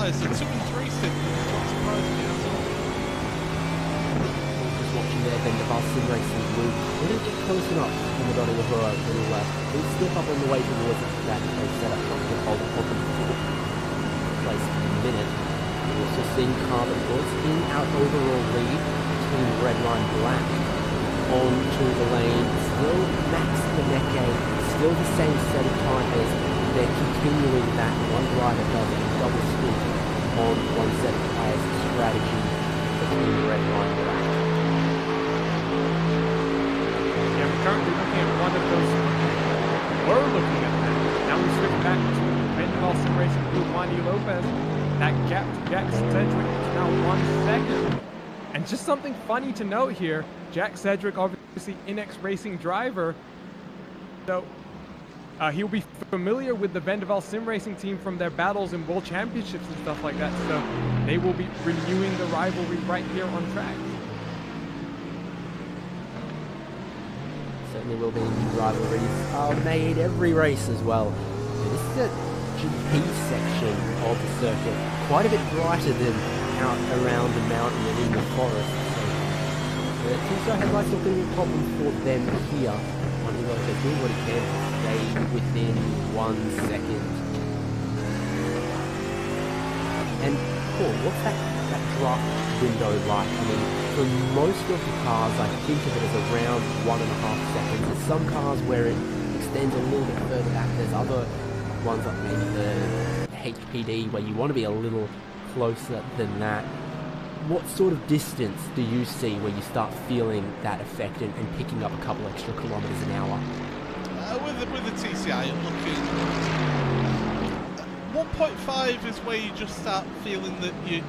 tyres, so 2 and 3 sit. Not surprised me at all. Just watching there, then the Sim Racing Blue couldn't get close enough in the Donny Lahura. Little slip up on the way towards it. That they set up something to hold on the place in a minute. We're also seeing Carbon was in our overall lead between Red Line Black onto the lane. Still Max Maneke, still the same set of tyres. They're continuing that one driver does a double spin on one set of tyres strategy between Red Line Black. Yeah, we're currently looking at one of those. We're looking at that. Now we switch back to Vendor Sim Racing Blue Juani Lopez. That gap to Jack Sedgwick is now 1 second. And just something funny to note here, Jack Sedgwick, obviously iNEX Racing driver, so he'll be familiar with the Vendaval Sim Racing team from their battles in World Championships and stuff like that, so they will be renewing the rivalry right here on track. Certainly will be new rivalries are made every race as well. This is a GP section of the circuit, quite a bit brighter than out around the mountain and in the forest. So the TCR headlights not going to be a problem for them here. Juani Lopez doing what he can to stay within 1 second. And cool, what's that draft window like? I mean, for most of the cars, I think of it as around 1.5 seconds. There's some cars where it extends a little bit further back. There's other ones like maybe the HPD where you want to be a little closer than that. What sort of distance do you see when you start feeling that effect and picking up a couple extra kilometers an hour? With the TCI, I'm looking 1.5 is where you just start feeling that the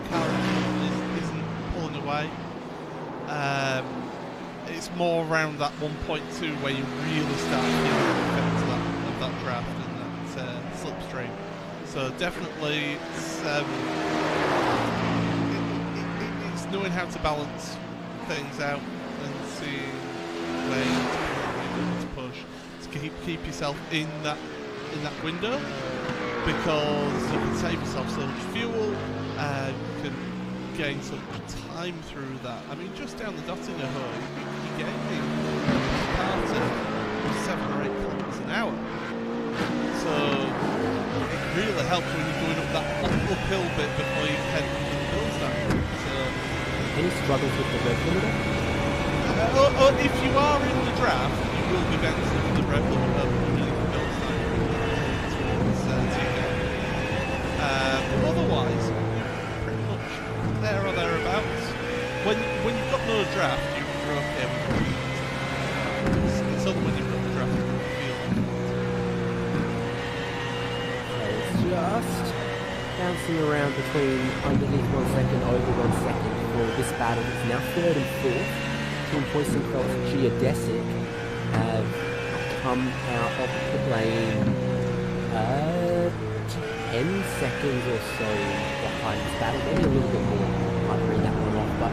car isn't pulling away. It's more around that 1.2 where you really start feeling the effects of that draft and that slipstream. So definitely it's knowing how to balance things out and seeing where to push to keep yourself in that window, because you can save yourself so much fuel, you can gain so much time through that. I mean, just down the Dottinger Hood, you're gaining part of 7 or 8 kilometers an hour. So it really helps when you're going up that uphill bit before you head into the hill stand. So, any struggles with the rev limiter? If you are in the draft, you will be bouncing with the rev limiter underneath the hill stand. But otherwise, you're pretty much there or thereabouts. When you've got no draft, you're okay with it. It's only when you've got the draft you feel just bouncing around between underneath 1 second, over 1 second for this battle. It's now 3rd and 4th. Team Poisson-Feltz Geodesic have come out of the pit lane 10 seconds or so behind this battle, maybe a little bit more. Hard to read that one off, but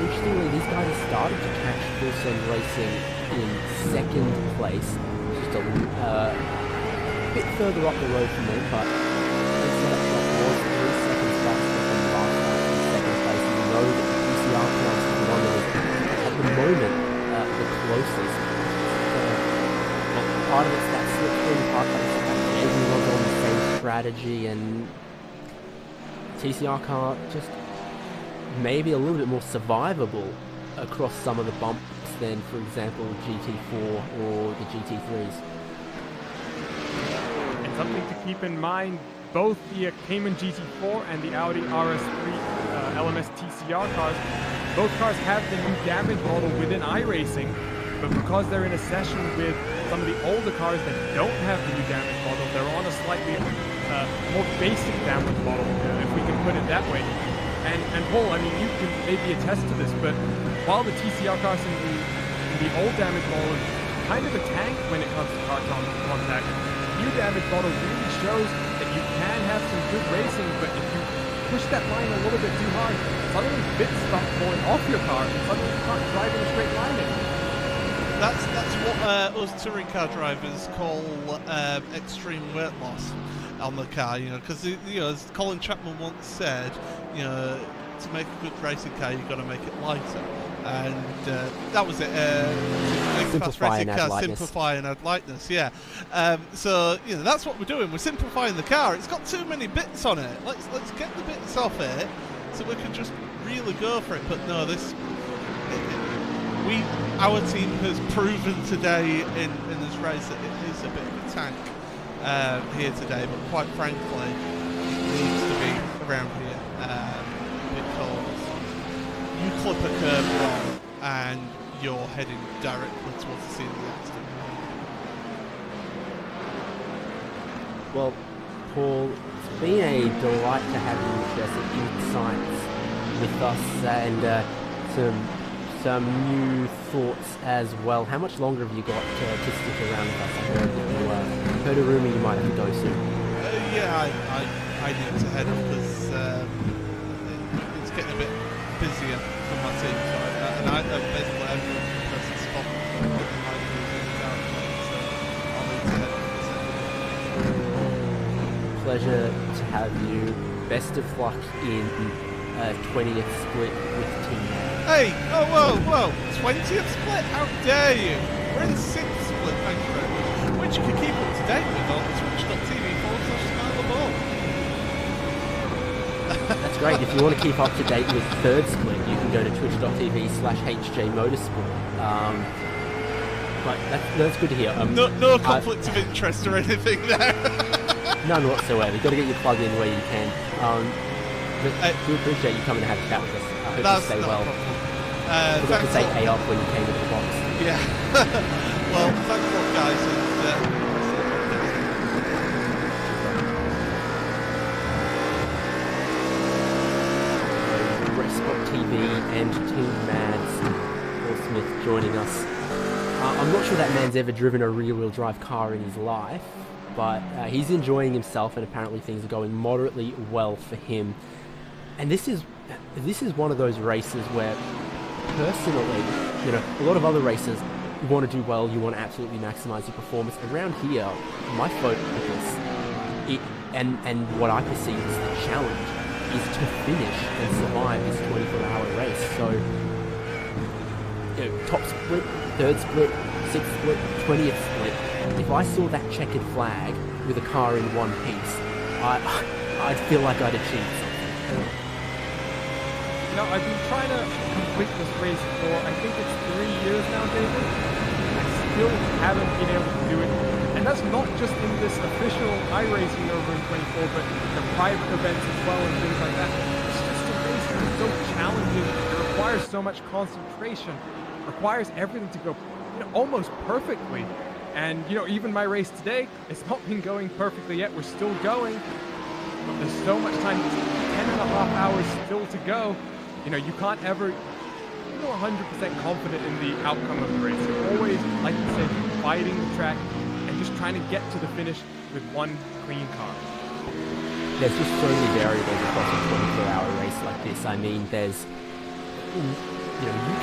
interestingly, these guys have started to catch Full Send Racing in 2nd place, just a bit further up the road from them, but they set up shop was 3 seconds faster than the last time in 2nd place. You know that the PCR class is the one that is at the moment the closest. Part of it's that slipstream, part of it's that everyone's on the same strategy, and TCR car just maybe a little bit more survivable across some of the bumps than, for example, GT4 or the GT3s. And something to keep in mind, both the Cayman GT4 and the Audi RS3 LMS TCR cars, both cars have the new damage model within iRacing, but because they're in a session with some of the older cars that don't have the new damage model, they're on a slightly more basic damage model, if we can put it that way. And Paul, I mean, you can maybe attest to this, but while the TCR cars in the old damage model is kind of a tank when it comes to car contact, the new damage model really shows that you can have some good racing, but if you push that line a little bit too hard, suddenly bits start falling off your car, and suddenly you can't drive in a straight line anymore. That's what us touring car drivers call extreme weight loss. on the car, because as Colin Chapman once said, to make a good racing car, you've got to make it lighter, and that was it. Simplify and add lightness. Simplify and add lightness. Yeah. So that's what we're doing. We're simplifying the car. It's got too many bits on it. Let's get the bits off it so we can just really go for it. But no, our team has proven today in this race that it is a bit of a tank here today. But quite frankly, it needs to be around here because you clip a curve wrong and you're heading directly towards the scene of the accident. Well, Paul, it's been a delight to have you share some insights with us and some new thoughts as well. How much longer have you got to stick around with us? I heard a rumour you might have to go soon. Yeah, I need to head up because it's getting a bit busier for my team. So I'm basically I'm the person spot so I'll need to head up. Pleasure to have you. Best of luck in 20th split with Team Man. Hey! Oh, whoa! 20th split? How dare you! We're in 6th split, thank you very much. Which you can keep up to date with on twitch.tv/SkylarBall. That's great. If you want to keep up to date with 3rd split, you can go to twitch.tv/HJMotorsport. But that's good to hear. No conflict of interest or anything there. None whatsoever. You've got to get your plug in where you can. But we appreciate you coming to have a chat with us. I hope you stay well. I forgot to say A off when you came into the box. Yeah. Well, thanks a lot, guys. And Racepop TV and Team Mads, Paul Smith joining us. I'm not sure that man's ever driven a rear-wheel drive car in his life, but he's enjoying himself, and apparently things are going moderately well for him. And this is one of those races where, personally, a lot of other races, you want to do well, you want to absolutely maximize your performance. Around here, my focus, and what I perceive as the challenge, is to finish and survive this 24-hour race. So, top split, 3rd split, 6th split, 20th split. If I saw that checkered flag with a car in one piece, I'd feel like I'd achieved something. I've been trying to complete this race for, I think it's 3 years now, David. I still haven't been able to do it. And that's not just in this official iRacing Nürburgring 24, but the private events as well and things like that. It's just a race that's so challenging. It requires so much concentration. It requires everything to go almost perfectly. And, even my race today, it's not been going perfectly yet. We're still going. But there's so much time. 10.5 hours still to go. You can't ever, 100% confident in the outcome of the race. You're always, like you said, fighting the track and just trying to get to the finish with one clean car. There's just so many variables across a 24-hour race like this. I mean, there's, you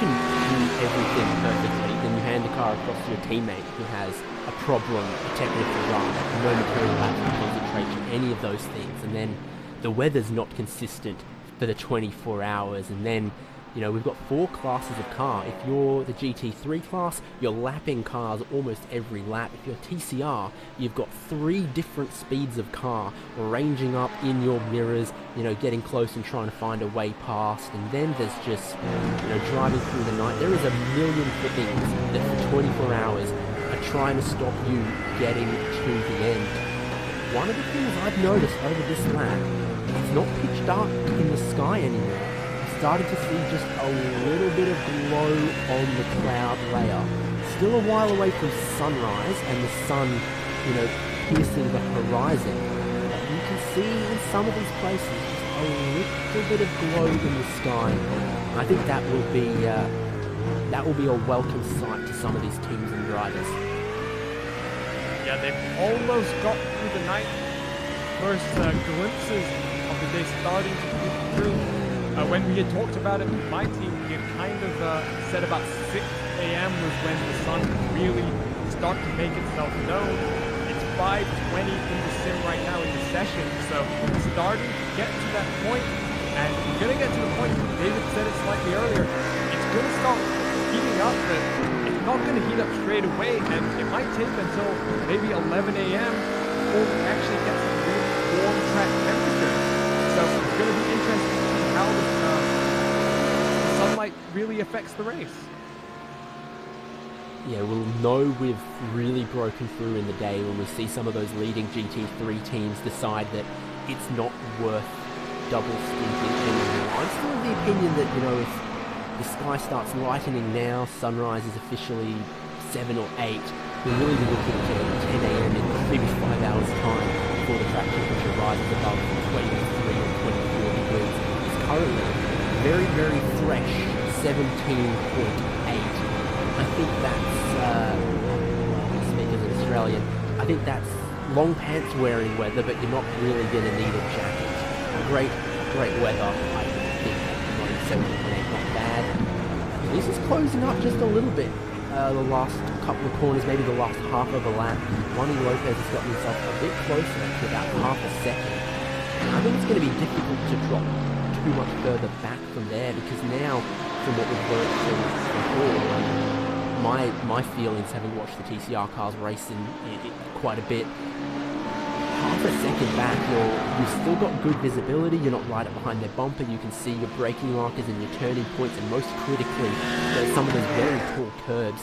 can do everything perfectly, then you hand the car across to your teammate who has a problem, a technical run, no material lapse of concentration, any of those things, and then the weather's not consistent for the 24 hours, and then we've got 4 classes of car. If you're the GT3 class, you're lapping cars almost every lap. If you're TCR, you've got 3 different speeds of car ranging up in your mirrors, getting close and trying to find a way past. And then there's just, driving through the night. There is a million things that for 24 hours are trying to stop you getting to the end. One of the things I've noticed over this lap, it's not pitch dark in the sky anymore. Started to see just a little bit of glow on the cloud layer. Still a while away from sunrise and the sun, piercing the horizon. But you can see in some of these places just a little bit of glow in the sky. I think that will be a welcome sight to some of these teams and drivers. Yeah, they've almost got through the night. First glimpses of the day starting to creep through. When we had talked about it with my team, we had kind of said about 6 a.m. was when the sun would really start to make itself known. It's 5:20 in the sim right now in the session, so it's starting to get to that point, and we're going to get to the point, David said it slightly earlier, it's going to start heating up, but it's not going to heat up straight away, and it might take until maybe 11 a.m. before we actually get some really warm track temperature. So it's going to be interesting to see how the sunlight really affects the race. Yeah, we'll know we've really broken through in the day when we see some of those leading GT3 teams decide that it's not worth double stinting anymore. I'm still of the opinion that, you know, if the sky starts lightening now, sunrise is officially 7 or 8, we're really looking at 10 a.m. in maybe 5 hours time before the track temperature rises above 23 or 24 degrees. It's currently very, very fresh, 17.8. I think that's, speaking as an Australian, I think that's long pants wearing weather, but you're not really going to need a jacket. Great weather, I think. 17.8, not bad. This is closing up just a little bit. The last couple of corners, maybe the last half of a lap. Juan Lopez has gotten himself a bit closer to about half a second. And I think it's going to be difficult to drop too much further back from there, because now, from what we've learned from before, my feelings, having watched the TCR cars race in quite a bit, half a second back, you've still got good visibility, you're not right up behind their bumper, you can see your braking markers and your turning points, and most critically, there's some of those very tall curbs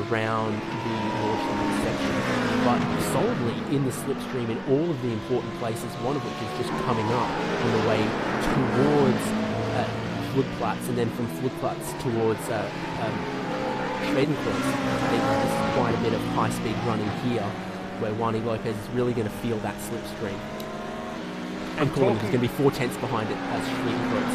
around the north section, but solidly in the slipstream in all of the important places, one of which is just coming up on the way towards Floodplatz, and then from Floodplatz towards Schwedenkreuz. I think there's quite a bit of high-speed running here, where Juan Lopez is really going to feel that slipstream. I'm calling he's going to be 4/10 behind it as Schwedenkreuz.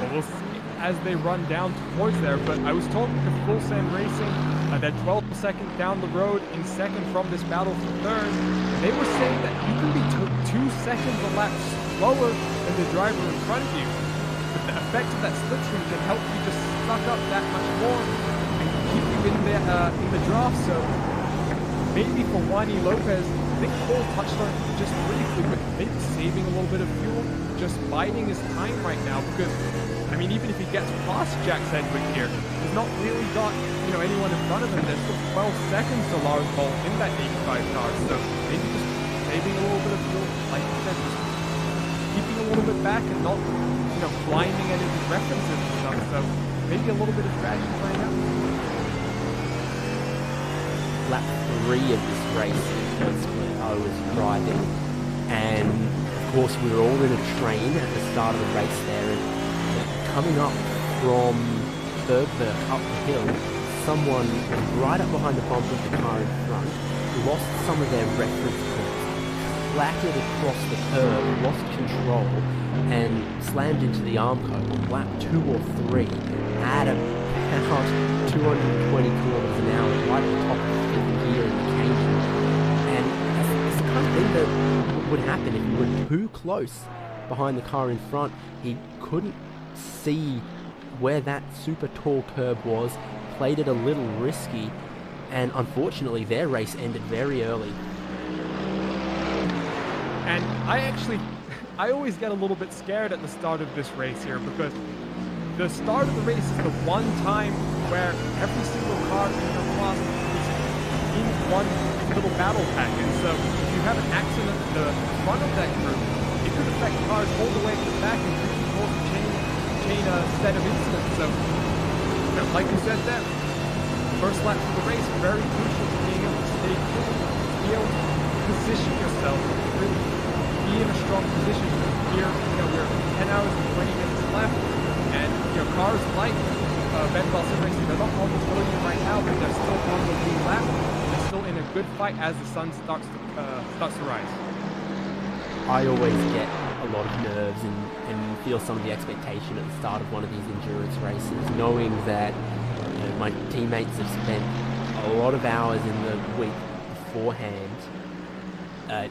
Well, we'll see as they run down towards there, but I was talking to Full Send Racing, they're 12 seconds down the road in second from this battle for third. They were saying that you can be 2 seconds a lap slower than the driver in front of you, but the effect of that slipstream can help you just suck up that much more and keep you in the draft. So maybe for Juan Lopez, I think Cole touched on it just briefly, but maybe saving a little bit of fuel, just biding his time right now, because I mean, even if he gets past Jack Sedgwick here, he's not really got, you know, anyone in front of him. There's still 12 seconds to Lars Boll in that 85 car, so maybe just saving a little bit of fuel, like I said, just keeping a little bit back and not, you know, blinding at his references and stuff. So maybe a little bit of strategy playing out. Lap 3 of this race was when I was driving, and of course we were all in a train at the start of the race there, and coming up from Bergberg up the hill, someone right up behind the bumper of the car in front lost some of their reference points, flattered across the curb, lost control, and slammed into the Armco on lap 2 or 3 at about 220 kilometers an hour, right at the top of the gear in the Cayman. And that's the kind of thing that would happen if you were too close behind the car in front. He couldn't see where that super tall curb was, played it a little risky, and unfortunately their race ended very early. And I always get a little bit scared at the start of this race here, because the start of the race is the one time where every single car in your class is in one little battle package. So if you have an accident at the front of that group, it could affect cars all the way to the back and really cause a chain set of incidents. So, you know, like you said there, first lap of the race, very crucial to being able to stay cool, to be able to position yourself, really be in a strong position. Here, you know, we're 10 hours and 20 minutes left, and you know, cars like Ben Sim Racing, they're not on the podium right now, but they're still on the lead lap. They're still in a good fight as the sun starts to rise. I always get a lot of nerves and feel some of the expectation at the start of one of these endurance races, knowing that, you know, my teammates have spent a lot of hours in the week beforehand,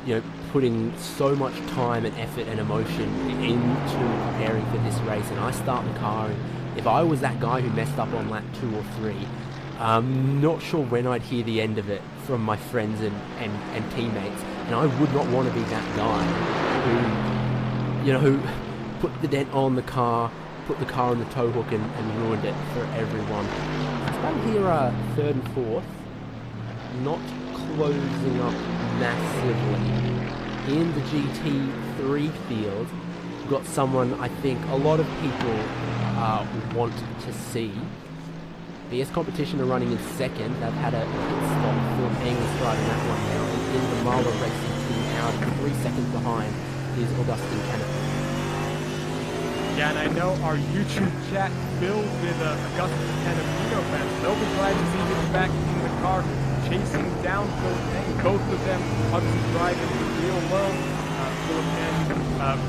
you know, putting so much time and effort and emotion into preparing for this race, and I start the car, and if I was that guy who messed up on lap 2 or 3, I'm not sure when I'd hear the end of it from my friends and teammates, and I would not want to be that guy who put the dent on the car, put the car on the tow hook and ruined it for everyone. It's about here third and fourth, not closing up massively. In the GT3 field, we've got someone I think a lot of people want to see. BS Competition are running in second. They've had a pit stop. Phil Angus driving that one now. And in the Marla Racing team out 3 seconds behind is Augustine Canopy. Yeah, and I know our YouTube chat filled with Augustine Canopino fans. They'll be glad to see him back in the car chasing down Philip Angus. Both of them obviously driving in the real world. Philip Angus,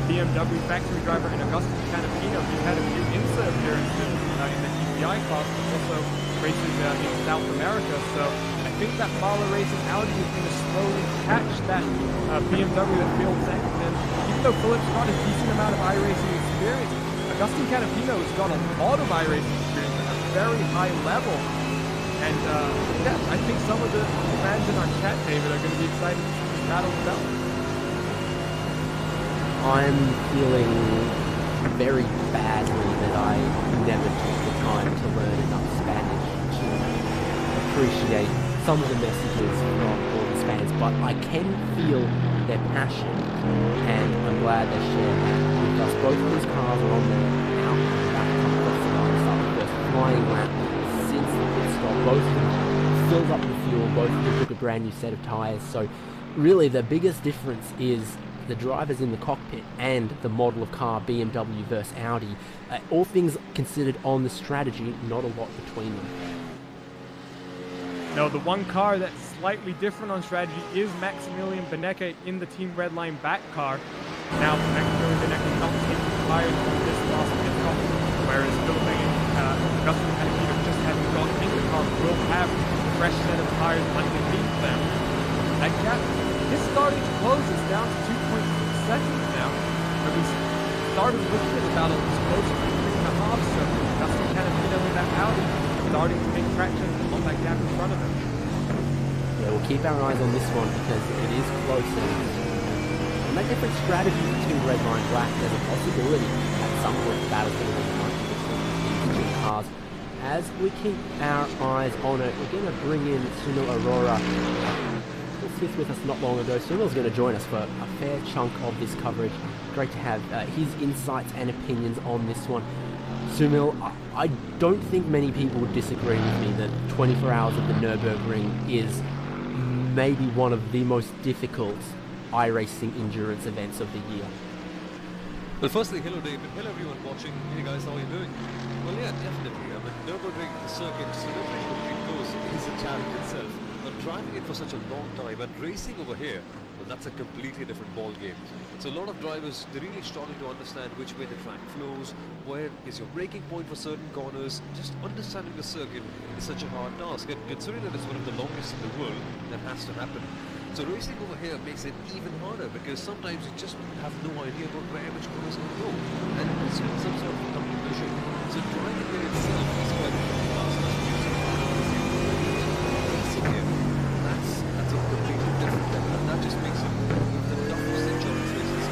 BMW factory driver, and Augustine Canopino. He's had a few IMSA appearances in the TPI class, but also races in South America. So I think that Marla Racing Audi is going to slowly catch that BMW that Phil's Angus. And even though Philip's got a decent amount of iRacing experience, Augustine Canopino's got a lot of iRacing experience at a very high level. And yeah, I think some of the fans in our chat, David, are going to be excited to see this battle develop. I'm feeling very badly that I never took the time to learn enough Spanish to appreciate some of the messages from all these fans, but I can feel their passion, and I'm glad they share that with us. Both of these cars are on their out and back across the line, start the first flying lap since the pit stop. Both of them filled up the fuel, both of them took a brand new set of tyres, so really the biggest difference is the drivers in the cockpit and the model of car, BMW versus Audi. All things considered on the strategy, not a lot between them. No, the one car that's slightly different on strategy is Maximilian Benecke in the Team Redline back car. Now, Maximilian Benecke not taking tires on this last pit stop, whereas Philip Augustine Canopino, just having got in the car, will have a fresh set of tires underneath them. That gap is starting to close. It's down to 2.6 seconds now. And we started looking at the battle. It was close to 3.5, so Augustine Canopino with that Audi starting to make traction on that gap in front of him. Yeah, we'll keep our eyes on this one because it is close. And that different strategy between Red Line Black, there's a possibility at some point the battle's going to be these two cars. As we keep our eyes on it, we're going to bring in Sunil Arora. Smith with us not long ago. Sunil's going to join us for a fair chunk of this coverage. Great to have his insights and opinions on this one. Sunil, I don't think many people would disagree with me that 24 Hours of the Nürburgring is maybe one of the most difficult iRacing endurance events of the year. Well, firstly, hello David, hello everyone watching. Hey guys, how are you doing? Well, yeah, definitely. I mean, Nürburgring, the circuit, celebrating complete course is a challenge itself. But driving it for such a long time and racing over here, well, that's a completely different ball game. So a lot of drivers, they're really struggling to understand which way the track flows, where is your braking point for certain corners. Just understanding the circuit is such a hard task, and considering that it's one of the longest in the world, that has to happen. So racing over here makes it even harder because sometimes you just have no idea about where which corners can go, and it's some sort of complete vision. So driving here itself is quite a fast. That's a completely different level, and that just makes it the toughest endurance races.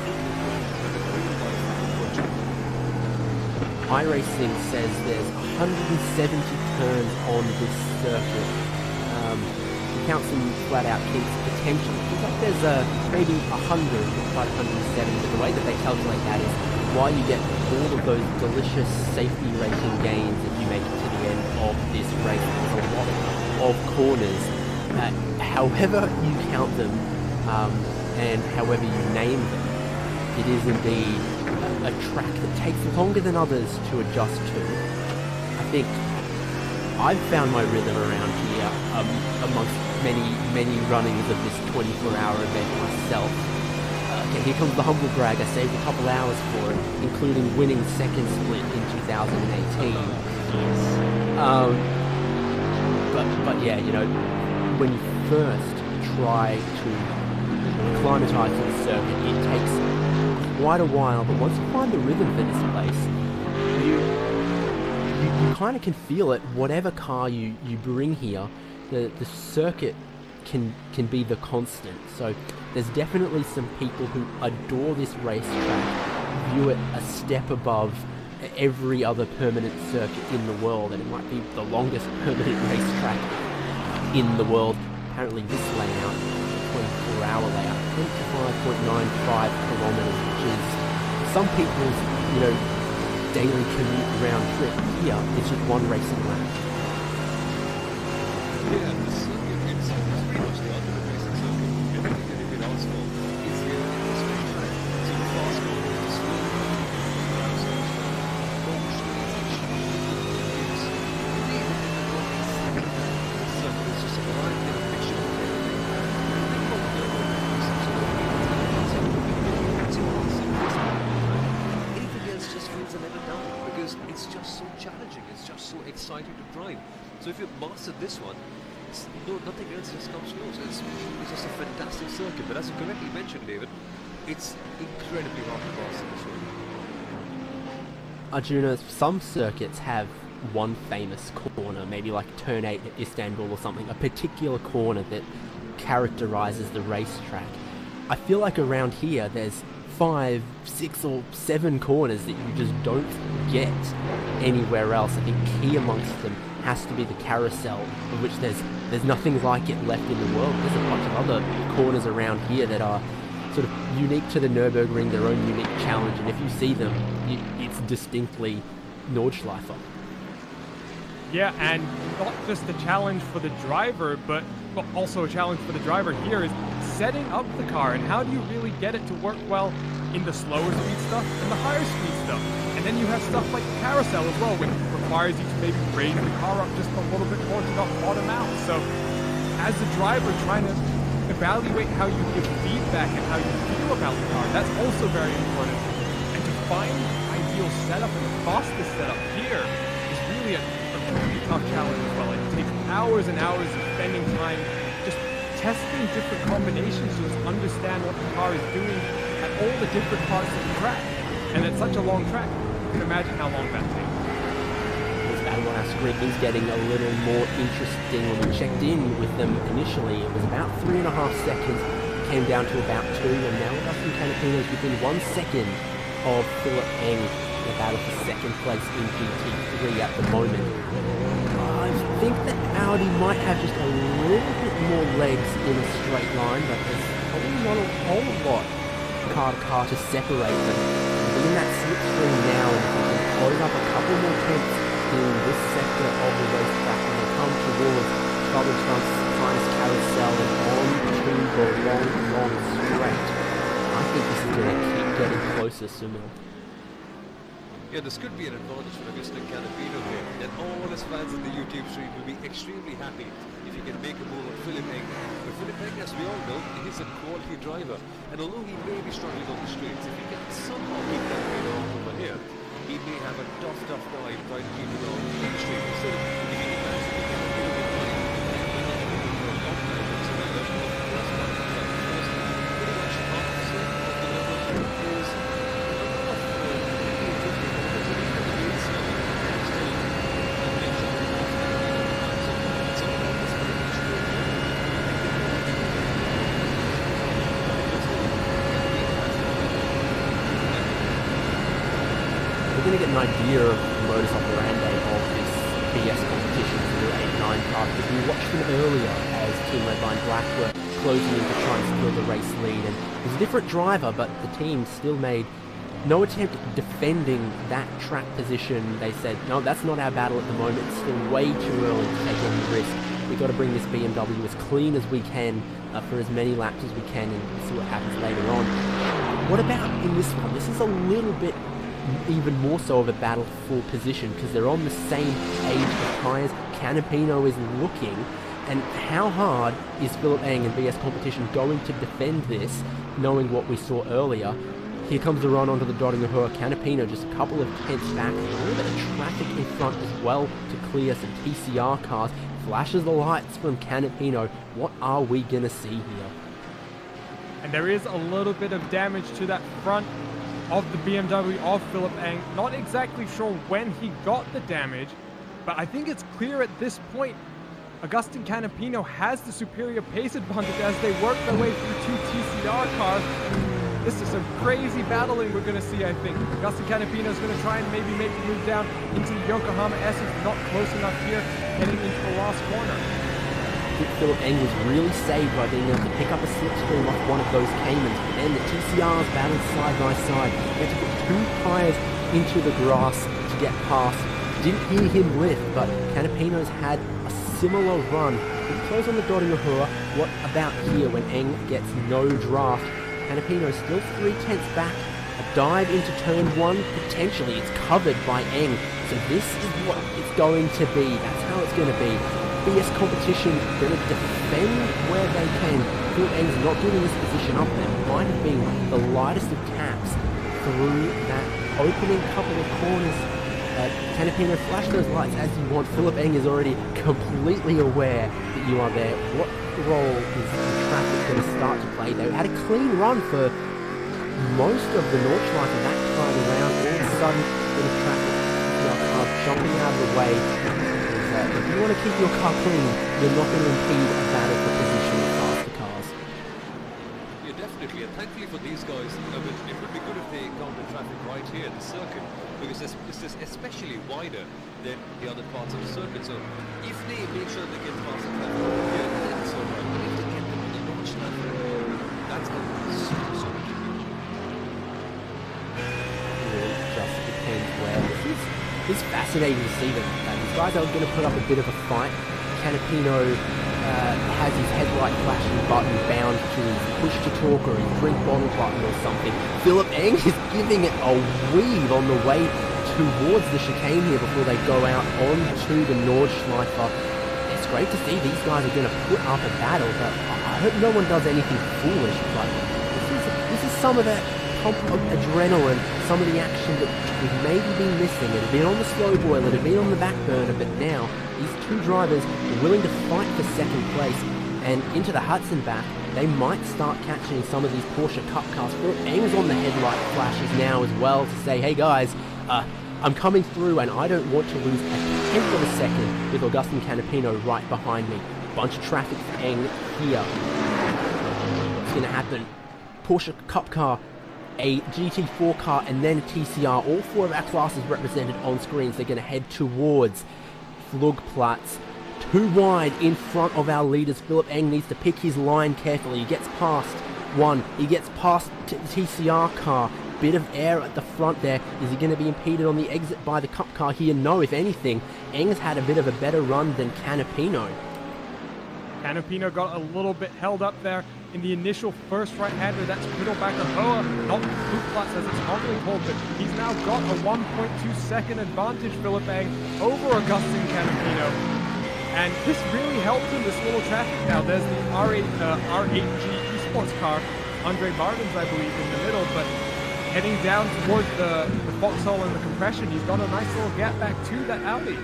iRacing says there's 170 turns on this circuit. We count some flat-out kinks potentially. Seems like there's maybe 100, not quite 170, but the way that they calculate that is while you get all of those delicious safety rating gains if you make it to the end of this race. There's a lot of corners. However you count them and however you name them, it is indeed a track that takes longer than others to adjust to. I think I've found my rhythm around here amongst many runnings of this 24-hour event myself. Okay, here comes the humble brag. I saved a couple hours for it, including winning second split in 2018. But yeah, you know, when you first try to acclimatise to the circuit, it takes quite a while, but once you find the rhythm for this place, you kind of can feel it. Whatever car you bring here, the circuit can be the constant. So there's definitely some people who adore this racetrack, view it a step above every other permanent circuit in the world, and it might be the longest permanent racetrack in the world. Apparently this layout, the 24-hour layout, 25.95 kilometers, which is some people's, daily commute round trip. Here, it's just one racing lap. Yeah, the circuit it's pretty much the ultimate racing circuit. Everything that you've been asked for is here in the straight track. So the fast corners, the slow corners, the long straights, the sharp corners, the circuit is just a variety of mixture of everything. Anything else just feels a little down because it's just so challenging, it's just so exciting to drive. So if you've mastered this one, nothing else just comes close. It's just a fantastic circuit. But as you correctly mentioned, David, it's incredibly hard to pass in this one. Arjuna, some circuits have one famous corner, maybe like Turn 8 at Istanbul or something, a particular corner that characterizes the racetrack. I feel like around here there's 5, 6 or 7 corners that you just don't get anywhere else. I think key amongst them has to be the carousel, of which there's nothing like it left in the world. There's a bunch of other corners around here that are sort of unique to the Nürburgring, their own unique challenge, and if you see them, it's distinctly Nordschleifer. Yeah, and not just a challenge for the driver, but also a challenge for the driver here is setting up the car, and how do you really get it to work well in the slower speed stuff and the higher speed stuff. And then you have stuff like the carousel as well, which requires you to maybe raise the car up just a little bit more to not bottom out. So as a driver trying to evaluate how you give feedback and how you feel about the car, that's also very important. And to find the ideal setup and the fastest setup here is really a really tough challenge as well. It takes hours and hours of spending time just testing different combinations to just understand what the car is doing at all the different parts of the track. And it's such a long track, you can imagine how long that takes. This battle on our screen is getting a little more interesting. When we checked in with them initially, it was about 3.5 seconds, came down to about 2, and now Dustin Canapino's within 1 second of Philip Eng in the battle for second place in GT3 at the moment. I think that Audi might have just a little bit more legs in a straight line, but there's probably not a whole lot car to car to separate them. In that slipstream now, and if we can close up a couple more tenths in this sector of the racetrack when they come towards Southern Trump's Finest Carousel and on to the long straight, I think this is going to keep getting closer, Sumil. Yeah, this could be an advantage for Mr. Canapino here, and all his fans in the YouTube stream will be extremely happy if he can make a move on Philip Eng. But Philip Eng, as we all know, he's a quality driver, and although he may be struggling on the straights, if he can somehow keep Canapino on over here, he may have a tough dive trying to keep it on the straight. So if he can manage to keep Canapino We're going to get an idea of the modus operandi of this BS competition for the 8-9 car, because we watched them earlier as Team Red Line Black were closing in to try and steal the race lead, and it was a different driver, but the team still made no attempt at defending that track position. They said, no, that's not our battle at the moment, it's still way too early to take any risk. We've got to bring this BMW as clean as we can for as many laps as we can and see what happens later on. What about in this one? This is a little bit even more so of a battle for position because they're on the same age of tyres. Canapino is looking, and how hard is Philip Eng and BS Competition going to defend this, knowing what we saw earlier? Here comes the run onto the dotting of her. Canapino just a couple of tenths back, a little bit of traffic in front as well to clear some TCR cars. Flashes the lights from Canapino. What are we gonna see here? And there is a little bit of damage to that front of the BMW of Philip Eng. Not exactly sure when he got the damage, But I think it's clear at this point, Agustin Canapino has the superior pace advantage as they work their way through two TCR cars. This is some crazy battling we're going to see, I think. Agustin Canapino is going to try and maybe make the move down into the Yokohama S. He's not close enough here, heading into the last corner. I think Philip Eng was really saved by being able to pick up a slipstream off one of those Caymans. But then the TCRs battled side by side. He had to put two tyres into the grass to get past. Didn't hear him lift, but Canapino's had a similar run. He close on the dot in Uhura. What about here when Eng gets no draft? Canapino still 3/10 back. A dive into turn one, potentially. It's covered by Eng. So this is what it's going to be. That's how it's going to be. BS competition, going to defend where they can. Phil Eng's not giving this position up. That might have been the lightest of taps through that opening couple of corners. Canapino, flash those lights as you want. Philip Eng is already completely aware that you are there. What role is the traffic going to start to play? They had a clean run for most of the Nordschleife of that time around. All of a sudden, bit of traffic, your car jumping out of the way. If you want to keep your car clean, you're not going to impede a battle for position with faster cars. Yeah, definitely. And thankfully for these guys, it would be good if they encounter traffic right here in the circuit, because this is especially wider than the other parts of the circuit. So if they make sure they get past the traffic here, that's all right. But if they get them on the Nordschleife, that's going to be so much. It really just depends where. It's fascinating to see them. These guys are going to put up a bit of a fight. Canapino has his headlight flashing button bound to his push to talk or his drink bottle button or something. Philip Eng is giving it a weave on the way towards the chicane here before they go out onto the Nordschleife. It's great to see these guys are going to put up a battle, but I hope no one does anything foolish. But this is some of that pump of adrenaline, some of the action that we've maybe been missing. It had been on the slow boil, it had been on the back burner, but now these two drivers are willing to fight for second place. And into the Hudson back, they might start catching some of these Porsche Cup cars. Philip Eng's on the headlight flashes now as well to say, hey guys, I'm coming through and I don't want to lose a tenth of a second with Agustin Canapino right behind me. Bunch of traffic for Eng here. What's going to happen? Porsche Cup car, a GT4 car, and then a TCR. All four of our classes represented on screens. They're going to head towards Flugplatz. Too wide in front of our leaders. Philip Eng needs to pick his line carefully. He gets past one. He gets past the TCR car. Bit of air at the front there. Is he going to be impeded on the exit by the Cup car here? No, if anything. Eng's had a bit of a better run than Canapino. Canapino got a little bit held up there in the initial first right-hander. That's Pittelbacker Hoa, not Flugplatz as it's normally called, but he's now got a 1.2 second advantage, Philip Eng, over Agustin Canapino. And this really helps in this little traffic now. There's the R8G esports car, Andre Martins, I believe, in the middle, but heading down towards the foxhole and the compression, he's got a nice little gap back to that Audi.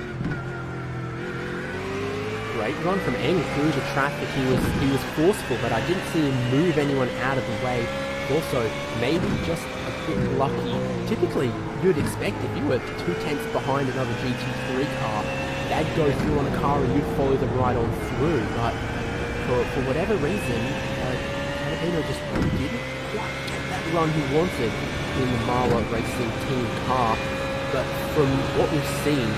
Great run from Eng through the traffic. He was forceful, but I didn't see him move anyone out of the way. Also, maybe just a bit lucky. Typically, you'd expect if you were 2/10 behind another GT3 car, they'd go through on a car and you'd follow them right on through. But for whatever reason, Canapino just didn't quite get that run he wanted in the Marwa Racing team car. But from what we've seen,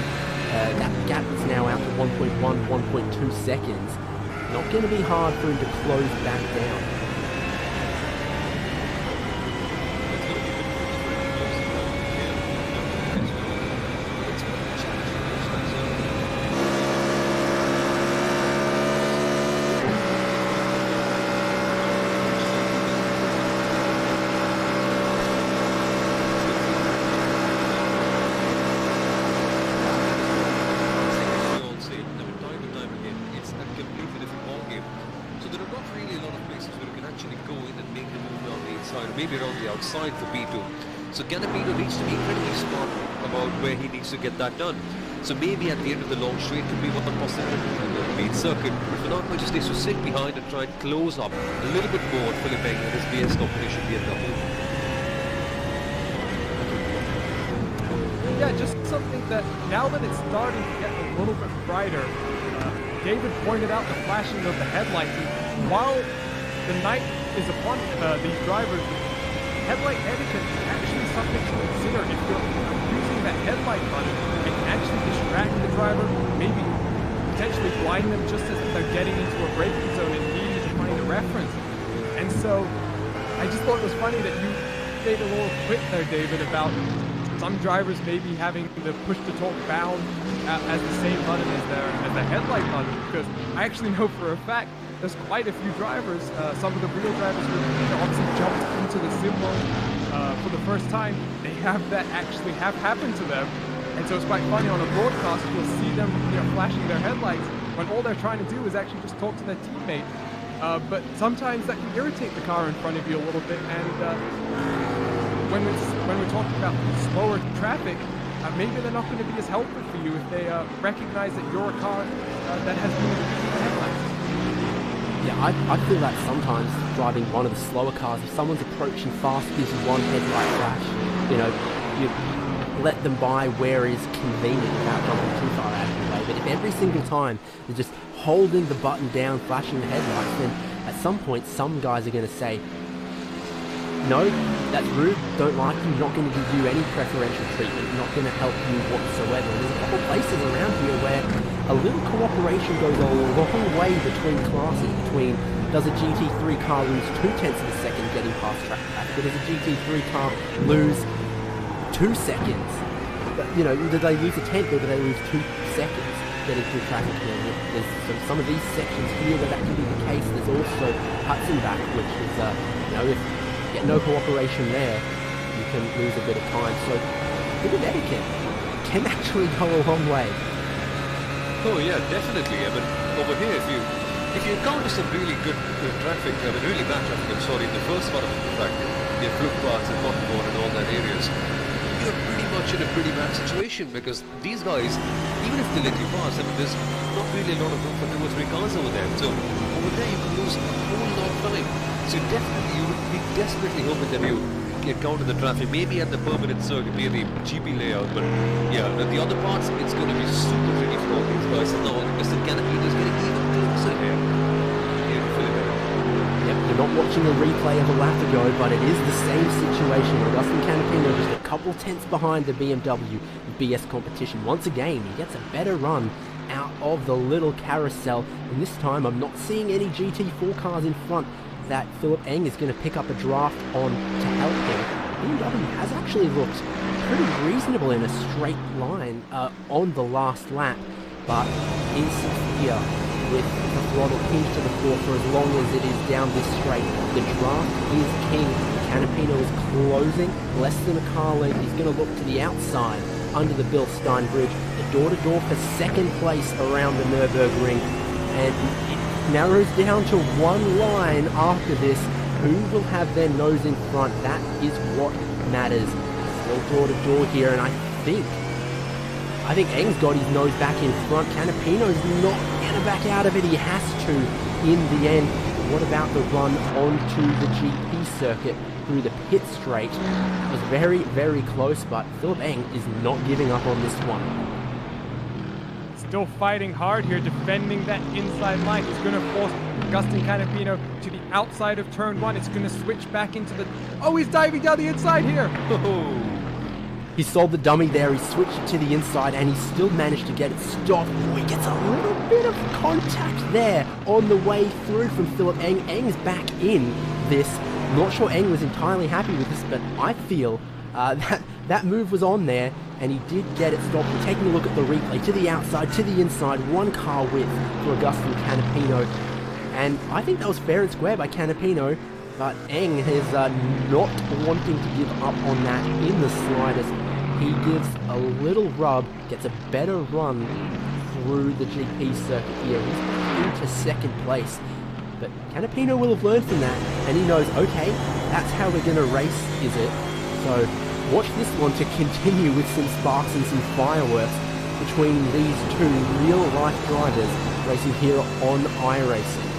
that gap is now out to 1.1, 1.2 seconds. Not going to be hard for him to close back down. Maybe around the outside for P2. So Canapino needs to be incredibly smart about where he needs to get that done. So maybe at the end of the long straight could be one possibility in the main circuit. But for now, he just needs to sit behind and try and close up a little bit more on Philip Eng and his BS competition here in the hole. Yeah, just something that now that it's starting to get a little bit brighter, David pointed out the flashing of the headlights. And while the night is upon these drivers, headlight etiquette is actually something to consider. If you're using that headlight button, it can actually distract the driver, maybe potentially blind them just as they're getting into a braking zone and needing to find a reference. And so I just thought it was funny that you made a little quip there, David, about some drivers maybe having the push-to-talk bound as the same button as the headlight button, because I actually know for a fact there's quite a few drivers, some of the real drivers who obviously jumped into the sim mode for the first time, they have that actually have happened to them. And so it's quite funny on a broadcast, you'll see them flashing their headlights when all they're trying to do is actually just talk to their teammate. But sometimes that can irritate the car in front of you a little bit, and when we're talking about slower traffic, maybe they're not going to be as helpful for you if they recognize that you're a car that has been using headlights. Yeah, I feel that sometimes driving one of the slower cars, if someone's approaching fast, gives you one headlight flash, you let them by where is convenient without jumping too far out of the way. But if every single time they're just holding the button down, flashing the headlights, then at some point some guys are going to say, no, that's rude, don't like you, not going to give you any preferential treatment, not going to help you whatsoever. There's a couple of places around here where a little cooperation goes a long way between classes, between does a GT3 car lose 0.2 of a second getting past track traffic, or does a GT3 car lose 2 seconds? But, do they lose a tenth or do they lose 2 seconds getting through traffic? There's some of these sections here where that can be the case. There's also Hudson-Back, which is, if get no cooperation there, you can lose a bit of time. So, a bit of etiquette can actually go a long way. Oh yeah, definitely. I mean, over here, if you encounter some really good traffic, really bad traffic, I'm sorry, in the first part of the track, the footpaths and Cottonbourne and all that areas, you're pretty much in a pretty bad situation, because these guys, even if they let you pass, I mean, there's not really a lot of room for 2 or 3 cars over there. So over there you can lose a whole lot of time. So definitely you would be desperately hoping that you encounter the traffic, maybe at the permanent circuit near the GP layout, but yeah, at the other parts it's going to be super tricky for all these guys. And now Mr. Canopy is getting even closer here. Yep, you're not watching a replay of a lap ago, but it is the same situation. Augustin Canapino just a couple tenths behind the BMW BS competition. Once again, he gets a better run out of the little carousel, and this time I'm not seeing any GT4 cars in front that Philip Eng is going to pick up a draft on to help him. BMW has actually looked pretty reasonable in a straight line on the last lap, but is here with the throttle pinned to the floor for as long as it is down this straight. The draft is king. Canapino is closing less than a car length. He's going to look to the outside under the Bill Stein Bridge, the door-to-door for second place around the Nürburgring, and it narrows down to one line after this. Who will have their nose in front? That is what matters. Still door-to-door here, and I think Eng's got his nose back in front. Canapino's not going to back out of it. He has to in the end. What about the run onto the GP circuit through the pit straight? That was very, very close, but Philip Eng is not giving up on this one. Still fighting hard here, defending that inside line. He's going to force Augustin Canapino to the outside of turn 1. It's going to switch back into the... Oh, he's diving down the inside here! He sold the dummy there, he switched it to the inside, and he still managed to get it stopped. Oh, he gets a little bit of contact there on the way through from Philip Eng. Eng's back in this. I'm not sure Eng was entirely happy with this, but I feel that move was on there, and he did get it stopped. We're taking a look at the replay, to the outside, to the inside, one car width for Augustin Canapino. And I think that was fair and square by Canapino, but Eng is not wanting to give up on that in the slightest. He gives a little rub, gets a better run through the GP circuit here. He's into second place. But Canapino will have learned from that, and he knows, okay, that's how we're going to race, is it? So watch this one to continue with some sparks and some fireworks between these two real-life drivers racing here on iRacing.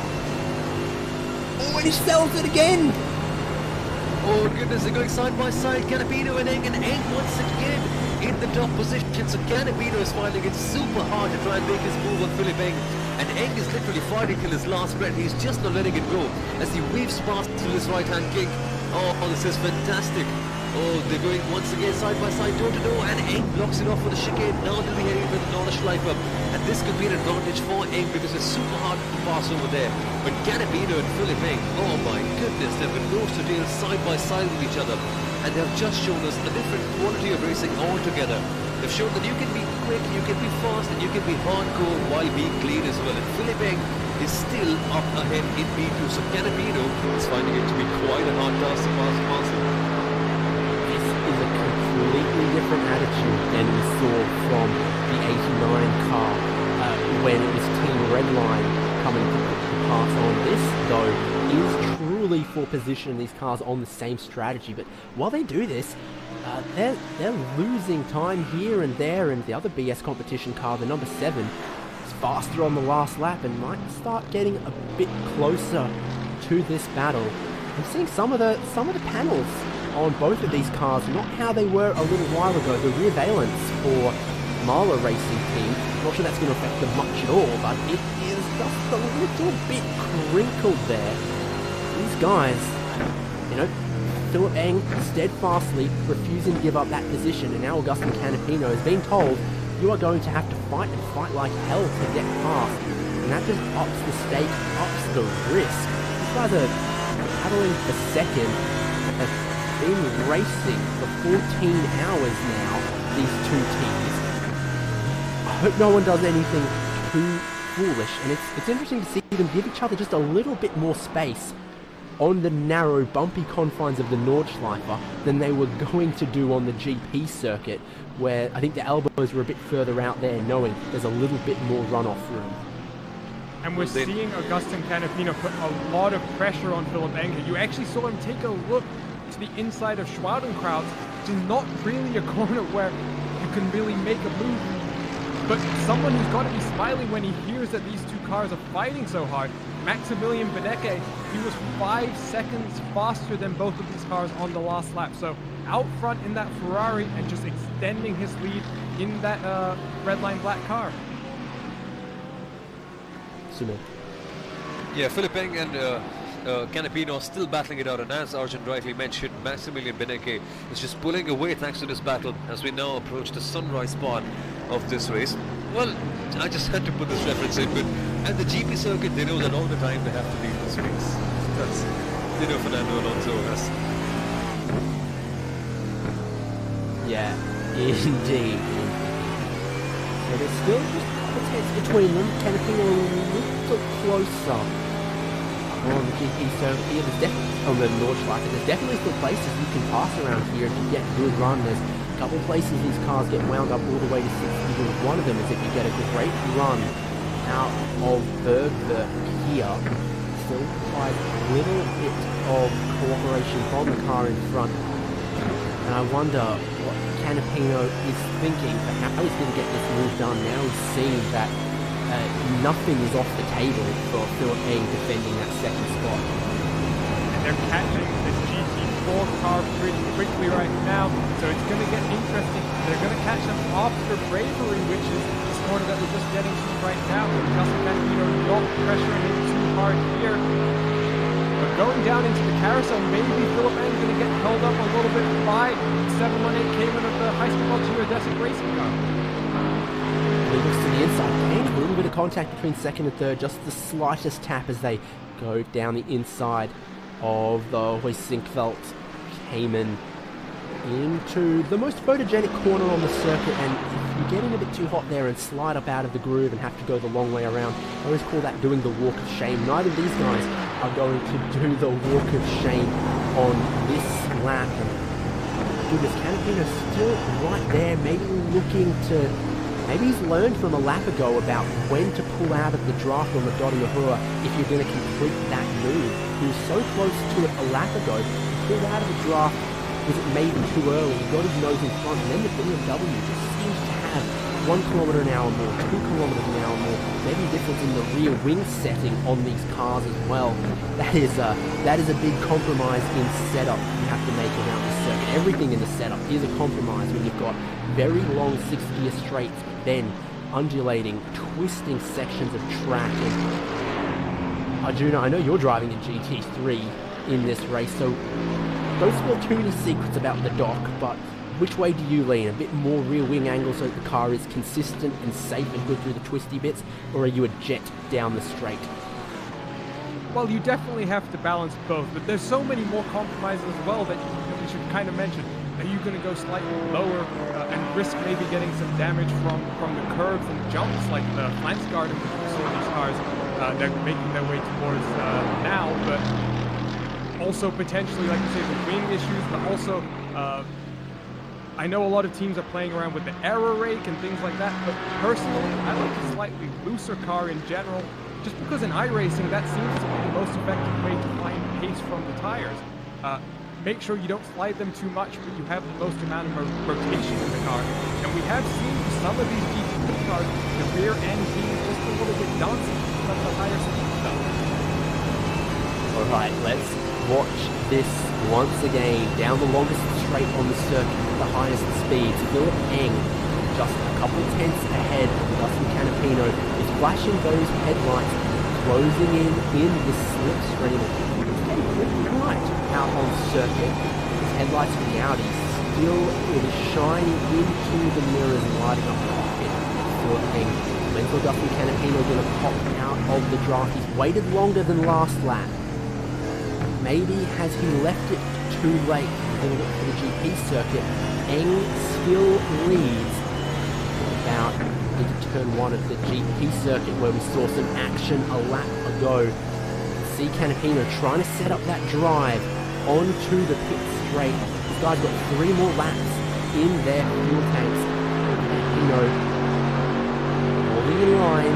Oh, and he sells it again! Oh goodness, they're going side by side, Canapino and Eng once again in the top position. So Canapino is finding it super hard to try and make his move on Philip Eng. And Eng is literally fighting till his last breath. He's just not letting it go as he weaves past to his right-hand kick. Oh, this is fantastic. Oh, they're going once again side by side, toe to toe, and Eng blocks it off for the chicane. Now they'll be heading for the Nordschleifer. And this could be an advantage for Eng because it's super hard to pass over there. But Canapino and Philip Eng, oh my goodness, they've been nose to tail side by side with each other. And they've just shown us a different quality of racing altogether. They've shown that you can be quick, you can be fast, and you can be hardcore while being clean as well. And Philip Eng is still up ahead in P2. So Canapino is finding it to be quite a hard task to pass Marcel. This is a completely different attitude than we saw from the 89 car when it was Team Redline coming to pass on. This, though, is truly for position these cars on the same strategy. But while they do this, they're losing time here and there, and the other BS competition car, the number 7, is faster on the last lap and might start getting a bit closer to this battle. I'm seeing some of the panels on both of these cars, not how they were a little while ago. The rear valence for Marla Racing Team, not sure that's going to affect them much at all, but it is just a little bit crinkled there. These guys, you know, Philip Eng steadfastly refusing to give up that position, and now Augustin Canapino has been told, you are going to have to fight and fight like hell to get past, and that just ups the stake, ups the risk. These guys are battling for second, have been racing for 14 hours now, these two teams. I hope no one does anything too foolish, and it's interesting to see them give each other just a little bit more space on the narrow, bumpy confines of the Nordschleifer than they were going to do on the GP circuit, where I think the elbows were a bit further out there, knowing there's a little bit more runoff room. And we're seeing Augustin Canapino put a lot of pressure on Philip Eng. You actually saw him take a look to the inside of Schwaudenkraut, which is not really a corner where you can really make a move. But someone who's got to be smiling when he hears that these two cars are fighting so hard. Maximilian Benecke, he was 5 seconds faster than both of these cars on the last lap. So out front in that Ferrari and just extending his lead in that Redline black car. Sumit. Yeah, Philip Eng and Canapino still battling it out, and as Arjun rightly mentioned, Maximilian Benecke is just pulling away thanks to this battle as we now approach the sunrise part of this race. Well, I just had to put this reference in, but at the GP circuit, they know that all the time they have to lead this race. That's, they know Fernando Alonso has. Yeah, indeed. So there's still just context between them. Canapino a little closer on the GP circuit here. There's definitely, on the Nordschleifer, there's definitely still places you can pass around here if you get a good run. There's a couple of places these cars get wound up all the way to 60. One of them is if you get a great run out of Bergberg here. Still requires a little bit of cooperation from the car in front. And I wonder what Canapino is thinking for how he's going to get this move done. Now he's seen that nothing is off the table for Philip Eng defending that second spot. And they're catching this GT4 car pretty quickly right now, so it's going to get interesting. They're going to catch them after Bravery, which is this corner that we're just getting to right now. Justin Canapino not pressuring him too hard here. But going down into the carousel, maybe Philip Eng going to get held up a little bit by 718 Cayman of the high school geodesic racing car. He looks to the inside, and a little bit of contact between second and third, just the slightest tap as they go down the inside of the Huizinkwelt Cayman into the most photogenic corner on the circuit. And if you're getting a bit too hot there and slide up out of the groove and have to go the long way around, I always call that doing the walk of shame. Neither of these guys are going to do the walk of shame on this lap. And goodness, Canapino's still right there, maybe looking to... Maybe he's learned from a lap ago about when to pull out of the draft on the Dodi Ahura if you're going to complete that move. He was so close to it a lap ago, he pulled out of the draft, was it maybe too early, he got his nose in front, and then the BMW just seems to have 1 kilometer an hour more, 2 kilometers an hour more, maybe a difference in the rear wing setting on these cars as well. That is a big compromise in setup you have to make around the circuit. Everything in the setup is a compromise when you've got very long 6-gear straights, then undulating, twisting sections of track. And Arjuna, I know you're driving a GT3 in this race, so don't spill too many secrets about the dock, but which way do you lean? A bit more rear wing angle so that the car is consistent and safe and good through the twisty bits, or are you a jet down the straight? Well, you definitely have to balance both, but there's so many more compromises as well that we should kind of mention. Are you going to go slightly lower and risk maybe getting some damage from the curves and jumps like the flanks garden which we saw these cars they're making their way towards now, but also potentially, like you say, the wing issues, but also I know a lot of teams are playing around with the error rake and things like that, but personally, I like a slightly looser car in general, just because in iRacing, that seems to be the most effective way to find pace from the tires. Make sure you don't slide them too much, but you have the most amount of rotation in the car. And we have seen some of these GT3 cars, the rear end being just a little bit dancing because of the higher speed stuff. Alright, let's watch this once again. Down the longest straight on the circuit with the highest speeds. Philip Eng, just a couple tenths ahead of Dustin Canapino, is flashing those headlights, closing in this slipstream. It's getting pretty bright out on circuit. His headlights for the Audi still really shining into the mirrors and lighting up the cockpit. Philip Eng, when's Dustin Canapino going to pop out of the draft? He's waited longer than last lap. Maybe has he left it too late for the GP circuit? Eng still leads about into turn 1 of the GP circuit where we saw some action a lap ago. See Canapino trying to set up that drive onto the pit straight. This guy's got 3 more laps in their fuel tanks. Canapino holding in line.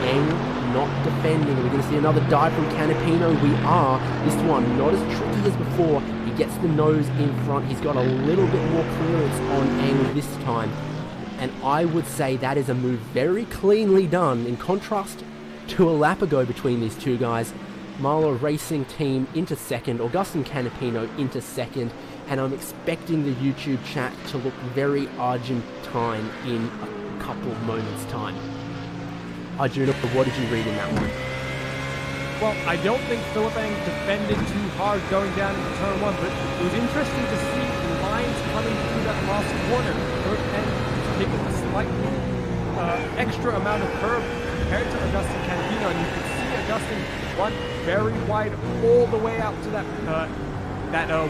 Eng not defending. We're going to see another dive from Canapino. We are. This one not as tricky as before. He gets the nose in front. He's got a little bit more clearance on Eng this time. And I would say that is a move very cleanly done. In contrast to a lap ago between these two guys, Marlow Racing Team into second, Augustin Canapino into second, and I'm expecting the YouTube chat to look very Argentine in a couple of moments' time. Arjuna, what did you read in that one? Well, I don't think Philip Eng defended too hard going down into turn 1, but it was interesting to see the lines coming through that last corner. Philip Eng taking a slightly extra amount of curve compared to Augustin Canapino, and you could see Augustin run very wide all the way out to that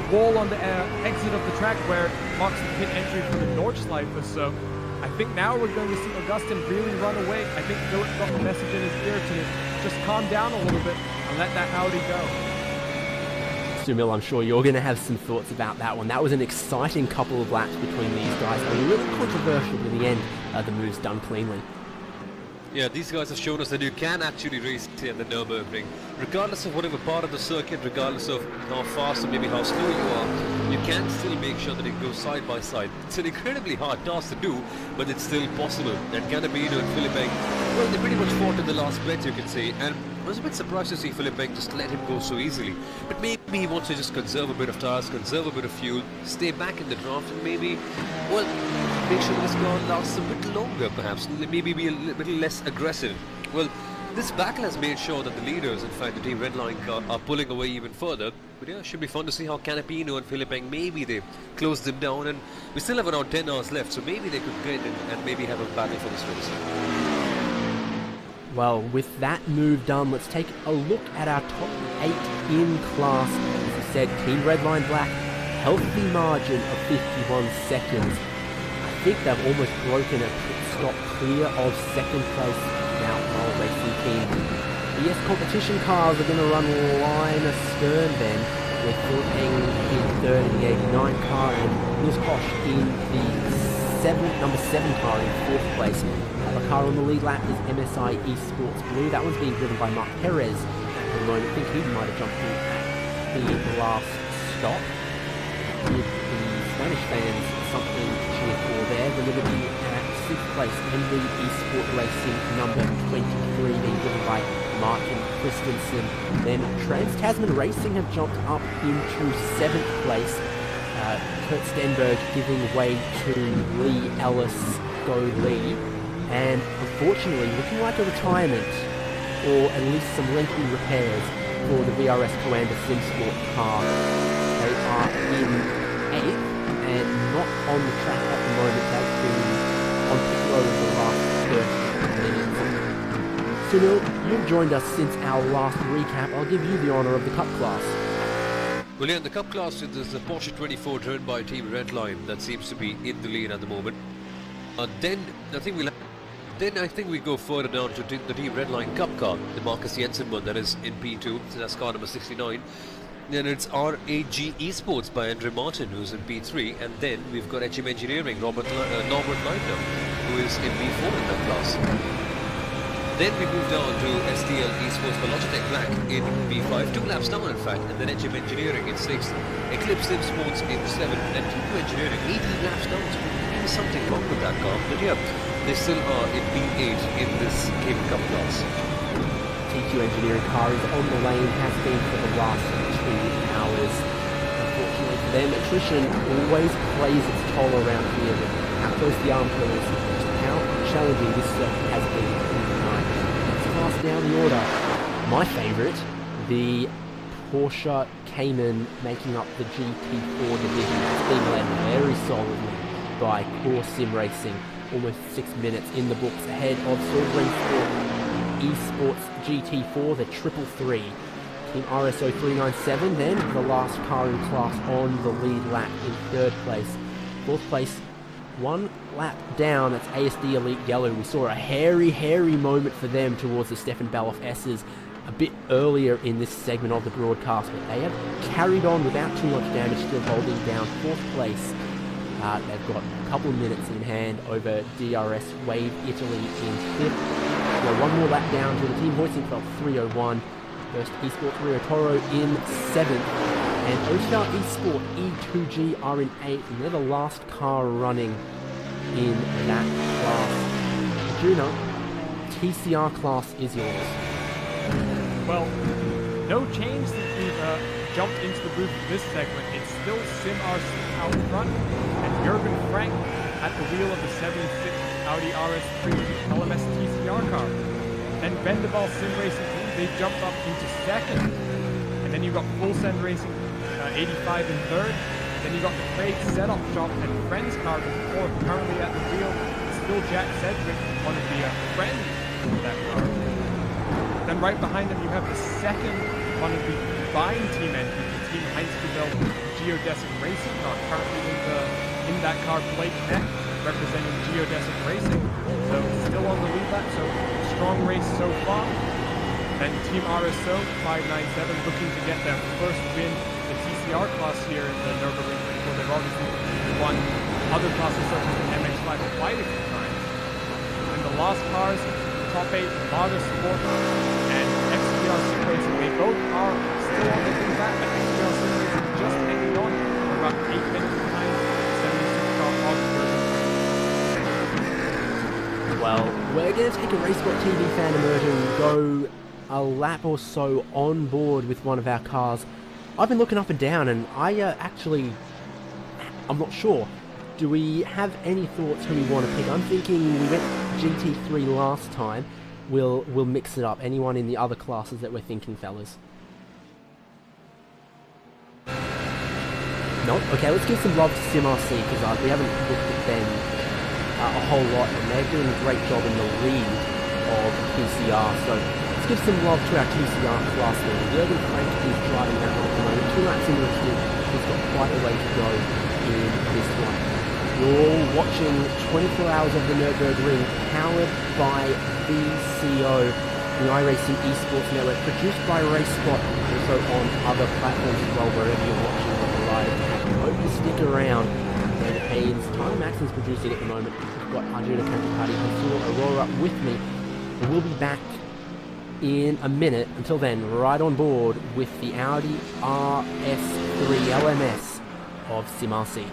wall on the exit of the track where it marks the pit entry for the Nordschleife. So I think now we're going to see Augustin really run away. I think Philip got the message in his ear to just calm down a little bit and let that Audi go. Sumil, I'm sure you're going to have some thoughts about that one. That was an exciting couple of laps between these guys, and really controversial in the end. The move's done cleanly. Yeah, these guys have shown us that you can actually race here at the Nürburgring. Regardless of whatever part of the circuit, regardless of how fast or maybe how slow you are, you can still make sure that it goes side by side. It's an incredibly hard task to do, but it's still possible. And Canapino and Philip Eng, well, they pretty much fought to the last breath, you can say. And I was a bit surprised to see Philip Eng just let him go so easily. But maybe he wants to just conserve a bit of tires, conserve a bit of fuel, stay back in the draft, and maybe, well, make sure this car lasts a bit longer, perhaps. Maybe be a little less aggressive. Well, this battle has made sure that the leaders, in fact the Team Redline car, are pulling away even further. But yeah, it should be fun to see how Canapino and Philip Eng, maybe they close them down, and we still have around 10 hours left, so maybe they could get in and maybe have a battle for this race. Well, with that move done, let's take a look at our top 8 in class. As I said, Team Redline Black, healthy margin of 51 seconds. I think they've almost broken a pit stop clear of second place now. Marlow Racing Team. ES competition cars are going to run line astern then, with Philip Eng in third in the 89 car and Lewis Koch in the number 7 car in fourth place. The car on the lead lap is MSI Esports Blue. That one's being driven by Mark Perez at the moment. I think he might have jumped in at the last stop. Give the Spanish fans something to cheer for there. The Liberty at 6th place, MV Esport Racing number 23, being driven by Martin Christensen. Then Trans-Tasman Racing have jumped up into 7th place. Kurt Stenberg giving way to Lee Ellis, go Lee. And unfortunately, looking like a retirement, or at least some lengthy repairs for the VRS Coanda SimSport car. They are in 8th and not on the track at the moment. They've been on pit road for the last 30 minutes. Sunil, you've joined us since our last recap. I'll give you the honour of the Cup class. Well, yeah, in the Cup class, there's the Porsche 24 driven by Team Redline that seems to be in the lead at the moment. Then I think we go further down to the Team Redline Cup car, the Marcus Jensen one that is in P2, so that's car number 69. Then it's RAG Esports by Andre Martin, who's in P3, and then we've got HM Engineering, Norbert Leitner, who is in P4 in that class. Then we move down to STL Esports by Logitech Black in P5, 2 laps down in fact, and then HM Engineering in 6th, Eclipse Sim Sports in 7th, and T2 Engineering 18 laps down, so maybe something wrong with that car, but yeah, they still are in P8 in this Cayman Cup class. T2 Engineering car is on the lane, has been for the last 2 hours. Unfortunately for them, attrition always plays its toll around here, but how close the arm curve is, how challenging this circuit has been tonight. Let's pass down the order. My favourite, the Porsche Cayman making up the GT4 division. It's being led very solidly by Core Sim Racing. Almost 6 minutes in the books ahead of Silvergreen Sport Esports GT4, the 333. Team RSO 397, then the last car in class on the lead lap in 3rd place. 4th place, 1 lap down, that's ASD Elite Yellow. We saw a hairy moment for them towards the Stefan Baloff S's a bit earlier in this segment of the broadcast, but they have carried on without too much damage, still holding down 4th place. They've got a couple of minutes in hand over DRS Wave Italy in 5th. So 1 more lap down to the Team Hoisting Club 301. First Esports Rio Toro in 7th. And OCR Esport E2G are in 8th. And they're the last car running in that class. Juno, TCR class is yours. Well, no change since we've jumped into the booth for this segment. It's still SimRC out front, and Jürgen Frank at the wheel of the 76 Audi RS3 LMS TCR car. Then Bendabal Sim Racing team, they jumped up into 2nd. And then you've got Full Send Racing 85 in 3rd. Then you've got the Craig Setup Shop and Friends car in 4th. Currently at the wheel, still Jack Sedgwick, one of the friends of that car. Then right behind them you have the second one of the combined team entries, the Team Heinz-Kubel Geodesic Racing car, currently in that car Blake Neck, representing Geodesic Racing. So still on the lead lap, so strong race so far. And Team RSO 597 looking to get their first win in the TCR class here in the Nürburgring, where they've obviously won other classes such as the MX5 quite a few times. And the last cars, Top 8, Marder Sport, and XPR Sim Racing, they both are still on the lead lap, and XPR Sim Racing just hanging on for about 8 minutes behind 76 car Augsburg. Well, we're going to take a Racebot TV fan immersion and go a lap or so on board with one of our cars. I've been looking up and down, and I'm not sure. Do we have any thoughts who we want to pick? I'm thinking we went GT3 last time. We'll mix it up. Anyone in the other classes that we're thinking, fellas? No? Okay, let's give some love to SimRC, because we haven't looked at them a whole lot, and they're doing a great job in the lead of TCR. So let's give some love to our TCR class leader. Jürgen Frank is driving that one at the moment. 2 laps into the field. He's got quite a way to go in this one. You're watching 24 Hours of the Nürburgring, powered by VCO, the iRacing Esports Network, produced by Racebot, also on other platforms as well, wherever you're watching on the live. I hope you stick around. David Haynes, Tyler Maxon's producing at the moment. We've got Arjuna Kanchapati and Phil Aurora with me. And we'll be back in a minute. Until then, right on board with the Audi RS3 LMS of SimRC.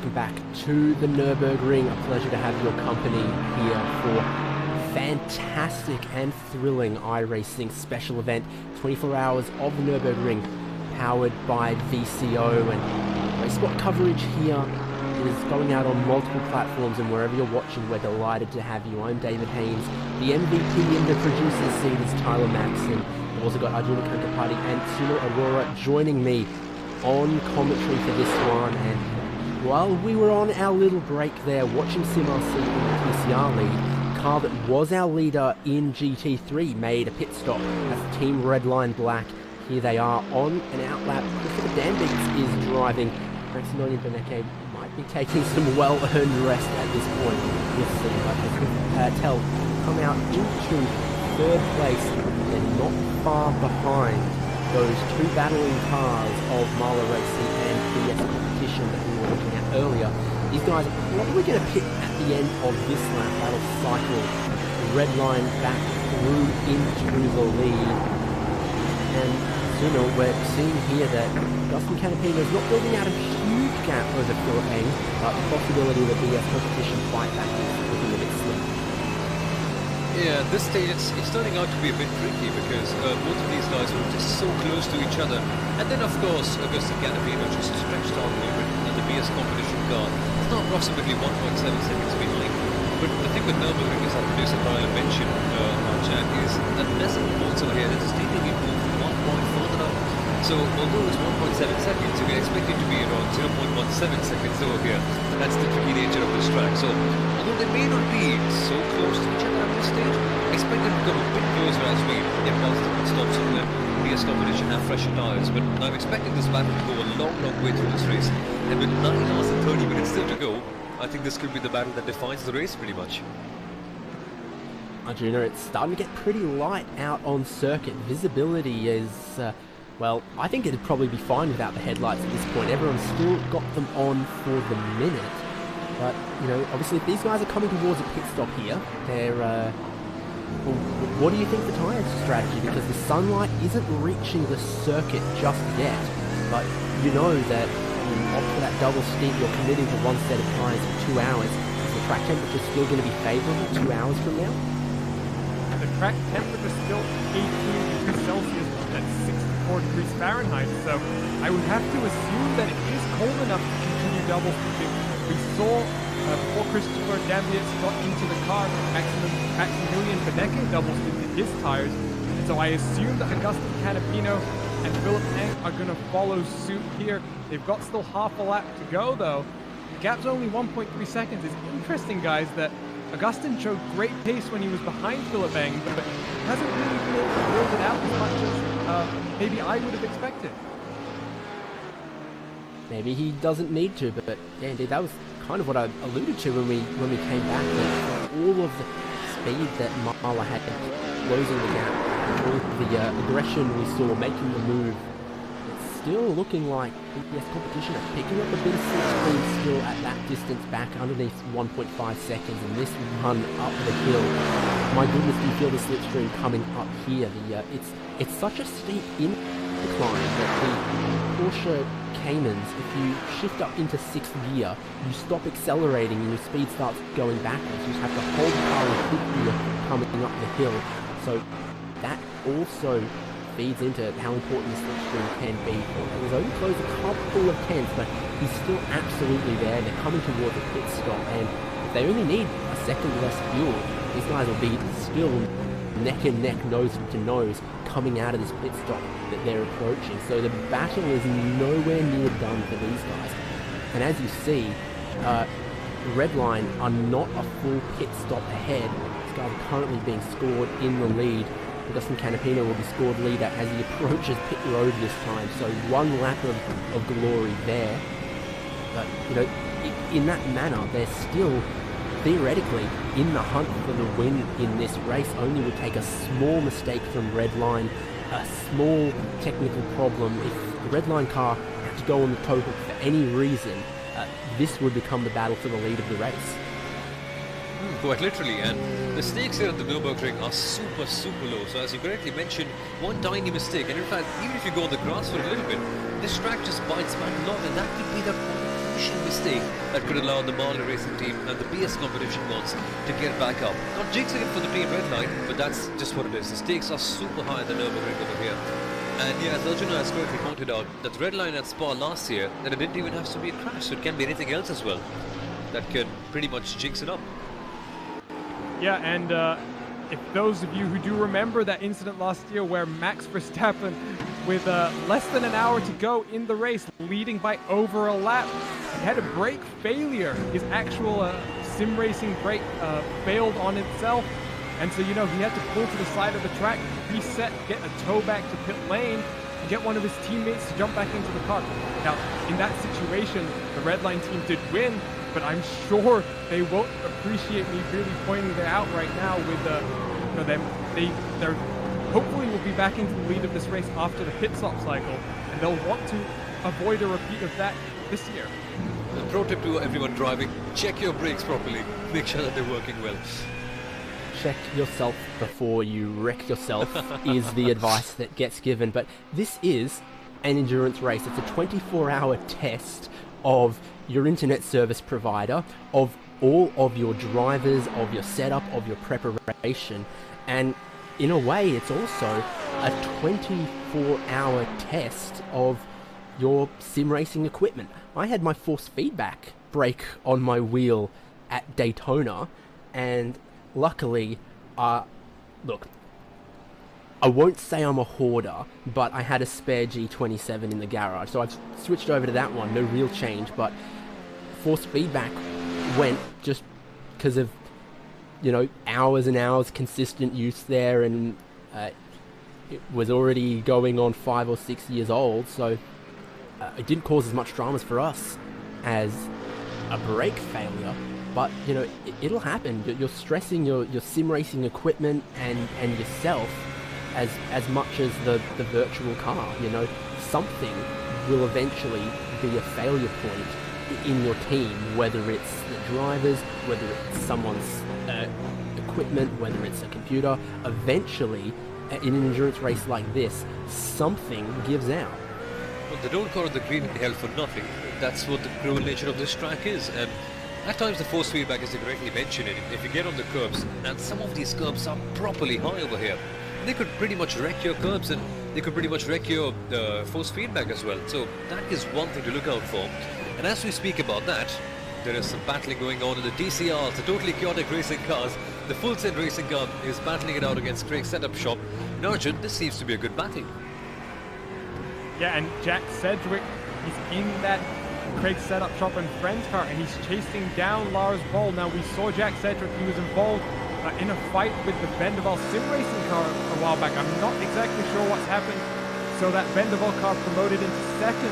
welcome back to the Nürburgring. A pleasure to have your company here for fantastic and thrilling iRacing special event, 24 hours of the Nürburgring, powered by VCO, and race spot coverage here is going out on multiple platforms, and wherever you're watching, we're delighted to have you. I'm David Haynes. The MVP in the producer's seat is Tyler Maxson. We've also got Arjuna Kankapati and Sunil Arora joining me on commentary for this one. And while we were on our little break there, watching SimRC in the PCR lead, car that was our leader in GT3 made a pit stop. That's Team Redline Black. Here they are on an outlap. Christopher Danbiggs is driving. Maximilian Beneke might be taking some well-earned rest at this point. We'll see. But as we can tell, come out into third place. They're not far behind those two battling cars of Marla Racing and BS Competition that we were looking at earlier. These guys are probably going to pit at the end of this lap. That'll cycle the red line back through into the lead. And Suno, we're seeing here that Dustin Canapino is not building out a huge gap over Philip Eng, but the possibility of the BS Competition fight back is looking a bit slim. Yeah, at this stage it's turning out to be a bit tricky because both of these guys were just so close to each other. And then of course, Augustin Canapino just stretched out a little bit, and the BS Competition car is now approximately 1.7 seconds behind. But the thing with Nürburgring is, as producer Tyler mentioned, Jack, is that Nesson also here is taking it one point further up. So although it's 1.7 seconds, you can expect it to be around 0.17 seconds over here. That's the tricky nature of this track. So although they may not be so close to each other at this stage, expect them to come a bit closer as we impulse the pit stops and the BS Competition have fresher tyres. But I'm expecting this battle to go a long way through this race. And with 9 hours and 30 minutes still to go, I think this could be the battle that defines the race pretty much. Arjuna, it's starting to get pretty light out on circuit. Visibility is, well, I think it'd probably be fine without the headlights at this point. Everyone's still got them on for the minute. But, you know, obviously if these guys are coming towards a pit stop here, they're, well, what do you think the tyre strategy? Because the sunlight isn't reaching the circuit just yet. But you know that you opt for that double steep, you're committing to one set of tyres for 2 hours. Is the track temperature still going to be favourable 2 hours from now? The track temperature is still 18 degrees Celsius, that's 64 degrees Fahrenheit, so I would have to assume that it is cold enough to continue double steeping. We saw before Christopher Danbiggs got into the car, Maximilian Beneke double steeped his tyres, and so I assume that Augustin Canapino and Philip Eng are going to follow suit here. They've got still half a lap to go though. The gap's only 1.3 seconds. It's interesting, guys, that Augustin showed great pace when he was behind Philip Eng, but hasn't really been able to build it out as much as maybe I would have expected. Maybe he doesn't need to, but yeah, indeed, that was kind of what I alluded to when we came back. All of the speed that Marla had closing the gap, all of the aggression we saw making the move, it's still looking like BS Competition are picking up a bit of slipstream still at that distance back underneath 1.5 seconds, and this run up the hill. My goodness, do you feel the slipstream coming up here? It's such a steep incline that the Porsche Caymans, if you shift up into 6th gear, you stop accelerating and your speed starts going backwards. You just have to hold the car in 5th gear coming up the hill. So that also feeds into how important the slipstream can be. It was only closed a couple of tenths, but he's still absolutely there. They're coming towards a pit stop, and if they only need a second less fuel, these guys will be still neck and neck, nose to nose, coming out of this pit stop that they're approaching. So the battle is nowhere near done for these guys. And as you see, Redline are not a full pit stop ahead. These guys are currently being scored in the lead. Augustin Canapino will be scored leader as he approaches pit road this time. So one lap of glory there. But, you know, in that manner, they're still theoretically in the hunt for the win in this race. Only would take a small mistake from Redline, a small technical problem. If the Redline car had to go on the toe hook for any reason, this would become the battle for the lead of the race. Quite literally, and the stakes here at the Nürburgring are super low. So as you correctly mentioned, one tiny mistake, and in fact, even if you go on the grass for a little bit, this track just bites back a lot, and that could be the crucial mistake that could allow the Marley Racing team and the BS competition ones to get back up. Not jinxing it for the team Redline, but that's just what it is. The stakes are super high in the Nürburgring over here. And yeah, as Arjuna has correctly pointed out, that Redline at Spa last year, that it didn't even have to be a crash, so it can be anything else as well that can pretty much jinx it up. Yeah, and if those of you who do remember that incident last year where Max Verstappen, with less than an hour to go in the race, leading by over a lap, he had a brake failure. His actual sim racing brake failed on itself. And so, he had to pull to the side of the track, reset, get a tow back to pit lane, and get one of his teammates to jump back into the car. Now, in that situation, the Redline team did win, but I'm sure they won't appreciate me really pointing that out right now with them. They're hopefully will be back into the lead of this race after the pit stop cycle, and they'll want to avoid a repeat of that this year. A pro tip to everyone driving, check your brakes properly, make sure that they're working well. Check yourself before you wreck yourself is the advice that gets given. But this is an endurance race. It's a 24-hour test of your internet service provider, of all of your drivers, of your setup, of your preparation. And in a way, it's also a 24-hour test of your sim racing equipment. I had my force feedback brake on my wheel at Daytona, and luckily, look, I won't say I'm a hoarder, but I had a spare G27 in the garage, so I've switched over to that one, no real change, but force feedback went just because of, hours and hours consistent use there, and it was already going on 5 or 6 years old, so it didn't cause as much dramas for us as a brake failure. But, it'll happen. You're stressing your sim racing equipment and yourself as much as the virtual car. Something will eventually be a failure point in your team, whether it's the drivers, whether it's someone's equipment, whether it's a computer. Eventually, in an endurance race like this, something gives out. Well, they don't call it the green in hell for nothing. That's what the cruel nature of this track is. And at times the force feedback, as you correctly mentioned it, if you get on the curbs, and some of these curbs are properly high over here, they could pretty much wreck your curbs, and they could pretty much wreck your force feedback as well. So that is one thing to look out for. And as we speak about that, there is some battling going on in the DCRs, the totally chaotic racing cars. The full set racing car is battling it out against Craig's setup shop. In Arjun, this seems to be a good battle. Yeah, and Jack Sedgwick, he's in that Craig's setup shop and friends car, and he's chasing down Lars Boll. Now, we saw Jack Sedgwick, he was involved in a fight with the Vendaval sim racing car a while back. I'm not exactly sure what's happened. So that Vendaval car promoted into second,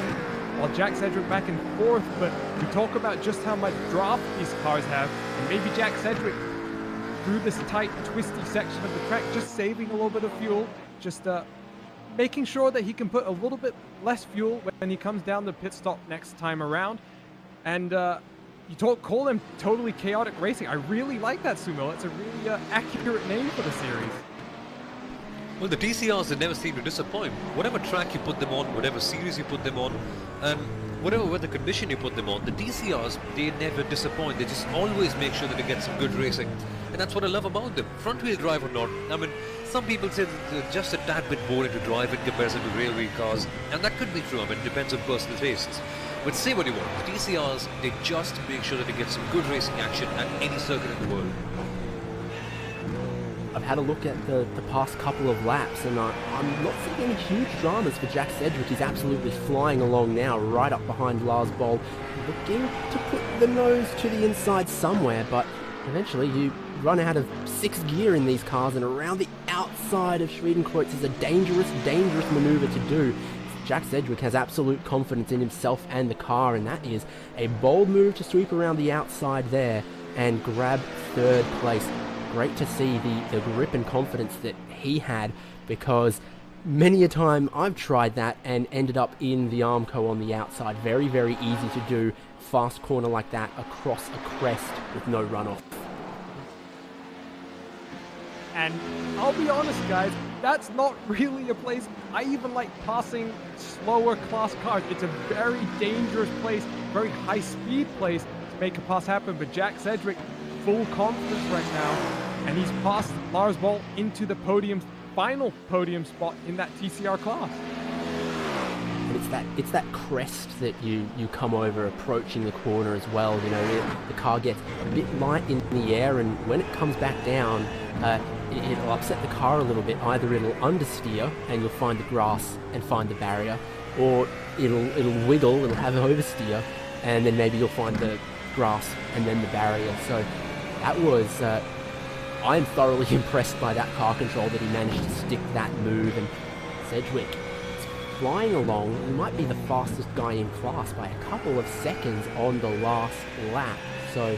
while Jack Sedgwick back in fourth. But we talk about just how much draft these cars have, and maybe Jack Sedgwick, through this tight, twisty section of the track, just saving a little bit of fuel, just making sure that he can put a little bit less fuel when he comes down the pit stop next time around. And you call them totally chaotic racing. I really like that, Sumo. It's a really accurate name for the series. Well, the DCRs, they never seem to disappoint. Whatever track you put them on, whatever series you put them on, and whatever weather condition you put them on, the DCRs, they never disappoint. They just always make sure that they get some good racing. And that's what I love about them. Front-wheel drive or not, I mean, some people say that they're just a tad bit boring to drive in comparison to railway cars, and that could be true. I mean, it depends on personal tastes. But say what you want, the DCRs, they just make sure that they get some good racing action at any circuit in the world. I've had a look at the past couple of laps, and I'm not seeing any huge dramas for Jack Sedgwick. He's absolutely flying along now, right up behind Lars Boll, looking to put the nose to the inside somewhere, but eventually you run out of 6th gear in these cars, and around the outside of Schwedenkreuz is a dangerous maneuver to do. Jack Sedgwick has absolute confidence in himself and the car, and that is a bold move to sweep around the outside there and grab 3rd place. Great to see the grip and confidence that he had, because many a time I've tried that and ended up in the Armco on the outside. Very, very easy to do. Fast corner like that across a crest with no runoff. And I'll be honest, guys, that's not really a place I even like passing slower class cars. It's a very dangerous place, very high speed place to make a pass happen. But Jack Sedgwick, full confidence right now, and he's passed Lars Boll into the final podium spot in that TCR class. And it's that crest that you come over approaching the corner as well. You know, the car gets a bit light in the air, and when it comes back down, it'll upset the car a little bit. Either it'll understeer and you'll find the grass and find the barrier, or it'll wiggle, it'll have an oversteer, and then maybe you'll find the grass and then the barrier. So that was I'm thoroughly impressed by that car control, that he managed to stick that move. And Sedgwick is flying along. He might be the fastest guy in class by a couple of seconds on the last lap. So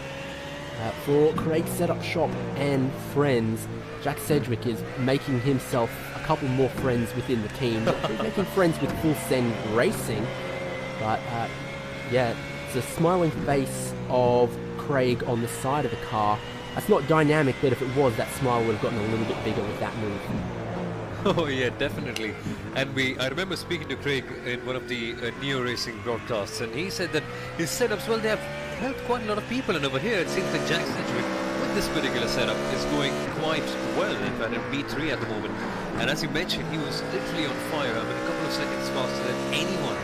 for Craig Setup Shop and friends, Jack Sedgwick is making himself a couple more friends within the team. He's making friends with Full Send Racing. But yeah, it's a smiling face of Craig on the side of the car. That's not dynamic, but if it was, that smile would have gotten a little bit bigger with that move. Oh yeah, definitely. And I remember speaking to Craig in one of the Neo Racing broadcasts, and he said that his setups, well, they have helped quite a lot of people, and over here it seems like Jack Sedgwick with this particular setup is going quite well. In fact, in B3 at the moment. And as you mentioned, he was literally on fire. I mean, a couple of seconds faster than anyone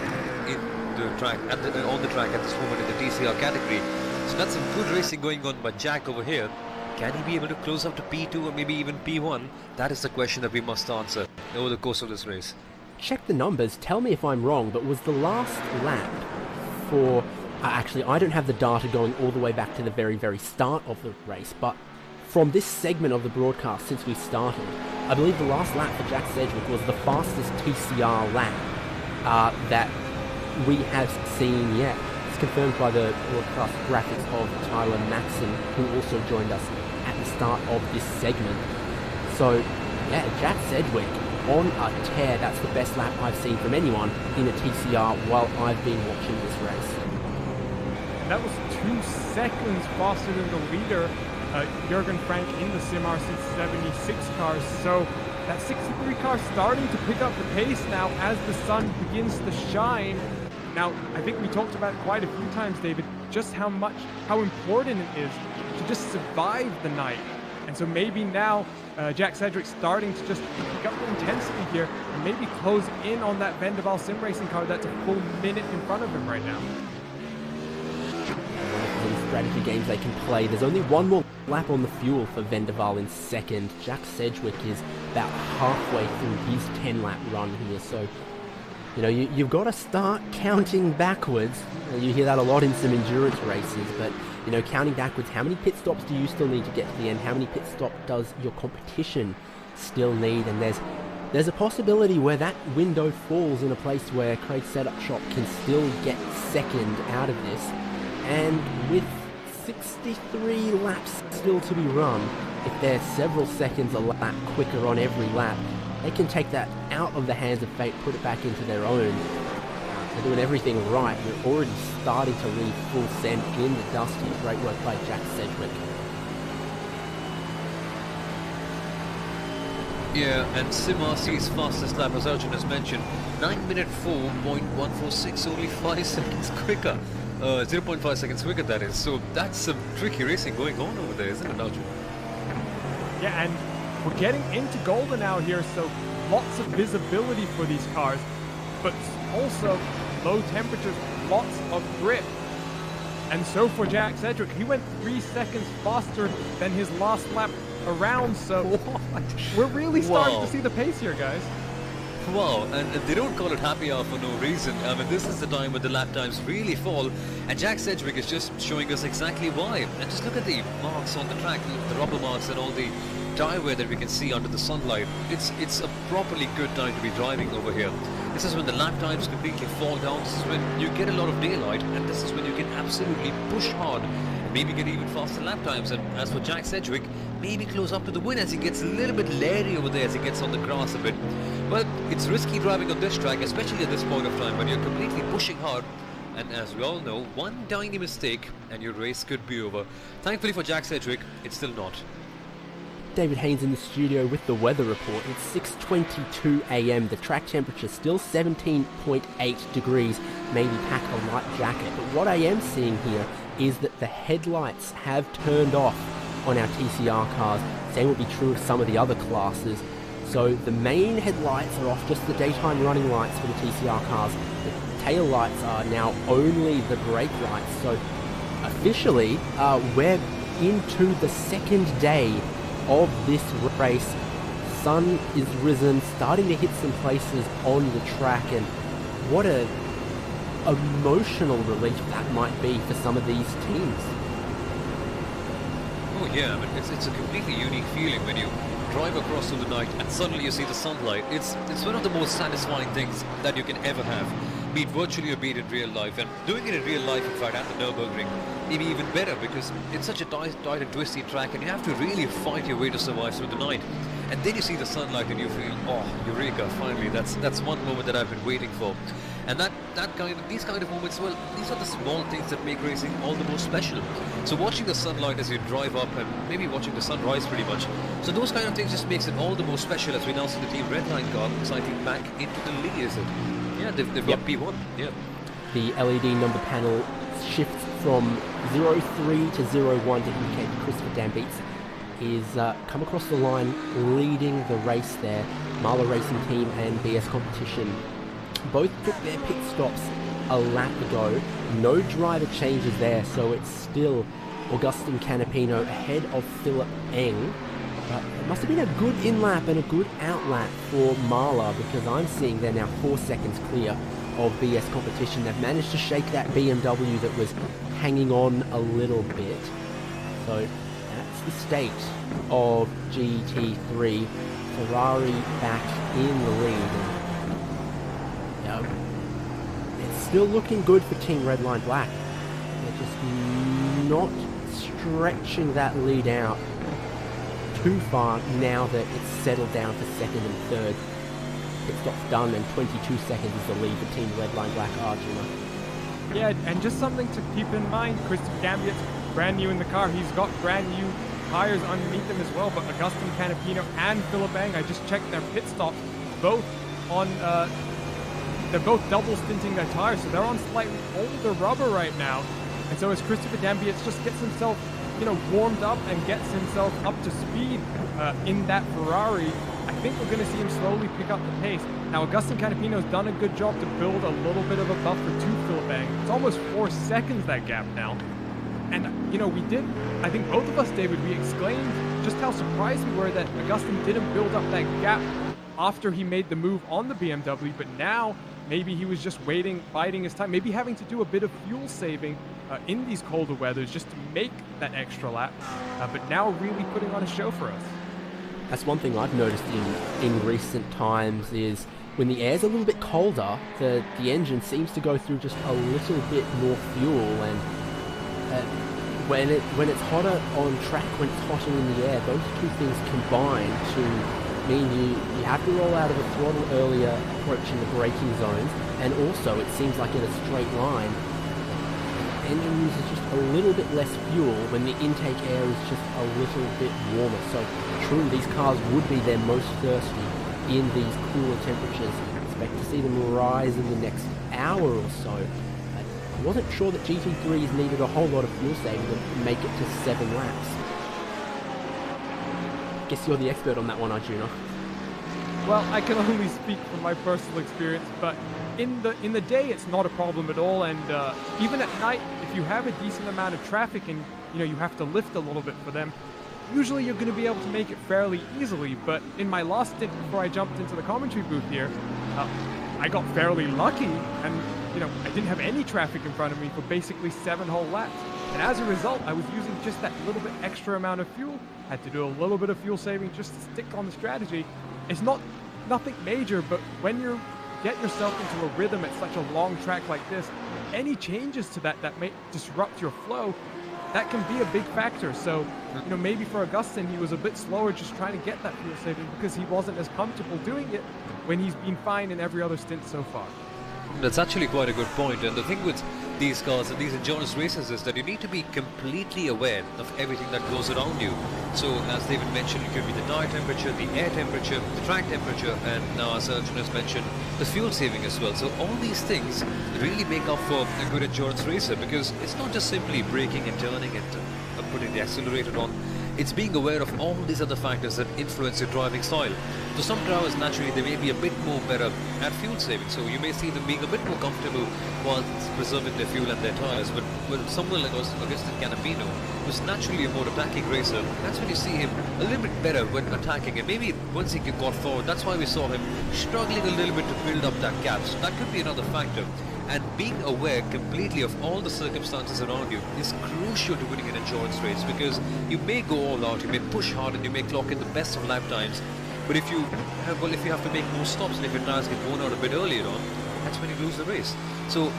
in the track on the track at this moment in the DCR category. So that's some good racing going on by Jack over here. Can he be able to close up to P2 or maybe even P1? That is the question that we must answer over the course of this race. Check the numbers, tell me if I'm wrong, but was the last lap for... actually, I don't have the data going all the way back to the very, very start of the race, but from this segment of the broadcast since we started, I believe the last lap for Jack Sedgwick was the fastest TCR lap that we have seen yet. It's confirmed by the broadcast graphics of Tyler Maxson, who also joined us at the start of this segment. So, yeah, Jack Sedgwick on a tear. That's the best lap I've seen from anyone in a TCR while I've been watching this race. And that was 2 seconds faster than the leader, Jürgen Frank, in the SimRC 76 cars. So that 63 car starting to pick up the pace now as the sun begins to shine. Now, I think we talked about quite a few times, David, just how important it is to just survive the night. And so maybe now Jack Sedgwick starting to just pick up the intensity here and maybe close in on that Vendaval sim racing car that's a full minute in front of him right now. One of the strategy games they can play. There's only one more lap on the fuel for Vendaval in second. Jack Sedgwick is about halfway through his 10-lap run here, so you know, you've got to start counting backwards. You hear that a lot in some endurance races, but you know, counting backwards, how many pit stops do you still need to get to the end? How many pit stops does your competition still need? And there's a possibility where that window falls in a place where Craig Setup Shop can still get second out of this. And with 63 laps still to be run, if they're several seconds a lap quicker on every lap, they can take that out of the hands of fate, put it back into their own. They're doing everything right. They're already starting to leave Full Send in the dust here. Great work by Jack Sedgwick. Yeah, and SimRC's fastest lap, as Arjun has mentioned, 9 minute 4.146, only 5 seconds quicker. 0.5 seconds quicker, that is. So that's some tricky racing going on over there, isn't it, Arjun? Yeah, and we're getting into Golden Hour here, so lots of visibility for these cars, but also low temperatures, lots of grip. And so for Jack Sedgwick, he went 3 seconds faster than his last lap around, so we're really starting to see the pace here, guys. Wow, and they don't call it happy hour for no reason. I mean, this is the time when the lap times really fall, and Jack Sedgwick is just showing us exactly why. And just look at the marks on the track, the rubber marks and all the tire wear that we can see under the sunlight. It's a properly good time to be driving over here. This is when the lap times completely fall down. This is when you get a lot of daylight, and this is when you can absolutely push hard and maybe get even faster lap times. And as for Jack Sedgwick, maybe close up to the win as he gets a little bit leery over there as he gets on the grass a bit. Well, it's risky driving on this track, especially at this point of time when you're completely pushing hard. And as we all know, one tiny mistake and your race could be over. Thankfully for Jack Sedgwick, it's still not. David Haynes in the studio with the weather report. It's 6:22 a.m. The track temperature still 17.8 degrees. Maybe pack a light jacket. But what I am seeing here is that the headlights have turned off on our TCR cars. Same will be true of some of the other classes. So the main headlights are off, just the daytime running lights for the TCR cars. The tail lights are now only the brake lights. So officially, we're into the second day of this race. Sun is risen, starting to hit some places on the track, and what a emotional relief that might be for some of these teams. Oh yeah, I mean, it's a completely unique feeling when you drive across through the night and suddenly you see the sunlight. It's one of the most satisfying things that you can ever have, be it virtually or be it in real life. And doing it in real life, in fact, at the Nürburgring, maybe even better, because it's such a tight and twisty track and you have to really fight your way to survive through the night. And then you see the sunlight and you feel, oh, eureka, finally, that's one moment that I've been waiting for. And these kind of moments, well, these are the small things that make racing all the more special. So watching the sunlight as you drive up and maybe watching the sunrise pretty much. So those kind of things just makes it all the more special as we now see the Team Redline car exciting back into the lead, is it? Yeah, they've got P1, yeah. The LED number panel shifts from 03 to 01 to indicate that Christopher Dambeats is come across the line leading the race there. Marla Racing Team and BS Competition both took their pit stops a lap ago. No driver changes there, so it's still Augustin Canapino ahead of Philip Eng. But it must have been a good in-lap and a good out-lap for Marla, because I'm seeing they're now 4 seconds clear of BS Competition. They've managed to shake that BMW that was hanging on a little bit. So that's the state of GT3. Ferrari back in the lead. It's still looking good for Team Redline Black. They're just not stretching that lead out too far now that it's settled down for second and third. Pit stop's done and 22 seconds is the lead for Team Redline Black Arjuna. Yeah, and just something to keep in mind, Christopher Dambeat's brand new in the car. He's got brand new tires underneath him as well, but Augustin Canapino and Philip Eng, I just checked their pit stops, both on they're both double stinting their tires, so they're on slightly older rubber right now. And so as Christopher Dambeats just gets himself, warmed up and gets himself up to speed in that Ferrari, I think we're going to see him slowly pick up the pace. Now, Augustin Canapino's done a good job to build a little bit of a buffer to Philip Eng. It's almost 4 seconds, that gap now. And, we did, I think both of us, David, we exclaimed just how surprised we were that Augustin didn't build up that gap after he made the move on the BMW, but now maybe he was just waiting, biding his time, maybe having to do a bit of fuel saving in these colder weathers just to make that extra lap, but now really putting on a show for us. That's one thing I've noticed in recent times is when the air's a little bit colder, the engine seems to go through just a little bit more fuel, and when it's hotter on track, when it's hotter in the air, those two things combine to mean you have to roll out of the throttle earlier, approaching the braking zones, and also it seems like in a straight line, the engine uses just a little bit less fuel when the intake air is just a little bit warmer. So true, these cars would be their most thirsty in these cooler temperatures. Expect to see them rise in the next hour or so. I wasn't sure that GT3s needed a whole lot of fuel saving to make it to 7 laps. Guess you're the expert on that one, Arjuna. Well, I can only speak from my personal experience, but in the day it's not a problem at all, and even at night, if you have a decent amount of traffic and you have to lift a little bit for them, usually you're going to be able to make it fairly easily. But in my last stint before I jumped into the commentary booth here, I got fairly lucky, and I didn't have any traffic in front of me for basically 7 whole laps. And as a result, I was using just that little bit extra amount of fuel. Had to do a little bit of fuel saving just to stick on the strategy. It's nothing major, but when you get yourself into a rhythm at such a long track like this, any changes to that may disrupt your flow, that can be a big factor. So, maybe for Augustin, he was a bit slower just trying to get that fuel saving because he wasn't as comfortable doing it when he's been fine in every other stint so far. That's actually quite a good point. And the thing with these cars and these endurance races is that you need to be completely aware of everything that goes around you. So, as David mentioned, it could be the tire temperature, the air temperature, the track temperature, and now, as Arjun has mentioned, the fuel saving as well. So, all these things really make up for a good endurance racer, because it's not just simply braking and turning and putting the accelerator on. It's being aware of all these other factors that influence your driving style. So some drivers, naturally, they may be a bit more better at fuel saving, so you may see them being a bit more comfortable while preserving their fuel and their tires. But with someone like Agustin Canapino, who's naturally a more attacking racer, that's when you see him a little bit better when attacking. And maybe once he got forward, that's why we saw him struggling a little bit to build up that gap. So that could be another factor. And being aware completely of all the circumstances around you is crucial to winning an endurance race, because you may go all out, you may push hard, and you may clock in the best of lap times. But if you have to make more stops, and if your tires get worn out a bit earlier on, that's when you lose the race. So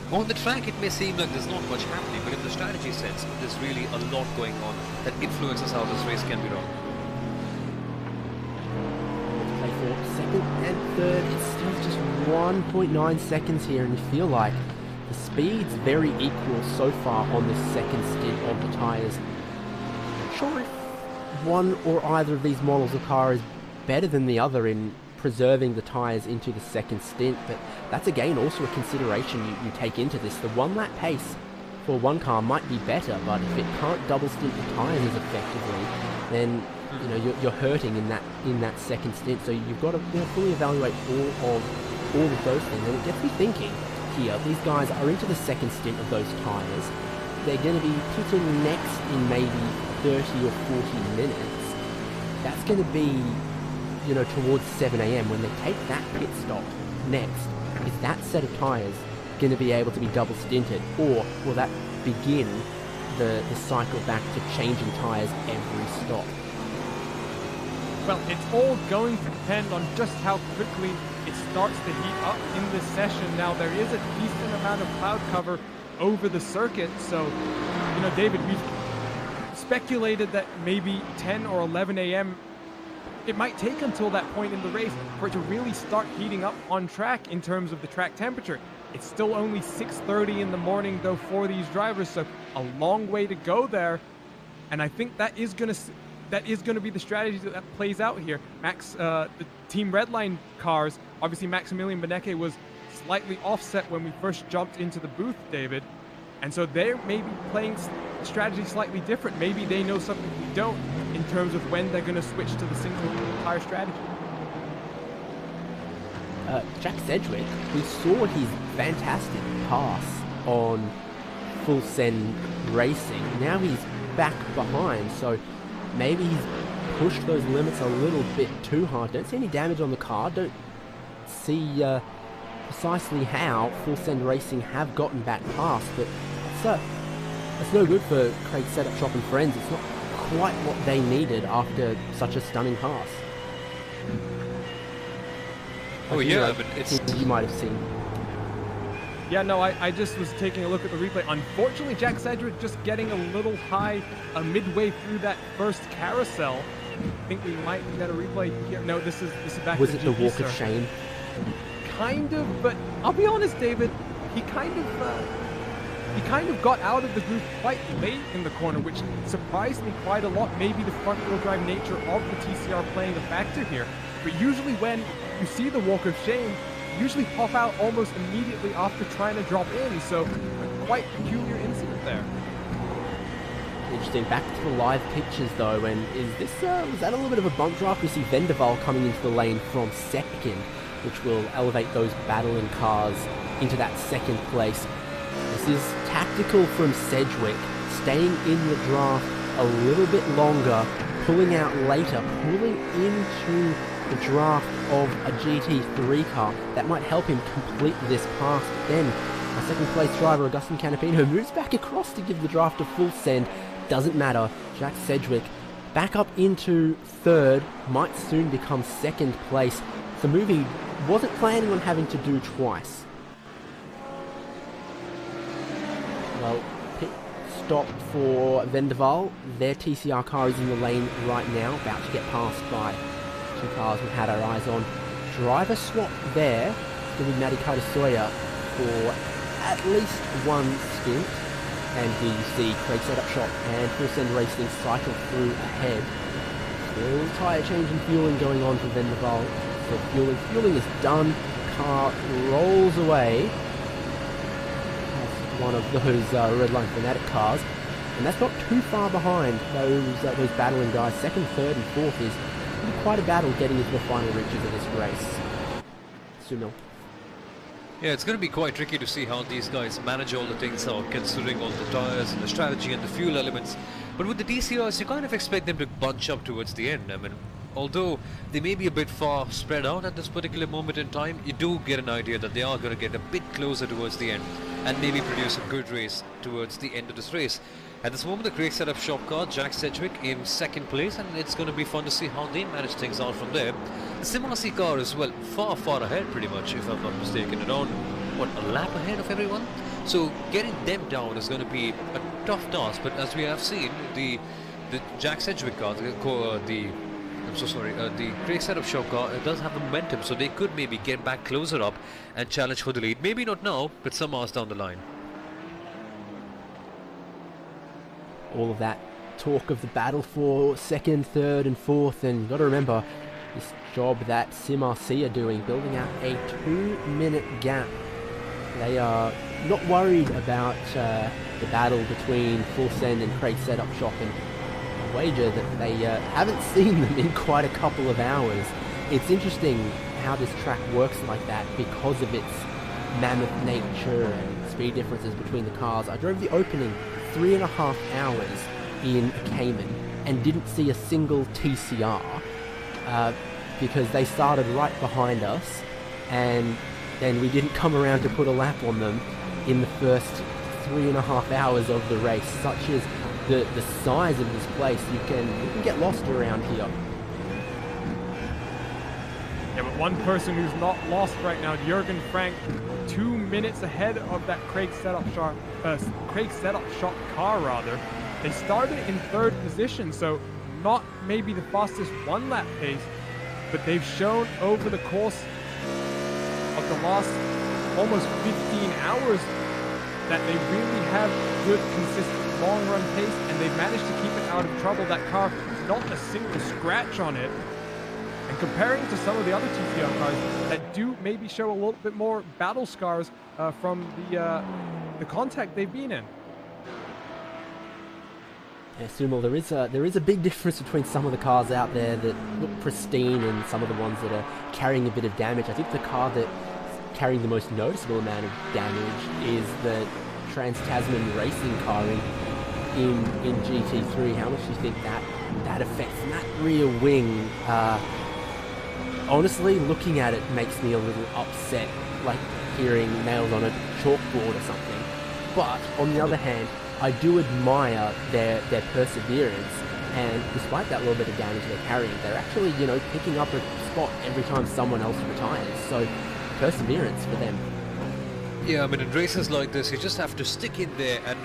on the track, it may seem like there's not much happening, but in the strategy sense, there's really a lot going on that influences how this race can be run. Play for second and third. It's still just 1.9 seconds here, and you feel like the speed's very equal so far on this second stint of the tyres. Not sure if one or either of these models of car is better than the other in preserving the tyres into the second stint, but that's again also a consideration you take into this. The 1 lap pace for one car might be better, but if it can't double stint the tyres as effectively, then you're hurting in that second stint. So you've got to fully evaluate all of those things, and it gets me thinking here. These guys are into the second stint of those tyres. They're going to be pitting next in maybe 30 or 40 minutes. That's going to be towards 7 AM when they take that pit stop next. Is that set of tyres going to be able to be double stinted, or will that begin the cycle back to changing tyres every stop? Well, it's all going to depend on just how quickly it starts to heat up in this session. Now, there is a decent amount of cloud cover over the circuit, so, David, we've speculated that maybe 10 or 11 a.m. it might take until that point in the race for it to really start heating up on track in terms of the track temperature. It's still only 6:30 in the morning, though, for these drivers, so a long way to go there. And I think that is going to be the strategy that plays out here. The Team Redline cars, obviously Maximilian Benecke was slightly offset when we first jumped into the booth, David. And so they're maybe playing strategy slightly different. Maybe they know something we don't in terms of when they're going to switch to the single tire strategy. Jack Sedgwick, we saw his fantastic pass on Full Send Racing. Now he's back behind, so maybe he's pushed those limits a little bit too hard. Don't see any damage on the car. Don't see precisely how Full Send Racing have gotten back past, but that's no good for Craig Setup Shop and Friends. It's not quite what they needed after such a stunning pass. Oh yeah, but it's... You might have seen. Yeah, no, I just was taking a look at the replay. Unfortunately, Jack Sedgwick just getting a little high midway through that first carousel. I think we might get a replay here. No, this is back to Was it the GP, walk sir. of shame? Kind of, but I'll be honest, David. He kind of got out of the group quite late in the corner, which surprised me quite a lot. Maybe the front-wheel drive nature of the TCR playing a factor here. But usually when you see the walk of shame, you usually pop out almost immediately after trying to drop in. So a quite peculiar incident there. Interesting. Back to the live pictures though, and was that a little bit of a bump draft? We see Vendeval coming into the lane from second, which will elevate those battling cars into that second place. This is tactical from Sedgwick, staying in the draft a little bit longer, pulling out later, pulling into the draft of a GT3 car. That might help him complete this pass. But then our second place driver, Augustin Canapino, moves back across to give the draft a full send. Doesn't matter. Jack Sedgwick back up into third, might soon become second place. It's a move he wasn't planning on having to do twice. Well, pit stop for Vendeval. Their TCR car is in the lane right now, about to get passed by two cars we've had our eyes on. Driver swap there after with Matty Carter-Sawyer for at least one stint. And here you see Craig set up shop and Full Send Racing cycle through ahead. Still tyre change and fueling going on for Van der Waal. So fueling is done. Car rolls away past one of those Red Line Fanatic cars. And that's not too far behind those battling guys. Second, third and fourth is quite a battle getting into the final reaches of this race. Sunil. Yeah, it's going to be quite tricky to see how these guys manage all the things out, considering all the tyres and the strategy and the fuel elements. But with the DCRs, you kind of expect them to bunch up towards the end. I mean, although they may be a bit far spread out at this particular moment in time, you do get an idea that they are going to get a bit closer towards the end and maybe produce a good race towards the end of this race. At this moment, the Craig setup shop car, Jack Sedgwick in second place, and it's going to be fun to see how they manage things out from there. The Simasi car as well, far ahead pretty much, if I'm not mistaken, around, a lap ahead of everyone? So getting them down is going to be a tough task, but as we have seen, the Jack Sedgwick car, the Craig setup shop car, it does have the momentum, so they could maybe get back closer up and challenge for the lead. Maybe not now, but some hours down the line. All of that talk of the battle for second, third and fourth, and you've got to remember this job that Sim RC are doing, building out a 2-minute gap. They are not worried about the battle between Full Send and Craig Setup Shop, and I wager that they haven't seen them in quite a couple of hours. It's interesting how this track works like that because of its mammoth nature and speed differences between the cars. I drove the opening 3.5 hours in a Cayman and didn't see a single TCR because they started right behind us, and then we didn't come around to put a lap on them in the first 3.5 hours of the race. Such is the size of this place, you can get lost around here. Yeah, but one person who's not lost right now, Jürgen Frank, 2 minutes ahead of that Craig setup shop car rather. They started in third position, so not maybe the fastest one-lap pace, but they've shown over the course of the last almost 15 hours that they really have good, consistent long-run pace, and they've managed to keep it out of trouble. That car, not a single scratch on it. And comparing to some of the other TCR cars that do maybe show a little bit more battle scars from the contact they've been in. Yeah, Sumal, there is a big difference between some of the cars out there that look pristine and some of the ones that are carrying a bit of damage. I think the car that's carrying the most noticeable amount of damage is the Trans-Tasman racing car in GT3. How much do you think that affects? And that rear wing, honestly, looking at it makes me a little upset, like hearing nails on a chalkboard or something. But on the other hand, I do admire their perseverance, and despite that little bit of damage they're carrying, they're actually, picking up a spot every time someone else retires. So perseverance for them. Yeah, I mean, in races like this, you just have to stick in there and,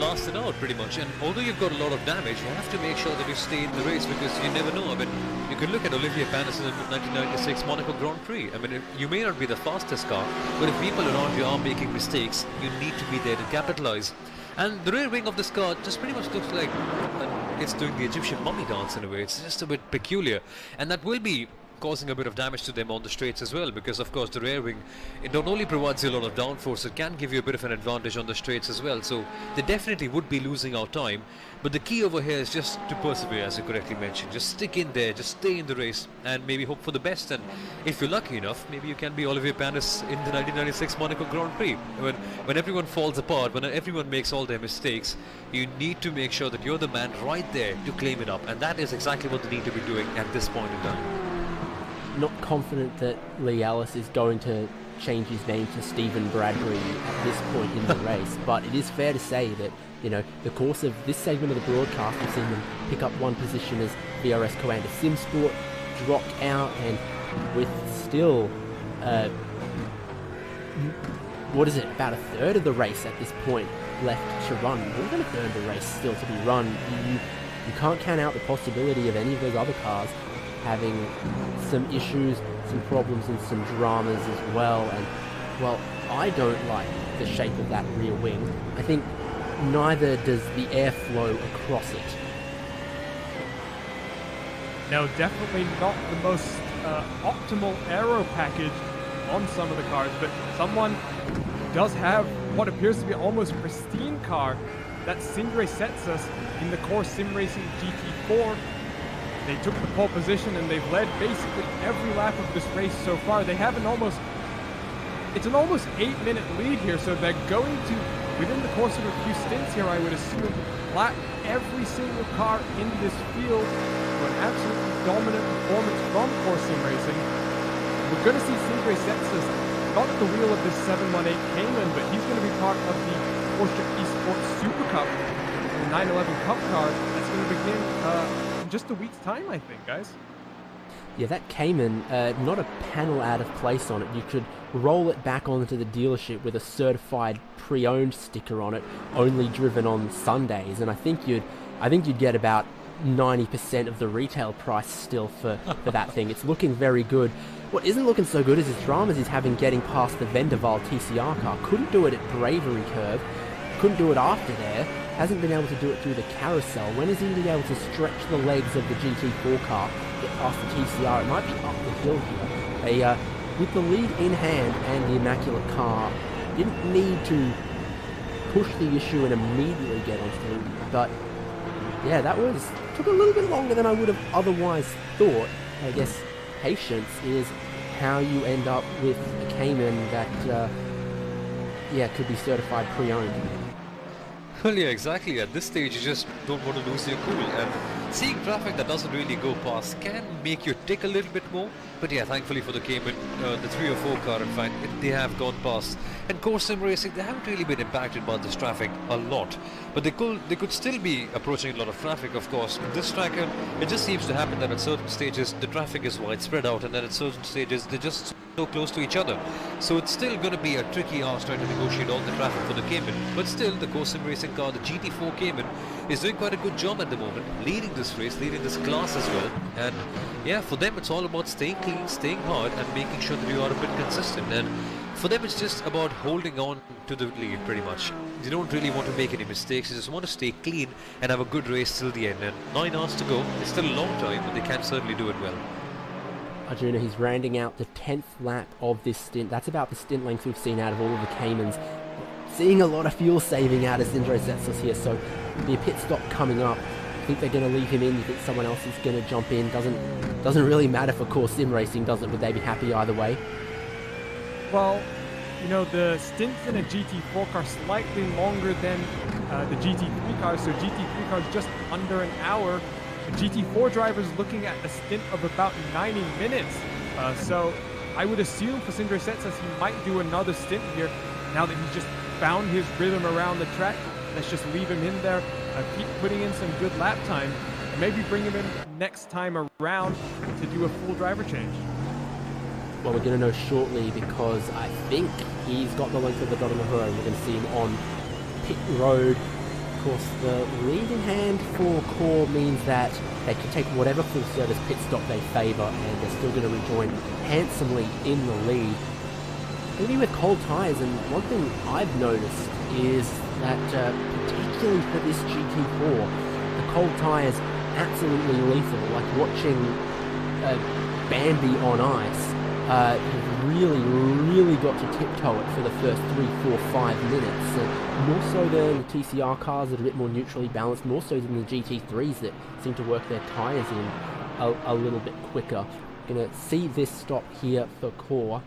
last it out pretty much. And although you've got a lot of damage, you have to make sure that you stay in the race, because you never know. I mean, you can look at Olivier Paniston in the 1996 Monaco Grand Prix. I mean, you may not be the fastest car, but if people around you are making mistakes, you need to be there to capitalize. And the rear wing of this car just pretty much looks like it's doing the Egyptian mummy dance in a way. It's just a bit peculiar, and that will be causing a bit of damage to them on the straights as well, because of course the rear wing, it not only provides you a lot of downforce, it can give you a bit of an advantage on the straights as well. So they definitely would be losing out time, but the key over here is just to persevere, as you correctly mentioned. Just stick in there, just stay in the race, and maybe hope for the best. And if you're lucky enough, maybe you can be Olivier Panis in the 1996 Monaco Grand Prix. When everyone falls apart, when everyone makes all their mistakes, you need to make sure that you're the man right there to claim it up, and that is exactly what they need to be doing at this point in time. Not confident that Lee Ellis is going to change his name to Stephen Bradbury at this point in the race, but it is fair to say that, the course of this segment of the broadcast, we've seen them pick up one position as VRS co-anda SimSport dropped out, and with still, about a third of the race at this point left to run. More than a third of the race still to be run. You can't count out the possibility of any of those other cars having some issues, some problems and some dramas as well. And, well, I don't like the shape of that rear wing. I think neither does the airflow across it. No, definitely not the most optimal aero package on some of the cars, but someone does have what appears to be almost pristine car. That's Sindre Setsas in the Core Sim Racing GT4. They took the pole position and they've led basically every lap of this race so far. They have an almost 8-minute lead here, so they're going to, within the course of a few stints here, I would assume, lap every single car in this field for an absolutely dominant performance from Core Sim Racing. We're going to see Sindre Setsas not at the wheel of this 718 Cayman, but he's going to be part of the Porsche Esports Super Cup, the 911 Cup car that's going to begin in just a week's time, I think, guys. Yeah, that Cayman, not a panel out of place on it. You could roll it back onto the dealership with a certified pre-owned sticker on it, only driven on Sundays, and I think you'd get about 90% of the retail price still for that thing. It's looking very good. What isn't looking so good is his dramas he's having getting past the Vendaval TCR car. Couldn't do it at Bravery Curve, couldn't do it after there, hasn't been able to do it through the carousel. When is he going to be able to stretch the legs of the GT4 car, get past the TCR? It might be up the hill here. With the lead in hand and the immaculate car, didn't need to push the issue and immediately get onto the lead. But yeah, took a little bit longer than I would have otherwise thought. I guess patience is how you end up with a Cayman that could be certified pre-owned. Well, yeah, exactly. At this stage, you just don't want to lose your cool. And seeing traffic that doesn't really go past can make you tick a little bit more. But yeah, thankfully for the Cayman, the 3 or 4 car, in fact, they have gone past. And Core Sim Racing, they haven't really been impacted by this traffic a lot. But they could still be approaching a lot of traffic, of course. This track, it just seems to happen that at certain stages, the traffic is widespread out, and then at certain stages, they're just so close to each other. So it's still going to be a tricky ask trying to negotiate all the traffic for the Cayman. But still, the Core Sim Racing car, the GT4 Cayman, is doing quite a good job at the moment, leading this race, leading this class as well. And yeah, for them, it's all about staying clean, staying hard, and making sure that you are a bit consistent. And for them, it's just about holding on to the lead, pretty much. They don't really want to make any mistakes. They just want to stay clean and have a good race till the end. And 9 hours to go. It's still a long time, but they can certainly do it well. Arjuna, he's rounding out the 10th lap of this stint. That's about the stint length we've seen out of all of the Caymans. Seeing a lot of fuel saving out of Sindre Setsas here, so there'll be a pit stop coming up. I think they're going to leave him in. You think someone else is going to jump in? Doesn't really matter for Core Sim Racing, does it? Would they be happy either way? Well, you know, the stints in a GT4 car slightly longer than the GT3 cars, so GT3 cars just under an hour. The GT4 driver's looking at a stint of about 90 minutes. So I would assume for Sindre Setsas he might do another stint here now that he's just found his rhythm around the track. Let's just leave him in there, keep putting in some good lap time, and maybe bring him in next time around to do a full driver change. Well, we're going to know shortly because I think he's got the length of the Nottingham Road. We're going to see him on pit road. Of course, the lead in hand for Core means that they can take whatever full service pit stop they favour, and they're still going to rejoin handsomely in the lead. Going to be with cold tyres, and one thing I've noticed is that particularly for this GT4, the cold tyres absolutely lethal. Like watching Bambi on ice. You've really got to tiptoe it for the first 3, 4, 5 minutes. More so than the TCR cars that are a bit more neutrally balanced, more so than the GT3s that seem to work their tyres in a little bit quicker. Going to see this stop here for Core,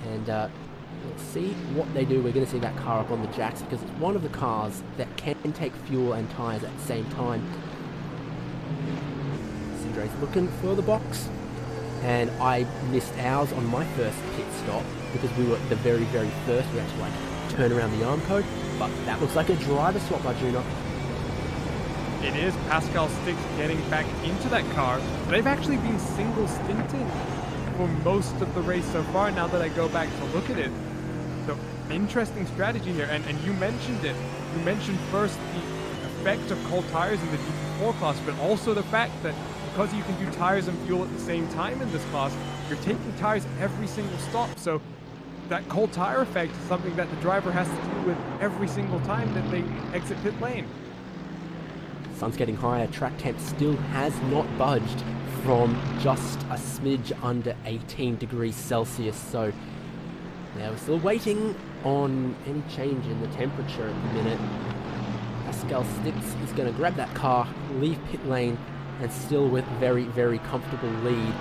and we'll see what they do. We're going to see that car up on the jacks because it's one of the cars that can take fuel and tyres at the same time. Sindre's looking for the box. And I missed ours on my first pit stop because we were at the very, very first. We had to like turn around the arm code, but that looks like a driver swap, Arjuna. It is Pascal Sticks getting back into that car. They've actually been single stinting for most of the race so far now that I go back to look at it. So interesting strategy here, and you mentioned it. You mentioned first the effect of cold tires in the GT4 class, but also the fact that because you can do tires and fuel at the same time in this class, you're taking tires every single stop. So that cold tire effect is something that the driver has to deal with every single time that they exit pit lane. Sun's getting higher. Track temp still has not budged from just a smidge under 18 degrees Celsius. So now we're still waiting on any change in the temperature at the minute. Pascal Stix is going to grab that car, leave pit lane, and still with very, very comfortable lead.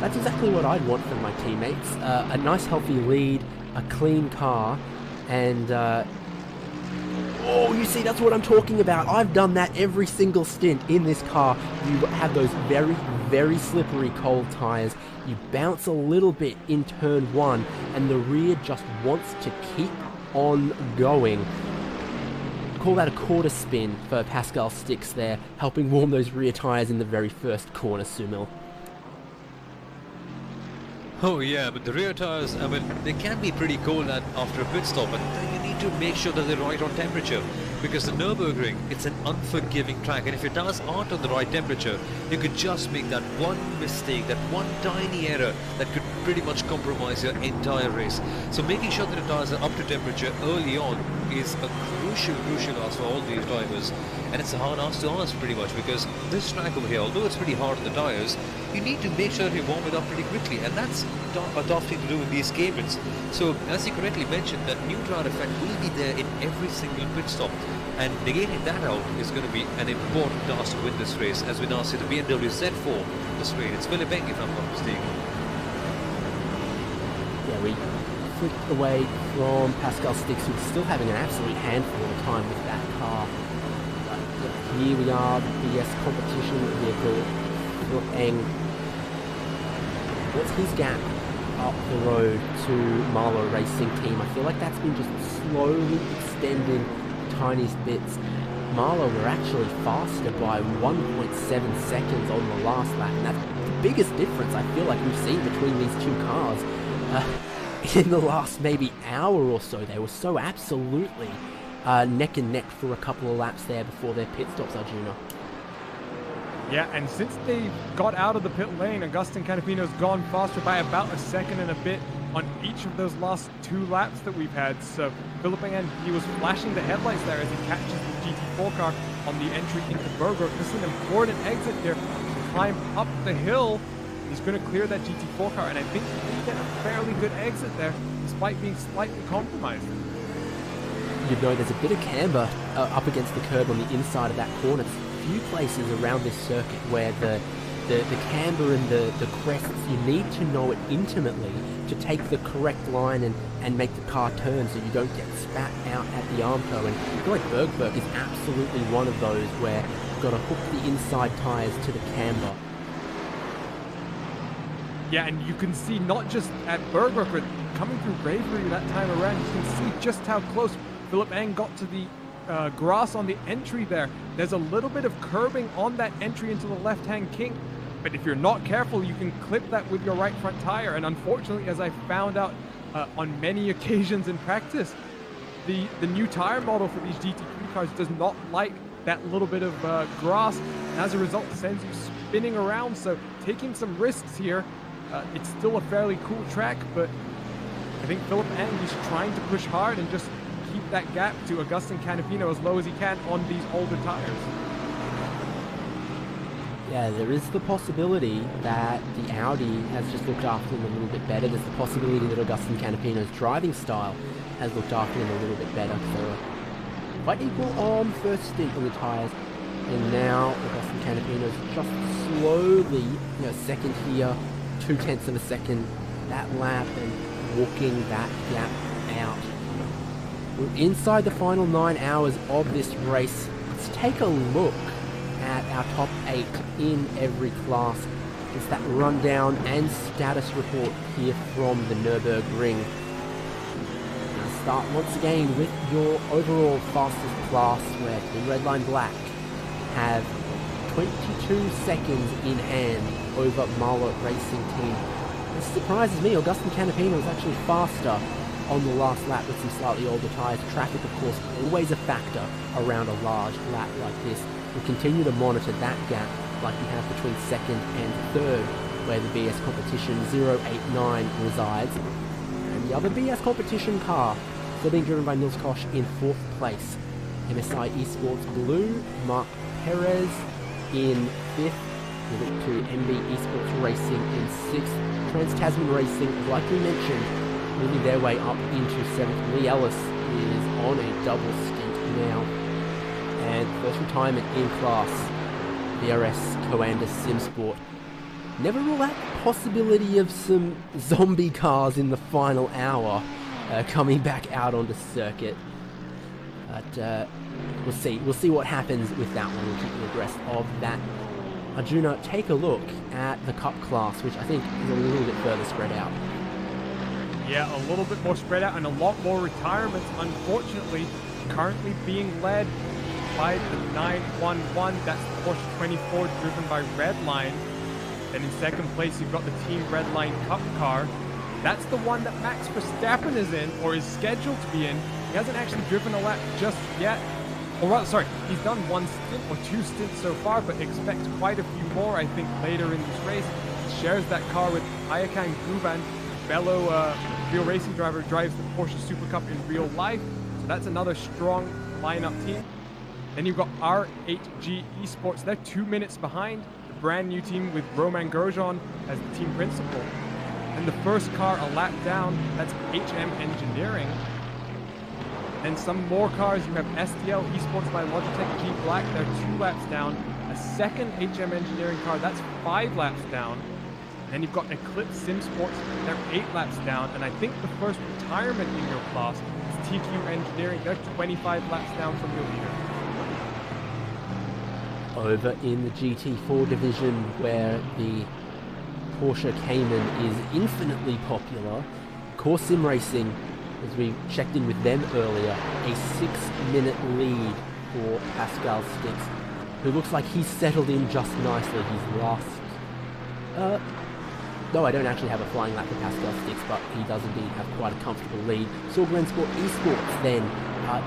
That's exactly what I'd want from my teammates. A nice healthy lead, a clean car, and oh, you see, that's what I'm talking about. I've done that every single stint in this car. You have those very, very slippery cold tires. You bounce a little bit in turn one, and the rear just wants to keep on going. Call that a quarter spin for Pascal Stix there, helping warm those rear tires in the very first corner, Sumil. Oh yeah, but the rear tires, I mean, they can be pretty cold after a pit stop, and then you need to make sure that they're right on temperature, because the Nürburgring, it's an unforgiving track, and if your tires aren't on the right temperature, you could just make that one mistake, that one tiny error that could pretty much compromise your entire race. So making sure that the tires are up to temperature early on is a crucial ask for all these drivers, and it's a hard ask to ask pretty much, because this track over here, although it's pretty hard on the tires, you need to make sure you warm it up pretty quickly, and that's a tough thing to do in these cabins. So as you correctly mentioned, that new tire effect will be there in every single pit stop, and negating that out is going to be an important task to win this race, as we now see the BMW Z4 the straight. It's Philippe Eng, if I'm not mistaken. Yeah, we flicked away from Pascal Stix, who's still having an absolute handful of time with that car. But yeah, here we are, the BS competition vehicle. Philippe Eng, what's his gap up the road to Marlow Racing Team? I feel like that's been just slowly extending tiniest bits. Marlow were actually faster by 1.7 seconds on the last lap, and that's the biggest difference I feel like we've seen between these two cars. In the last maybe hour or so, they were so absolutely neck and neck for a couple of laps there before their pit stops, Arjuna. Yeah, and since they got out of the pit lane, Agustin Canapino's gone faster by about a second and a bit on each of those last 2 laps that we've had. So Philippe Eng, he was flashing the headlights there as he catches the GT4 car on the entry into Berger. This is an important exit here to climb up the hill. He's going to clear that GT4 car, and I think he can get a fairly good exit there, despite being slightly compromised. You know, there's a bit of camber up against the curb on the inside of that corner. There's a few places around this circuit where the camber and the crests, you need to know it intimately to take the correct line and make the car turn so you don't get spat out at the arm toe. And I feel like Bergberg is absolutely one of those where you've got to hook the inside tyres to the camber. Yeah, and you can see not just at Berger, but coming through Bravery that time around, you can see just how close Philippe Eng got to the grass on the entry there. There's a little bit of curbing on that entry into the left-hand kink, but if you're not careful, you can clip that with your right front tire. And unfortunately, as I found out on many occasions in practice, the new tire model for these GT3 cars does not like that little bit of grass, and as a result, sends you spinning around. So taking some risks here. It's still a fairly cool track, but I think Philippe Eng is trying to push hard and just keep that gap to Agustin Canapino as low as he can on these older tires. Yeah, there is the possibility that the Audi has just looked after him a little bit better. There's the possibility that Agustin Canapino's driving style has looked after him a little bit better. So quite equal on first stint on the tires. And now Agustin Canapino's just slowly, second here, 0.2 of a second that lap, and walking that gap out. We're inside the final 9 hours of this race. Let's take a look at our top 8 in every class. Just that rundown and status report here from the Nürburgring. We'll start once again with your overall fastest class, where Team Redline Black have 22 seconds in hand over Marlow Racing Team. This surprises me. Agustin Canapino is actually faster on the last lap with some slightly older tyres. Traffic, of course, always a factor around a large lap like this. We'll continue to monitor that gap like we have between second and third, where the BS Competition 089 resides. And the other BS Competition car, still being driven by Nils Koch in 4th place. MSI Esports Blue, Mark Perez in 5th. We look to MB Esports Racing in 6th. Trans-Tasman Racing, like we mentioned, moving their way up into 7th. Lee Ellis is on a double stint now. And first retirement in class, VRS Coanda Simsport. Never rule out the possibility of some zombie cars in the final hour coming back out onto circuit. But we'll see. We'll see what happens with that one. We'll keep you abreast of that. Arjuna, take a look at the Cup class, which I think is a little bit further spread out. Yeah, a little bit more spread out and a lot more retirements, unfortunately, currently being led by the 911. That's the Porsche 24 driven by Redline. And in second place, you've got the Team Redline Cup car. That's the one that Max Verstappen is in, or is scheduled to be in. He hasn't actually driven a lap just yet. Or rather, sorry, he's done one stint or 2 stints so far, but expects quite a few more, I think, later in this race. He shares that car with Ayakan Guban, fellow real racing driver, drives the Porsche Super Cup in real life. So that's another strong lineup team. Then you've got R8G Esports. They're 2 minutes behind the brand new team with Roman Grosjean as the team principal. And the first car a lap down, that's HM Engineering. And some more cars, you have STL Esports by Logitech G Black, they're 2 laps down. A second HM Engineering car, that's 5 laps down. And then you've got Eclipse Sim Sports, they're 8 laps down. And I think the first retirement in your class is TQ Engineering, they're 25 laps down from your leader. Over in the GT4 division, where the Porsche Cayman is infinitely popular, Core Sim Racing, as we checked in with them earlier, a 6-minute lead for Pascal Stix, who looks like he's settled in just nicely. He's last. No, I don't actually have a flying lap for Pascal Stix, but he does indeed have quite a comfortable lead. Sorgren Sport Esports then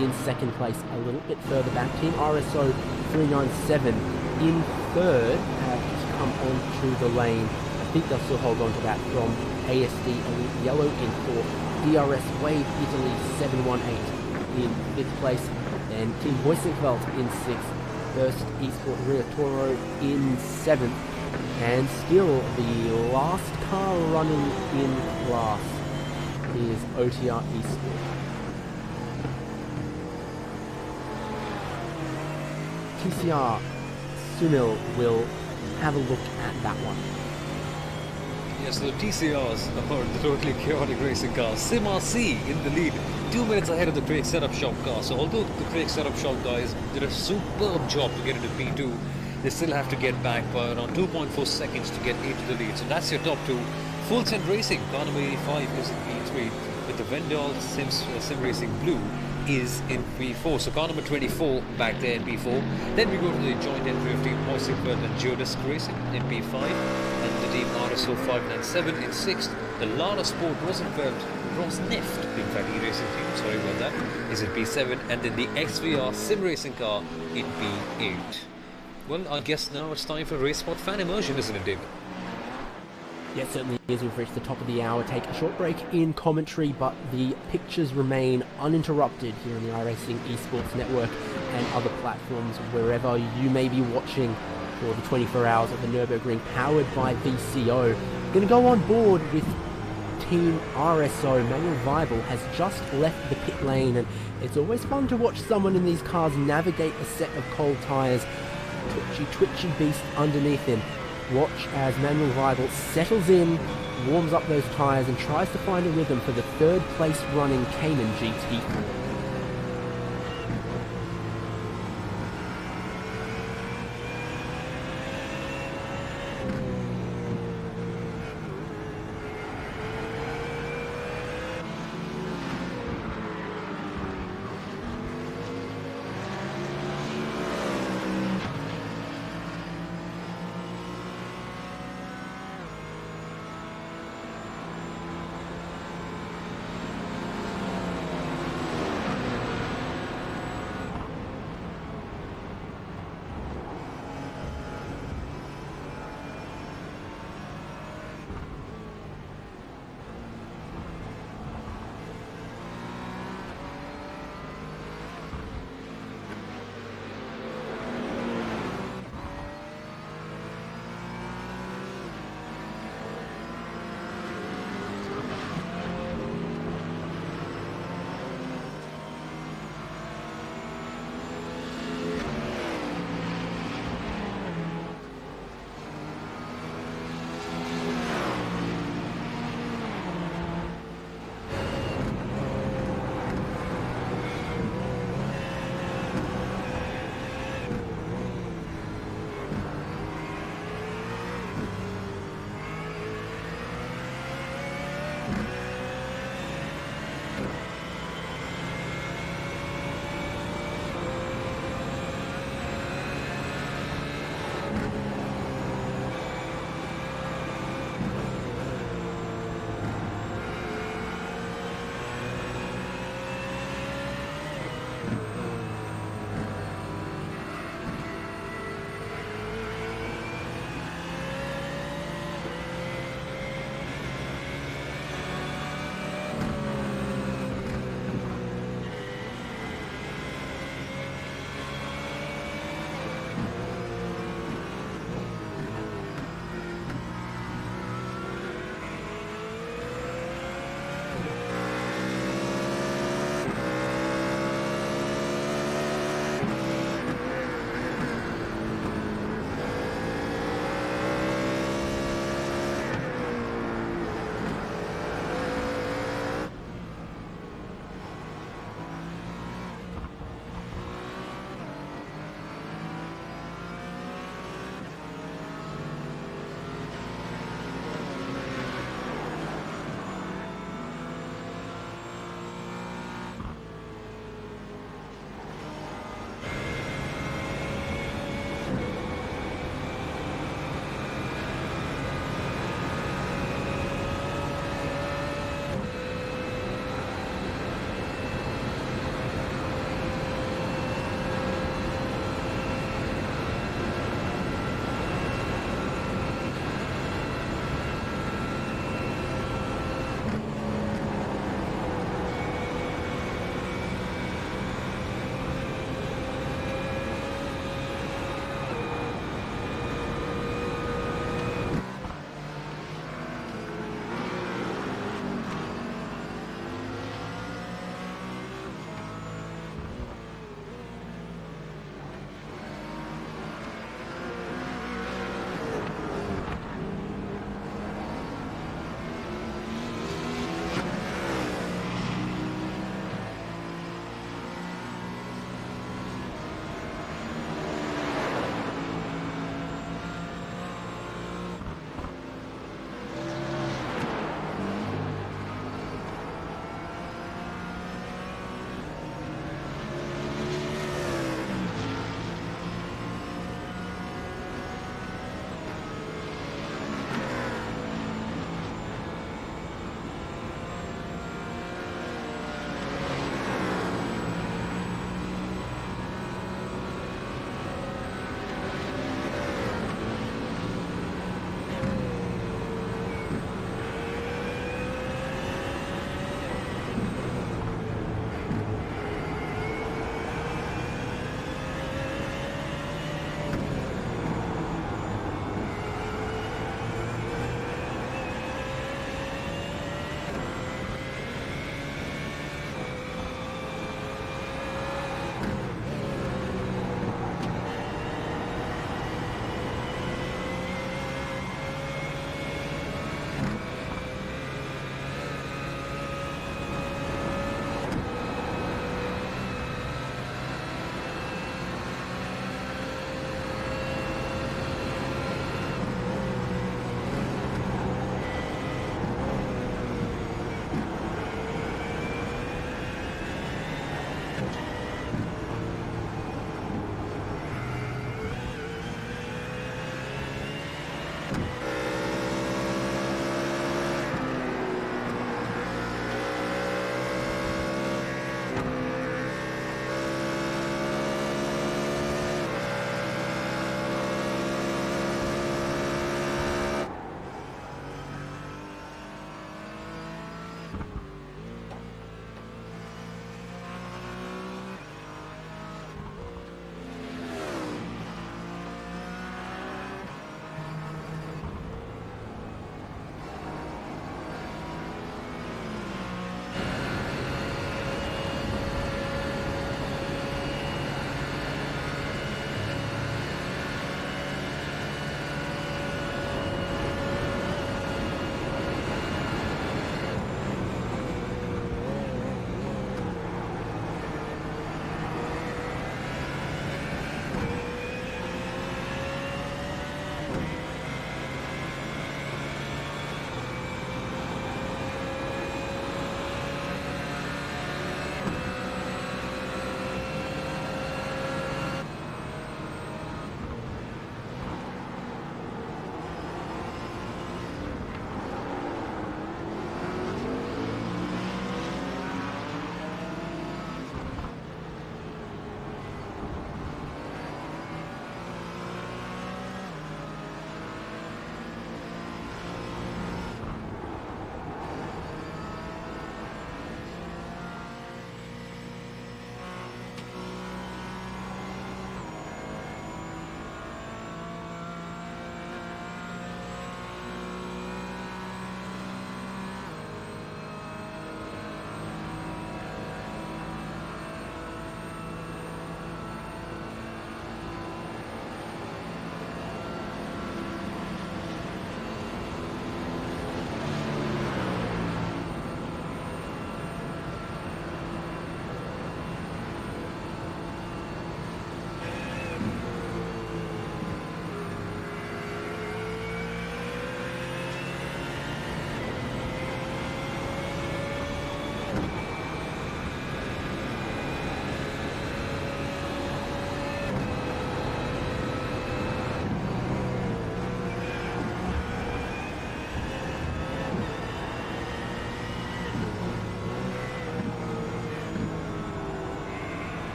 in second place, a little bit further back. Team RSO 397 in third, just come onto the lane. I think they'll still hold on to that from ASD Elite Yellow in fourth. DRS Wave Italy 718 in 5th place, and Team Boysenfeld in 6th, First Esport Rio Toro in 7th, and still the last car running in class is OTR Esport. TCR Sunil will have a look at that one. Yes, so the TCRs are the totally chaotic racing cars. Sim RC in the lead, 2 minutes ahead of the Craig Setup Shop car. So although the Craig Setup Shop guys did a superb job to get into P2, they still have to get back by around 2.4 seconds to get into the lead. So that's your top 2. Full Send Racing, car number 85 is in P3, with the Vendel Sim Racing Blue is in P4. So car number 24 back there in P4. Then we go to the joint entry of Team Boysenfeld and Geodisc Racing in P5. And the Team RSO 597 in 6th. The Lara Sport Rosenfeld Rosneft, in fact, e-racing team, sorry about that, is in P7. And then the XVR Sim Racing car in P8. Well, I guess now it's time for Race Spot Fan Immersion, isn't it, David? Yeah, it certainly is. We've reached the top of the hour. Take a short break in commentary, but the pictures remain uninterrupted here on the iRacing Esports Network and other platforms, wherever you may be watching for the 24 hours of the Nürburgring, powered by VCO. Going to go on board with Team RSO. Manuel Weibel has just left the pit lane, and it's always fun to watch someone in these cars navigate a set of cold tyres. Twitchy beast underneath him. Watch as Manuel Weibel settles in, warms up those tyres, and tries to find a rhythm for the 3rd place running Cayman GT4.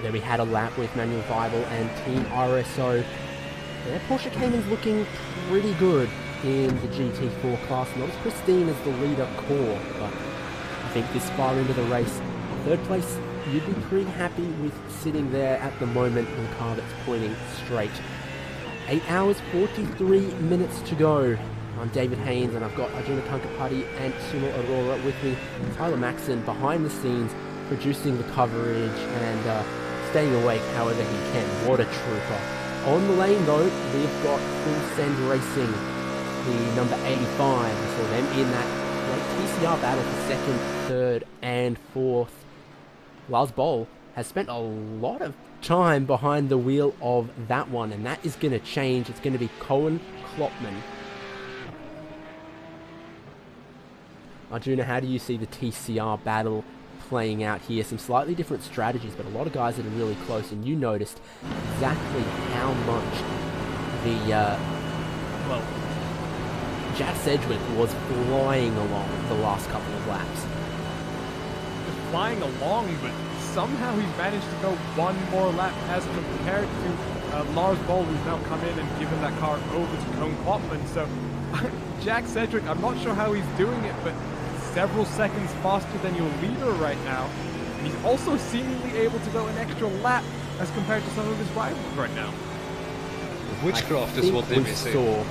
Then we had a lap with Manuel Weibel and Team RSO. Yeah, Porsche Cayman's looking pretty good in the GT4 class. Not as pristine as the leader core, but I think this far into the race, third place, you'd be pretty happy with sitting there at the moment in a car that's pointing straight. 8 hours, 43 minutes to go. I'm David Haynes, and I've got Arjuna Kankapati and Sunil Arora with me. Tyler Maxson behind the scenes, producing the coverage and staying awake however he can. What a trooper. On the lane though, we've got Full Send Racing, the number 85. We saw them in that great TCR battle for second, third and fourth. Lars Boll has spent a lot of time behind the wheel of that one, and that is going to change. It's going to be Cohen Klopman. Arjuna, how do you see the TCR battle playing out here? Some slightly different strategies, but a lot of guys that are really close, and you noticed exactly how much Jack Sedgwick was flying along the last couple of laps. Just flying along, but somehow he's managed to go one more lap as compared to Lars Boll, who's now come in and given that car over to Cohen Klopman. So Jack Sedgwick, I'm not sure how he's doing it, but several seconds faster than your leader right now. And he's also seemingly able to go an extra lap as compared to some of his rivals right now. Witchcraft is what they may say.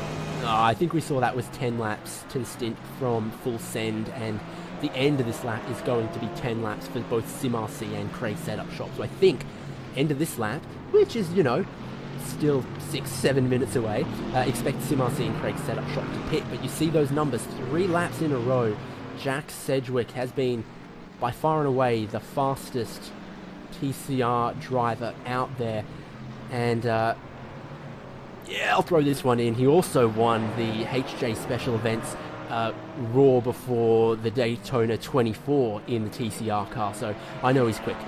I think we saw that was 10 laps to the stint from Full Send, and the end of this lap is going to be 10 laps for both SimRC and Craig Setup Shop. So I think end of this lap, which is, you know, still 6-7 minutes away, expect SimRC and Craig Setup Shop to pit. But you see those numbers, 3 laps in a row. Jack Sedgwick has been by far and away the fastest TCR driver out there. And yeah, I'll throw this one in. He also won the HJ Special Events Raw before the Daytona 24 in the TCR car, so I know he's quick.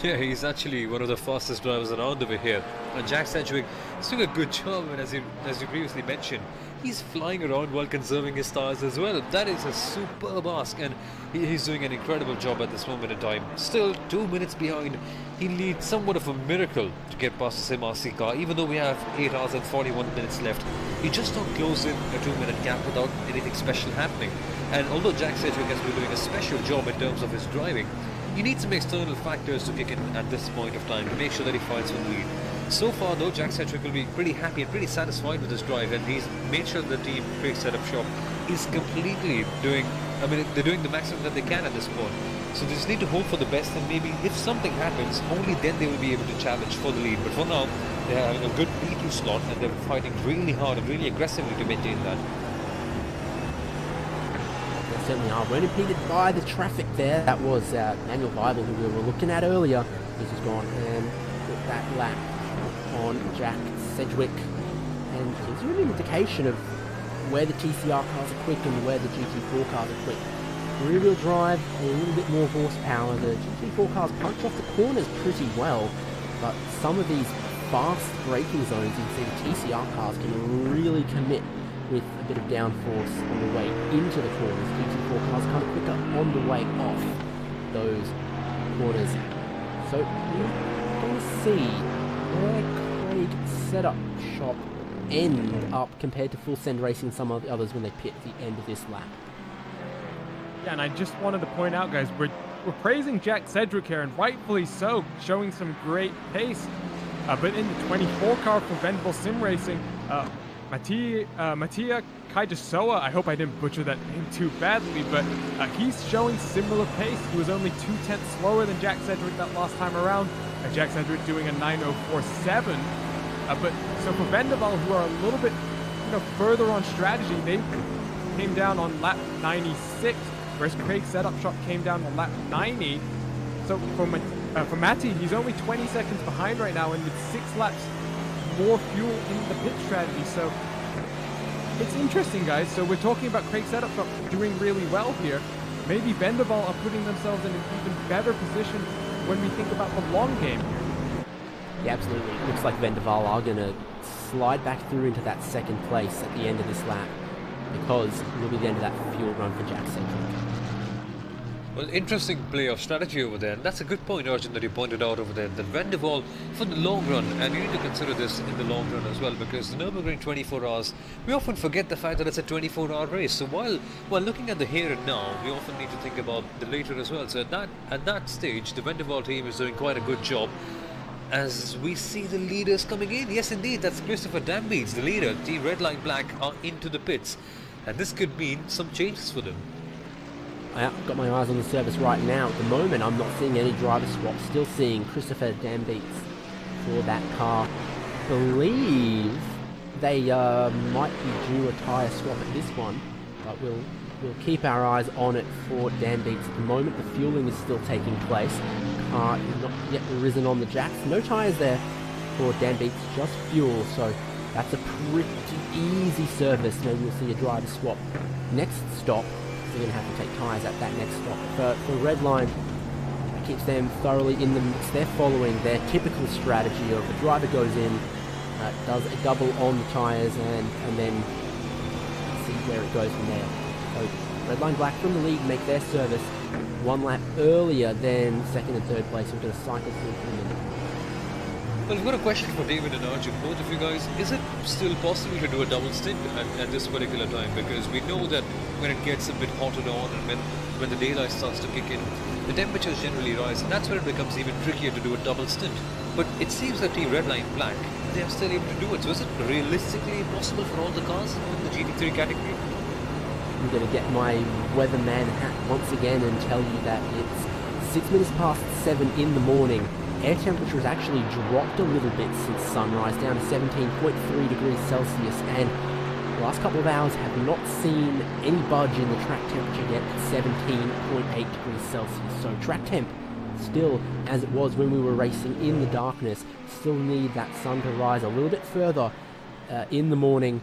Yeah, he's actually one of the fastest drivers around over here. And Jack Sedgwick is doing a good job, and as you previously mentioned, he's flying around while conserving his tires as well. That is a superb ask, and he's doing an incredible job at this moment in time. Still 2 minutes behind. He needs somewhat of a miracle to get past the SimRC car, even though we have 8 hours and 41 minutes left. He just not closing a 2 minute gap without anything special happening. And although Jack Sedgwick has been doing a special job in terms of his driving, he needs some external factors to kick in at this point of time to make sure that he fights for the lead. So far though, Jack Sedgwick will be pretty happy and pretty satisfied with his drive, and he's made sure the team Craig Setup Shop is completely doing, they're doing the maximum that they can at this point. So they just need to hope for the best, and maybe if something happens, only then they will be able to challenge for the lead. But for now, they're having a good P2 slot, and they're fighting really hard and really aggressively to maintain that. They certainly are. Weren't impeded by the traffic there. That was Manuel Weibel, who we were looking at earlier. He's just gone and put that lap on Jack Sedgwick, and gives you an indication of where the TCR cars are quick and where the GT4 cars are quick. Rear-wheel drive, a little bit more horsepower. The GT4 cars punch off the corners pretty well, but some of these fast braking zones, you can see the TCR cars can really commit with a bit of downforce on the way into the corners. GT4 cars kind of quicker on the way off those corners. So we're going to see where Craig Setup Shop end up compared to Full Send Racing and some of the others when they pit at the end of this lap. Yeah, and I just wanted to point out, guys, we're praising Jack Sedgwick here, and rightfully so, showing some great pace. But in the 24 car for Venable Sim Racing, Mattia Kaijasoa, I hope I didn't butcher that name too badly, but he's showing similar pace. He was only 0.2 slower than Jack Sedgwick that last time around. Jack Sedgwick doing a 9:04.7. But so for Vendaval, who are a little bit further on strategy, they came down on lap 96, whereas Craig Setup Shop came down on lap 90. So for Matty, he's only 20 seconds behind right now, and with 6 laps more fuel in the pit strategy. So it's interesting, guys. So we're talking about Craig Setup Shop doing really well here. Maybe Vendaval are putting themselves in an even better position when we think about the long game here. Yeah, absolutely. It looks like Vendaval are going to slide back through into that second place at the end of this lap, because it will be the end of that fuel run for Jack Sedgwick. Well, interesting play of strategy over there, and that's a good point, Arjun, that you pointed out over there. That Van der Waal, for the long run, and you need to consider this in the long run as well, because the Nürburgring 24 hours, we often forget the fact that it's a 24-hour race. So while looking at the here and now, we often need to think about the later as well. So at that stage, the Van der Waal team is doing quite a good job. As we see the leaders coming in, yes indeed, that's Christopher Dambeats, the leader. The Red Line Black are into the pits, and this could mean some changes for them. I've got my eyes on the service right now. At the moment, I'm not seeing any driver swaps. Still seeing Christopher Dambeats for that car. Believe they might be due a tyre swap at this one, but we'll keep our eyes on it for Dambeats. At the moment, the fueling is still taking place. Car is not yet risen on the jacks. No tyres there for Dambeats, just fuel. So that's a pretty easy service. Maybe we'll see a driver swap. Next stop, they're going to have to take tyres at that next stop. For Red Line, keeps them thoroughly in the mix. They're following their typical strategy of the driver goes in, does a double on the tyres, and then see where it goes from there. So Red Line Black from the lead make their service one lap earlier than second and third place. We're going to cycle through for a minute. Well, I've got a question for David and Arjun, both of you guys. Is it still possible to do a double stint at this particular time? Because we know that when it gets a bit hotter on and when the daylight starts to kick in, the temperatures generally rise, and that's when it becomes even trickier to do a double stint. But it seems that Team Red Line Black, they are still able to do it. So is it realistically possible for all the cars in the GT3 category? I'm going to get my weatherman hat once again and tell you that it's 6 minutes past 7 in the morning. Air temperature has actually dropped a little bit since sunrise, down to 17.3 degrees Celsius, and the last couple of hours have not seen any budge in the track temperature yet at 17.8 degrees Celsius. So track temp still as it was when we were racing in the darkness. Still need that sun to rise a little bit further in the morning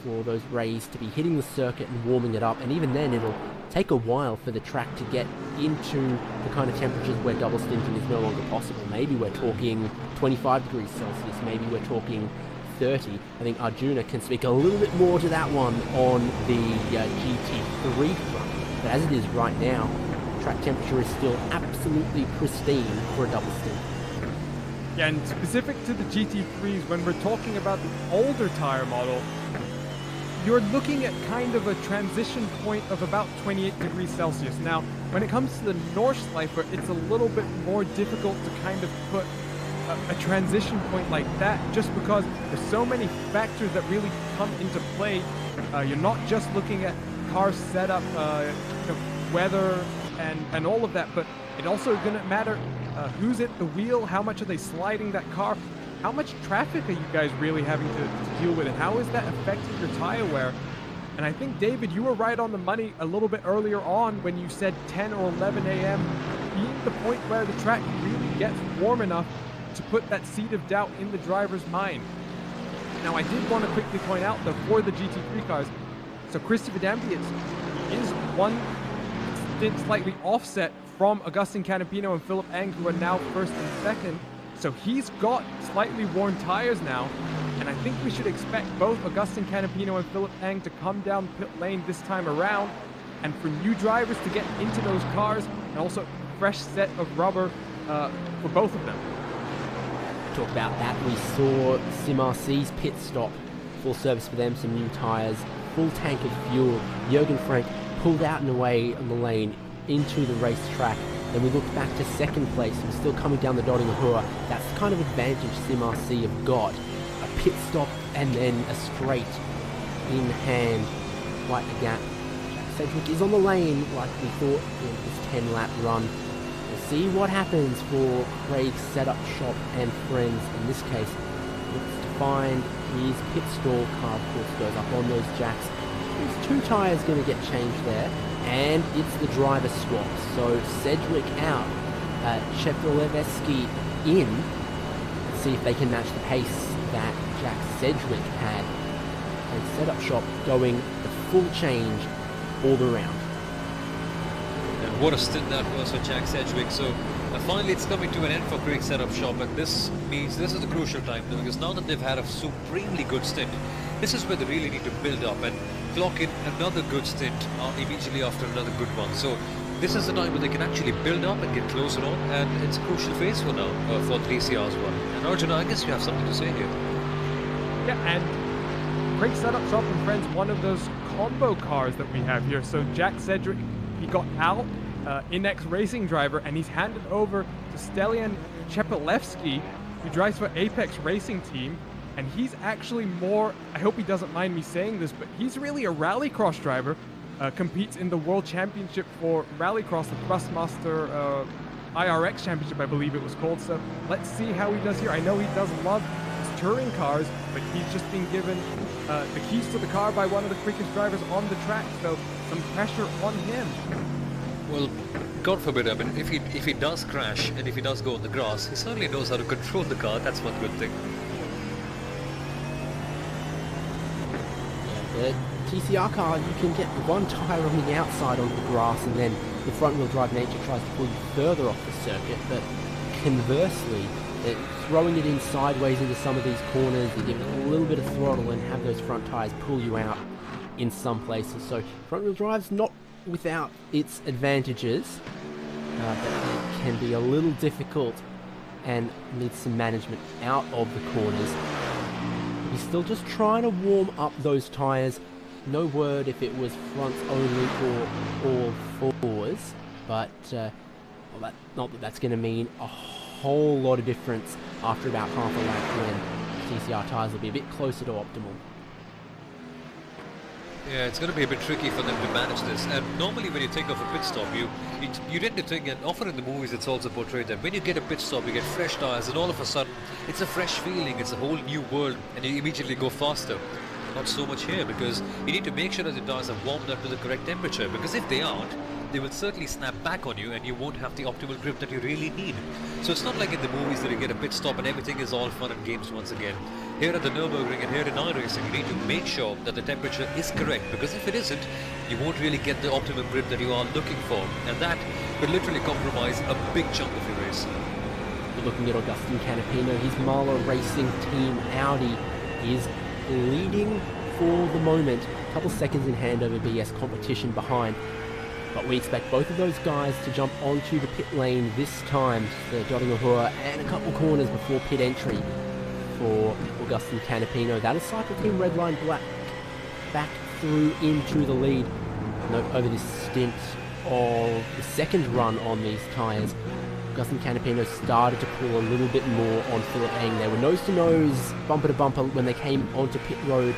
for those rays to be hitting the circuit and warming it up, and even then it'll take a while for the track to get into the kind of temperatures where double stinting is no longer possible. Maybe we're talking 25 degrees Celsius, maybe we're talking 30. I think Arjuna can speak a little bit more to that one on the GT3 front, but as it is right now, track temperature is still absolutely pristine for a double stint. Yeah, and specific to the GT3s, when we're talking about the older tire model, you're looking at kind of a transition point of about 28 degrees Celsius. Now, when it comes to the Nordschleifer, it's a little bit more difficult to kind of put a transition point like that, just because there's so many factors that really come into play. You're not just looking at car setup, weather, and all of that, but it also going to matter who's at the wheel, how much are they sliding that car, how much traffic are you guys really having to deal with, and how is that affecting your tire wear? And I think, David, you were right on the money a little bit earlier on when you said 10 or 11 a.m. being the point where the track really gets warm enough to put that seed of doubt in the driver's mind. Now, I did want to quickly point out, though, for the GT3 cars, so Christopher Dambeats is one stint slightly offset from Agustin Canapino and Philip Eng, who are now first and second. So he's got slightly worn tires now, and I think we should expect both Agustin Canapino and Philip Eng to come down pit lane this time around, and for new drivers to get into those cars, and also a fresh set of rubber for both of them. Talk about that, we saw SimRC's pit stop, full service for them, some new tires, full tank of fuel. Jürgen Frank pulled out and away on the lane into the racetrack. Then we looked back to second place and still coming down the Dottinghur. That's the kind of advantage SimRC have got. A pit stop and then a straight in hand, quite the gap. Jack Sedgwick is on the lane like we thought in this 10-lap run. We'll see what happens for Craig's setup shop and friends. In this case, looks to find his pit stall car, of course, goes up on those jacks. There's 2 tyres going to get changed there, and it's the driver swap. So Sedgwick out, Chepolevsky in. Let's see if they can match the pace that Jack Sedgwick had. And setup shop going the full change all around. And what a stint that was for Jack Sedgwick. So finally it's coming to an end for Craig setup shop, and this means this is the crucial time, because now that they've had a supremely good stint, this is where they really need to build up and clock in another good stint immediately after another good one. So this is the time where they can actually build up and get closer on, and it's a crucial phase for now, for 3CR as well. And Arjun, I guess you have something to say here. Yeah, and great setup shot from friends, one of those combo cars that we have here. So Jack Cedric, he got out, Inex racing driver, and he's handed over to Stelian Chepelevsky, who drives for Apex Racing Team. And he's actually more, I hope he doesn't mind me saying this, but he's really a rallycross driver. Competes in the World Championship for Rallycross, the Thrustmaster IRX Championship, I believe it was called. So let's see how he does here. I know he does love his touring cars, but he's just been given the keys to the car by one of the quickest drivers on the track, so some pressure on him. Well, God forbid, I mean, if he does crash and if he does go on the grass, he certainly knows how to control the car. That's one good thing. The TCR car, you can get one tyre on the outside onto the grass, and then the front-wheel drive nature tries to pull you further off the circuit, but conversely, throwing it in sideways into some of these corners, you give it a little bit of throttle and have those front tyres pull you out in some places. So front-wheel drive's not without its advantages, but it can be a little difficult and needs some management out of the corners. He's still just trying to warm up those tyres. No word if it was fronts only or all fours, but well, not that that's going to mean a whole lot of difference after about half a lap when TCR tyres will be a bit closer to optimal. Yeah, it's going to be a bit tricky for them to manage this. And normally when you think of a pit stop, you tend to think, and often in the movies it's also portrayed that when you get a pit stop, you get fresh tires, and all of a sudden it's a fresh feeling, it's a whole new world, and you immediately go faster. Not so much here, because you need to make sure that the tires are warmed up to the correct temperature, because if they aren't, they will certainly snap back on you and you won't have the optimal grip that you really need. So it's not like in the movies that you get a pit stop and everything is all fun and games once again. Here at the Nürburgring and here in iRacing, you need to make sure that the temperature is correct, because if it isn't, you won't really get the optimum grip that you are looking for, and that could literally compromise a big chunk of your race. We're looking at Augustin Canapino. His Marla Racing Team Audi is leading for the moment. A couple seconds in hand over BS Competition behind. But we expect both of those guys to jump onto the pit lane this time. The dotting Ahura and a couple corners before pit entry for Augustin Canapino. That'll cycle Team Redline Black back through into the lead. Over this stint of the second run on these tyres, Augustin Canapino started to pull a little bit more on Philip Eng. They were nose-to-nose, bumper-to-bumper when they came onto pit road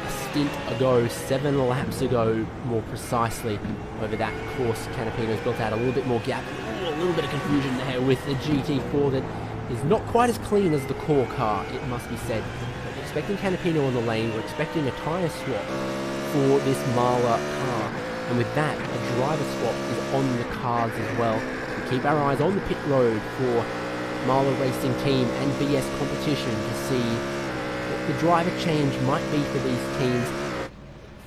a stint ago, 7 laps ago, more precisely. Over that course, Canapino's built out a little bit more gap. A little bit of confusion there with the GT4 that is not quite as clean as the core car, it must be said. But we're expecting Canapino on the lane, we're expecting a tyre swap for this Marla car. And with that, a driver swap is on the cards as well. We keep our eyes on the pit road for Marla Racing Team and BS Competition to see what the driver change might be for these teams.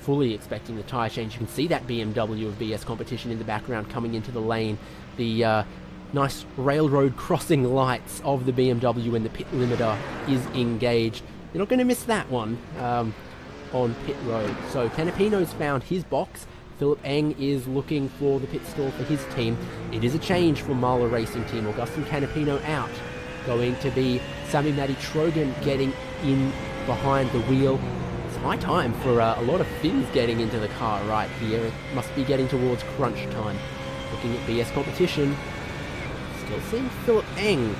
Fully expecting the tyre change. You can see that BMW of BS Competition in the background coming into the lane. The nice railroad crossing lights of the BMW and the pit limiter is engaged. You're not going to miss that one on pit road. So Canapino's found his box. Philip Eng is looking for the pit stall for his team. It is a change for Marla Racing Team. Augustin Canapino out. Going to be Sami Matti Trogan getting in behind the wheel. It's high time for a lot of Finns getting into the car right here. It must be getting towards crunch time. Looking at BS Competition. Still seeing Philip Eng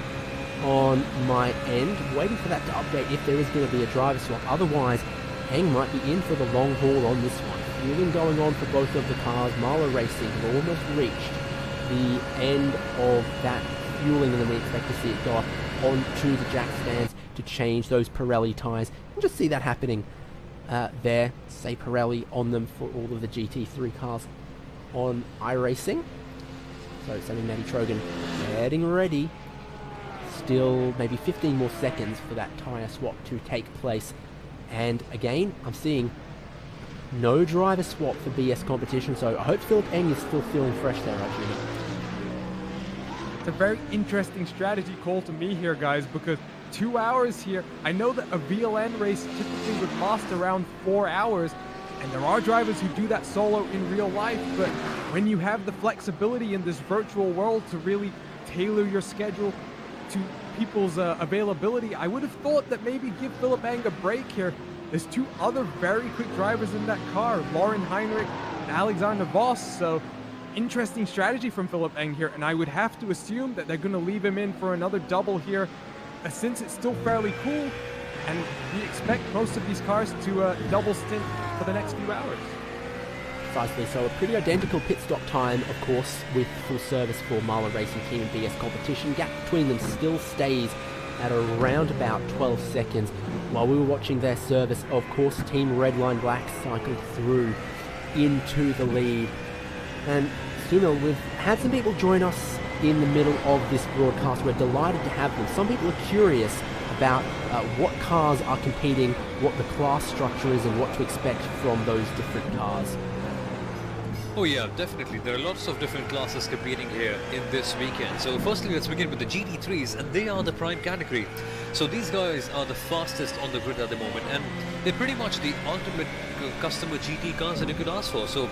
on my end. Waiting for that to update if there is going to be a driver swap. Otherwise, Eng might be in for the long haul on this one. Fueling going on for both of the cars. Marla Racing have almost reached the end of that fueling, and then we expect to see it go up onto the jack stands to change those Pirelli tyres. We'll just see that happening there. Say Pirelli on them for all of the GT3 cars on iRacing. So Sami Matti Trogan getting ready. Still maybe 15 more seconds for that tyre swap to take place. And again, I'm seeing no driver swap for BS Competition, so I hope Philip Eng is still feeling fresh there, actually. It's a very interesting strategy call to me here, guys, because 2 hours here, I know that a VLN race typically would last around 4 hours, And there are drivers who do that solo in real life, but when you have the flexibility in this virtual world to really tailor your schedule to people's availability, I would have thought that maybe give Philipp Eng a break here. There's two other very quick drivers in that car, Lauren Heinrich and Alexander Voss, so interesting strategy from Philipp Eng here, and I would have to assume that they're going to leave him in for another double here, since it's still fairly cool, and we expect most of these cars to double stint for the next few hours. Precisely, so a pretty identical pit stop time, of course, with full service for Marlin Racing Team and BS Competition. Gap between them still stays at around about 12 seconds. While we were watching their service, of course, Team Redline Black cycled through into the lead. And Sunil, we've had some people join us in the middle of this broadcast. We're delighted to have them. Some people are curious about what cars are competing, what the class structure is, and what to expect from those different cars. Oh yeah, definitely. There are lots of different classes competing here in this weekend. So firstly, let's begin with the GT3s, and they are the prime category. So these guys are the fastest on the grid at the moment, and they're pretty much the ultimate customer GT cars that you could ask for. So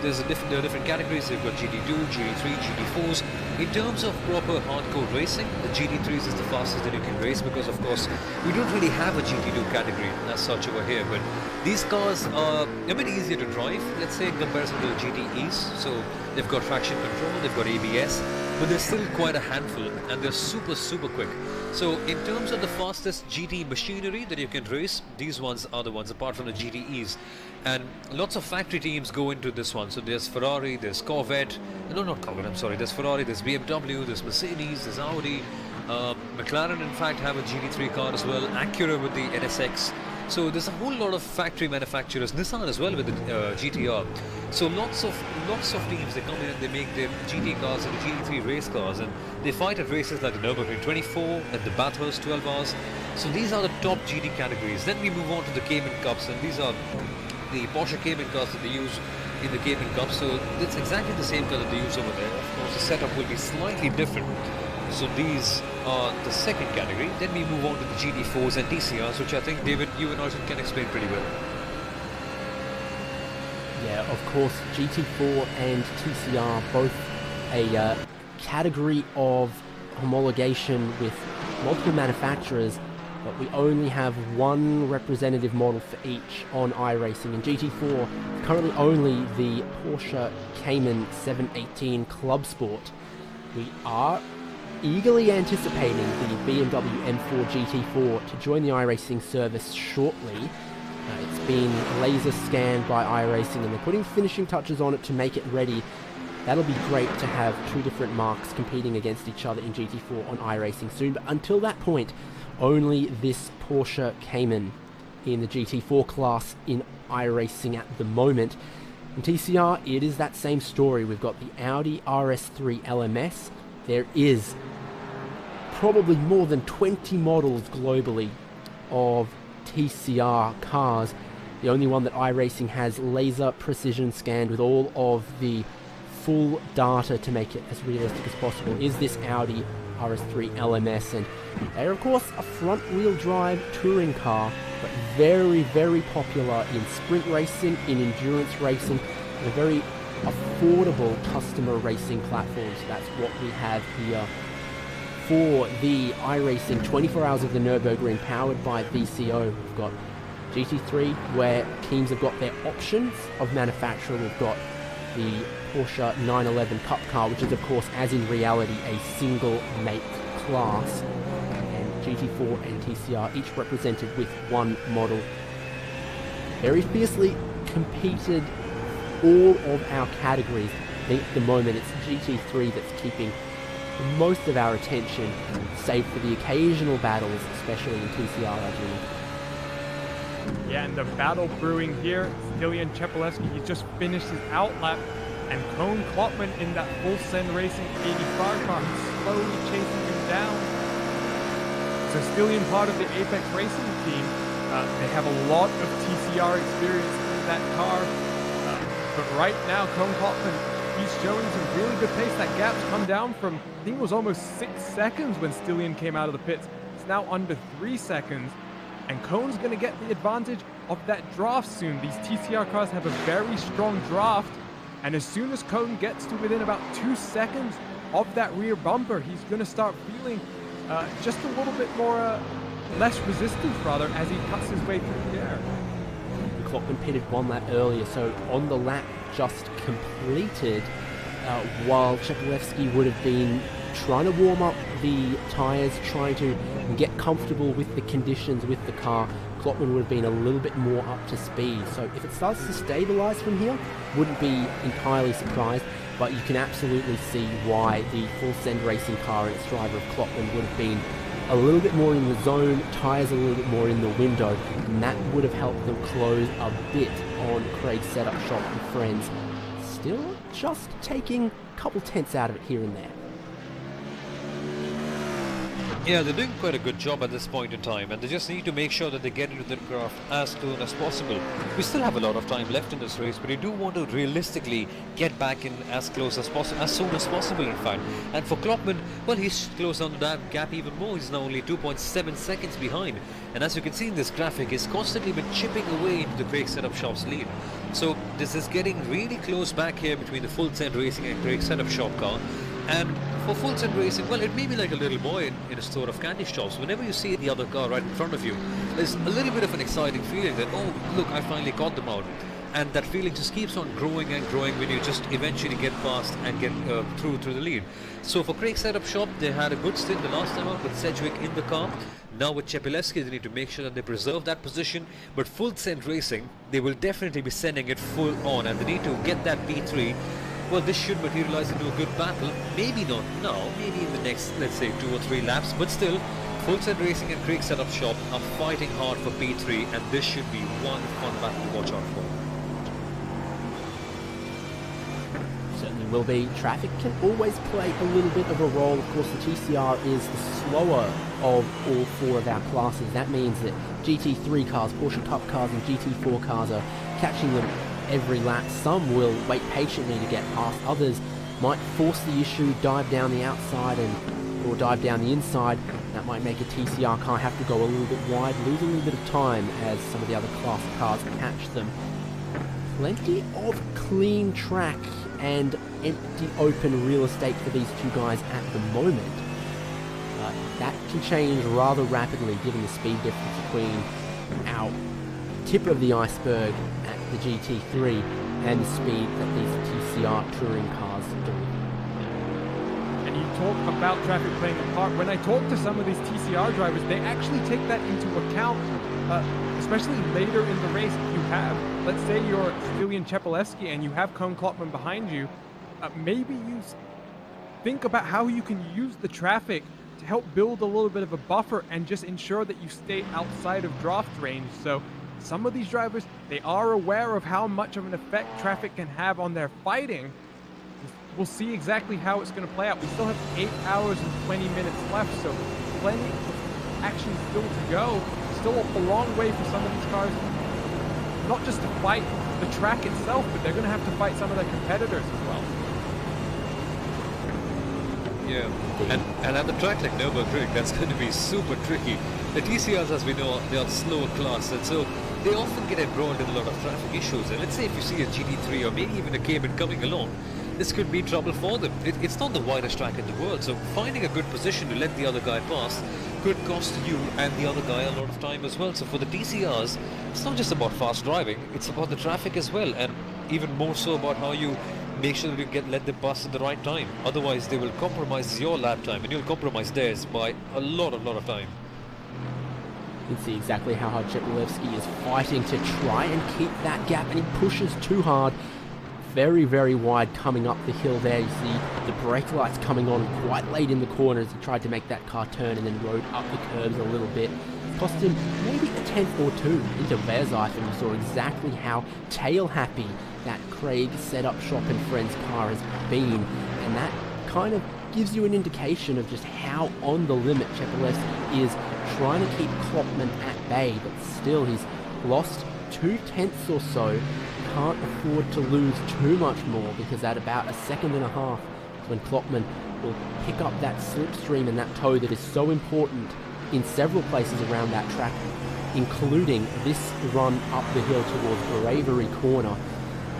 there are different categories. You've got GT2, GT3, GT4s. In terms of proper hardcore racing, the GT3s is the fastest that you can race, because of course we don't really have a GT2 category as such over here, but these cars are a bit easier to drive, let's say, in comparison to the GTEs. So they've got traction control, they've got ABS, but they're still quite a handful, and they're super quick. So in terms of the fastest GT machinery that you can race, these ones are the ones apart from the GTEs. And lots of factory teams go into this one. So there's Ferrari, there's Corvette, no, not Corvette, I'm sorry, there's Ferrari, there's BMW, there's Mercedes, there's Audi, McLaren in fact have a GT3 car as well, Acura with the NSX. So there's a whole lot of factory manufacturers, Nissan as well with the GTR. So lots of teams, they come in and they make their GT cars and the GT3 race cars, and they fight at races like the Nürburgring 24 and the Bathurst 12 hours. So these are the top GT categories. Then we move on to the Cayman Cups, and these are the Porsche Cayman cars that they use in the Cayman Cup. So it's exactly the same car that they use over there. Of course, the setup will be slightly different. So these are the second category. Then we move on to the GT4s and TCRs, which I think, David, you and Arjun can explain pretty well. Yeah, of course, GT4 and TCR, both a category of homologation with multiple manufacturers, but we only have one representative model for each on iRacing. In GT4, currently only the Porsche Cayman 718 Club Sport. We are eagerly anticipating the BMW M4 GT4 to join the iRacing service shortly. It's been laser scanned by iRacing, and they're putting finishing touches on it to make it ready. That'll be great to have two different marques competing against each other in GT4 on iRacing soon, but until that point, only this Porsche Cayman in the GT4 class in iRacing at the moment. In TCR, it is that same story. We've got the Audi RS3 LMS. There is probably more than 20 models globally of TCR cars. The only one that iRacing has laser precision scanned with all of the full data to make it as realistic as possible is this Audi RS3 LMS, and they're of course a front-wheel drive touring car, but very popular in sprint racing, in endurance racing, and a very affordable customer racing platform. So that's what we have here for the iRacing 24 Hours of the Nürburgring, powered by VCO. We've got GT3, where teams have got their options of manufacturer. We've got the Porsche 911 Cup car, which is of course, as in reality, a single make class, and GT4 and TCR each represented with one model. Very fiercely competed all of our categories. I think at the moment it's GT3 that's keeping most of our attention, save for the occasional battles, especially in TCR, Arjun. Yeah, and the battle brewing here. Stilian Chepelevsky, he just finished his outlap, and Cone Klopman in that full send racing 85 car, he's slowly chasing him down. So Stilian, part of the Apex Racing team, they have a lot of TCR experience in that car. But right now, Cone Klopman, he's showing some really good pace. That gap's come down from, I think it was almost 6 seconds when Stilian came out of the pits. It's now under 3 seconds. And Cohn's going to get the advantage of that draft soon. These TCR cars have a very strong draft, and as soon as Cohn gets to within about 2 seconds of that rear bumper, he's going to start feeling just a little bit more, less resistance rather, as he cuts his way through the air. Klopman pitted 1 lap earlier, so on the lap just completed, while Chepelevsky would have been trying to warm up the tyres, trying to get comfortable with the conditions with the car, Klopman would have been a little bit more up to speed. So if it starts to stabilise from here, wouldn't be entirely surprised, but you can absolutely see why the full send racing car and its driver of Klopman would have been a little bit more in the zone, tyres a little bit more in the window, and that would have helped them close a bit on Craig's setup shop and friends. Still just taking a couple tenths out of it here and there. Yeah, they're doing quite a good job at this point in time, and they just need to make sure that they get into the draft as soon as possible. We still have a lot of time left in this race, but you do want to realistically get back in as close as possible, as soon as possible in fact. And for Klopman, well, he's closed down the gap even more. He's now only 2.7 seconds behind, and as you can see in this graphic, he's constantly been chipping away into the Craig Setup Shop's lead. So this is getting really close back here between the Full Send Racing and Craig Setup Shop car. And for Full Send Racing, well, it may be like a little boy in a store of candy shops. Whenever you see the other car right in front of you, there's a little bit of an exciting feeling that, oh, look, I finally got them out. And that feeling just keeps on growing and growing when you just eventually get past and get through the lead. So for Craig Setup Shop, they had a good stint the last time out with Sedgwick in the car. Now with Chepelevsky, they need to make sure that they preserve that position. But Full Send Racing, they will definitely be sending it full on, and they need to get that P3. Well, this should materialize into a good battle. Maybe not now, maybe in the next, let's say, 2 or 3 laps, but still, Full Send Racing and Craig Setup Shop are fighting hard for P3, and this should be one fun battle to watch out for. Certainly will be. Traffic can always play a little bit of a role. Of course, the TCR is the slower of all 4 of our classes. That means that GT3 cars, Porsche Cup cars, and GT4 cars are catching them every lap. Some will wait patiently to get past, others might force the issue, dive down the outside or dive down the inside. That might make a TCR car have to go a little bit wide, lose a little bit of time as some of the other class cars catch them. Plenty of clean track and empty open real estate for these 2 guys at the moment. That can change rather rapidly given the speed difference between our tip of the iceberg at the GT3 and the speed that these TCR touring cars do. And you talk about traffic playing a part. When I talk to some of these TCR drivers, they actually take that into account, especially later in the race. If you have, let's say you're Stilian Chepelevsky and you have Kohn Klopman behind you, maybe you think about how you can use the traffic to help build a little bit of a buffer and just ensure that you stay outside of draft range. So some of these drivers, they are aware of how much of an effect traffic can have on their fighting. We'll see exactly how it's going to play out. We still have 8 hours and 20 minutes left, so plenty of action still to go. Still a long way for some of these cars, not just to fight the track itself, but they're going to have to fight some of their competitors as well. Yeah, and at the track like Nürburgring, that's going to be super tricky. The TCRs, as we know, they are slower class, and so they often get embroiled in a lot of traffic issues. And let's say if you see a GT3 or maybe even a Cayman coming along, this could be trouble for them. It's not the widest track in the world, so finding a good position to let the other guy pass could cost you and the other guy a lot of time as well. So for the TCRs, it's not just about fast driving, it's about the traffic as well, and even more so about how you make sure that you let them pass at the right time. Otherwise, they will compromise your lap time, and you'll compromise theirs by a lot of time. You can see exactly how hard Chepelevsky is fighting to try and keep that gap, and he pushes too hard. Very, very wide coming up the hill there. You see the brake lights coming on quite late in the corner as he tried to make that car turn and then rode up the curbs a little bit. Cost him maybe a tenth or 2 into Verzeif, and you saw exactly how tail happy that Craig Setup Shop and Friends car has been, and that kind of gives you an indication of just how on the limit Chepelevsky is trying to keep Klopman at bay, but still he's lost 2 tenths or so. Can't afford to lose too much more, because at about 1.5 seconds is when Klopman will pick up that slipstream and that toe that is so important in several places around that track, including this run up the hill towards Bravery Corner,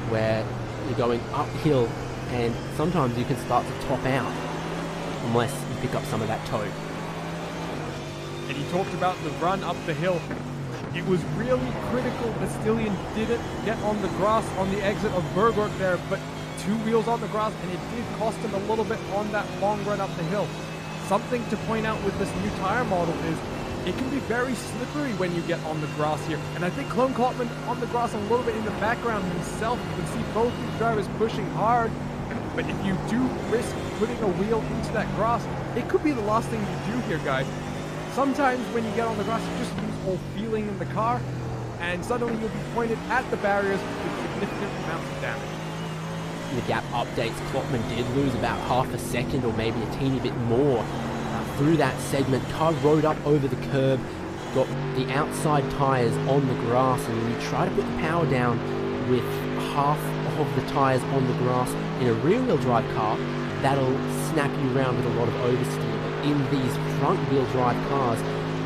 where you're going uphill and sometimes you can start to top out unless you pick up some of that toe. And he talked about the run up the hill. It was really critical that Stillion didn't get on the grass on the exit of Burgork there, but 2 wheels on the grass, and it did cost him a little bit on that long run up the hill. Something to point out with this new tire model is it can be very slippery when you get on the grass here. And I think Clone Klopman on the grass a little bit in the background himself. You can see both these drivers pushing hard. But if you do risk putting a wheel into that grass, it could be the last thing you do here, guys. Sometimes when you get on the grass, you just lose all feeling in the car, and suddenly you'll be pointed at the barriers with significant amounts of damage. In the gap updates, Klopman did lose about half a second or maybe a teeny bit more through that segment. Car rode up over the curb, got the outside tyres on the grass, and when you try to put the power down with half of the tyres on the grass in a rear-wheel drive car, that'll snap you around with a lot of oversteer. But in these front-wheel drive cars,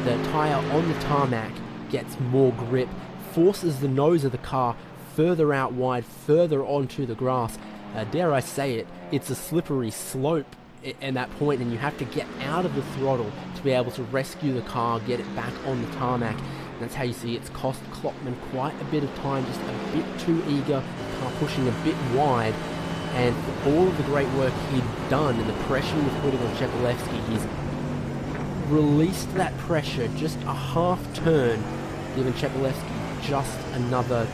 the tyre on the tarmac gets more grip, forces the nose of the car further out wide, further onto the grass. Dare I say it, it's a slippery slope at that point, and you have to get out of the throttle to be able to rescue the car, get it back on the tarmac. And that's how you see it's cost Klopman quite a bit of time, just a bit too eager, car pushing a bit wide. And for all of the great work he'd done and the pressure he was putting on Chepelevsky, he's released that pressure just a half turn, giving Chepelevsky just another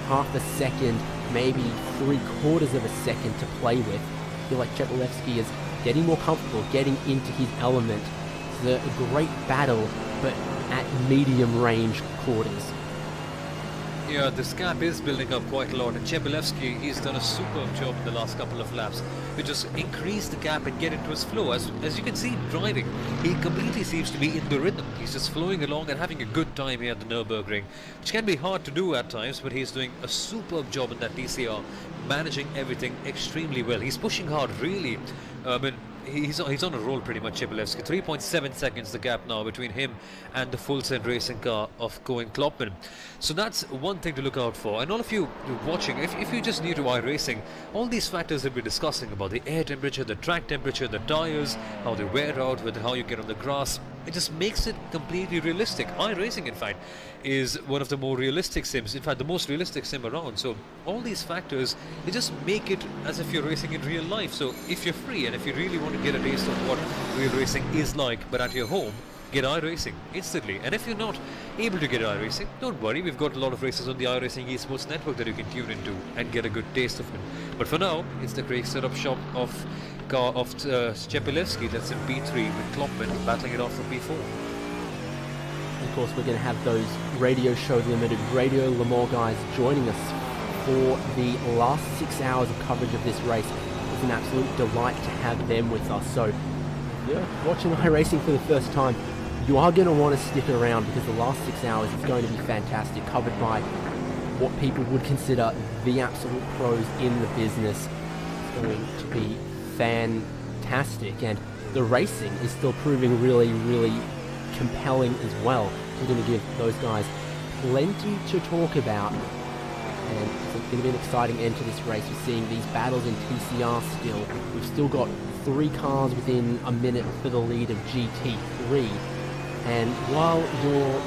half a second, maybe 3/4 of a second to play with. I feel like Chepelevsky is getting more comfortable, getting into his element. It's a great battle, but at medium range quarters. Yeah, this gap is building up quite a lot, and Chepelevsky, he's done a superb job in the last couple of laps to just increase the gap and get into his flow. As you can see him driving, he completely seems to be in the rhythm. He's just flowing along and having a good time here at the Nürburgring, which can be hard to do at times, but he's doing a superb job in that DCR, managing everything extremely well. He's pushing hard, really. He's on a roll pretty much, Chepelevsky. 3.7 seconds the gap now between him and the full send racing car of Koen Klopman. So that's one thing to look out for. And all of you watching, if you're just new to iRacing, all these factors that we're discussing about the air temperature, the track temperature, the tires, how they wear out, with how you get on the grass, it just makes it completely realistic. iRacing, in fact, is one of the more realistic sims, in fact the most realistic sim around. So all these factors, they just make it as if you're racing in real life. So if you're free and if you really want to get a taste of what real racing is like, but at your home, get iRacing instantly. And if you're not able to get iRacing, don't worry, we've got a lot of races on the iRacing eSports network that you can tune into and get a good taste of it. But for now, it's the great setup shop of Chepelevsky that's in P3 with Klopman battling it off from P4. Of course, we're going to have those Radio Show Limited Radio Le Mans guys joining us for the last 6 hours of coverage of this race. It's an absolute delight to have them with us. So, yeah, watching iRacing for the first time, you are going to want to stick around because the last 6 hours is going to be fantastic, covered by what people would consider the absolute pros in the business. It's going to be fantastic, and the racing is still proving really, really compelling as well. We're going to give those guys plenty to talk about, and it's going to be an exciting end to this race. We're seeing these battles in TCR still. We've still got 3 cars within a minute for the lead of GT3, and while your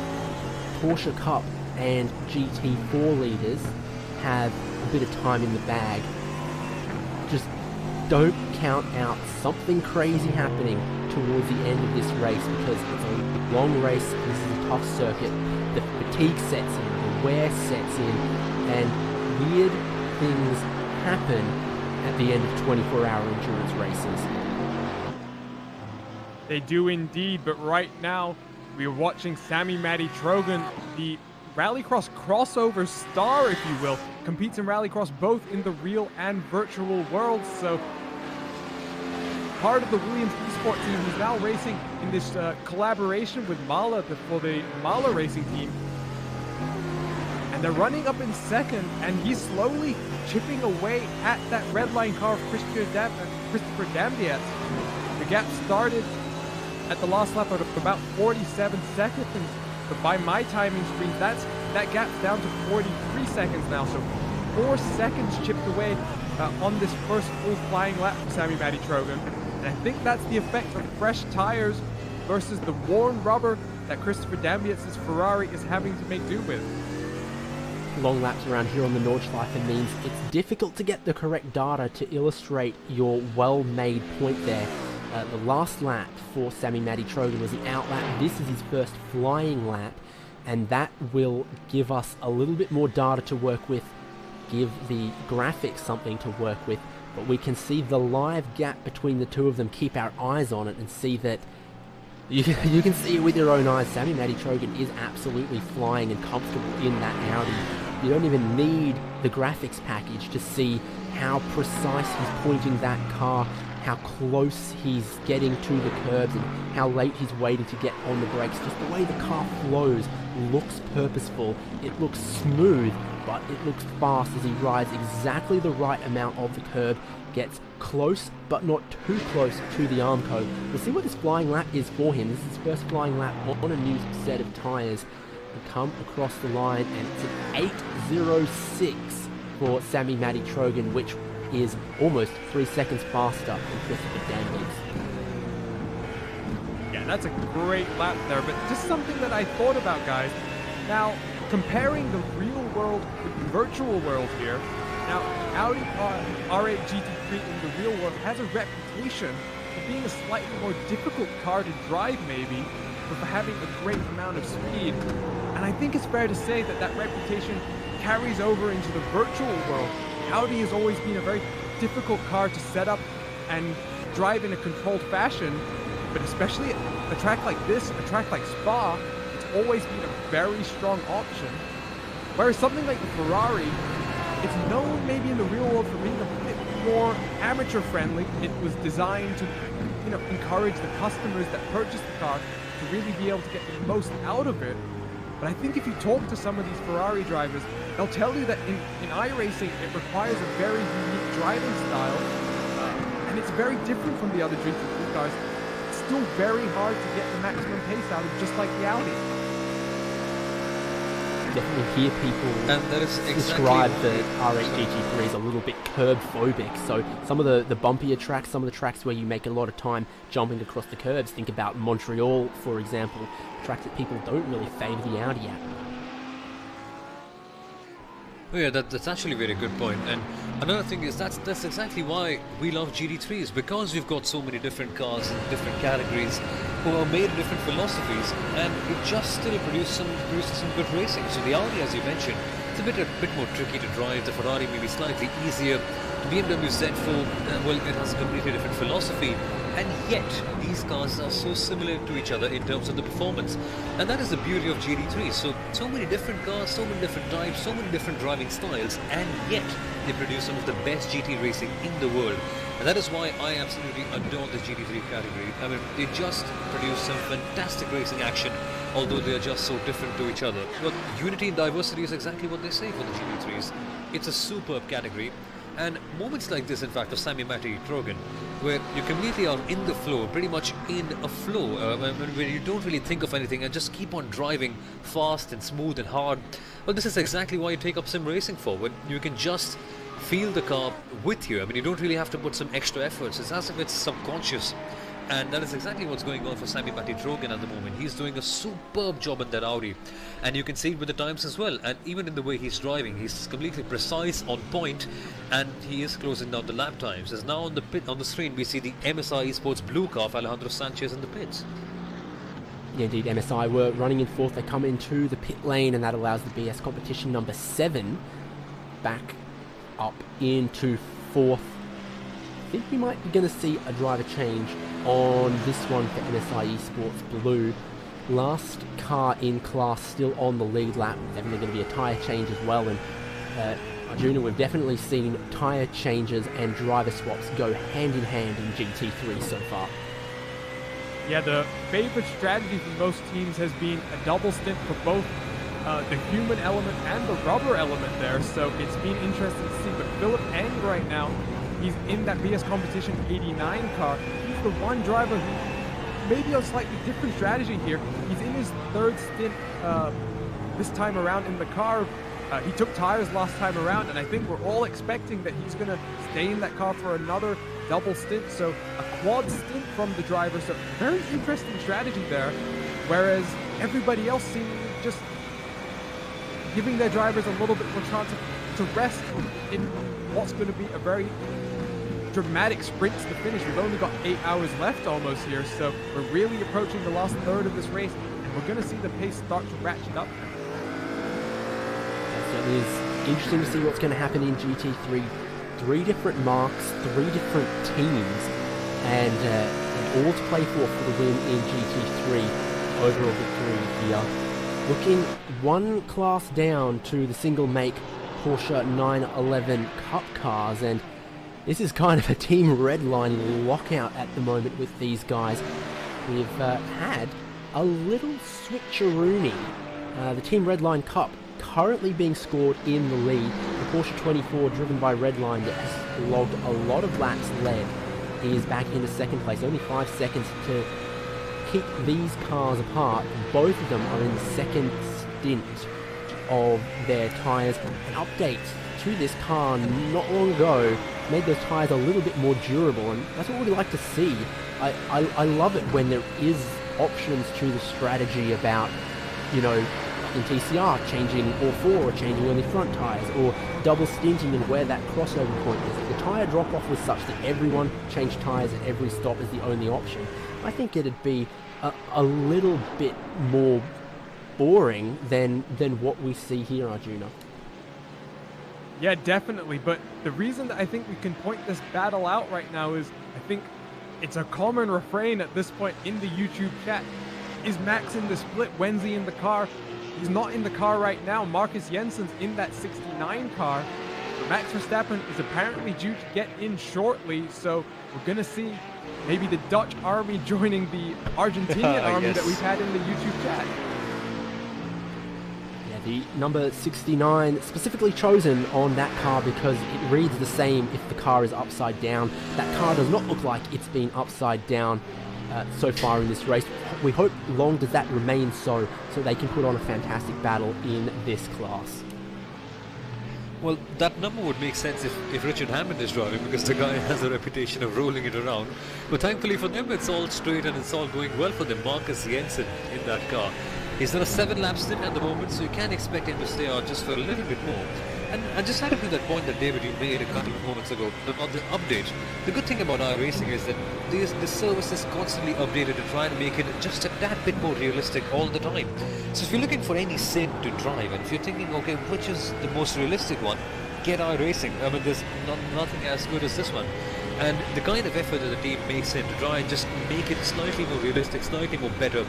Porsche Cup and GT4 leaders have a bit of time in the bag, just don't count out something crazy happening towards the end of this race, because it's a long race, this is a tough circuit, the fatigue sets in, the wear sets in, and weird things happen at the end of 24-hour endurance races. They do indeed, but right now we are watching Sami Matty Trogan, the Rallycross crossover star, if you will, competes in Rallycross both in the real and virtual worlds. So part of the Williams eSport team, he's now racing in this collaboration with Mala for the Mala racing team. And they're running up in second, and he's slowly chipping away at that red line car of Christopher Damdiat. The gap started at the last lap at about 47 seconds. But by my timing screen, that gap's down to 43 seconds now. So 4 seconds chipped away on this first full flying lap for Sammy Matty Trogan. And I think that's the effect of fresh tires versus the worn rubber that Christopher Dambiet's Ferrari is having to make do with. Long laps around here on the Nordschleife means it's difficult to get the correct data to illustrate your well-made point there. The last lap for Sammy Matty Trogan was the out lap. This is his first flying lap, and that will give us a little bit more data to work with, give the graphics something to work with, but we can see the live gap between the two of them, keep our eyes on it, and see that you can see it with your own eyes. Sammy Matty Trogan is absolutely flying and comfortable in that Audi. You don't even need the graphics package to see how precise he's pointing that car, how close he's getting to the curbs, and how late he's waiting to get on the brakes. Just the way the car flows looks purposeful. It looks smooth, but it looks fast as he rides exactly the right amount of the curb, gets close but not too close to the Armco. We'll see what this flying lap is for him. This is his first flying lap on a new set of tyres. We come across the line, and it's an 8.06 for Sammy Matty Trogan, which is almost 3 seconds faster than Christopher Dambiet's. Yeah, that's a great lap there, but just something that I thought about, guys. Now, comparing the real world with the virtual world here, now, Audi R8 GT3 in the real world has a reputation for being a slightly more difficult car to drive, maybe, but for having a great amount of speed. And I think it's fair to say that that reputation carries over into the virtual world. Audi has always been a very difficult car to set up and drive in a controlled fashion, but especially at a track like this, a track like Spa, it's always been a very strong option. Whereas something like the Ferrari, it's known maybe in the real world for being a bit more amateur friendly. It was designed to, encourage the customers that purchase the car to really be able to get the most out of it. But I think if you talk to some of these Ferrari drivers, they'll tell you that in iRacing, it requires a very unique driving style, and it's very different from the other GT3 cars. It's still very hard to get the maximum pace out of, just like the Audi. Definitely hear people And that is exactly describe what the R8 GT3 as a little bit curb phobic. So some of the bumpier tracks, some of the tracks where you make a lot of time jumping across the curbs, think about Montreal, for example, tracks that people don't really favour the Audi at. Oh yeah, that's actually a very good point. And another thing is that's exactly why we love GT3s, because we've got so many different cars in different categories who are made in different philosophies, and it just still produces some good racing. So the Audi, as you mentioned, it's a bit more tricky to drive. The Ferrari may be slightly easier. BMW Z4, well, it has a completely different philosophy, and yet these cars are so similar to each other in terms of the performance, and that is the beauty of GT3. So many different cars, so many different types, so many different driving styles, and yet they produce some of the best GT racing in the world. And that is why I absolutely adore the GT3 category. I mean, they just produce some fantastic racing action, although they are just so different to each other. But unity in diversity is exactly what they say for the GT3s. It's a superb category. And moments like this, in fact, of Sammy Matty Trogan, where you completely are in the flow, pretty much in a flow, where you don't really think of anything and just keep on driving fast and smooth and hard. Well, this is exactly why you take up sim racing for, when you can just feel the car with you. I mean, you don't really have to put some extra efforts. It's as if it's subconscious. And that is exactly what's going on for Sammy Matty Trogan at the moment. He's doing a superb job in that Audi, and you can see it with the times as well, and even in the way he's driving. He's completely precise, on point, and he is closing down the lap times. As now on the screen we see the MSI Esports blue car of Alejandro Sanchez in the pits. Yeah, indeed, MSI were running in fourth. They come into the pit lane, and that allows the BS competition number 7 back up into fourth. I think we might be going to see a driver change on this one for MSI Esports Blue. Last car in class still on the lead lap. Definitely going to be a tyre change as well. And Arjuna, we've definitely seen tyre changes and driver swaps go hand in hand in GT3 so far. Yeah, the favorite strategy for most teams has been a double stint for both the human element and the rubber element there. So it's been interesting to see. But Philip Eng right now, he's in that BS Competition 89 car. He's the one driver who maybe a slightly different strategy here. He's in his third stint this time around in the car. He took tires last time around, and I think we're all expecting that he's going to stay in that car for another double stint, so a quad stint from the driver. So very interesting strategy there, whereas everybody else seemingly just giving their drivers a little bit more chance to rest in what's going to be a very dramatic sprint to the finish. We've only got 8 hours left almost here, so we're really approaching the last third of this race, and we're going to see the pace start to ratchet up. It is interesting to see what's going to happen in GT3. 3 different marks, 3 different teams, and all to play for the win in GT3. Overall victory here. Looking one class down to the single make Porsche 911 Cup cars, and this is kind of a Team Redline lockout at the moment with these guys. We've had a little switcheroony. The Team Redline Cup currently being scored in the lead. The Porsche 24 driven by Redline that has logged a lot of laps led is back into second place. Only 5 seconds to keep these cars apart. Both of them are in the second stint of their tyres. An update to this car not long ago made those tyres a little bit more durable, and that's what we like to see. I love it when there is options to the strategy about, you know, in TCR changing all 4 or changing only front tyres, or double stinting and where that crossover point is. If the tyre drop off was such that everyone changed tyres at every stop as the only option, I think it'd be a little bit more boring than what we see here, Arjuna. Yeah, definitely. But the reason that I think we can point this battle out right now is I think it's a common refrain at this point in the YouTube chat. Is Max in the split? When's he in the car? He's not in the car right now. Marcus Jensen's in that 69 car. But Max Verstappen is apparently due to get in shortly, so we're going to see maybe the Dutch army joining the Argentinian army yes, that we've had in the YouTube chat. The number 69 specifically chosen on that car because it reads the same if the car is upside down. That car does not look like it's been upside down so far in this race. We hope long does that remain so they can put on a fantastic battle in this class. Well, that number would make sense if Richard Hammond is driving, because the guy has a reputation of rolling it around. But thankfully for them, it's all straight and it's all going well for them. Marcus Jensen in that car. He's done a 7-lap stint at the moment, so you can expect him to stay out just for a little bit more. And just adding to that point that David, you made a couple of moments ago about the update, the good thing about iRacing is that the service is constantly updated to try and make it just a tad bit more realistic all the time. So if you're looking for any sim to drive, and if you're thinking, okay, which is the most realistic one, get iRacing. I mean, there's nothing as good as this one. And the kind of effort that the team makes in to try and just make it slightly more realistic, slightly more better.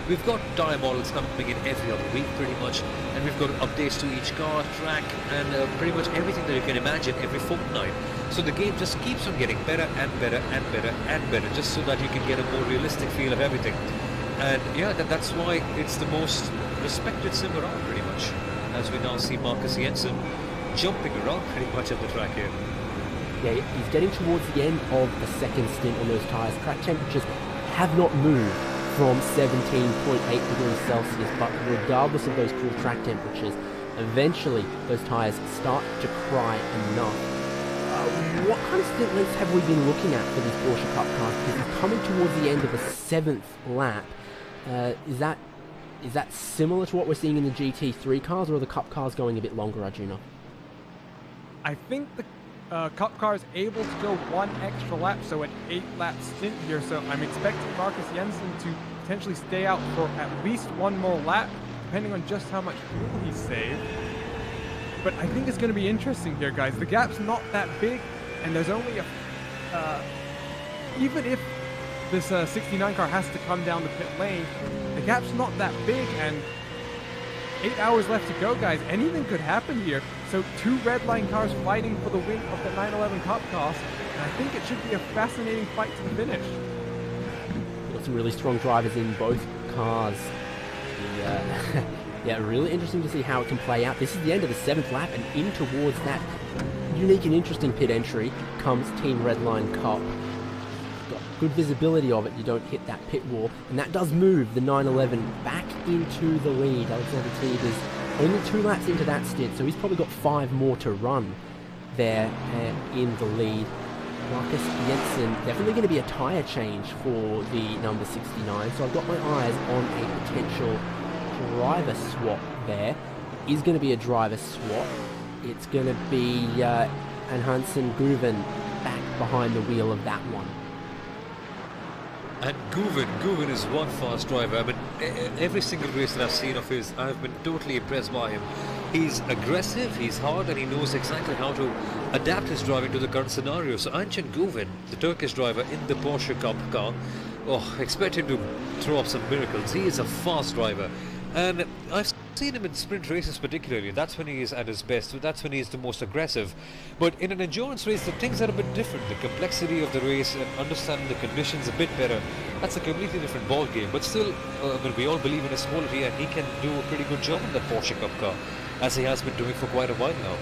We've got tyre models coming in every other week pretty much, and we've got updates to each car, track, and pretty much everything that you can imagine every fortnight. So the game just keeps on getting better and better and better and better, just so that you can get a more realistic feel of everything. And yeah, that's why it's the most respected sim around pretty much, as we now see Marcus Jensen jumping around pretty much at the track here. Yeah, he's getting towards the end of the second stint on those tyres. Track temperatures have not moved from 17.8 degrees Celsius, but regardless of those cool track temperatures, eventually those tyres start to cry enough. What kind of stint lengths have we been looking at for these Porsche Cup cars? Because it's coming towards the end of the 7th lap. Is that similar to what we're seeing in the GT3 cars, or are the Cup cars going a bit longer, Arjuna? I think the Cup car is able to go 1 extra lap, so an 8-lap stint here. So I'm expecting Marcus Jensen to potentially stay out for at least 1 more lap, depending on just how much fuel he's saved. But I think it's going to be interesting here, guys. The gap's not that big, and there's only even if this 69 car has to come down the pit lane, the gap's not that big, and 8 hours left to go, guys. Anything could happen here. So 2 Redline cars fighting for the win of the 911 Cup class, and I think it should be a fascinating fight to the finish. We've got some really strong drivers in both cars. Yeah, really interesting to see how it can play out. This is the end of the 7th lap, and in towards that unique and interesting pit entry comes Team Redline Cup. Got good visibility of it, you don't hit that pit wall, and that does move the 911 back into the lead. Alexander Teeb is only 2 laps into that stint, so he's probably got 5 more to run there in the lead. Marcus Jensen, definitely going to be a tyre change for the number 69, so I've got my eyes on a potential driver swap there. Is going to be a driver swap. It's going to be Hansen Guven back behind the wheel of that one. And Guven is one fast driver. I mean, every single race that I've seen of his, I've been totally impressed by him. He's aggressive, he's hard, and he knows exactly how to adapt his driving to the current scenario. So Ayhan Guven, the Turkish driver in the Porsche Cup car, expect him to throw up some miracles. He is a fast driver. And I've seen him in sprint races particularly. That's when he is at his best. That's when he is the most aggressive. But in an endurance race, the things are a bit different. The complexity of the race and understanding the conditions a bit better, that's a completely different ball game. But still, we all believe in his quality, and he can do a pretty good job in the Porsche Cup car, as he has been doing for quite a while now.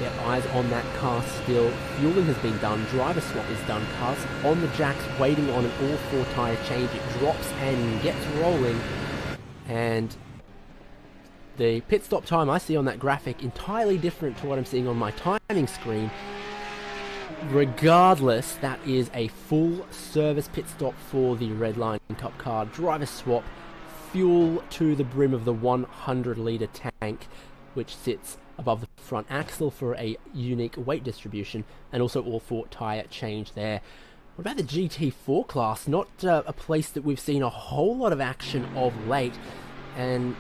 Yeah, eyes on that car still. Fueling has been done. Driver swap is done. Cars on the jacks waiting on an all-4 tyre change. It drops and gets rolling. And the pit stop time I see on that graphic entirely different to what I'm seeing on my timing screen. Regardless, that is a full service pit stop for the Red Line Cup car. Driver swap, fuel to the brim of the 100-litre tank, which sits above the front axle for a unique weight distribution, and also all-4 tyre change there. What about the GT4 class? Not a place that we've seen a whole lot of action of late, and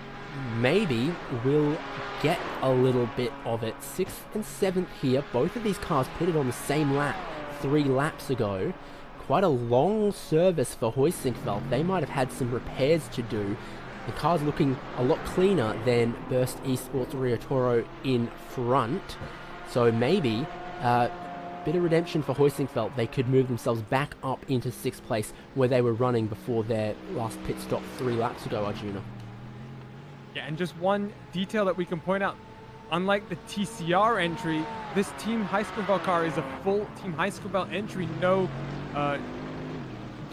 maybe we'll get a little bit of it. 6th and 7th here. Both of these cars pitted on the same lap 3 laps ago. Quite a long service for Huizinfeld. They might have had some repairs to do. The car's looking a lot cleaner than Burst Esports Rio Toro in front. So maybe bit of redemption for Huizinfeld. They could move themselves back up into 6th place where they were running before their last pit stop 3 laps ago, Arjuna. Yeah, and just one detail that we can point out. Unlike the TCR entry, this Team Huizinfeld car is a full Team Huizinfeld entry. No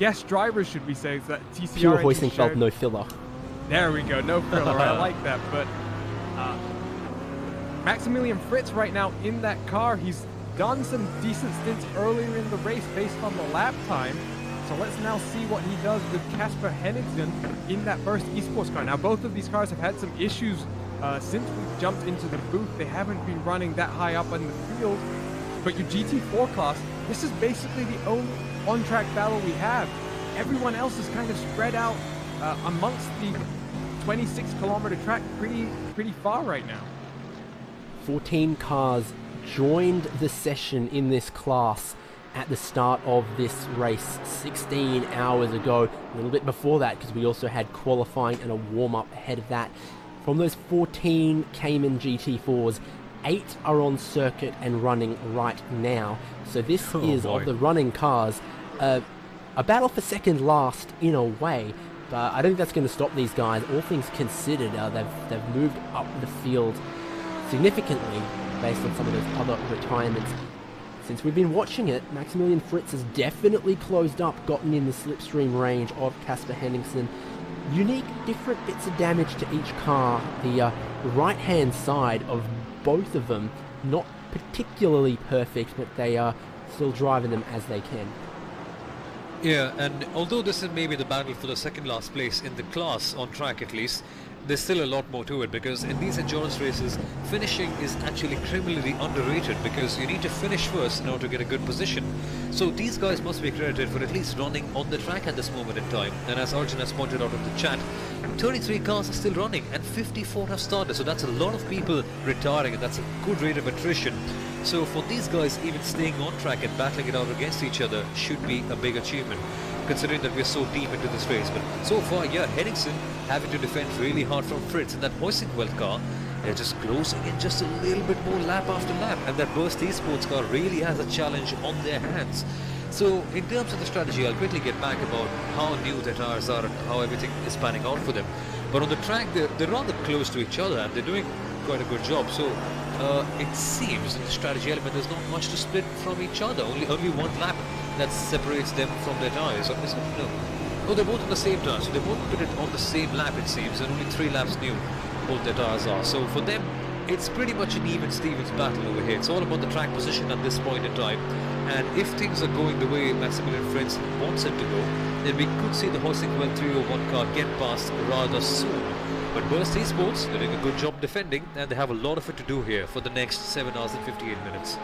guest drivers, should we say. So that TCR Pure Huizinfeld, no filler. There we go, no filler. I like that. But Maximilian Fritz right now in that car, he's done some decent stints earlier in the race based on the lap time. So let's now see what he does with Kasper Henningsen in that Burst Esports car. Now, both of these cars have had some issues since we jumped into the booth. They haven't been running that high up in the field. But your GT4 class, this is basically the only on-track battle we have. Everyone else is kind of spread out amongst the 26-kilometer track pretty far right now. 14 cars joined the session in this class at the start of this race 16 hours ago. A little bit before that, because we also had qualifying and a warm-up ahead of that. From those 14 Cayman GT4s, 8 are on circuit and running right now. So this is, of the running cars, a battle for second last in a way. But I don't think that's going to stop these guys. All things considered, they've moved up the field significantly based on some of those other retirements. Since we've been watching it, Maximilian Fritz has definitely closed up, gotten in the slipstream range of Kasper Henningsen. Unique, different bits of damage to each car. The right-hand side of both of them, not particularly perfect, but they are still driving them as they can. Yeah, and although this is maybe the battle for the second last place in the class, on track at least, there's still a lot more to it, because in these endurance races, finishing is actually criminally underrated, because you need to finish first in order to get a good position. So these guys must be credited for at least running on the track at this moment in time. And as Arjun has pointed out in the chat, 33 cars are still running and 54 have started, so that's a lot of people retiring, and that's a good rate of attrition. So for these guys, even staying on track and battling it out against each other should be a big achievement, considering that we're so deep into this race. But so far, yeah, Henningsen having to defend really hard from Fritz, and that Huizinfeld car, they're just closing in just a little bit more lap after lap, and that Burst Esports car really has a challenge on their hands. So in terms of the strategy, I'll quickly get back about how new their tires are and how everything is panning out for them. But on the track, they're rather close to each other, and they're doing quite a good job. So it seems in the strategy element there's not much to split from each other, only one lap that separates them from their tyres? Or is it, no. Oh, they're both on the same tyre, so they both put it on the same lap, it seems, and only 3 laps new both their tyres are. So for them, it's pretty much an even Stevens battle over here. It's all about the track position at this point in time. And if things are going the way Maximilian Fritz wants it to go, then we could see the Hoisingwell 301 car get past rather soon. But Burst Esports, they're doing a good job defending, and they have a lot of it to do here for the next 7 hours and 58 minutes.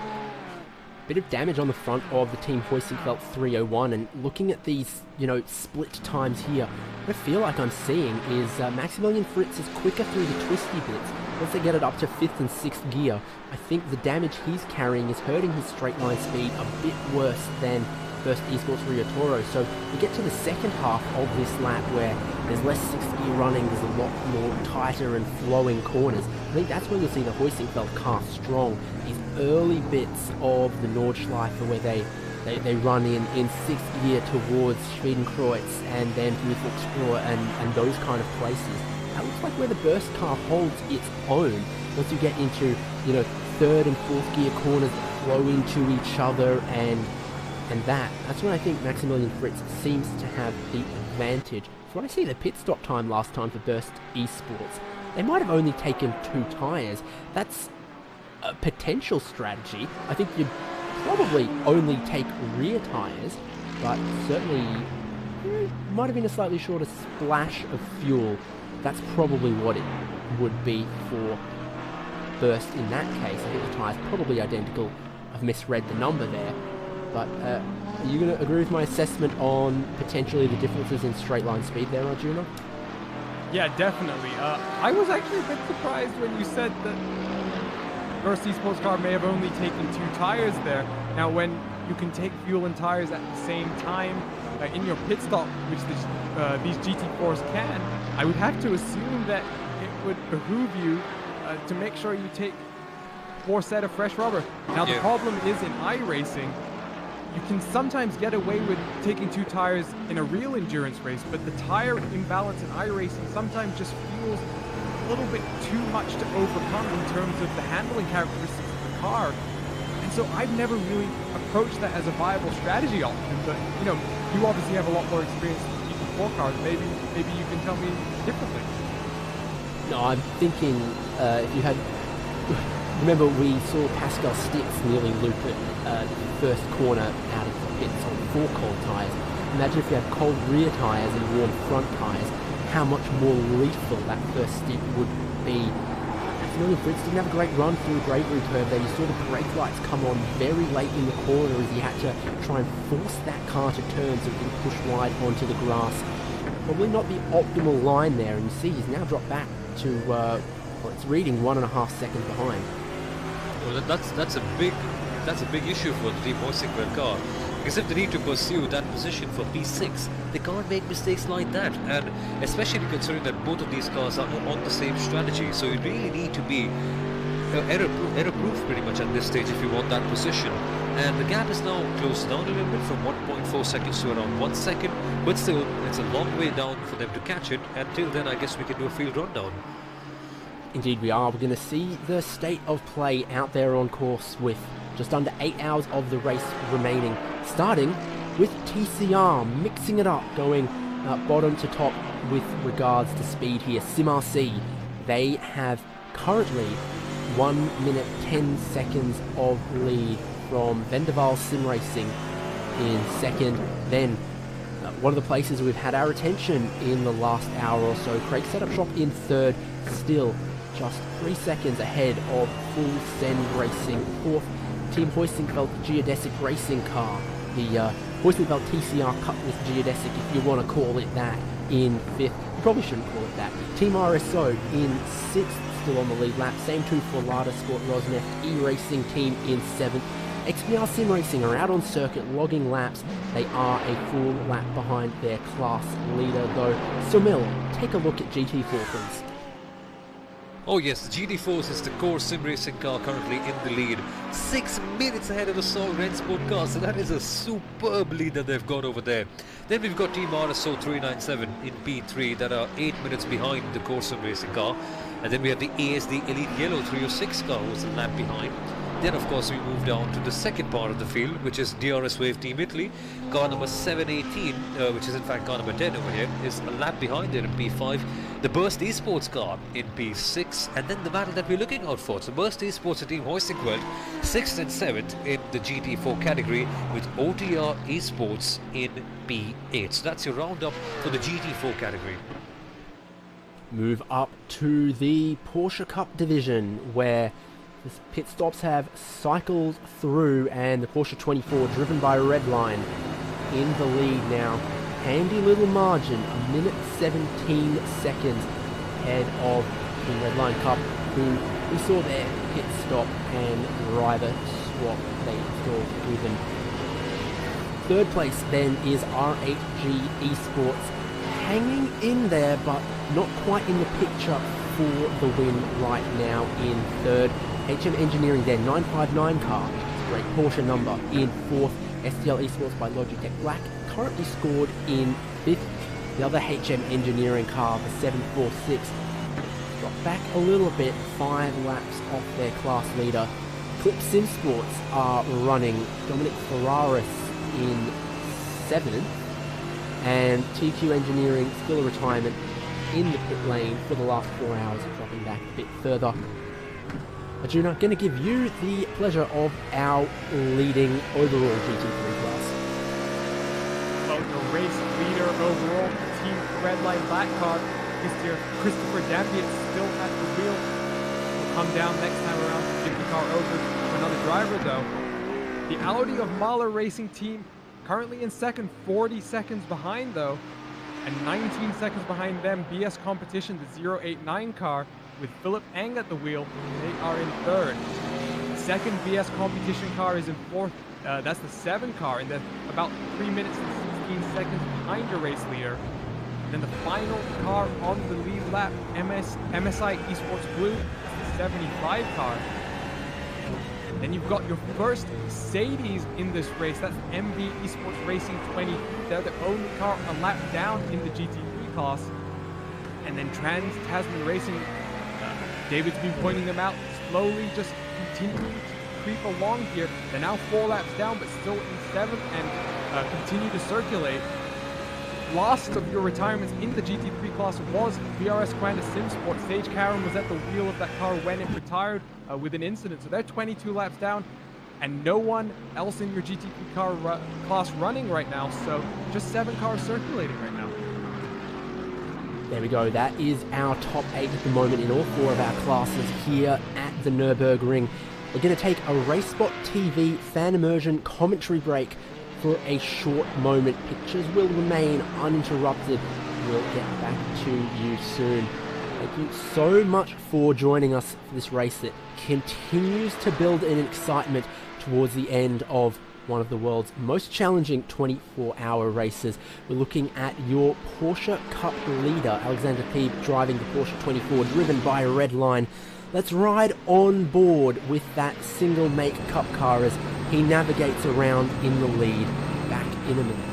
Bit of damage on the front of the Team Hoisingfeld 301, and looking at these, split times here, what I feel like I'm seeing is Maximilian Fritz is quicker through the twisty bits. Once they get it up to 5th and 6th gear, I think the damage he's carrying is hurting his straight line speed a bit worse than Burst Esports Rio Toro. So we get to the second half of this lap where there's less 6th gear running, there's a lot more tighter and flowing corners. I think that's where you'll see the Hoisingfeld car strong. These early bits of the Nordschleife where they run in 6th gear towards Schwedenkreuz and then Fuchsstraße and those kind of places. That looks like where the Burst car holds its own once you get into, 3rd and 4th gear corners that flow into each other and that's when I think Maximilian Fritz seems to have the advantage. So when I see the pit stop time last time for Burst Esports, they might have only taken 2 tyres. That's a potential strategy. I think you'd probably only take rear tyres, but certainly might have been a slightly shorter splash of fuel. That's probably what it would be for Burst in that case. I think the tyres probably identical. I've misread the number there. But are you going to agree with my assessment on potentially the differences in straight line speed there, Arjuna? Yeah, definitely. I was actually a bit surprised when you said that Burst Esports car may have only taken 2 tires there. Now, when you can take fuel and tires at the same time in your pit stop, which these GT4s can, I would have to assume that it would behoove you to make sure you take 4 set of fresh rubber. Now, the problem is in iRacing, you can sometimes get away with taking 2 tires in a real endurance race, but the tire imbalance in iRacing sometimes just feels a little bit too much to overcome in terms of the handling characteristics of the car. And so I've never really approached that as a viable strategy option, but you obviously have a lot more experience with GT4 cars. Maybe you can tell me differently. No, I'm thinking if you had... Remember, we saw Pascal Stitz nearly loop it the first corner out of the pits on 4 cold tyres. Imagine if you had cold rear tyres and warm front tyres, how much more lethal that first stint would be. Maximilian Fritz didn't have a great run through Bravery Curve there. You saw the brake lights come on very late in the corner as he had to try and force that car to turn so it didn't push wide onto the grass. Probably not the optimal line there, and you see he's now dropped back to, it's reading 1.5 seconds behind. Well, that's a big issue for the Team Hoisingwell car, because if they need to pursue that position for P6, they can't make mistakes like that, and especially considering that both of these cars are on the same strategy, so you really need to be error-proof pretty much at this stage if you want that position. And the gap is now closed down a little bit from 1.4 seconds to around 1 second, but still it's a long way down for them to catch it. Until then, I guess we can do a field rundown. Indeed we are. We're going to see the state of play out there on course with just under 8 hours of the race remaining. Starting with TCR, mixing it up, going bottom to top with regards to speed here. SimRC, they have currently 1 minute 10 seconds of lead from Vendaval Sim Racing in second. Then one of the places we've had our attention in the last hour or so, Craig Setup Shop in third, still just 3 seconds ahead of Full Send Racing fourth. Team Hoisingfeld Geodesic Racing car, the Hoisingfeld TCR Cutlass Geodesic, if you want to call it that, in fifth. You probably shouldn't call it that. Team RSO in sixth, still on the lead lap. Same too for Lada Sport Rosneft iRacing team in seventh. XPR Sim Racing are out on circuit logging laps. They are a full lap behind their class leader though. Sumil, take a look at GT4 please. Oh yes, the GT4 is the core sim racing car currently in the lead. 6 minutes ahead of the Sol Rennsport car, so that is a superb lead that they've got over there. Then we've got Team RSO 397 in P3 that are 8 minutes behind the core sim racing car. And then we have the ASD Elite Yellow 306 car who's a lap behind. Then of course we move down to the second part of the field, which is DRS Wave Team Italy. Car number 718, which is in fact car number 10 over here, is a lap behind there in P5. The Burst Esports car in P6, and then the battle that we're looking out for. So Burst Esports and Team Hoisting World 6th and 7th in the GT4 category, with OTR Esports in P8. So that's your roundup for the GT4 category. Move up to the Porsche Cup division, where the pit stops have cycled through, and the Porsche 24 driven by Redline in the lead now. Handy little margin, 1 minute 17 seconds ahead of the Redline Cup, who we saw their pit stop and driver swap they installed with them. Third place then is RHG Esports, hanging in there but not quite in the picture for the win right now in third. HM Engineering then, 959 car, great Porsche number, in fourth. STL Esports by Logitech Black currently scored in fifth. The other HM Engineering car, the 746, dropped back a little bit, 5 laps off their class leader. Clip Sim Sports are running, Dominic Ferraris in 7th, and TQ Engineering still a retirement in the pit lane for the last 4 hours, dropping back a bit further. Arjuna, going to give you the pleasure of our leading overall GT3 class. Well, the race leader overall, Team Redline Black car, Christopher Dampier still at the wheel. Will come down next time around to give the car over to another driver though. The Audi of Mahler Racing Team currently in second, 40 seconds behind though, and 19 seconds behind them, BS Competition, the 089 car, with Philip Eng at the wheel. They are in third. Second BS Competition car is in fourth. That's the 7 car, and then about 3 minutes and 16 seconds behind your race leader. Then the final car on the lead lap, MSI Esports Blue, the 75 car. Then you've got your first Mercedes in this race. That's MB Esports Racing 20. They're the only car a lap down in the GT3 class. And then Trans Tasman Racing, David's been pointing them out, slowly just continuing to creep along here. They're now 4 laps down, but still in 7th and continue to circulate. Last of your retirements in the GT3 class was BRS Quanta Sim Sport. Sage Karen was at the wheel of that car when it retired with an incident. So they're 22 laps down, and no one else in your GT3 car class running right now. So just 7 cars circulating right now. There we go, that is our top 8 at the moment in all 4 of our classes here at the Nürburgring. We're going to take a RaceSpot TV fan immersion commentary break for a short moment. Pictures will remain uninterrupted. We'll get back to you soon. Thank you so much for joining us for this race that continues to build in excitement towards the end of one of the world's most challenging 24-hour races. We're looking at your Porsche Cup leader, Alexander Pieb, driving the Porsche 24, driven by Redline. Let's ride on board with that single-make Cup car as he navigates around in the lead. Back in a minute.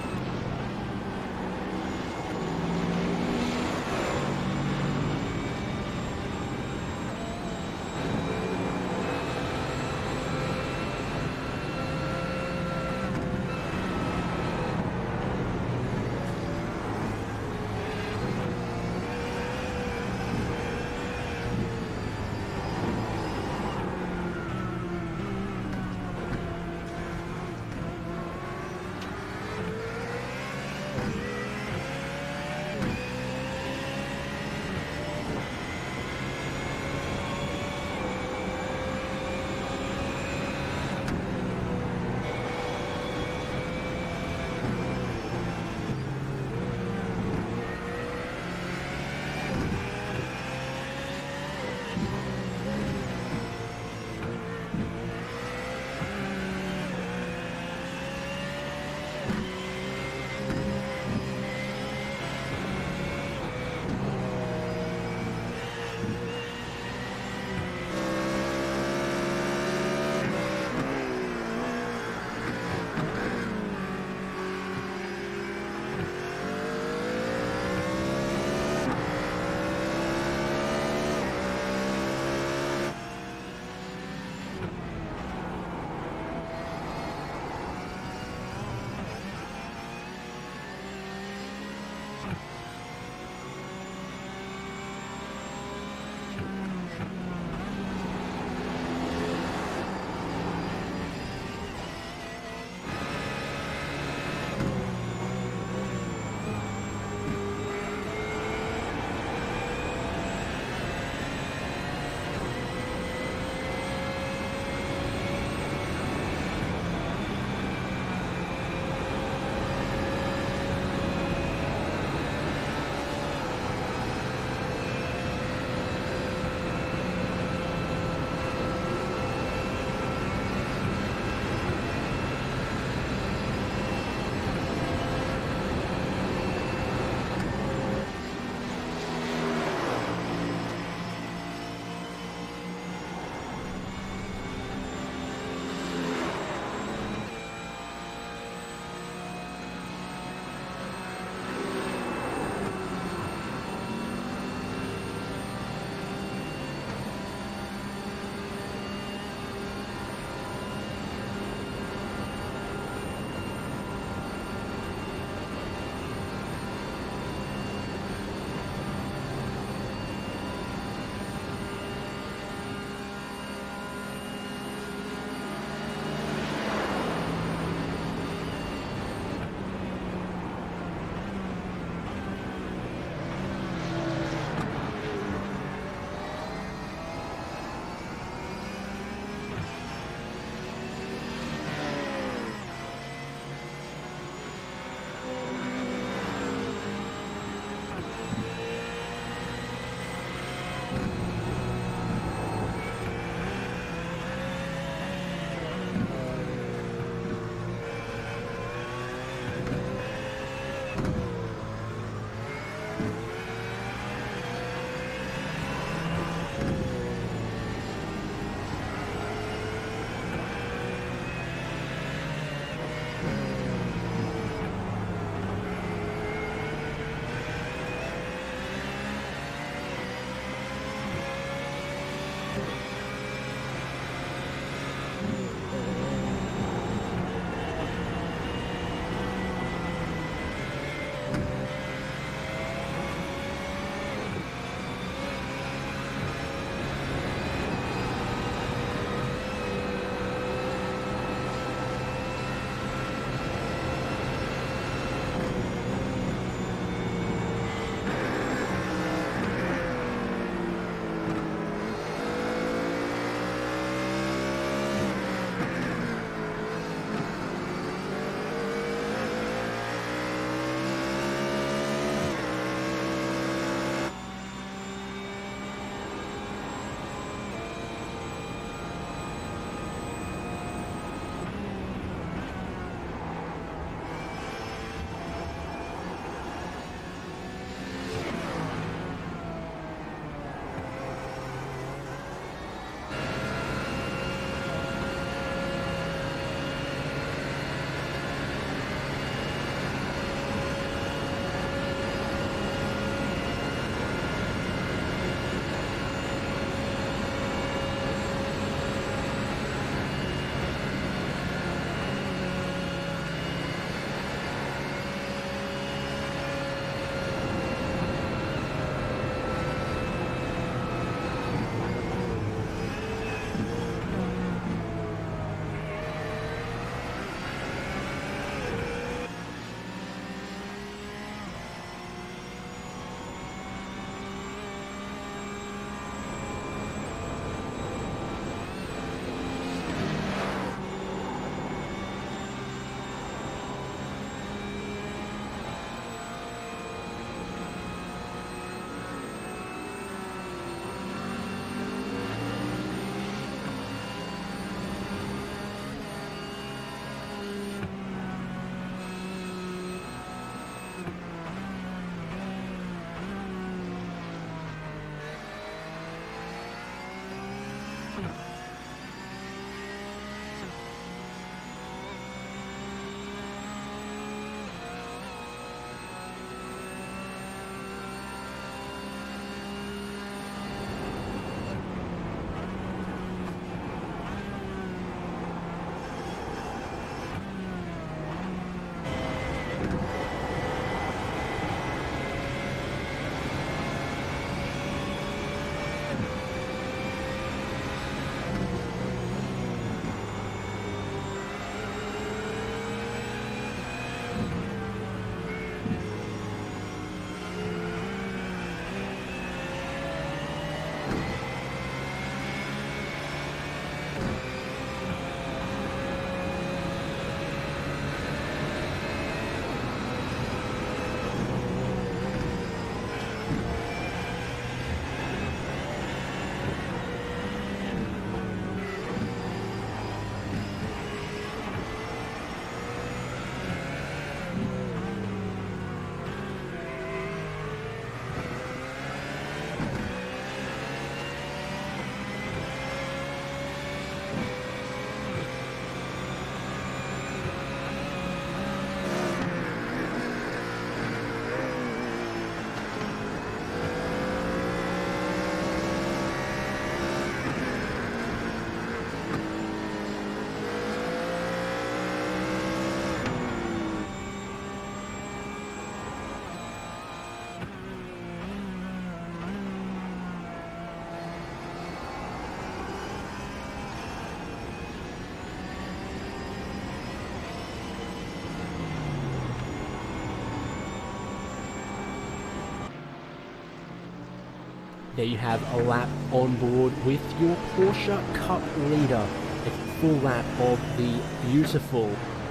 there you have a lap on board with your Porsche Cup leader. A full lap of the beautiful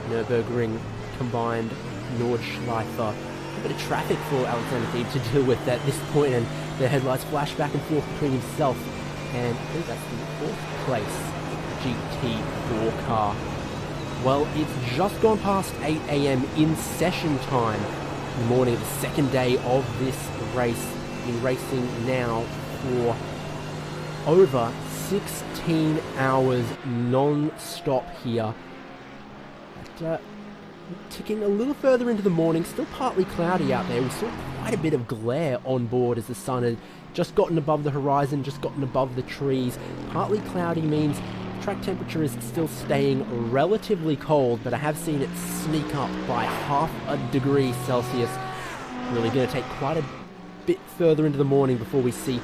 Nürburgring combined Nordschleife. A bit of traffic for Alexander Thieb to deal with at this point, and the headlights flash back and forth between himself and I think that's the 4th place GT4 car. Well, it's just gone past 8 AM in session time in the morning of the second day of this race. Been racing now for over 16 hours non-stop here. Ticking a little further into the morning, still partly cloudy out there. We saw quite a bit of glare on board as the sun had just gotten above the horizon, just gotten above the trees. Partly cloudy means track temperature is still staying relatively cold, but I have seen it sneak up by half a degree Celsius. Really going to take quite a bit further into the morning before we see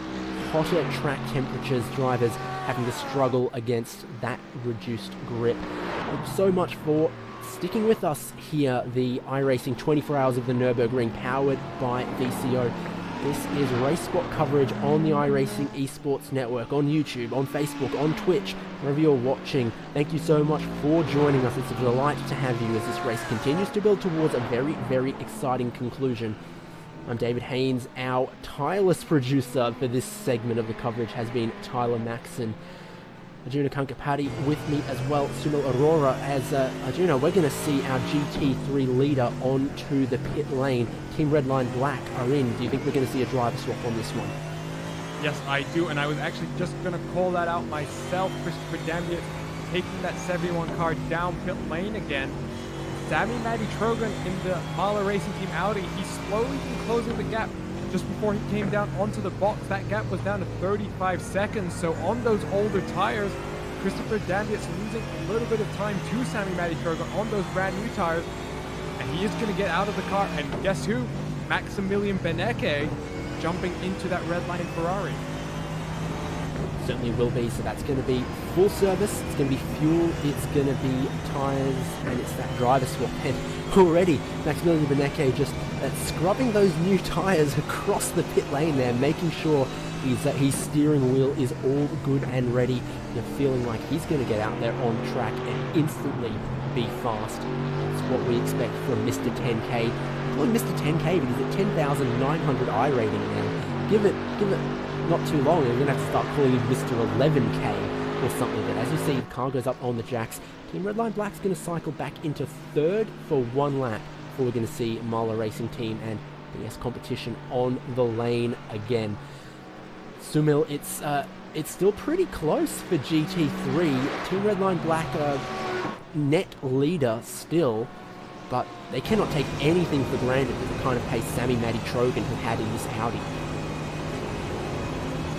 hotter track temperatures, drivers having to struggle against that reduced grip. Thanks so much for sticking with us here, the iRacing 24 Hours of the Nürburgring, powered by VCO. This is race spot coverage on the iRacing Esports Network, on YouTube, on Facebook, on Twitch, wherever you're watching. Thank you so much for joining us. It's a delight to have you as this race continues to build towards a very, very exciting conclusion. I'm David Haynes. Our tireless producer for this segment of the coverage has been Tyler Maxson. Arjuna Kankapati with me as well, Sunil Arora. As Arjuna, we're going to see our GT3 leader onto the pit lane. Team Redline Black are in. Do you think we're going to see a driver swap on this one? Yes, I do, and I was actually just going to call that out myself. Christopher Dambiet taking that 71 car down pit lane again. Sami Trogan in the Mahler Racing Team Audi, he's slowly been closing the gap. Just before he came down onto the box, that gap was down to 35 seconds. So on those older tires, Christopher Dambiet's losing a little bit of time to Sami Trogan on those brand new tires. And he is going to get out of the car. And guess who? Maximilian Benecke jumping into that red line Ferrari. Certainly will be. So that's going to be full service. It's going to be fuel. It's going to be tires, and it's that driver swap. And already, Maximilian Benecke just scrubbing those new tires across the pit lane there, making sure his steering wheel is all good and ready. You're feeling like he's going to get out there on track and instantly be fast. That's what we expect from Mr. 10K. I'm calling Mr. 10K because at 10,900 I rating now. Give it not too long, we're going to have to start calling him Mr. 11K or something. But as you see, the car goes up on the jacks. Team Redline Black's going to cycle back into third for one lap before we're going to see Mahler Racing Team and BS Competition on the lane again. Sumil, it's still pretty close for GT3. Team Redline Black net leader still, but they cannot take anything for granted at the kind of pace Sami Trogan who had in this Audi.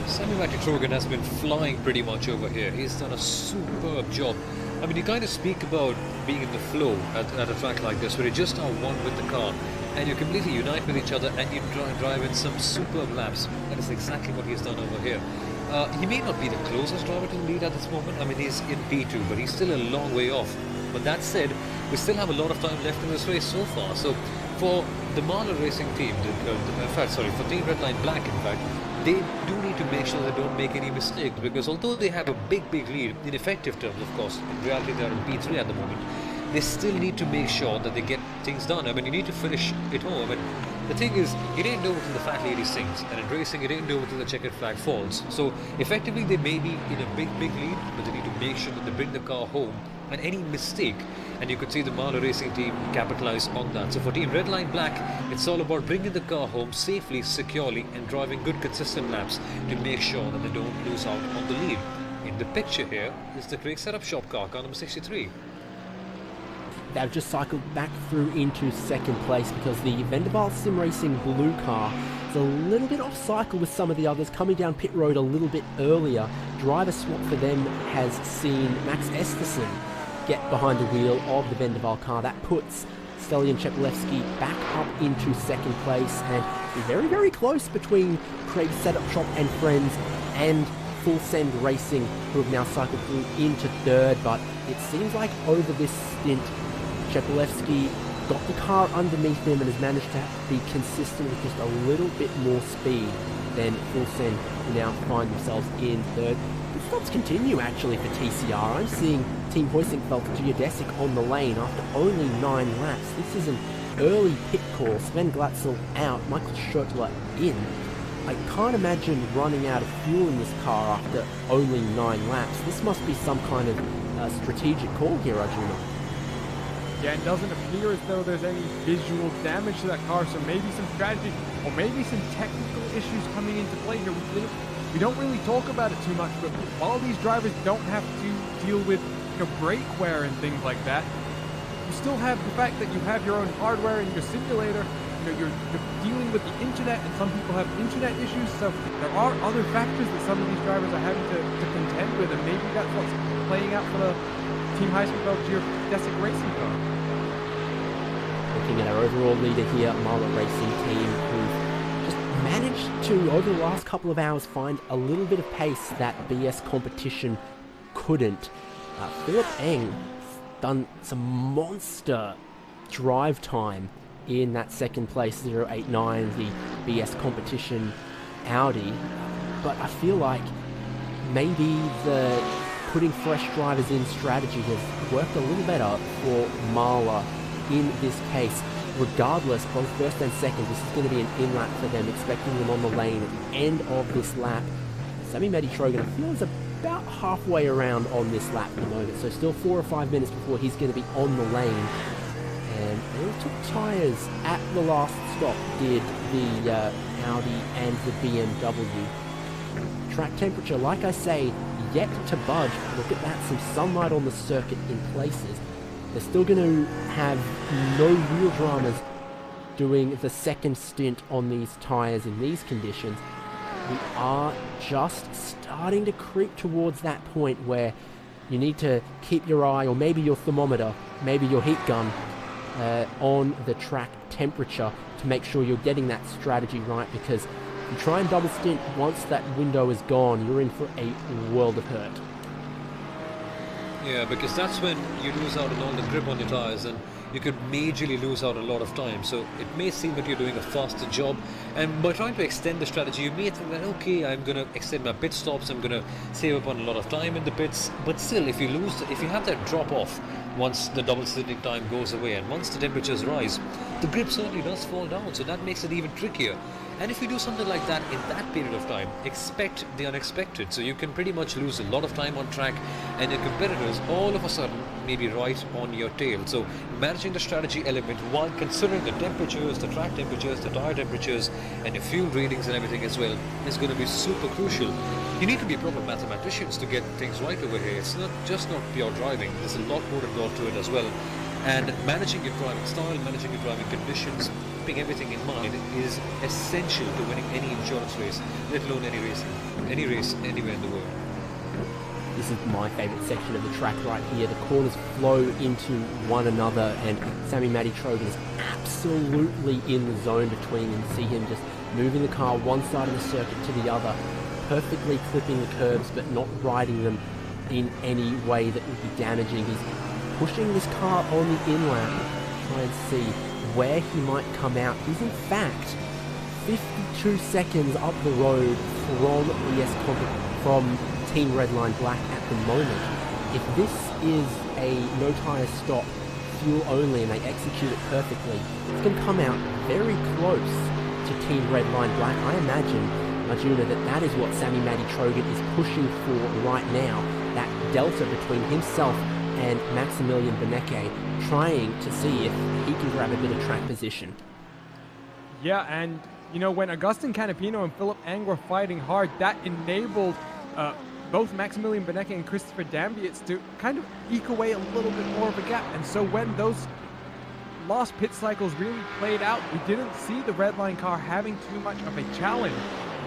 Sami Trogan has been flying pretty much over here. He's done a superb job. I mean, you kind of speak about being in the flow at a track like this, where you just are one with the car, and you completely unite with each other, and you drive in some superb laps. That is exactly what he's done over here. He may not be the closest driver to the lead at this moment. I mean, he's in P2, but he's still a long way off. But that said, we still have a lot of time left in this race so far. So for the Mahler Racing Team, for Team Redline Black, in fact, they do need to make sure they don't make any mistakes, because although they have a big lead in effective terms, of course, in reality they're in P3 at the moment, they still need to make sure that they get things done. I mean, you need to finish it home. And the thing is, it ain't over till the fat lady sings, and in racing it ain't over till the checkered flag falls. So effectively they may be in a big lead, but they need to make sure that they bring the car home, and any mistake, and you could see the Mahler Racing Team capitalize on that. So for Team Redline Black, it's all about bringing the car home safely, securely, and driving good consistent laps to make sure that they don't lose out on the lead. In the picture here is the Craig Setup Shop car number 63. They've just cycled back through into second place because the Vendaval Sim Racing blue car is a little bit off cycle with some of the others, coming down pit road a little bit earlier. Driver swap for them has seen Max Esterson get behind the wheel of the Vendaval car. That puts Stelian Chepelevsky back up into second place, and very, very close between Craig Setup Shop and Friends and Full Send Racing, who have now cycled through into third. But it seems like over this stint, Chepelevsky got the car underneath him and has managed to be consistent with just a little bit more speed then full send will now find themselves in third. The stops continue actually for TCR. I'm seeing Team Hoisingfeld Geodesic on the lane after only 9 laps. This is an early pit call. Sven Glatzel out, Michael Schurtler in. I can't imagine running out of fuel in this car after only 9 laps. This must be some kind of strategic call here, Arjuna. Yeah, it doesn't appear as though there's any visual damage to that car, so maybe some strategy or maybe some technical issues coming into play here. We don't really talk about it too much, but while these drivers don't have to deal with brake wear and things like that, you still have the fact that you have your own hardware in your simulator. You're dealing with the internet, and some people have internet issues, so there are other factors that some of these drivers are having to contend with, and maybe that's what's playing out for the Team Highspeed Geodesic Racing car. Looking at our overall leader here, Marla Racing Team, who've just managed to, over the last couple of hours, find a little bit of pace that BS competition couldn't. Philip Eng done some monster drive time in that second place 089, the BS competition Audi, but I feel like maybe the putting fresh drivers in strategy has worked a little better for Marla in this case. Regardless, both first and second, this is going to be an in-lap for them, expecting them on the lane at the end of this lap. Sami Meditrogan, I feel, is about halfway around on this lap at the moment, so still 4 or 5 minutes before he's going to be on the lane. And they took tyres at the last stop, did the Audi and the BMW. Track temperature, like I say, yet to budge. Look at that, some sunlight on the circuit in places. They're still going to have no real dramas doing the second stint on these tyres in these conditions. We are just starting to creep towards that point where you need to keep your eye, or maybe your thermometer, maybe your heat gun, on the track temperature to make sure you're getting that strategy right, because if you try and double stint once that window is gone, you're in for a world of hurt. Yeah, because that's when you lose out on all the grip on your tyres, and you could majorly lose out a lot of time. So it may seem that you're doing a faster job, and by trying to extend the strategy, you may think that, okay, I'm going to extend my pit stops, I'm going to save up on a lot of time in the pits, but still, if you have that drop off once the double sitting time goes away and once the temperatures rise, the grip certainly does fall down, so that makes it even trickier. And if you do something like that in that period of time, expect the unexpected. So you can pretty much lose a lot of time on track, and your competitors all of a sudden may be right on your tail. So managing the strategy element while considering the temperatures, the track temperatures, the tire temperatures, and your fuel readings and everything as well is going to be super crucial. You need to be proper mathematicians to get things right over here. It's not pure driving. There's a lot more involved to it as well. And managing your driving style, managing your driving conditions, keeping everything in mind is essential to winning any endurance race, let alone any race anywhere in the world. This is my favourite section of the track right here. The corners flow into one another, and Sami Meditrogan is absolutely in the zone between them. See him just moving the car one side of the circuit to the other, perfectly clipping the curbs but not riding them in any way that would be damaging. He's pushing this car on the in-lap to try and see where he might come out. He's in fact 52 seconds up the road from Team Redline Black at the moment. If this is a no tyre stop, fuel only, and they execute it perfectly, it's going to come out very close to Team Redline Black. I imagine, Arjuna, that is what Sami Meditrogan is pushing for right now, that delta between himself and Maximilian Benecke, trying to see if he can grab a bit of track position. Yeah, and when Augustin Canapino and Philip Eng were fighting hard, that enabled both Maximilian Benecke and Christopher Dambietz to kind of eke away a little bit more of a gap. And so when those last pit cycles really played out, we didn't see the Redline car having too much of a challenge.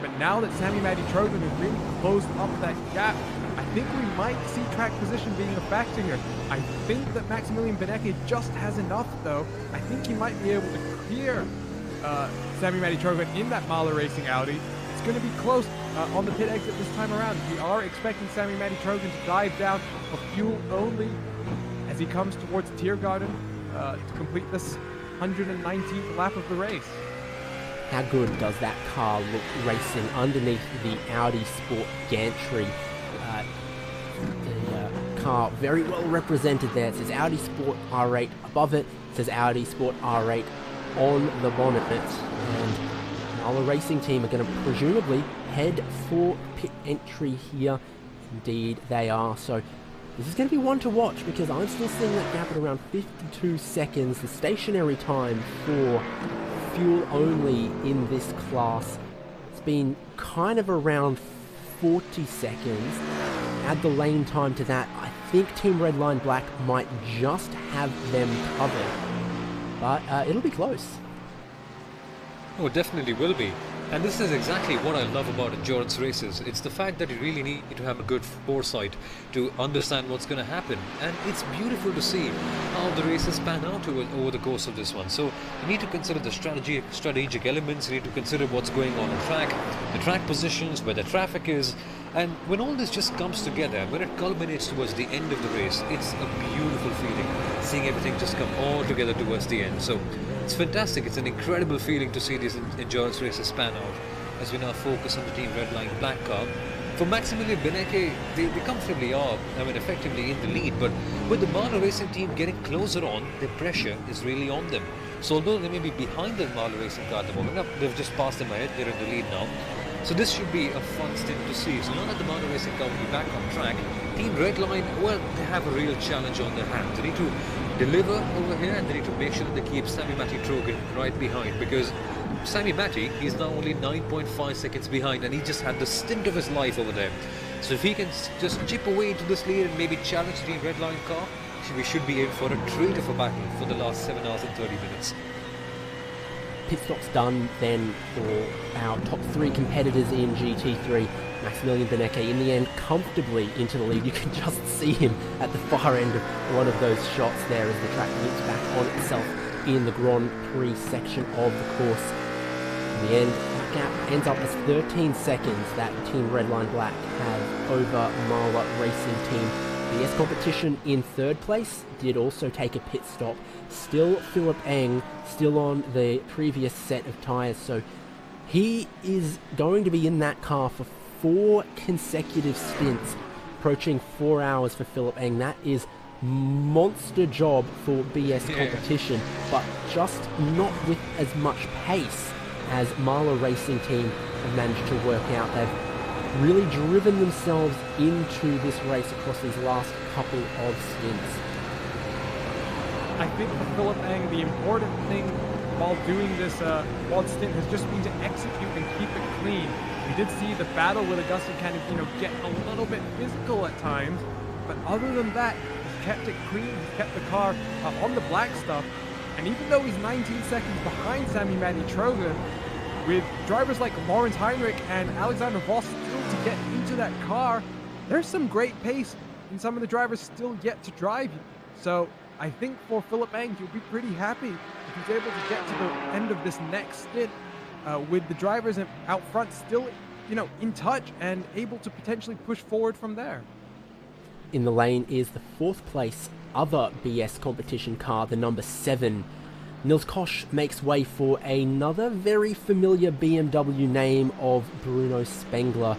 But now that Sami Meditrogan has really closed up that gap, I think we might see track position being a factor here. I think that Maximilian Benecke just has enough, though. I think he might be able to clear Sami Meditrogan in that Marla Racing Audi. It's going to be close on the pit exit this time around. We are expecting Sami Meditrogan to dive down for fuel only as he comes towards Tiergarten to complete this 119th lap of the race. how good does that car look racing underneath the Audi Sport gantry. The car very well represented there. It says Audi Sport R8 above it. It says Audi Sport R8 on the bonnet. And Marla Racing Team are going to presumably head for pit entry here. Indeed they are. So this is going to be one to watch, because I'm still seeing that gap at around 52 seconds. The stationary time for fuel only in this class, it's been kind of around 40 seconds. Add the lane time to that, I think Team Redline Black might just have them covered. But it'll be close. Oh, it definitely will be. And this is exactly what I love about endurance races. It's the fact that you really need to have a good foresight to understand what's going to happen. And it's beautiful to see how the races pan out over the course of this one. So you need to consider the strategic elements, you need to consider what's going on track, the track positions, where the traffic is. And when all this just comes together, when it culminates towards the end of the race, it's a beautiful feeling, seeing everything just come all together towards the end. So it's fantastic. It's an incredible feeling to see these endurance races span out as we now focus on the Team Redline Black car. For Maximilian Benecke, they comfortably are, effectively in the lead, but with the Marla Racing Team getting closer on, the pressure is really on them. So although they may be behind the Marla Racing car at the moment, they've just passed them ahead, they're in the lead now. So this should be a fun stint to see. So now that the Marla Racing car will be back on track, Team Redline, well, they have a real challenge on their hands. They need to deliver over here, and they need to make sure that they keep Sami Trogan right behind, because Sami Matti, he's now only 9.5 seconds behind, and he just had the stint of his life over there. So if he can just chip away into this lead and maybe challenge the Redline car, we should be in for a treat of a battle for the last 7 hours and 30 minutes. Pit stop's done then for our top 3 competitors in GT3. Maximilian Benecke in the end comfortably into the lead. You can just see him at the far end of one of those shots there as the track loops back on itself in the Grand Prix section of the course. In the end, that gap ends up as 13 seconds that Team Redline Black have over Marla Racing Team. BS Competition in 3rd place did also take a pit stop. Still Philip Eng, still on the previous set of tyres, so he is going to be in that car for 4 consecutive stints, approaching 4 hours for Philip Eng. That is monster job for BS Competition, but just not with as much pace as Marla Racing Team have managed to work out. They've really driven themselves into this race across these last couple of stints. I think for Philip Eng, the important thing while doing this quad stint has just been to execute and keep it clean. We did see the battle with Augusto kind of, get a little bit physical at times, but other than that, he's kept it clean, he's kept the car on the black stuff, and even though he's 19 seconds behind Sami Trogan, with drivers like Lawrence Heinrich and Alexander Voss still to get into that car, there's some great pace, and some of the drivers still yet to drive you. So I think for Philip Eng, he'll be pretty happy if he's able to get to the end of this next stint with the drivers out front still, in touch and able to potentially push forward from there. In the lane is the 4th place other BS Competition car, the number 7. Nils Koch makes way for another very familiar BMW name of Bruno Spengler.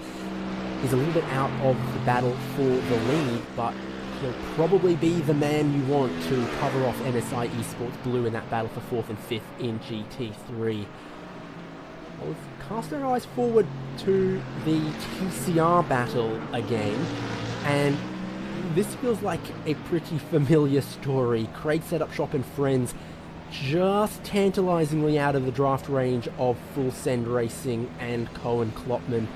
He's a little bit out of the battle for the lead, but he'll probably be the man you want to cover off MSI Esports Blue in that battle for 4th and 5th in GT3. Well, we've cast our eyes forward to the TCR battle again, and this feels like a pretty familiar story. Craig set up shop and friends just tantalizingly out of the draft range of Full Send Racing and Cohen Klopman.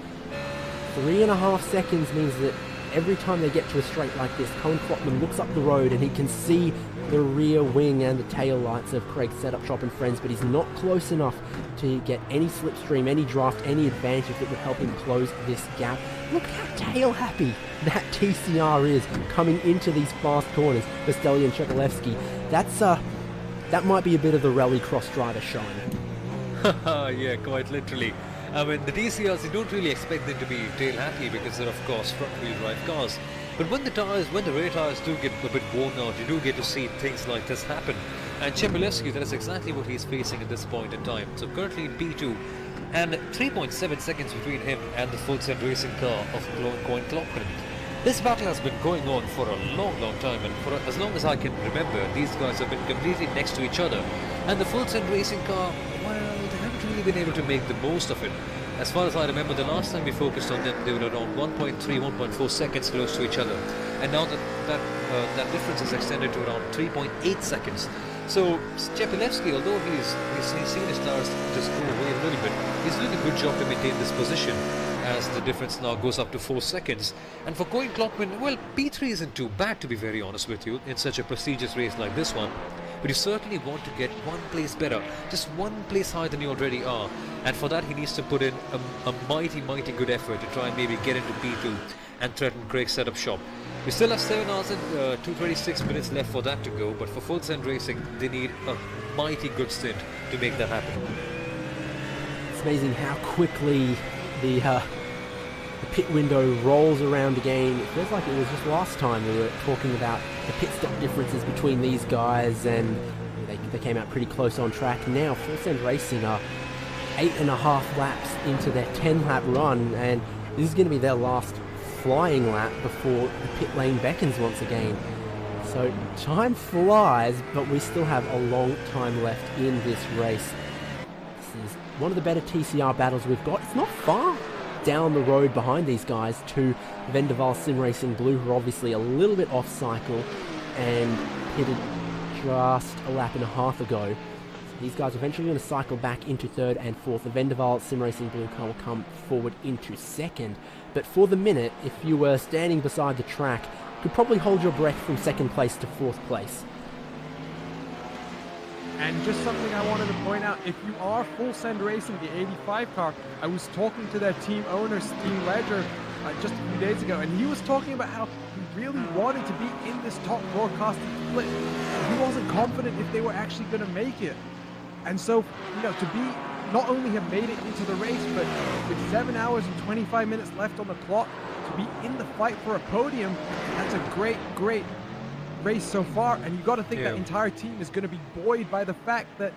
3.5 seconds means that every time they get to a straight like this, Cohen Klopman looks up the road and he can see the rear wing and the tail lights of Craig's Setup Shop and Friends, but he's not close enough to get any slipstream, any draft, any advantage that would help him close this gap. Look how tail happy that TCR is coming into these fast corners for Stelian Chekolevsky. That might be a bit of the rallycross driver shine. Yeah, quite literally. I mean, the TCRs, you don't really expect them to be tail happy because they're, of course, front-wheel drive cars. But when the rear tires do get a bit worn out, you do get to see things like this happen. And Chepelevsky, that is exactly what he's facing at this point in time. So currently in P2, and 3.7 seconds between him and the full-send racing car of Coin Clockman. This battle has been going on for a long, long time, and for as long as I can remember, these guys have been completely next to each other. And the full-send racing car, well, they haven't really been able to make the most of it. As far as I remember, the last time we focused on them, they were around 1.3, 1.4 seconds close to each other. And now that difference is extended to around 3.8 seconds. So Chepelevsky, although he's seen his tires just go away a little bit, he's doing a good job to maintain this position as the difference now goes up to 4 seconds. And for Coin Clockman, well, P3 isn't too bad, to be very honest with you, in such a prestigious race like this one. But you certainly want to get one place better, just one place higher than you already are. And for that, he needs to put in a mighty, mighty good effort to try and maybe get into P2 and threaten Craig's setup shop. We still have 7 hours and 226 minutes left for that to go, but for full send racing, they need a mighty good stint to make that happen. It's amazing how quickly the pit window rolls around again. It feels like it was just last time we were talking about the pit stop differences between these guys, and they came out pretty close on track. Now full send racing are 8.5 laps into their 10-lap run, and this is going to be their last flying lap before the pit lane beckons once again. So time flies, but we still have a long time left in this race. This is one of the better TCR battles we've got. It's not far down the road behind these guys to Vendaval Sim Racing Blue, who are obviously a little bit off cycle and pitted just a lap and a half ago. So these guys are eventually going to cycle back into third and fourth. The Vendaval Sim Racing Blue car will come forward into second. But for the minute, if you were standing beside the track, you could probably hold your breath from second place to fourth place. And just something I wanted to point out, if you are full send racing the 85 car, I was talking to their team owner, Steve Ledger, just a few days ago, and he was talking about how he really wanted to be in this top broadcasting split. He wasn't confident if they were actually going to make it. And so, you know, to be, not only have made it into the race, but with 7 hours and 25 minutes left on the clock, to be in the fight for a podium, that's a great, great race so far. And you got to think that entire team is going to be buoyed by the fact that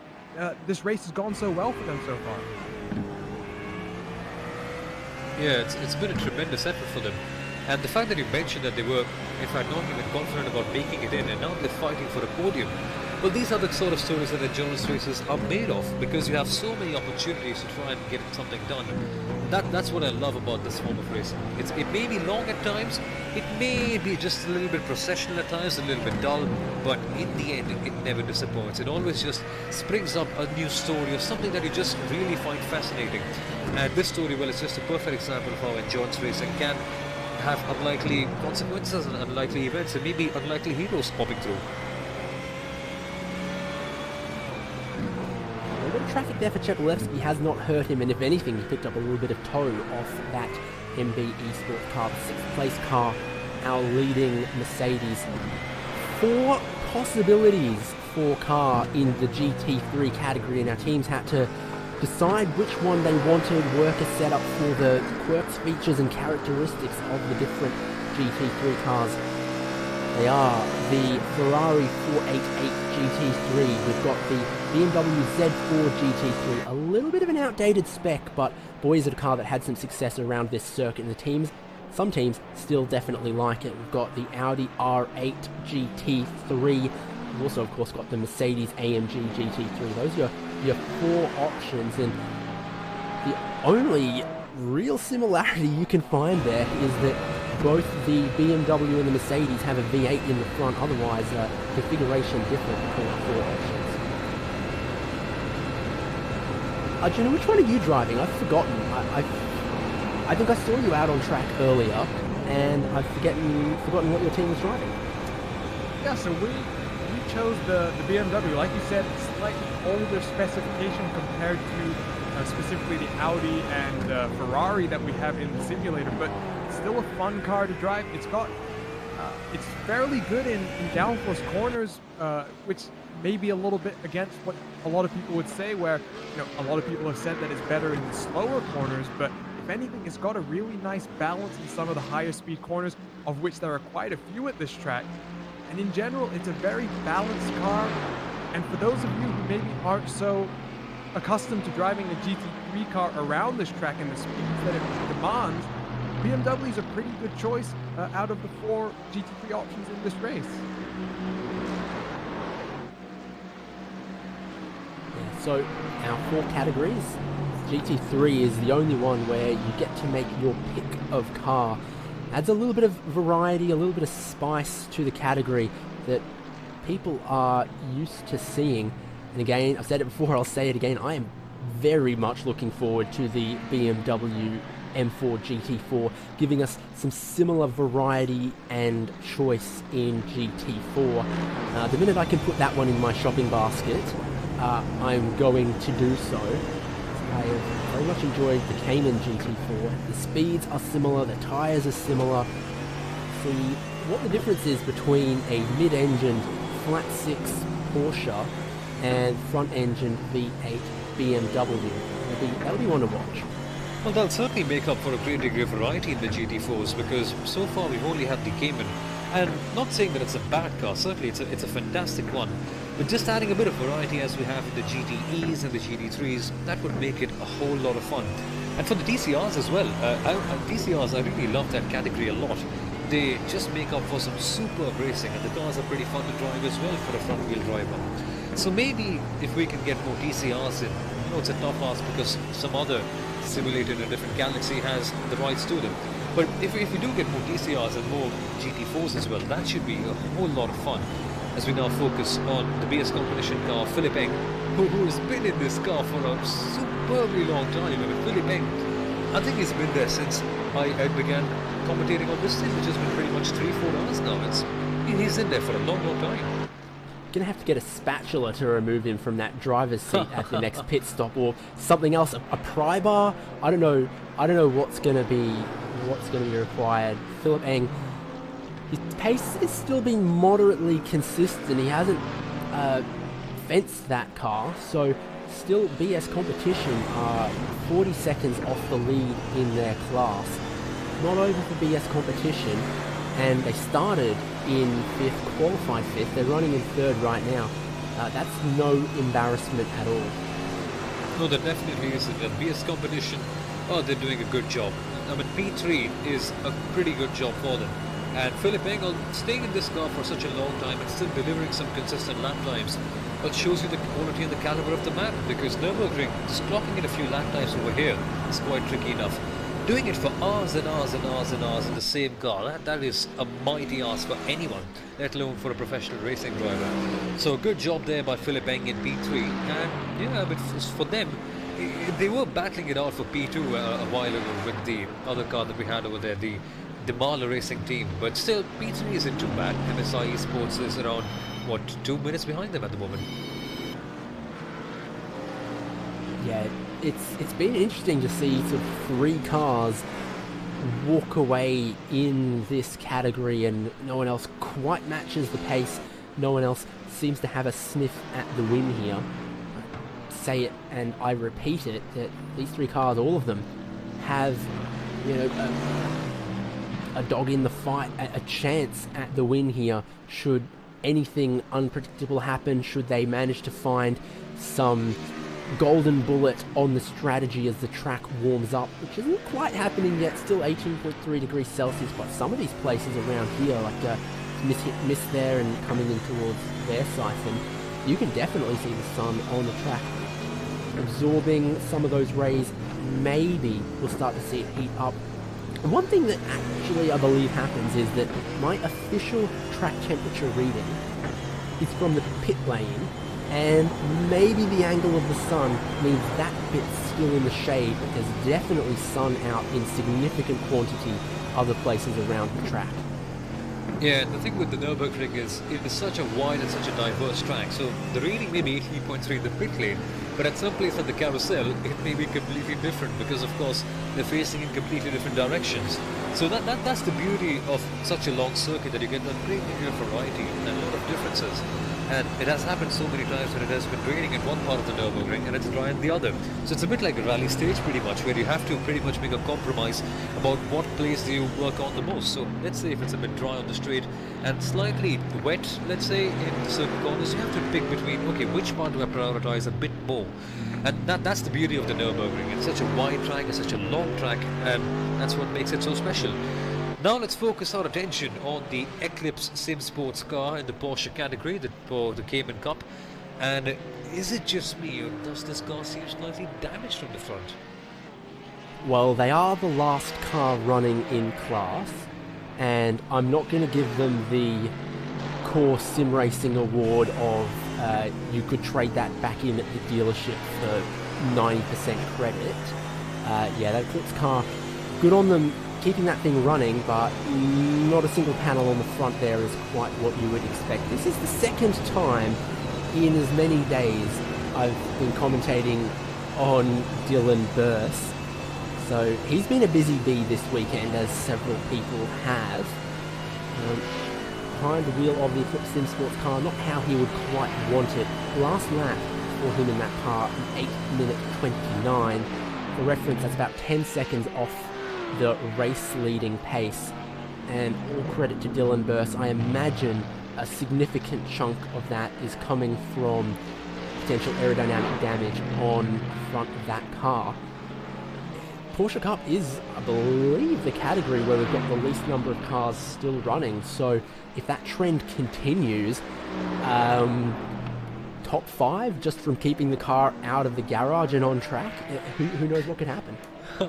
this race has gone so well for them so far. Yeah, it's been a tremendous effort for them. And the fact that you mentioned that they were, in fact, not even confident about making it in, and now they're fighting for a podium. Well, these are the sort of stories that endurance races are made of, because you have so many opportunities to try and get something done. That's what I love about this form of racing. It may be long at times, it may be just a little bit processional at times, a little bit dull, but in the end, it never disappoints. It always just springs up a new story or something that you just really find fascinating. And this story, well, it's just a perfect example of how endurance racing can have unlikely consequences and unlikely events, and maybe unlikely heroes popping through. A bit of traffic there for Chepelevsky has not hurt him, and if anything, he picked up a little bit of toe off that MB Esports car, the 6th place car, our leading Mercedes. 4 possibilities for car in the GT3 category, and our teams had to decide which one they wanted, work a setup for the quirks, features and characteristics of the different GT3 cars. They are the Ferrari 488 GT3, we've got the BMW Z4 GT3, a little bit of an outdated spec, but boy is it a car that had some success around this circuit, and some teams still definitely like it. We've got the Audi R8 GT3, we've also of course got the Mercedes AMG GT3. Those are your 4 options, and the only real similarity you can find there is that both the BMW and the Mercedes have a V8 in the front, otherwise configuration different between the 4 options. Arjuna, which one are you driving? I've forgotten. I think I saw you out on track earlier, and I've forgotten what your team was driving. Yeah, so we chose the BMW. Like you said, slightly older specification compared to specifically the Audi and Ferrari that we have in the simulator, but it's still a fun car to drive. It's fairly good in downforce corners, which may be a little bit against what a lot of people would say, where a lot of people have said that it's better in the slower corners, but if anything, it's got a really nice balance in some of the higher speed corners, of which there are quite a few at this track. And in general, it's a very balanced car. And for those of you who maybe aren't so accustomed to driving a GT3 car around this track and the speeds that it demands, BMW is a pretty good choice out of the 4 GT3 options in this race. Yeah, so our 4 categories, GT3 is the only one where you get to make your pick of car. Adds a little bit of variety, a little bit of spice to the category that people are used to seeing. And again, I've said it before, I'll say it again, I am very much looking forward to the BMW M4 GT4, giving us some similar variety and choice in GT4. The minute I can put that one in my shopping basket, I'm going to do so. I have very much enjoyed the Cayman GT4. The speeds are similar, the tyres are similar. See what the difference is between a mid-engined flat 6 Porsche and front-engined V8 BMW. That'll be one to watch. Well, that'll certainly make up for a great degree of variety in the GT4s, because so far we've only had the Cayman. And not saying that it's a bad car, certainly it's a fantastic one. But just adding a bit of variety as we have in the GTEs and the GT3s, that would make it a whole lot of fun. And for the DCRs as well, DCRs, I really love that category a lot. They just make up for some superb racing, and the cars are pretty fun to drive as well for a front-wheel driver. So maybe if we can get more DCRs in, I know it's a tough ask because some other simulator in a different galaxy has the rights to them. But if we do get more DCRs and more GT4s as well, that should be a whole lot of fun. As we now focus on the BS competition car, Philip Eng, who has been in this car for a superbly long time. I mean, Philip Eng, I think he's been there since I began commentating on this thing, which has been pretty much 3-4 hours now. He's in there for a long time. Gonna have to get a spatula to remove him from that driver's seat at the next pit stop, or something else, a pry bar. I don't know what's gonna be required. Philip Eng, his pace is still being moderately consistent. He hasn't fenced that car, so still BS competition are 40 seconds off the lead in their class. Not over for BS competition, and they started in 5th, qualified 5th. They're running in 3rd right now. That's no embarrassment at all. No, that definitely isn't. And BS competition, they're doing a good job. I mean, P3 is a pretty good job for them. And Philip Eng, staying in this car for such a long time and still delivering some consistent lap times, that shows you the quality and the caliber of the man, because Nürburgring, just clocking in a few lap times over here is quite tricky enough. Doing it for hours and hours and hours and hours in the same car, that is a mighty ask for anyone, let alone for a professional racing driver. So good job there by Philip Eng in P3. And yeah, but for them, they were battling it out for P2 a while ago with the other car that we had over there, the Marla Racing team. But still, P3 isn't too bad. MSI Esports is around, what, 2 minutes behind them at the moment. Yeah, it's been interesting to see sort of 3 cars walk away in this category, and no one else quite matches the pace. No one else seems to have a sniff at the win here. I say it and I repeat it, that these 3 cars, all of them, have, you know, a dog in the fight, a chance at the win here should anything unpredictable happen, should they manage to find some golden bullet on the strategy as the track warms up, which isn't quite happening yet. Still 18.3 degrees Celsius, but some of these places around here, like miss there and coming in towards their siphon, you can definitely see the sun on the track absorbing some of those rays. Maybe we'll start to see it heat up. And one thing that actually I believe happens is that my official track temperature reading is from the pit lane, and maybe the angle of the sun means that bit's still in the shade, but there's definitely sun out in significant quantity other places around the track. Yeah, the thing with the Nürburgring is it is such a wide and such a diverse track, so the reading may be 18.3 in the pit lane, But at some place at the carousel, it may be completely different because, of course, they're facing in completely different directions. So that's the beauty of such a long circuit, that you get that great degree of variety and a lot of differences. And it has happened so many times when it has been raining in one part of the Nürburgring and it's dry in the other. So it's a bit like a rally stage pretty much, where you have to pretty much make a compromise about what place do you work on the most. So let's say if it's a bit dry on the straight and slightly wet, let's say, in certain corners, you have to pick between, okay, which part do I prioritize a bit more? And that's the beauty of the Nürburgring. It's such a wide track, it's such a long track, and that's what makes it so special. Now let's focus our attention on the Eclipse Sim Sports car in the Porsche category, for the Cayman Cup. And is it just me, or does this car seem slightly damaged from the front? Well, they are the last car running in class, and I'm not going to give them the Core Sim Racing award of you could trade that back in at the dealership for 90% credit. Yeah, that Eclipse car, good on them keeping that thing running, but not a single panel on the front there is quite what you would expect. This is the second time in as many days I've been commentating on Dylan Burse. So he's been a busy bee this weekend, as several people have. Behind the wheel of the Eclipse Sim Sports car, not how he would quite want it. Last lap for him in that car, 8:29. For reference, that's about 10 seconds off the race leading pace, and all credit to Dylan Burse. I imagine a significant chunk of that is coming from potential aerodynamic damage on the front of that car. Porsche Cup is, I believe, the category where we've got the least number of cars still running, so if that trend continues, top 5 just from keeping the car out of the garage and on track, who knows what could happen.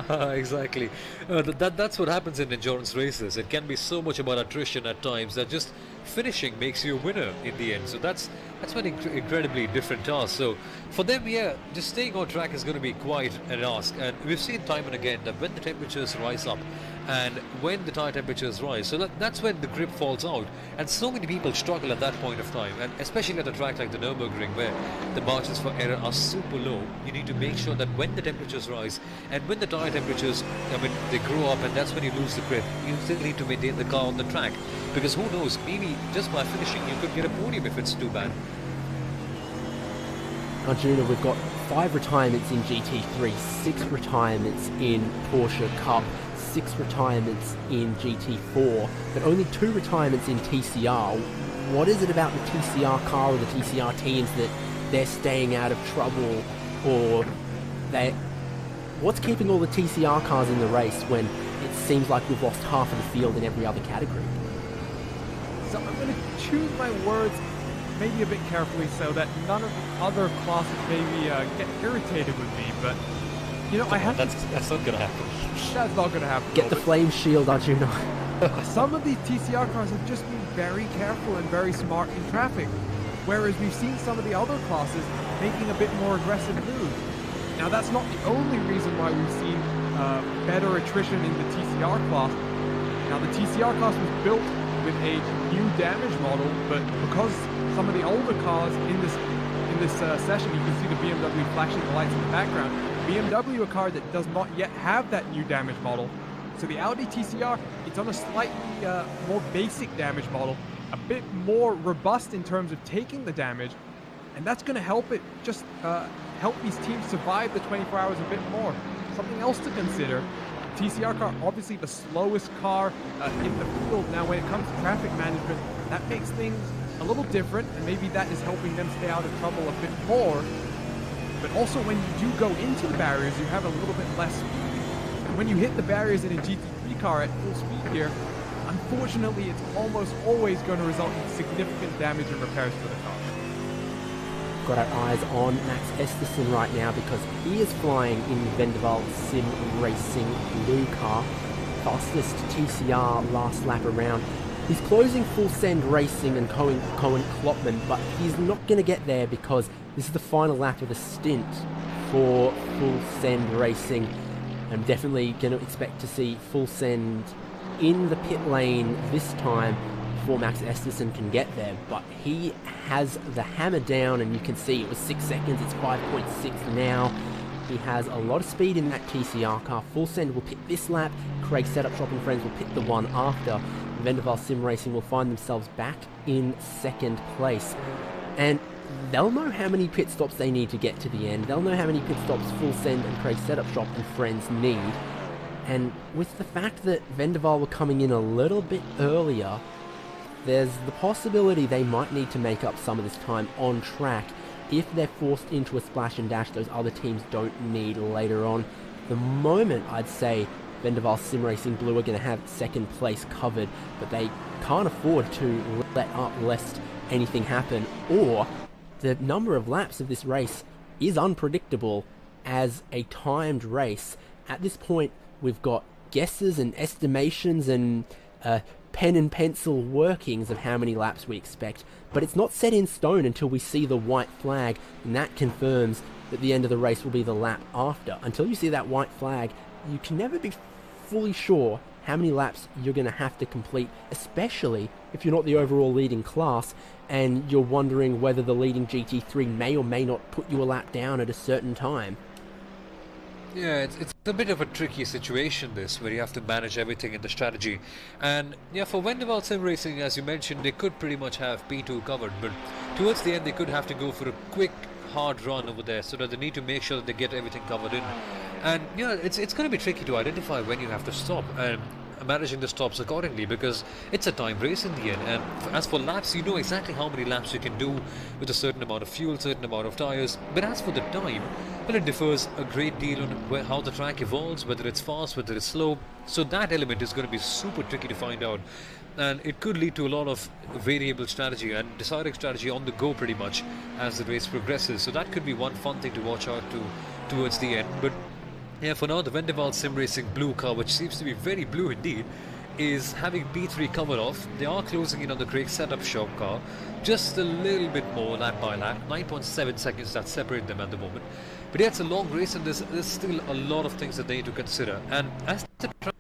Exactly. That's what happens in endurance races. It can be so much about attrition at times that just finishing makes you a winner in the end. So that's an incredibly different task. So for them, yeah, just staying on track is going to be quite an ask. And we've seen time and again that when the temperatures rise up and when the tire temperatures rise, so that's when the grip falls out. And so many people struggle at that point of time. And especially at a track like the Nürburgring, where the margins for error are super low, you need to make sure that when the temperatures rise and when the tire temperatures, they grow up, and that's when you lose the grip, you still need to maintain the car on the track, because who knows, maybe just by finishing you could get a podium if it's too bad. Arjuna, we've got 5 retirements in GT3, 6 retirements in Porsche Cup, 6 retirements in GT4, but only 2 retirements in TCR. What is it about the TCR car or the TCR teams that they're staying out of trouble, or what's keeping all the TCR cars in the race when it seems like we've lost half of the field in every other category? So I'm going to choose my words maybe a bit carefully so that none of the other classes maybe get irritated with me, but I have that's not going to happen. That's not going to happen. Get the flame shield, Arjuna. Some of these TCR cars have just been very careful and very smart in traffic, whereas we've seen some of the other classes making a bit more aggressive moves. Now, that's not the only reason why we've seen better attrition in the TCR class. Now, the TCR class was built with a new damage model, but because some of the older cars in this session, you can see the BMW flashing the lights in the background. BMW, a car that does not yet have that new damage model. So the Audi TCR, it's on a slightly more basic damage model, a bit more robust in terms of taking the damage, and that's going to help it just help these teams survive the 24 hours a bit more. Something else to consider, TCR car, obviously the slowest car in the field. Now when it comes to traffic management, that makes things a little different, and maybe that is helping them stay out of trouble a bit more. But also when you do go into the barriers, you have a little bit less speed. And when you hit the barriers in a GT3 car at full speed here, unfortunately it's almost always going to result in significant damage and repairs for the car. Got our eyes on Max Esterson right now because he is flying in Vendeval Sim Racing blue car. Fastest TCR last lap around. He's closing Full Send Racing and Cohen Klopman, but he's not going to get there because this is the final lap of the stint for Full Send Racing. I'm definitely going to expect to see Full Send in the pit lane this time before Max Esterson can get there, but he has the hammer down, and you can see it was 6 seconds, it's 5.6 now. He has a lot of speed in that TCR car. Full Send will pit this lap, Craig Setup Shop and friends will pit the one after. Vendaval Sim Racing will find themselves back in second place. And they'll know how many pit stops they need to get to the end. They'll know how many pit stops Full Send and Craig Setup Shop and friends need. And with the fact that Vendaval were coming in a little bit earlier, there's the possibility they might need to make up some of this time on track if they're forced into a splash and dash those other teams don't need later on. The moment, I'd say, Vendaval Sim Racing Blue are going to have second place covered, but they can't afford to let up lest anything happen, or the number of laps of this race is unpredictable as a timed race. At this point, we've got guesses and estimations and pen and pencil workings of how many laps we expect, but it's not set in stone until we see the white flag, and that confirms that the end of the race will be the lap after. Until you see that white flag, you can never be fully sure how many laps you're going to have to complete, especially if you're not the overall leading class and you're wondering whether the leading GT3 may or may not put you a lap down at a certain time. Yeah, it's a bit of a tricky situation, this, where you have to manage everything in the strategy. And yeah, for Vendaval Sim Racing, as you mentioned, they could pretty much have P2 covered, but towards the end they could have to go for a quick, hard run over there, so that they need to make sure that they get everything covered in. And yeah, it's going to be tricky to identify when you have to stop and managing the stops accordingly, because it's a time race in the end. And as for laps, you know exactly how many laps you can do with a certain amount of fuel, certain amount of tires. But as for the time, well, it differs a great deal on how the track evolves, whether it's fast, whether it's slow. So that element is going to be super tricky to find out, and it could lead to a lot of variable strategy and deciding strategy on the go pretty much as the race progresses. So that could be one fun thing to watch out to towards the end. But yeah, for now, the Vendaval Sim Racing Blue car, which seems to be very blue indeed, is having P3 covered off. They are closing in on the Craig Setup Shop car, just a little bit more lap by lap, 9.7 seconds that separate them at the moment. But yeah, it's a long race, and there's still a lot of things that they need to consider. And as the track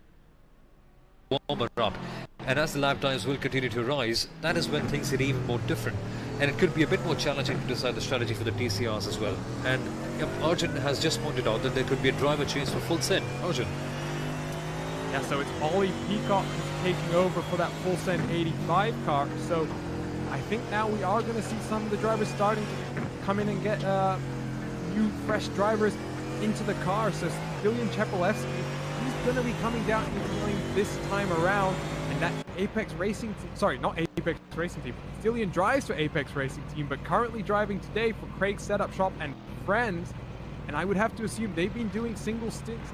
warmer up, and as the lap times will continue to rise, that is when things get even more different. And it could be a bit more challenging to decide the strategy for the TCRs as well. And Arjun has just pointed out that there could be a driver change for Full Send. Arjun. Yeah, so it's Ollie Peacock who's taking over for that Full Send 85 car. So I think now we are going to see some of the drivers starting to come in and get new, fresh drivers into the car. So Stilian Chepelevsky, he's going to be coming down and joining this time around. And that Apex Racing team, sorry, not Apex Racing team, Stilian drives for Apex Racing team, but currently driving today for Craig Setup Shop and friends. And I would have to assume they've been doing single stints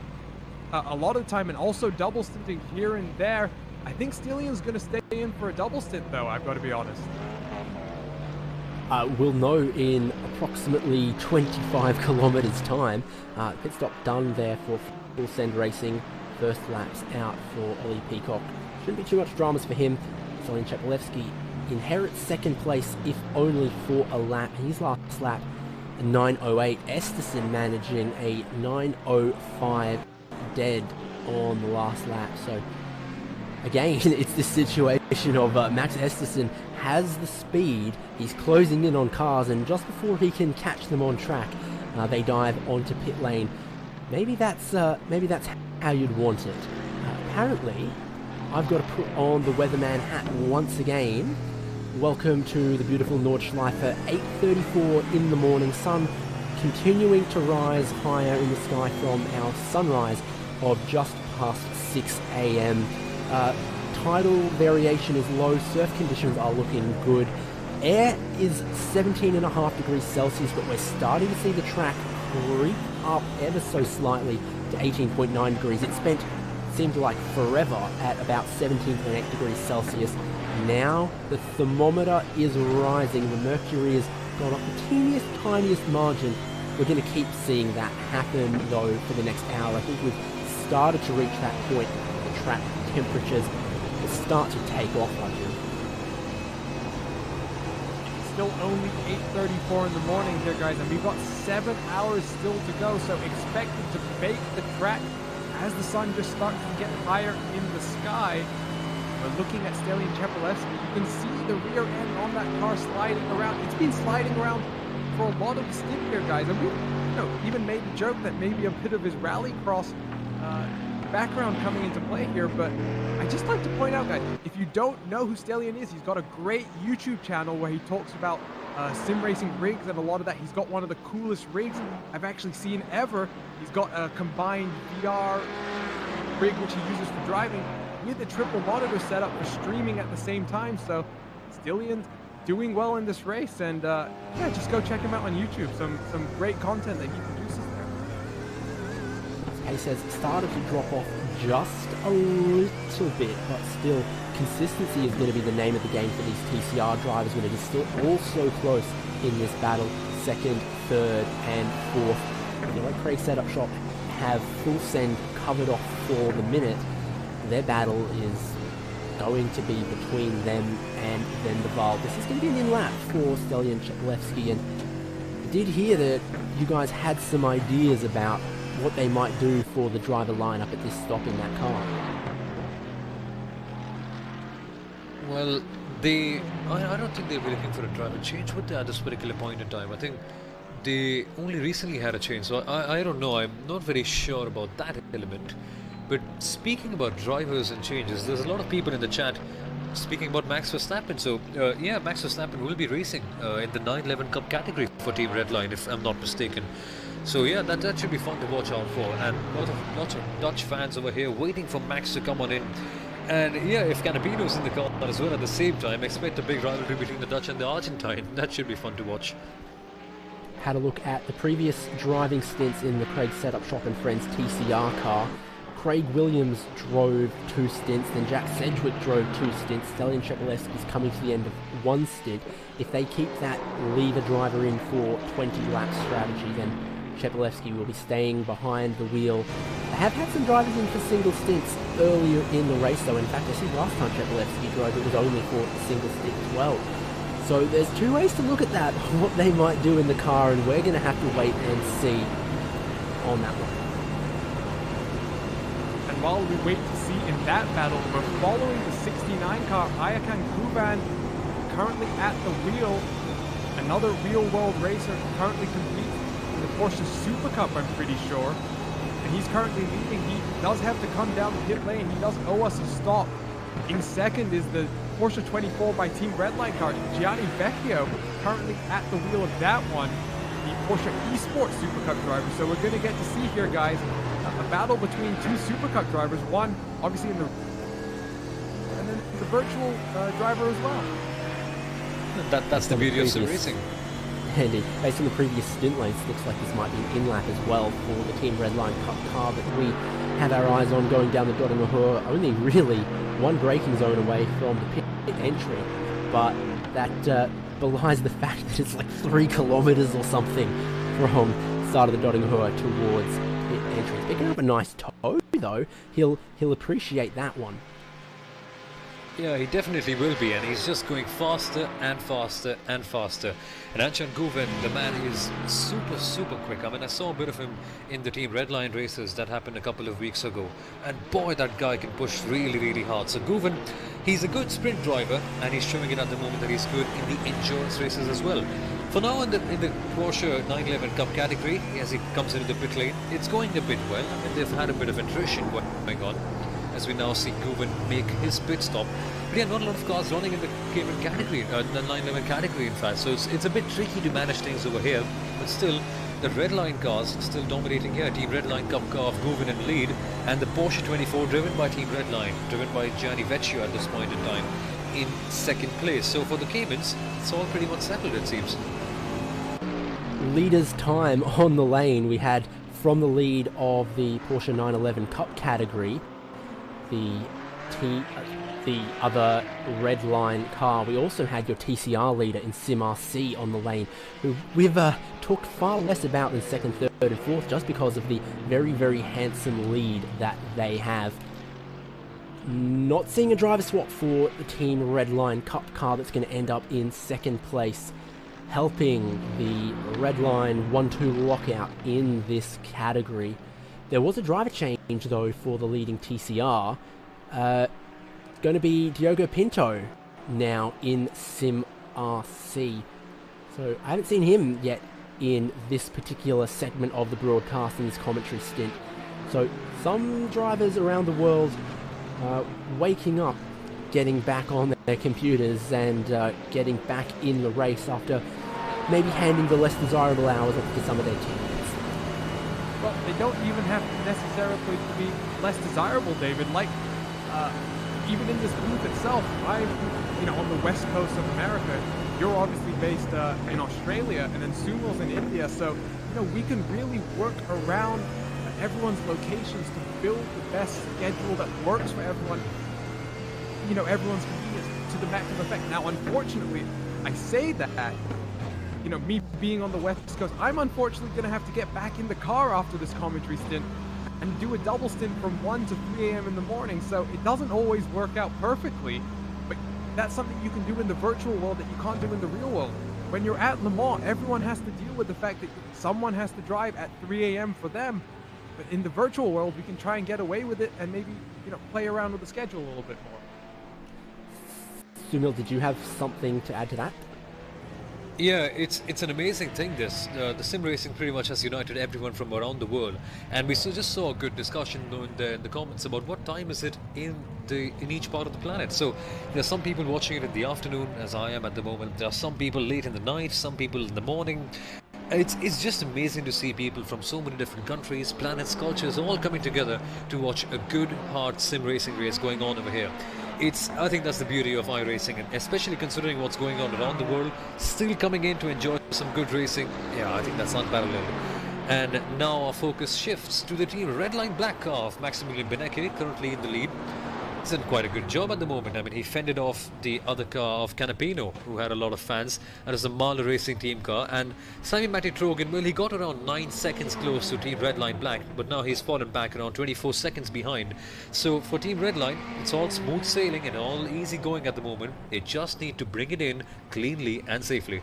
a lot of the time, and also double stinting here and there. I think Stilian's going to stay in for a double stint, though, I've got to be honest. We'll know in approximately 25 kilometers time. Pit stop done there for Full Send Racing. First lap's out for Ollie Peacock. Shouldn't be too much dramas for him. Stilian Chepelevsky inherits second place, if only for a lap. His last lap, 9:08. Esterson managing a 9:05 dead on the last lap. So again, it's this situation of Max Esterson has the speed, he's closing in on cars, and just before he can catch them on track, they dive onto pit lane. Maybe that's how you'd want it. Apparently, I've got to put on the weatherman hat once again. Welcome to the beautiful Nordschleife, 8:34 in the morning. Sun continuing to rise higher in the sky from our sunrise of just past 6 a.m. Tidal variation is low, surf conditions are looking good. Air is 17.5 degrees Celsius, but we're starting to see the track creep up ever so slightly to 18.9 degrees. It seemed like forever at about 17.8 degrees Celsius. Now the thermometer is rising, the mercury has gone up the teeniest, tiniest margin. We're going to keep seeing that happen though for the next hour. I think we've started to reach that point where the track temperatures will start to take off, Arjun. It's still only 8:34 in the morning here, guys, and we've got 7 hours still to go, so expect it to bake the track as the sun just starts to get higher in the sky. but looking at Stelian Chepelevsky, you can see the rear end on that car sliding around. It's been sliding around for a lot of the stint here, guys. And we, even made a joke that maybe a bit of his rallycross background coming into play here, but I just like to point out, guys, if you don't know who Stelian is, he's got a great YouTube channel where he talks about sim racing rigs and a lot of that. He's got one of the coolest rigs I've actually seen ever. He's got a combined VR rig which he uses for driving with a triple monitor setup for streaming at the same time. So Stelian's doing well in this race, and yeah, just go check him out on YouTube. Some great content that he produces there. Pace has started to drop off just a little bit, but still consistency is going to be the name of the game for these TCR drivers when it is still all so close in this battle. Second, third and fourth. You know, Craig Setup Shop have full send covered off for the minute. Their battle is going to be between them and Van der Waal. This is going to be an in-lap for Stelian Chepelevsky, and I did hear that you guys had some ideas about what they might do for the driver lineup at this stop in that car. Well, I don't think they'll be looking for a driver change would they, at this particular point in time. I think they only recently had a change, so I don't know. I'm not very sure about that element. But speaking about drivers and changes, there's a lot of people in the chat speaking about Max Verstappen. So yeah, Max Verstappen will be racing in the 911 Cup category for Team Redline, if I'm not mistaken. So yeah, that should be fun to watch out for, and lots of Dutch fans over here waiting for Max to come on in. And yeah, if Canapino's in the car as well at the same time, expect a big rivalry between the Dutch and the Argentine. That should be fun to watch. Had a look at the previous driving stints in the Craig Setup Shop and Friends TCR car. Craig Williams drove 2 stints, then Jack Sedgwick drove 2 stints. Stelian Chepelevsky's coming to the end of 1 stint. If they keep that leader driver in for 20 lap strategy, then Chepelevsky will be staying behind the wheel. They have had some drivers in for single stints earlier in the race, though. In fact, I see last time Chepelevsky drove, it was only for a single stint as well. So there's 2 ways to look at that, what they might do in the car, and we're going to have to wait and see on that one. And while we wait to see in that battle, we're following the 69 car, Ayakan Kuban, currently at the wheel. Another real-world racer currently competes in the Porsche Super Cup, I'm pretty sure. And he's currently leading. He does have to come down the pit lane. He does owe us a stop. In second is the Porsche 24 by Team Redline car, Gianni Vecchio, currently at the wheel of that one, the Porsche Esports Super Cup driver. So we're going to get to see here, guys, a battle between 2 Super Cup drivers, one obviously in the, and then the virtual driver as well. That's the beauty of sim racing. Andy, based on the previous stint lengths, looks like this might be an in-lap as well for the Team Redline Cup car that we have our eyes on going down the Dotting Mahur, only really 1 braking zone away from the pit entry, but that belies the fact that it's like 3 kilometers or something from the start of the Dotting Mahur towards pit entry. Picking up a nice toe though, he'll appreciate that one. Yeah, he definitely will be, and he's just going faster and faster and faster. And Anchan Guven, the man is super quick. I mean, I saw a bit of him in the Team Redline races that happened a couple of weeks ago, and boy, that guy can push really hard. So Guven, he's a good sprint driver, and he's showing it at the moment that he's good in the endurance races as well. For now, in the Porsche 911 Cup category, as he comes into the pit lane, it's going a bit well. I mean, they've had a bit of attrition going on, as we now see Guven make his pit stop. But yeah, not a lot of cars running in the Cayman category, the 911 category in fact, so it's a bit tricky to manage things over here, but still, the Redline cars still dominating here. Team Redline Cup car of Guven in lead, and the Porsche 24 driven by Team Redline, driven by Gianni Vecchio at this point in time, in second place. So for the Caymans, it's all pretty much settled, it seems. Leader's time on the lane. We had from the lead of the Porsche 911 Cup category, the other Redline car. We also had your TCR leader in Sim RC on the lane, who we've talked far less about than second, third and fourth, just because of the very handsome lead that they have. Not seeing a driver swap for the Team Redline Cup car that's going to end up in second place, helping the Redline 1-2 lockout in this category. There was a driver change though for the leading TCR. going to be Diogo Pinto now in Sim RC. So I haven't seen him yet in this particular segment of the broadcast in this commentary stint. So some drivers around the world waking up, getting back on their computers and getting back in the race after maybe handing the less desirable hours off to some of their teammates. Well, they don't even have to necessarily be less desirable, David. Like, even in this booth itself, I'm, on the west coast of America. You're obviously based in Australia, and then Sumo's in India. So, we can really work around everyone's locations to build the best schedule that works for everyone. Everyone's convenience to the maximum effect. Now, unfortunately, I say that, me being on the West Coast, I'm unfortunately going to have to get back in the car after this commentary stint and do a double stint from 1 to 3 a.m. in the morning. So it doesn't always work out perfectly, but that's something you can do in the virtual world that you can't do in the real world. When you're at Le Mans, everyone has to deal with the fact that someone has to drive at 3 a.m. for them. But in the virtual world, we can try and get away with it and maybe, play around with the schedule a little bit more. Sumil, did you have something to add to that? Yeah, it's an amazing thing, this. The sim racing pretty much has united everyone from around the world. And we just saw a good discussion in the comments about what time is it in each part of the planet. So there's some people watching it in the afternoon, as I am at the moment. There are some people late in the night, some people in the morning. It's just amazing to see people from so many different countries, planets, cultures, all coming together to watch a good, hard sim racing race going on over here. I think that's the beauty of iRacing, and especially considering what's going on around the world, still coming in to enjoy some good racing. Yeah, I think that's unparalleled. And now our focus shifts to the team Redline Black car of Maximilian Benecke, currently in the lead. He's done quite a good job at the moment. I mean, he fended off the other car of Canapino, who had a lot of fans. That is the Mahler Racing team car. And Sami Matti Trogan, well, he got around 9 seconds close to Team Redline Black, but now he's fallen back around 24 seconds behind. So for Team Redline, it's all smooth sailing and all easy going at the moment. They just need to bring it in cleanly and safely.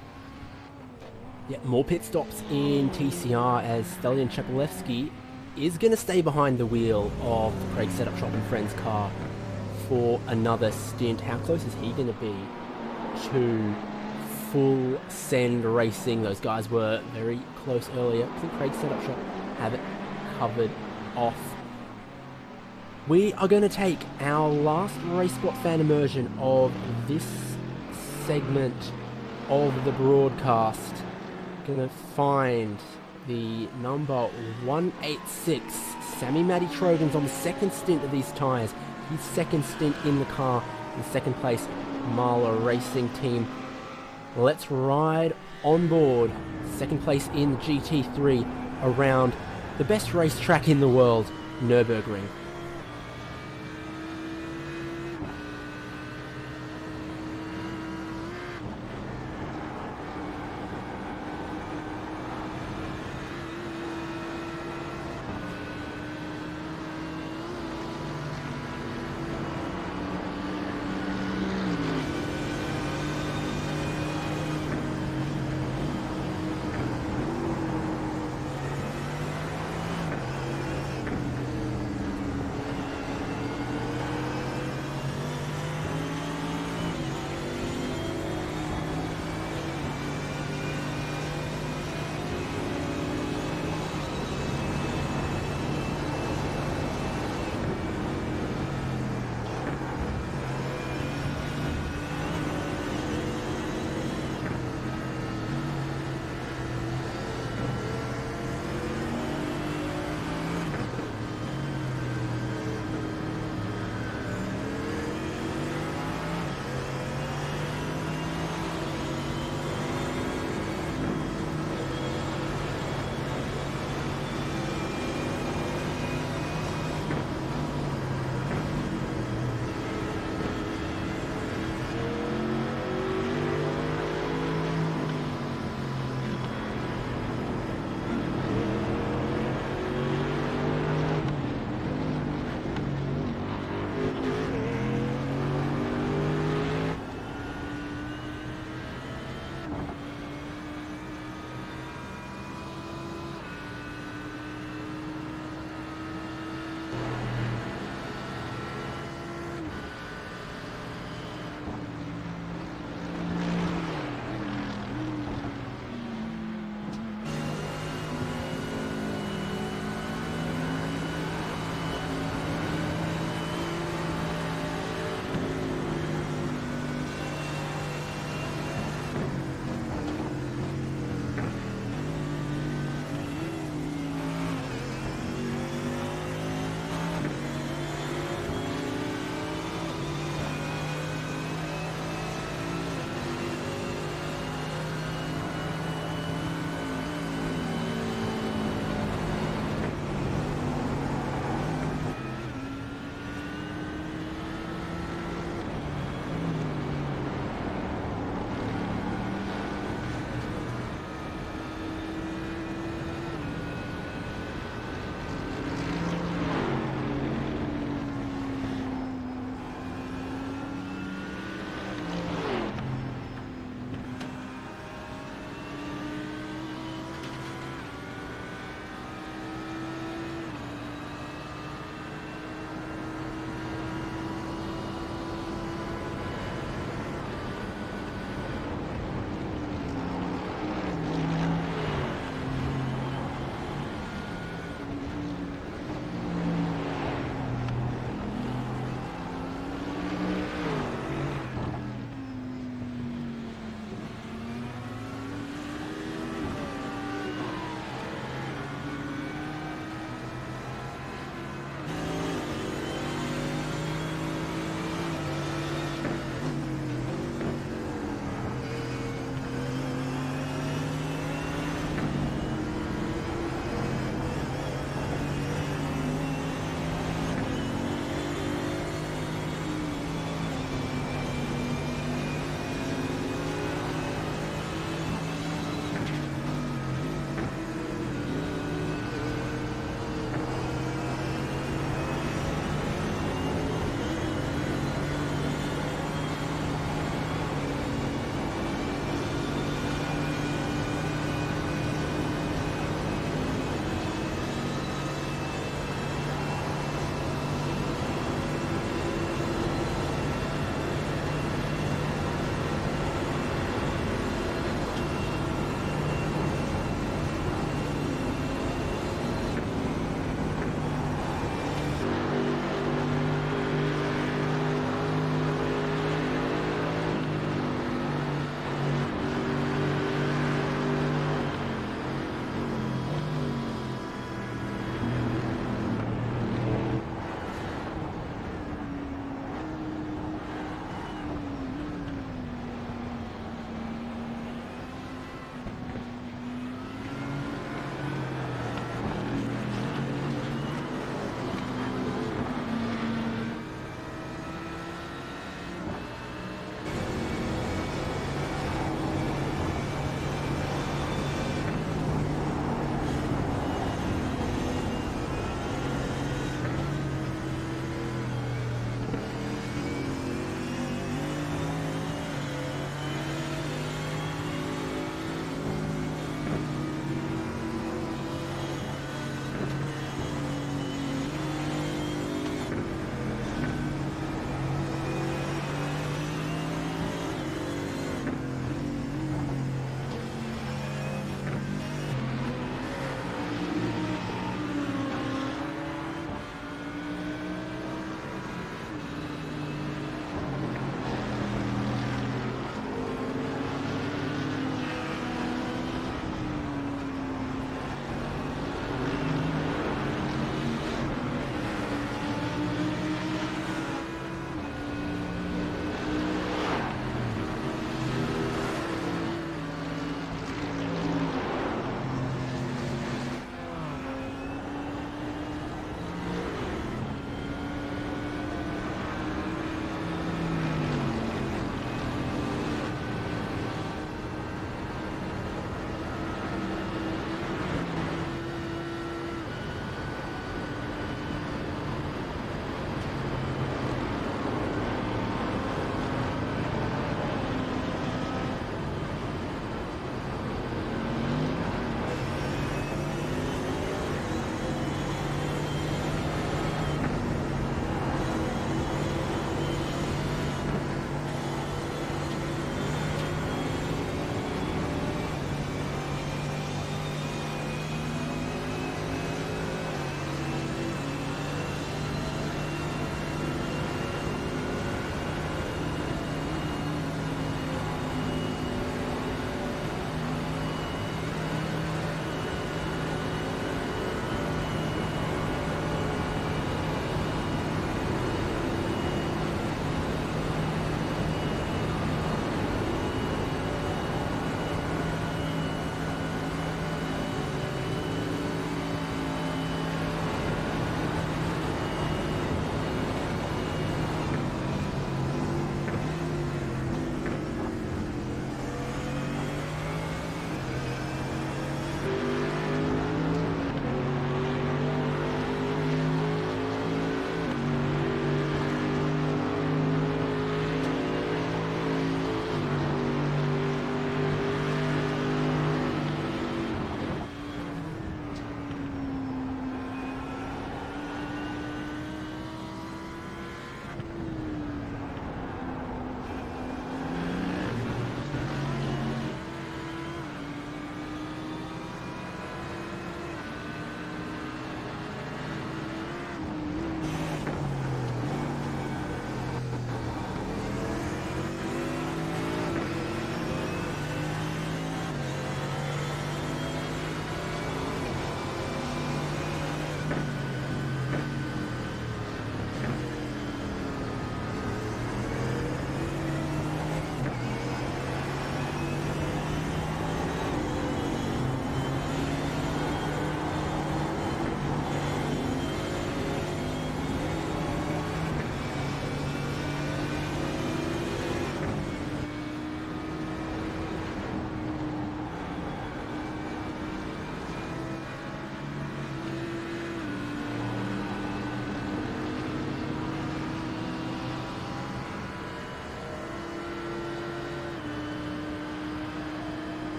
Yeah, more pit stops in TCR as Stelian Chepelevsky is going to stay behind the wheel of the Craig Setup Shop and Friends car for another stint. How close is he going to be to full send racing? Those guys were very close earlier. I think Craig Setup Shop have it covered off. We are going to take our last Race Spot fan immersion of this segment of the broadcast. Going to find the number 186. Sami Matti Trogan's on the second stint of these tyres. His second stint in the car, in second place, Mahler Racing Team. Let's ride on board. Second place in the GT3 around the best racetrack in the world, Nürburgring.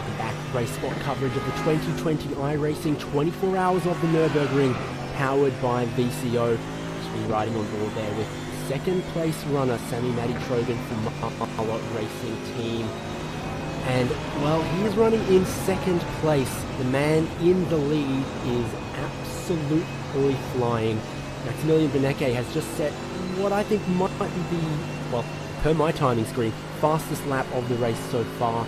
Welcome back. Race spot coverage of the 2020 iRacing 24 hours of the Nürburgring, powered by VCO. Just be riding on board there with second place runner Sammy Matty Trogan from our racing team. And, well, he is running in second place. The man in the lead is absolutely flying. Maximilian Benecke has just set what I think might be, well, per my timing screen, fastest lap of the race so far.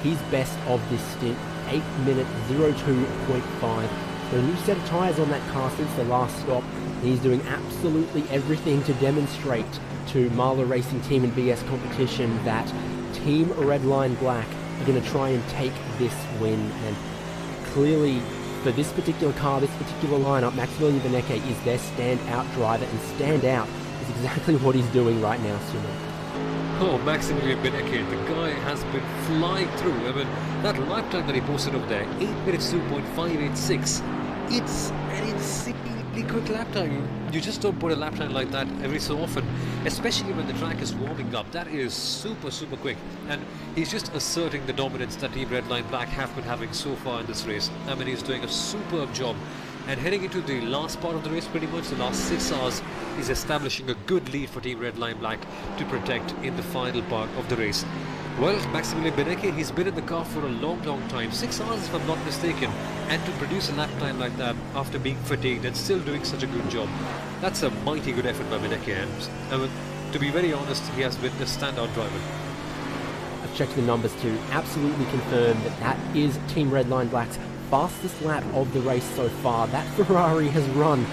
His best of this stint, 8 minute 02.5. So a new set of tyres on that car since the last stop. He's doing absolutely everything to demonstrate to Marla Racing Team and BS Competition that Team Redline Black are going to try and take this win. And clearly, for this particular car, this particular lineup, Maximilian Benecke is their standout driver, and standout is exactly what he's doing right now, Sumo. Oh, Maximilian Benecke, the guy has been flying through. I mean, that lap time that he posted up there, 8 minutes 2.586. It's an insanely quick lap time. You just don't put a lap time like that every so often, especially when the track is warming up. That is super, super quick. And he's just asserting the dominance that Team Redline Black have been having so far in this race. I mean, he's doing a superb job. And heading into the last part of the race, pretty much the last 6 hours, he's establishing a good lead for Team Redline Black to protect in the final part of the race. Well, Maximilian Benecke, he's been in the car for a long, long time, 6 hours if I'm not mistaken, and to produce a lap time like that after being fatigued and still doing such a good job, that's a mighty good effort by Benecke. And to be very honest, he has been a standout driver. I've checked the numbers to absolutely confirm that that is Team Redline Black's fastest lap of the race so far. That Ferrari has run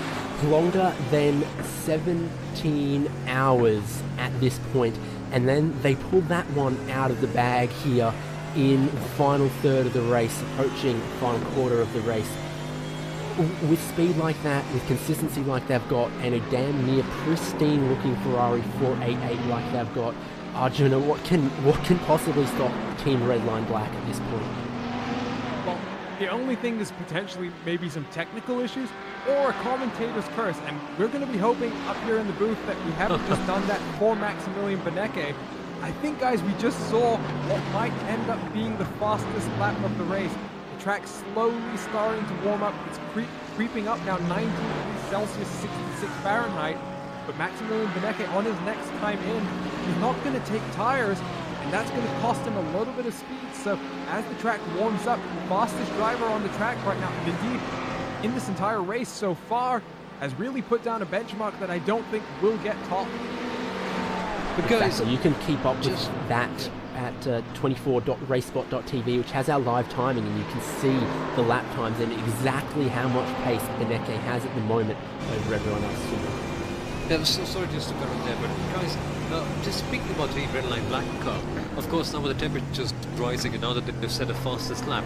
longer than 17 hours at this point, and then they pulled that one out of the bag here in the final third of the race, approaching the final quarter of the race. With speed like that, with consistency like they've got, and a damn near pristine looking Ferrari 488 like they've got, Arjuna, what can possibly stop Team Redline Black at this point? Well, the only thing is potentially maybe some technical issues or a commentator's curse, and we're going to be hoping up here in the booth that we haven't just done that for Maximilian Benecke. I think, guys, we just saw what might end up being the fastest lap of the race. The track slowly starting to warm up. It's creeping up now, 19 degrees Celsius, 66 Fahrenheit. But Maximilian Benecke, on his next time in, he's not going to take tires, and that's going to cost him a little bit of speed. So as the track warms up, the fastest driver on the track right now, and indeed in this entire race so far, has really put down a benchmark that I don't think will get topped. But guys, exactly. You can keep up with that at 24.racespot.tv, which has our live timing, and you can see the lap times and exactly how much pace Benecke has at the moment over everyone else. Yeah, so sorry just to cut in there, but guys, just speaking about the Redline Black car, of course now with the temperatures rising and now that they've set a fastest lap,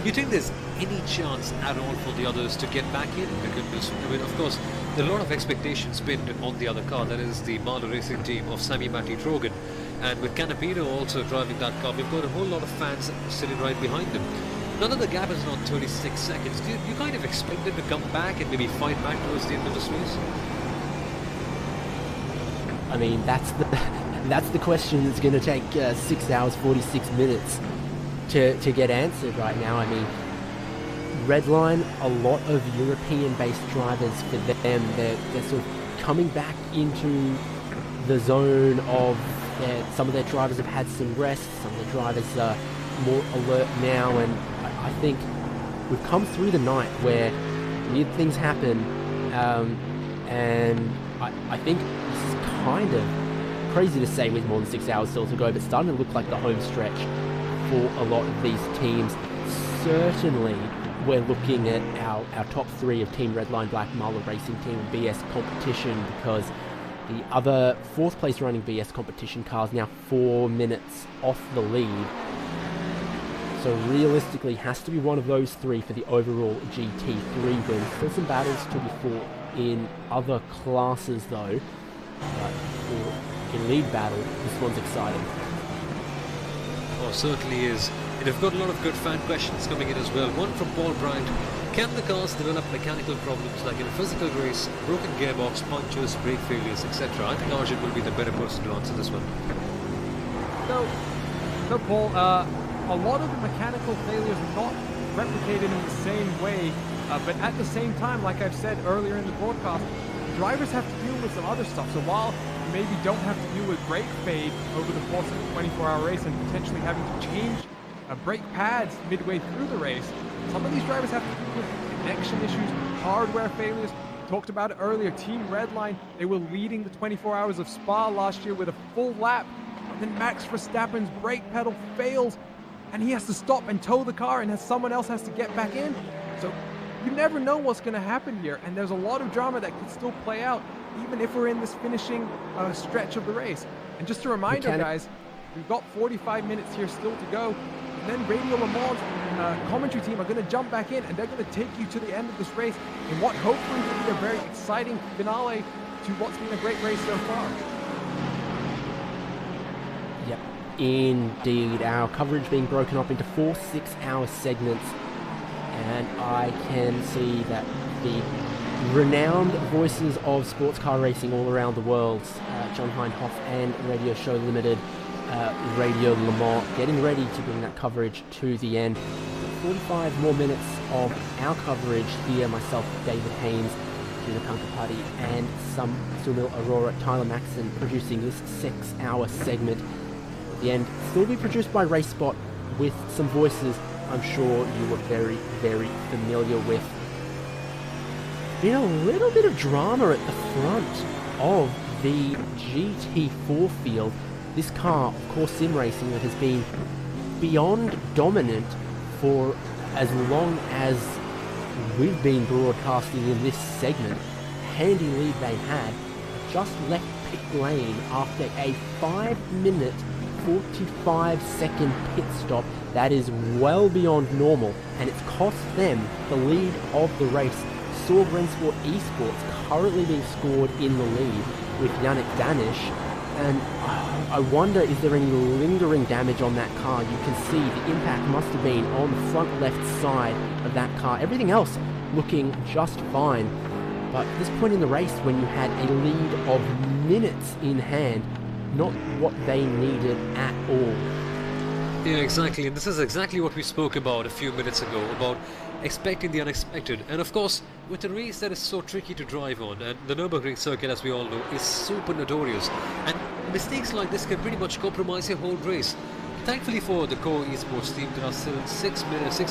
you think there's any chance at all for the others to get back in? Because, I mean, of course, there are a lot of expectations pinned on the other car, that is the Marla Racing Team of Sammy Matty Trogan. And with Canapino also driving that car, we've got a whole lot of fans sitting right behind them. Now that the gap is not 36 seconds, do you kind of expect them to come back and maybe fight back towards the end of this race? I mean, that's the question that's going to take 6 hours, 46 minutes to get answered right now. I mean, Redline, a lot of European-based drivers, for them, they're sort of coming back into the zone of some of their drivers have had some rest, some of the drivers are more alert now, and I think we've come through the night where weird things happen, and I think this is kind of crazy to say with more than 6 hours still to go, but it's starting to look like the home stretch for a lot of these teams. Certainly, we're looking at our top three of Team Redline Black, Marla Racing Team, and BS Competition, because the other fourth place running BS Competition cars now 4 minutes off the lead. So realistically, has to be one of those three for the overall GT3 win. Still some battles to be fought in other classes though, but for a lead battle, this one's exciting. Oh, certainly is. And we've got a lot of good fan questions coming in as well. One from Paul Bryant. Can the cars develop mechanical problems like in a physical race, broken gearbox, punctures, brake failures, etc.? I think Arjun will be the better person to answer this one. So, So, Paul, a lot of the mechanical failures not replicated in the same way, but at the same time, like I've said earlier in the broadcast, drivers have to deal with some other stuff. So while you maybe don't have to deal with brake fade over the course of a 24-hour race and potentially having to change brake pads midway through the race, some of these drivers have to deal with connection issues, hardware failures. We talked about it earlier, Team Redline, they were leading the 24 hours of Spa last year with a full lap. And then Max Verstappen's brake pedal fails and he has to stop and tow the car, and someone else has to get back in. So you never know what's going to happen here, and there's a lot of drama that could still play out, even if we're in this finishing stretch of the race. And just a reminder, guys, we've got 45 minutes here still to go, and then Radio Le Mans commentary team are going to jump back in, and they're going to take you to the end of this race in what hopefully will be a very exciting finale to what's been a great race so far. Yep, indeed. Our coverage being broken up into 4 6-hour segments, and I can see that the renowned voices of sports car racing all around the world, John Heinhoff and Radio Show Limited, Radio Le Mans, getting ready to bring that coverage to the end. 45 more minutes of our coverage here, myself, David Haynes, Gina Kankapati, and Sunil Arora, Tyler Maxson, producing this 6-hour segment. At the end, still be produced by RaceSpot with some voices I'm sure you were very, very familiar with. Been a little bit of drama at the front of the GT4 field. This car, of course, sim racing, that has been beyond dominant for as long as we've been broadcasting in this segment. Handy lead they had, just left pit lane after a 5-minute 45-second pit stop. That is well beyond normal, and it's cost them the lead of the race. Sorg Rennsport Esports currently being scored in the lead with Yannick Danish, and I wonder, is there any lingering damage on that car? You can see the impact must have been on the front left side of that car. Everything else looking just fine, but at this point in the race, when you had a lead of minutes in hand, not what they needed at all. Yeah, exactly, and this is exactly what we spoke about a few minutes ago, about expecting the unexpected. And of course, with a race that is so tricky to drive on, and the Nürburgring circuit, as we all know, is super notorious, and mistakes like this can pretty much compromise your whole race. Thankfully for the core esports team, there are still 6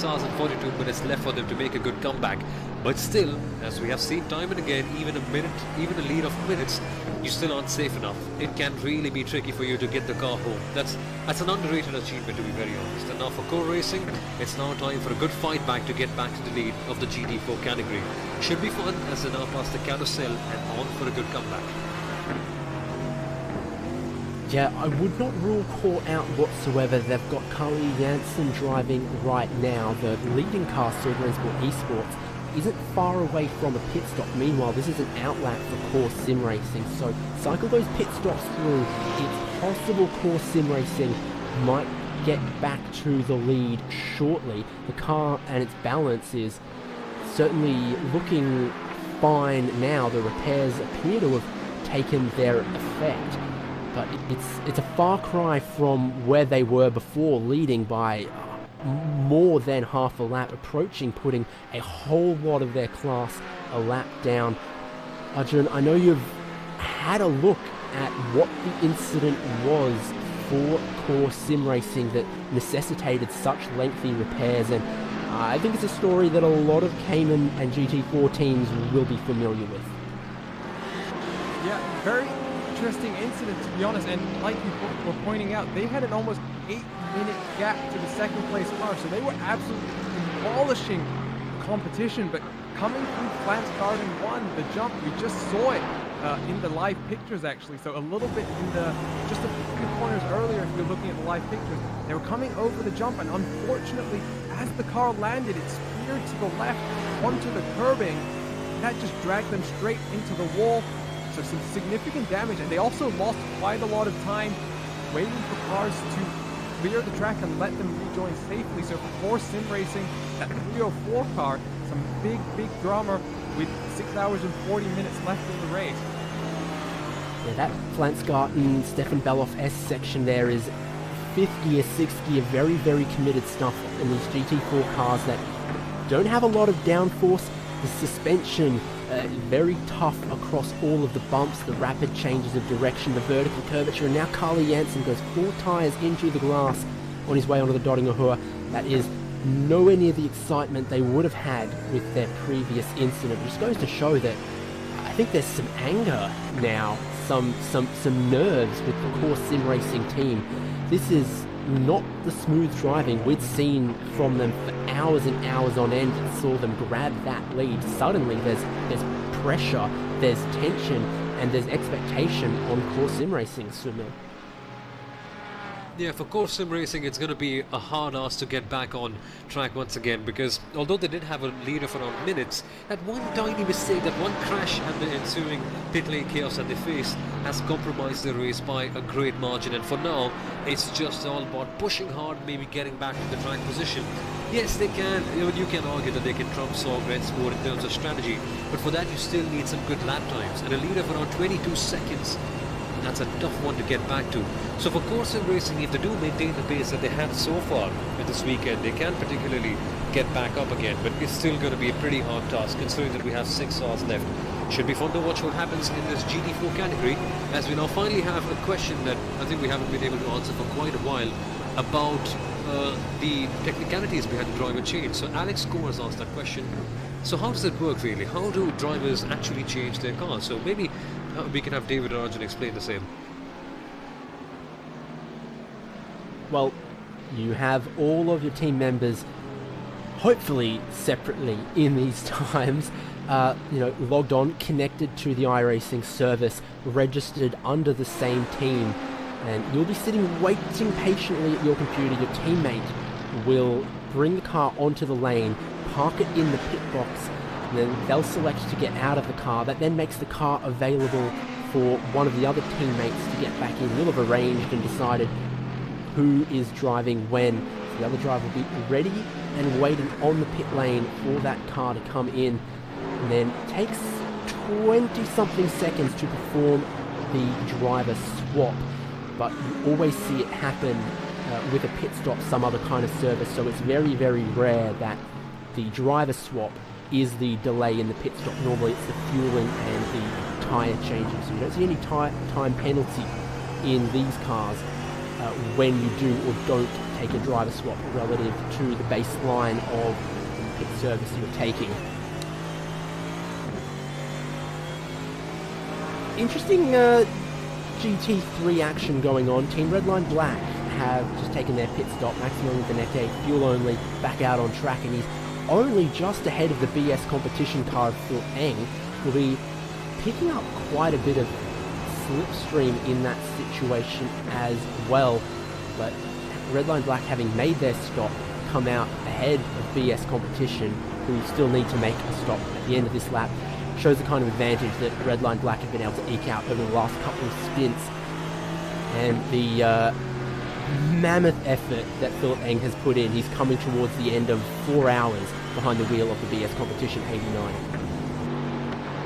hours and 42 minutes left for them to make a good comeback. But still, as we have seen time and again, even a lead of minutes, you still aren't safe enough. It can really be tricky for you to get the car home. That's an underrated achievement, to be very honest. And now for core racing, it's now time for a good fight back to get back to the lead of the GT4 category. Should be fun as they now pass the carousel and on for a good comeback. Yeah, I would not rule Core out whatsoever. They've got Carly Jansen driving right now. The leading car, Sorg Rennsport Esports, isn't far away from a pit stop. Meanwhile, this is an outlap for Core Sim Racing, so cycle those pit stops through. It's possible Core Sim Racing might get back to the lead shortly. The car and its balance is certainly looking fine now. The repairs appear to have taken their effect, but it's a far cry from where they were before, leading by more than half a lap, approaching putting a whole lot of their class a lap down. Arjun, I know you've had a look at what the incident was for Core Sim Racing that necessitated such lengthy repairs, and I think it's a story that a lot of Cayman and GT4 teams will be familiar with. Yeah, very interesting incident, to be honest, and like you were pointing out, they had an almost 8-minute gap to the second place car, so they were absolutely demolishing the competition. But coming through Flance Garden 1, the jump, we just saw it in the live pictures actually, so a little bit in the, just a few corners earlier, if you're looking at the live pictures, they were coming over the jump, and unfortunately, as the car landed, it speared to the left onto the curbing, and that just dragged them straight into the wall. So some significant damage, and they also lost quite a lot of time waiting for cars to clear the track and let them rejoin safely. So for Core Sim Racing, that 304 car, some big drama with 6 hours and 40 minutes left in the race. Yeah, that Flansgarten, Stefan Beloff S section there is fifth gear, sixth gear, very, very committed stuff in these GT4 cars that don't have a lot of downforce. The suspension, very tough across all of the bumps, the rapid changes of direction, the vertical curvature, and now Carly Jansen goes 4 tyres into the grass on his way onto the Dottinger Höhe. That is nowhere near the excitement they would have had with their previous incident. It just goes to show that I think there's some anger now, some nerves with the core sim racing team. This is not the smooth driving we'd seen from them for hours and hours on end and saw them grab that lead. Suddenly there's pressure, there's tension, and there's expectation on core sim racing, Sumil. Yeah, for core sim racing, it's going to be a hard ask to get back on track once again, because although they did have a lead of around minutes, that one tiny mistake, that one crash and the ensuing pit lane chaos that they faced has compromised the race by a great margin. And for now, it's just all about pushing hard, maybe getting back to the track position. Yes, they can. You can argue that they can trump Red Sport in terms of strategy, but for that you still need some good lap times, and a lead of around 22 seconds. That's a tough one to get back to. So for core sim racing, if they do maintain the pace that they have so far this weekend, they can particularly get back up again, but it's still going to be a pretty hard task considering that we have 6 hours left. Should be fun to watch what happens in this GT4 category, as we now finally have a question that I think we haven't been able to answer for quite a while about the technicalities behind the driver change. So Alex Gore has asked that question. So how does it work really? How do drivers actually change their cars? So maybe we can have David or Arjun explain the same. Well, you have all of your team members, hopefully separately in these times, logged on, connected to the iRacing service, registered under the same team, and you'll be sitting waiting patiently at your computer. Your teammate will bring the car onto the lane, park it in the pit box, and then they'll select to get out of the car. That then makes the car available for one of the other teammates to get back in. You'll have arranged and decided who is driving when. So the other driver will be ready and waiting on the pit lane for that car to come in. And then it takes 20-something seconds to perform the driver swap. But you always see it happen with a pit stop, some other kind of service. So it's very, very rare that the driver swap is the delay in the pit stop. Normally it's the fueling and the tyre changing. So you don't see any time penalty in these cars when you do or don't take a driver swap relative to the baseline of the pit service you're taking. Interesting GT3 action going on. Team Redline Black have just taken their pit stop. Maximilian Beneke, fuel only, back out on track, and he's only just ahead of the BS competition car of Phil Eng. Will be picking up quite a bit of slipstream in that situation as well. But Redline Black, having made their stop, come out ahead of BS competition, who still need to make a stop at the end of this lap, shows the kind of advantage that Redline Black have been able to eke out over the last couple of stints. And the mammoth effort that Philip Eng has put in. He's coming towards the end of 4 hours behind the wheel of the BS competition 89.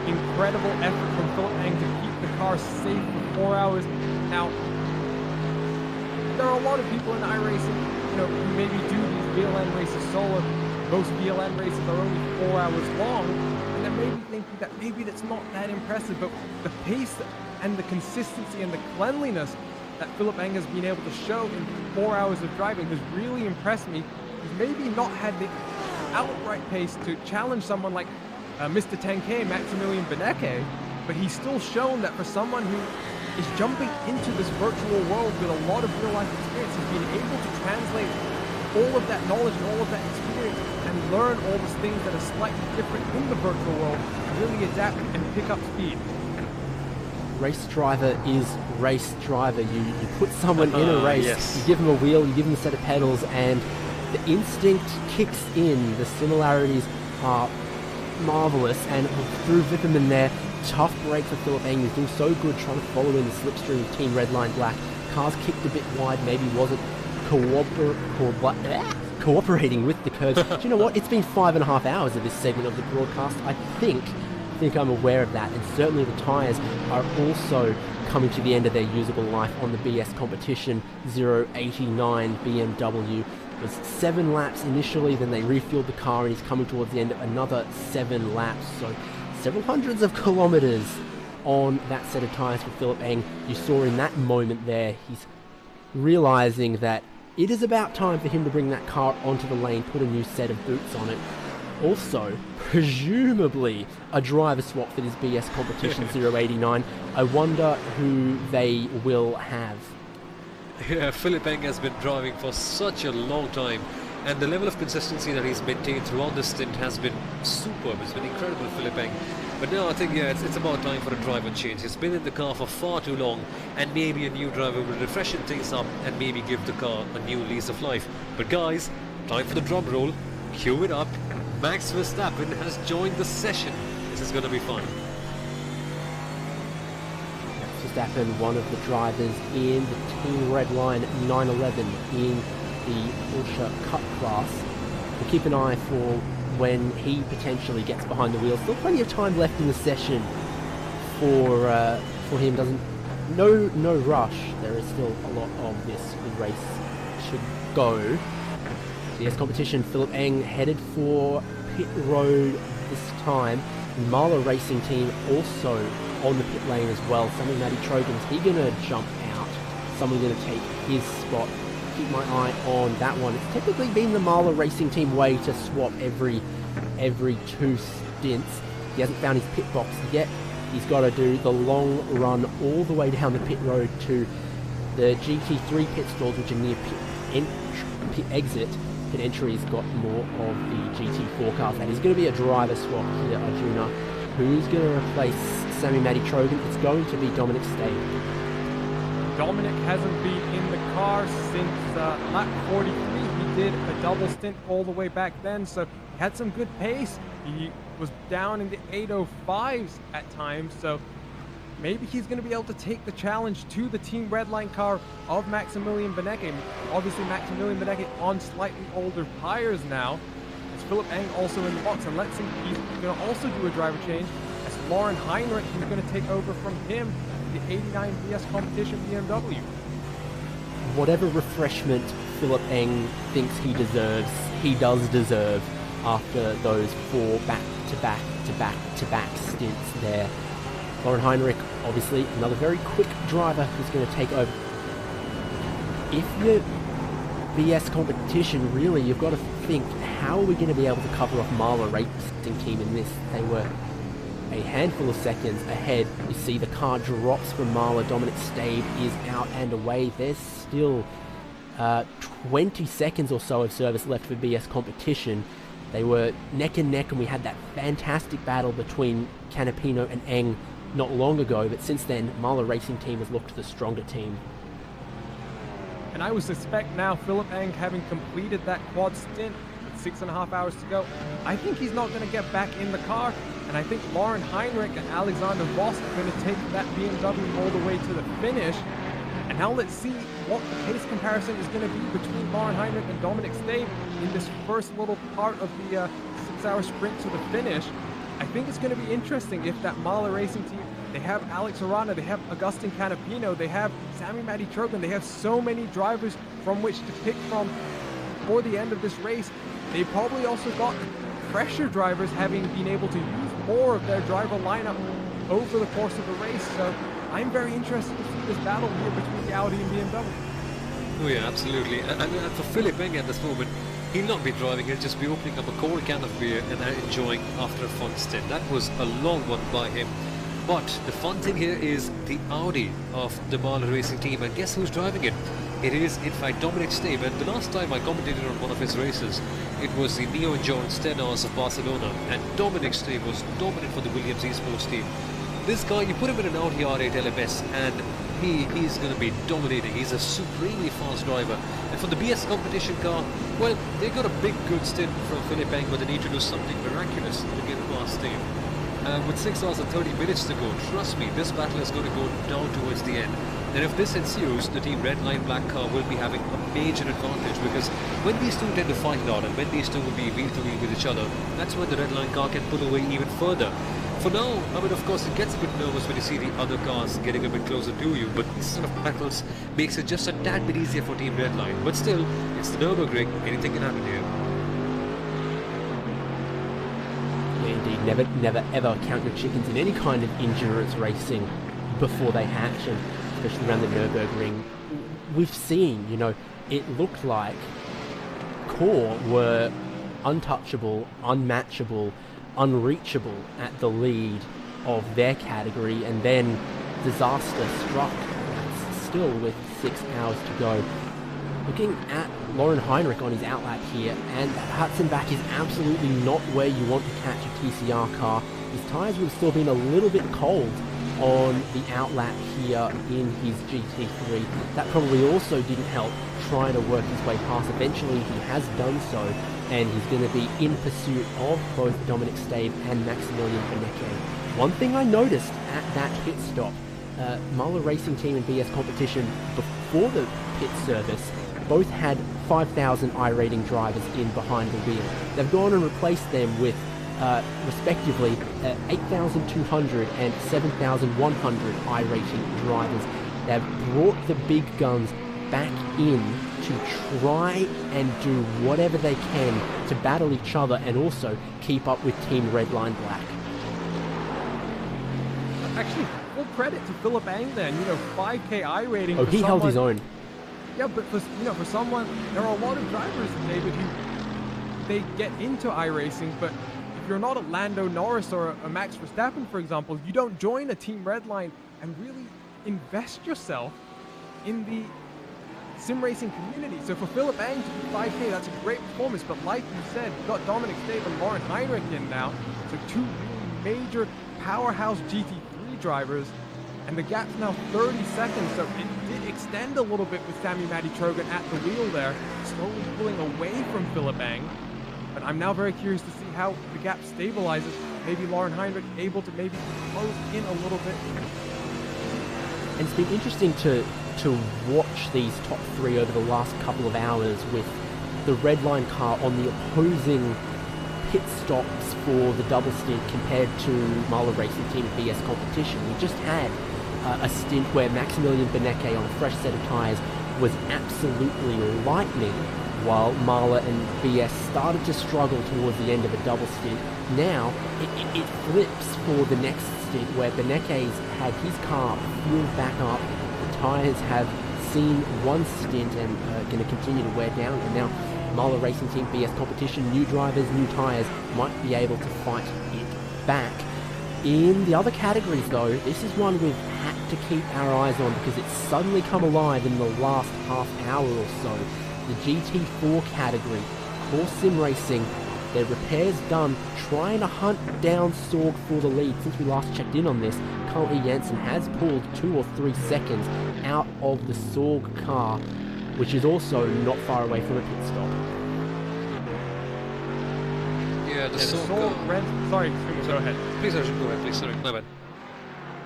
Incredible effort from Philip Eng to keep the car safe for 4 hours. Now, there are a lot of people in iRacing, who maybe do these VLN races solo. Most VLN races are only 4 hours long, and they're maybe thinking that maybe that's not that impressive, but the pace and the consistency and the cleanliness that Philip Eng has been able to show in 4 hours of driving has really impressed me. He's maybe not had the outright pace to challenge someone like Mr. 10K, Maximilian Beneke, but he's still shown that for someone who is jumping into this virtual world with a lot of real-life experience, he's been able to translate all of that knowledge and all of that experience and learn all those things that are slightly different in the virtual world, really adapt and pick up speed. Race driver is race driver. You put someone in a race, yes. You give them a wheel, you give them a set of pedals, and the instinct kicks in. The similarities are marvelous, and through Vipperman there, tough break for Philip Eng. He's doing so good trying to follow in the slipstream of Team Redline Black. Cars kicked a bit wide, maybe wasn't cooperating with the curves. Do you know what? It's been 5.5 hours of this segment of the broadcast. I think think I'm aware of that, and certainly the tyres are also coming to the end of their usable life on the BS Competition 089 BMW. It was 7 laps initially, then they refueled the car, and he's coming towards the end of another 7 laps. So several hundreds of kilometres on that set of tyres for Philip Eng. You saw in that moment there, he's realising that it is about time for him to bring that car onto the lane, put a new set of boots on it. Also, presumably a driver swap for this BS Competition 089. I wonder who they will have. Yeah, Philip Eng has been driving for such a long time, and the level of consistency that he's maintained throughout this stint has been superb. It's been incredible, Philip Eng. But now I think, yeah, it's about time for a driver change. He's been in the car for far too long, and maybe a new driver will refreshen things up and maybe give the car a new lease of life. But guys, time for the drum roll. Cue it up. Max Verstappen has joined the session. This is going to be fun. Max Verstappen, one of the drivers in the Team Redline 911 in the Porsche Cup class. We'll keep an eye for when he potentially gets behind the wheel. Still plenty of time left in the session for him. No rush. There is still a lot of this race should go. DS competition, Philip Eng headed for pit road this time. Marla Racing Team also on the pit lane as well. Sammy Matty Trojan's he gonna jump out? Someone gonna take his spot? Keep my eye on that one. It's typically been the Marla Racing Team way to swap every 2 stints. He hasn't found his pit box yet. He's got to do the long run all the way down the pit road to the GT3 pit stalls, which are near pit exit. Pit entry's got more of the GT4 cars. And it's going to be a driver swap here, Arjuna. Who's going to replace Sammy Matty Trojan? It's going to be Dominic Stave. Dominic hasn't been in the car since lap 43. He did a double stint all the way back then, so he had some good pace. He was down in the 805s at times, so maybe he's going to be able to take the challenge to the Team Redline car of Maximilian Benecke. Obviously, Maximilian Benecke on slightly older tires now. As Philip Eng also in the box, and let's see, he's going to also do a driver change as Lauren Heinrich is going to take over from him. The 89 BS competition BMW. Whatever refreshment Philip Eng thinks he deserves, he does deserve after those 4 back-to-back stints there. Lauren Heinrich, obviously, another very quick driver who's going to take over. If the BS competition, really, you've got to think, how are we going to be able to cover off Marla Racing Team in this? They were a handful of seconds ahead. You see the car drops from Marla. Dominic Stave is out and away. There's still 20 seconds or so of service left for BS competition. They were neck and neck, and we had that fantastic battle between Canapino and Eng not long ago, but since then Marla Racing Team has looked the stronger team. And I would suspect now, Philip Eng having completed that quad stint with 6.5 hours to go, I think he's not going to get back in the car. And I think Lauren Heinrich and Alexander Voss are going to take that BMW all the way to the finish. And now let's see what the pace comparison is going to be between Lauren Heinrich and Dominic Stave in this first little part of the 6-hour sprint to the finish. I think it's going to be interesting if that Marla Racing Team, they have Alex Arana, they have Agustin Canapino, they have Sammy Matty Trojan, they have so many drivers from which to pick from for the end of this race. They probably also got fresher drivers having been able to use more of their driver lineup over the course of the race. So I'm very interested to see this battle here between the Audi and BMW. Oh yeah, absolutely. And for Philip Eng at this moment, he'll not be driving, he'll just be opening up a cold can of beer and enjoying after a fun stint. That was a long one by him. But the fun thing here is the Audi of the Marla Racing Team, and guess who's driving it? It is, in fact, Dominic Stave. And the last time I commentated on one of his races, it was the Neo Endurance 10 Hours of Barcelona, and Dominic Stave was dominant for the Williams Esports team. This guy, you put him in an Audi R8 LMS, and he's going to be dominating. He's a supremely fast driver. And for the BS competition car, well, they got a big good stint from Philip Eng, but they need to do something miraculous to get past Stave. With 6 hours and 30 minutes to go, trust me, this battle is going to go down towards the end. And if this ensues, the Team Redline Black car will be having a major advantage, because when these two tend to fight it out and when these two will be wheel to wheel with each other, that's when the Redline car can pull away even further. For now, I mean, of course, it gets a bit nervous when you see the other cars getting a bit closer to you, but this sort of battles makes it just a tad bit easier for Team Redline. But still, it's the Nürburgring, anything can happen here. Yeah, indeed, never ever count your chickens in any kind of endurance racing before they hatch, and especially around the Nürburgring. We've seen, you know, it looked like Core were untouchable, unmatchable, unreachable at the lead of their category, and then disaster struck still with 6 hours to go. Looking at Lauren Heinrich on his outlap here, and Hutzenbach is absolutely not where you want to catch a TCR car. His tyres would have still been a little bit cold on the outlap here in his GT3. That probably also didn't help trying to work his way past. Eventually he has done so, and he's going to be in pursuit of both Dominic Stave and Maximilian Benecke. One thing I noticed at that pit stop, Mahler Racing Team and BS Competition before the pit service both had 5,000 iRating drivers in behind the wheel. They've gone and replaced them with respectively 8,200 and 7,100 iRating drivers. They've brought the big guns back in to try and do whatever they can to battle each other and also keep up with Team Redline Black. Actually, full credit to Philip Ang then. You know, 5K iRating. Oh, he held his own. Yeah, but for someone, there are a lot of drivers, David, who they get into iRacing, but if you're not a Lando Norris or a Max Verstappen, for example, you don't join a Team Redline and really invest yourself in the sim racing community. So for Philip Ang to do 5K, that's a great performance. But like you said, you've got Dominic Stave and Lauren Heinrich in now, so two really major powerhouse GT3 drivers, and the gap's now 30 seconds. So it did extend a little bit with Sami Madi-Trogan at the wheel there, slowly pulling away from Philip Ang. But I'm now very curious to see how the gap stabilizes. Maybe Lauren Heinrich able to maybe close in a little bit. And it's been interesting to watch these top three over the last couple of hours with the Redline car on the opposing pit stops for the double stint compared to Mahler Racing Team BS Competition. We just had a stint where Maximilian Benecke on a fresh set of tyres was absolutely lightning, while Mahler and BS started to struggle towards the end of a double stint. Now, it flips for the next stint where Benecke's had his car fueled back up. The tyres have seen one stint and are going to continue to wear down. And now, Mahler Racing Team BS Competition, new drivers, new tyres, might be able to fight it back. In the other categories though, this is one we've had to keep our eyes on because it's suddenly come alive in the last half hour or so. The GT4 category, Core Sim Racing, their repairs done, trying to hunt down Sorg for the lead. Since we last checked in on this, Carly Jansen has pulled 2 or 3 seconds out of the Sorg car, which is also not far away from a pit stop. Yeah, the Sorg Sorry, go ahead. Please, Arjun, go ahead, please. Sorry, my bad.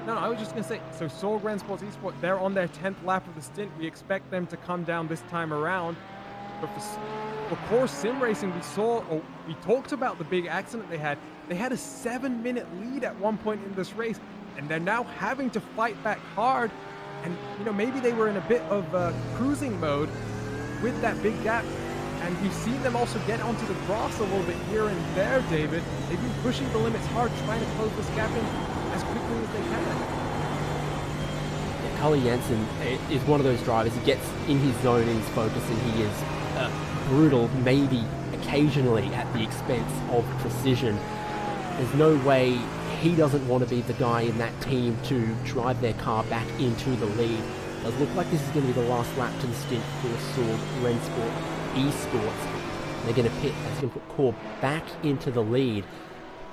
No, I was just going to say, so Sorg Rennsports Esport, they're on their 10th lap of the stint. We expect them to come down this time around. But for Core Sim Racing, we talked about the big accident they had. They had a 7-minute lead at one point in this race, and they're now having to fight back hard. And, you know, maybe they were in a bit of cruising mode with that big gap. And we've seen them also get onto the grass a little bit here and there, David. They've been pushing the limits hard, trying to close this gap in as quickly as they can. Yeah, Carly Jansen is one of those drivers. He gets in his zone, in his focus, and he is brutal, maybe occasionally at the expense of precision. There's no way he doesn't want to be the guy in that team to drive their car back into the lead. It does look like this is going to be the last lap to the stint for Sorg Rennsport Esports. They're going to pit, that's going to put Core back into the lead.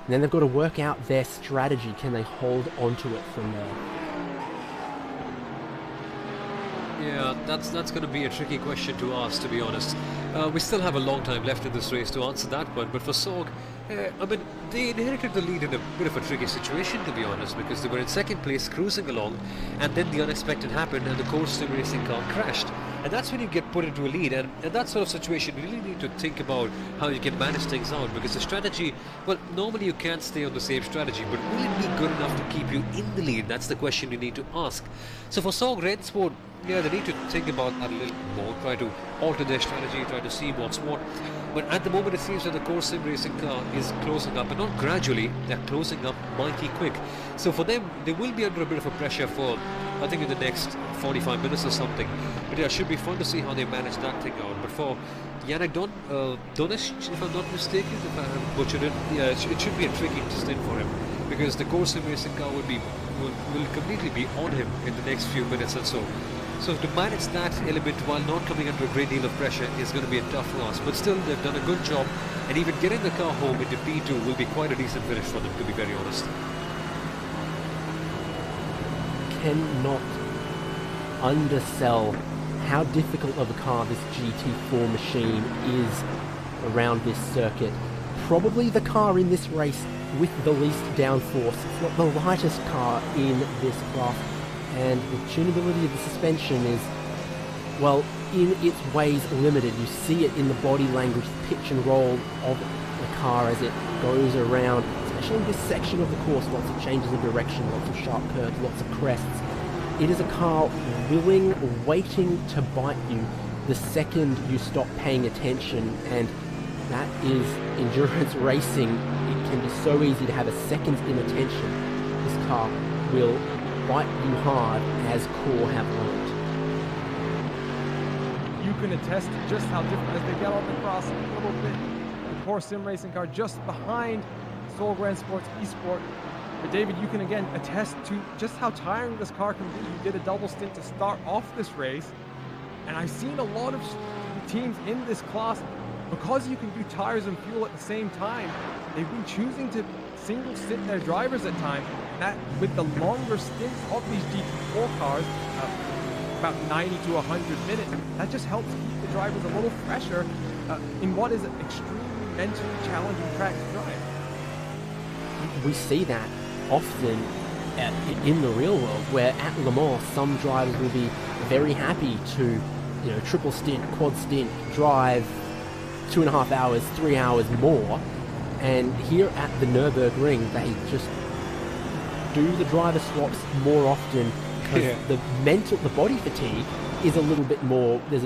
And then they've got to work out their strategy. Can they hold onto it from there? Yeah, that's going to be a tricky question to ask, to be honest. We still have a long time left in this race to answer that one, but for Sorg, I mean, they inherited the lead in a bit of a tricky situation, to be honest, because they were in second place, cruising along, and then the unexpected happened and the Core Sim Racing car crashed. And that's when you get put into a lead. And in that sort of situation, you really need to think about how you can manage things out, because the strategy, well, normally you can't stay on the same strategy, but will it be good enough to keep you in the lead? That's the question you need to ask. So for Sorg Rennsport, yeah, they need to think about that a little more, try to alter their strategy, try to see what's what. But at the moment it seems that the core sim racing car is closing up, and not gradually, they're closing up mighty quick. So for them, they will be under a bit of a pressure for, I think, in the next 45 minutes or something. But yeah, it should be fun to see how they manage that thing out. But for Yannick Donish, if I'm not mistaken, if I haven't butchered it, yeah, it should be a tricky stint for him, because the core sim racing car will completely be on him in the next few minutes or so. So to manage that element while not coming under a great deal of pressure is going to be a tough task. But still, they've done a good job, and even getting the car home into P2 will be quite a decent finish for them, to be very honest. Cannot undersell how difficult of a car this GT4 machine is around this circuit. Probably the car in this race with the least downforce. It's not the lightest car in this class, and the tunability of the suspension is, well, in its ways limited. You see it in the body language, the pitch and roll of the car as it goes around, especially this section of the course. Lots of changes of direction, lots of sharp curves, lots of crests. It is a car waiting to bite you the second you stop paying attention, and that is endurance racing. It can be so easy to have a second's inattention. This car will bite you hard, as Core have learned. You can attest to just how different as they get on the cross a little bit. The Core Sim Racing car just behind Sorg Rennsport's eSport. But David, you can again attest to just how tiring this car can be. You did a double stint to start off this race, and I've seen a lot of teams in this class, because you can do tires and fuel at the same time, they've been choosing to single stint their drivers at times. That, with the longer stints of these GT4 cars, about 90 to 100 minutes, that just helps keep the drivers a little fresher in what is an extremely mentally challenging track to drive. We see that often in the real world, where at Le Mans some drivers will be very happy to, triple stint, quad stint, drive 2.5 hours, 3 hours more, and here at the Nürburgring they just do the driver swaps more often, because the body fatigue is a little bit more, there's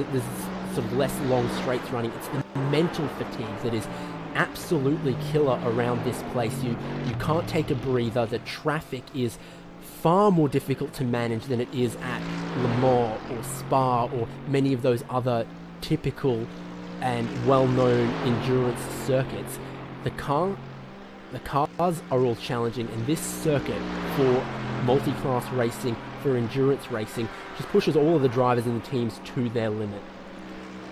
sort of less long straights running. It's the mental fatigue that is absolutely killer around this place. You can't take a breather. The traffic is far more difficult to manage than it is at Le Mans or Spa or many of those other typical and well-known endurance circuits. The cars are all challenging, and this circuit for multi-class racing, for endurance racing, just pushes all of the drivers and the teams to their limit.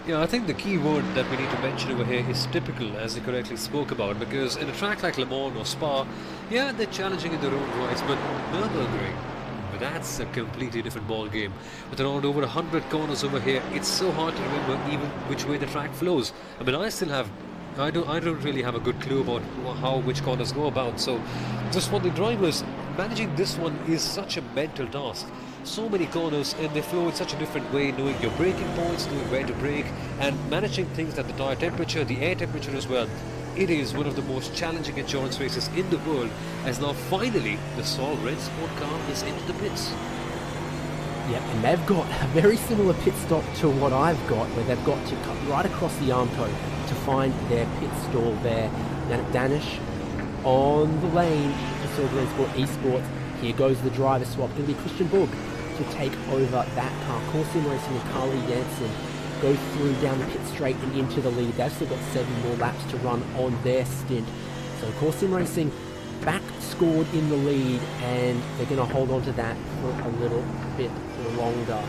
Yeah, I think the key word that we need to mention over here is typical, as you correctly spoke about, because in a track like Le Mans or Spa, yeah, they're challenging in their own rights, but Nürburgring, that's a completely different ball game. With around over 100 corners over here, it's so hard to remember even which way the track flows. I mean, I don't really have a good clue about which corners go about, so just for the drivers, managing this one is such a mental task. So many corners, and they flow in such a different way, knowing your braking points, knowing where to brake, and managing things at the tire temperature, the air temperature as well. It is one of the most challenging endurance races in the world, as now finally the Sorg Rennsport car is into the pits. Yep, and they've got a very similar pit stop to what I've got, where they've got to cut right across the Armco to find their pit stall there. Yannick Danish on the lane for Sorg Rennsport eSports. Here goes the driver swap. It'll be Christian Bug to take over that car. Core Sim Racing and Carly Jansen go through down the pit straight and into the lead. They've still got 7 more laps to run on their stint. So Core Sim Racing back scored in the lead, and they're going to hold on to that for a little bit longer.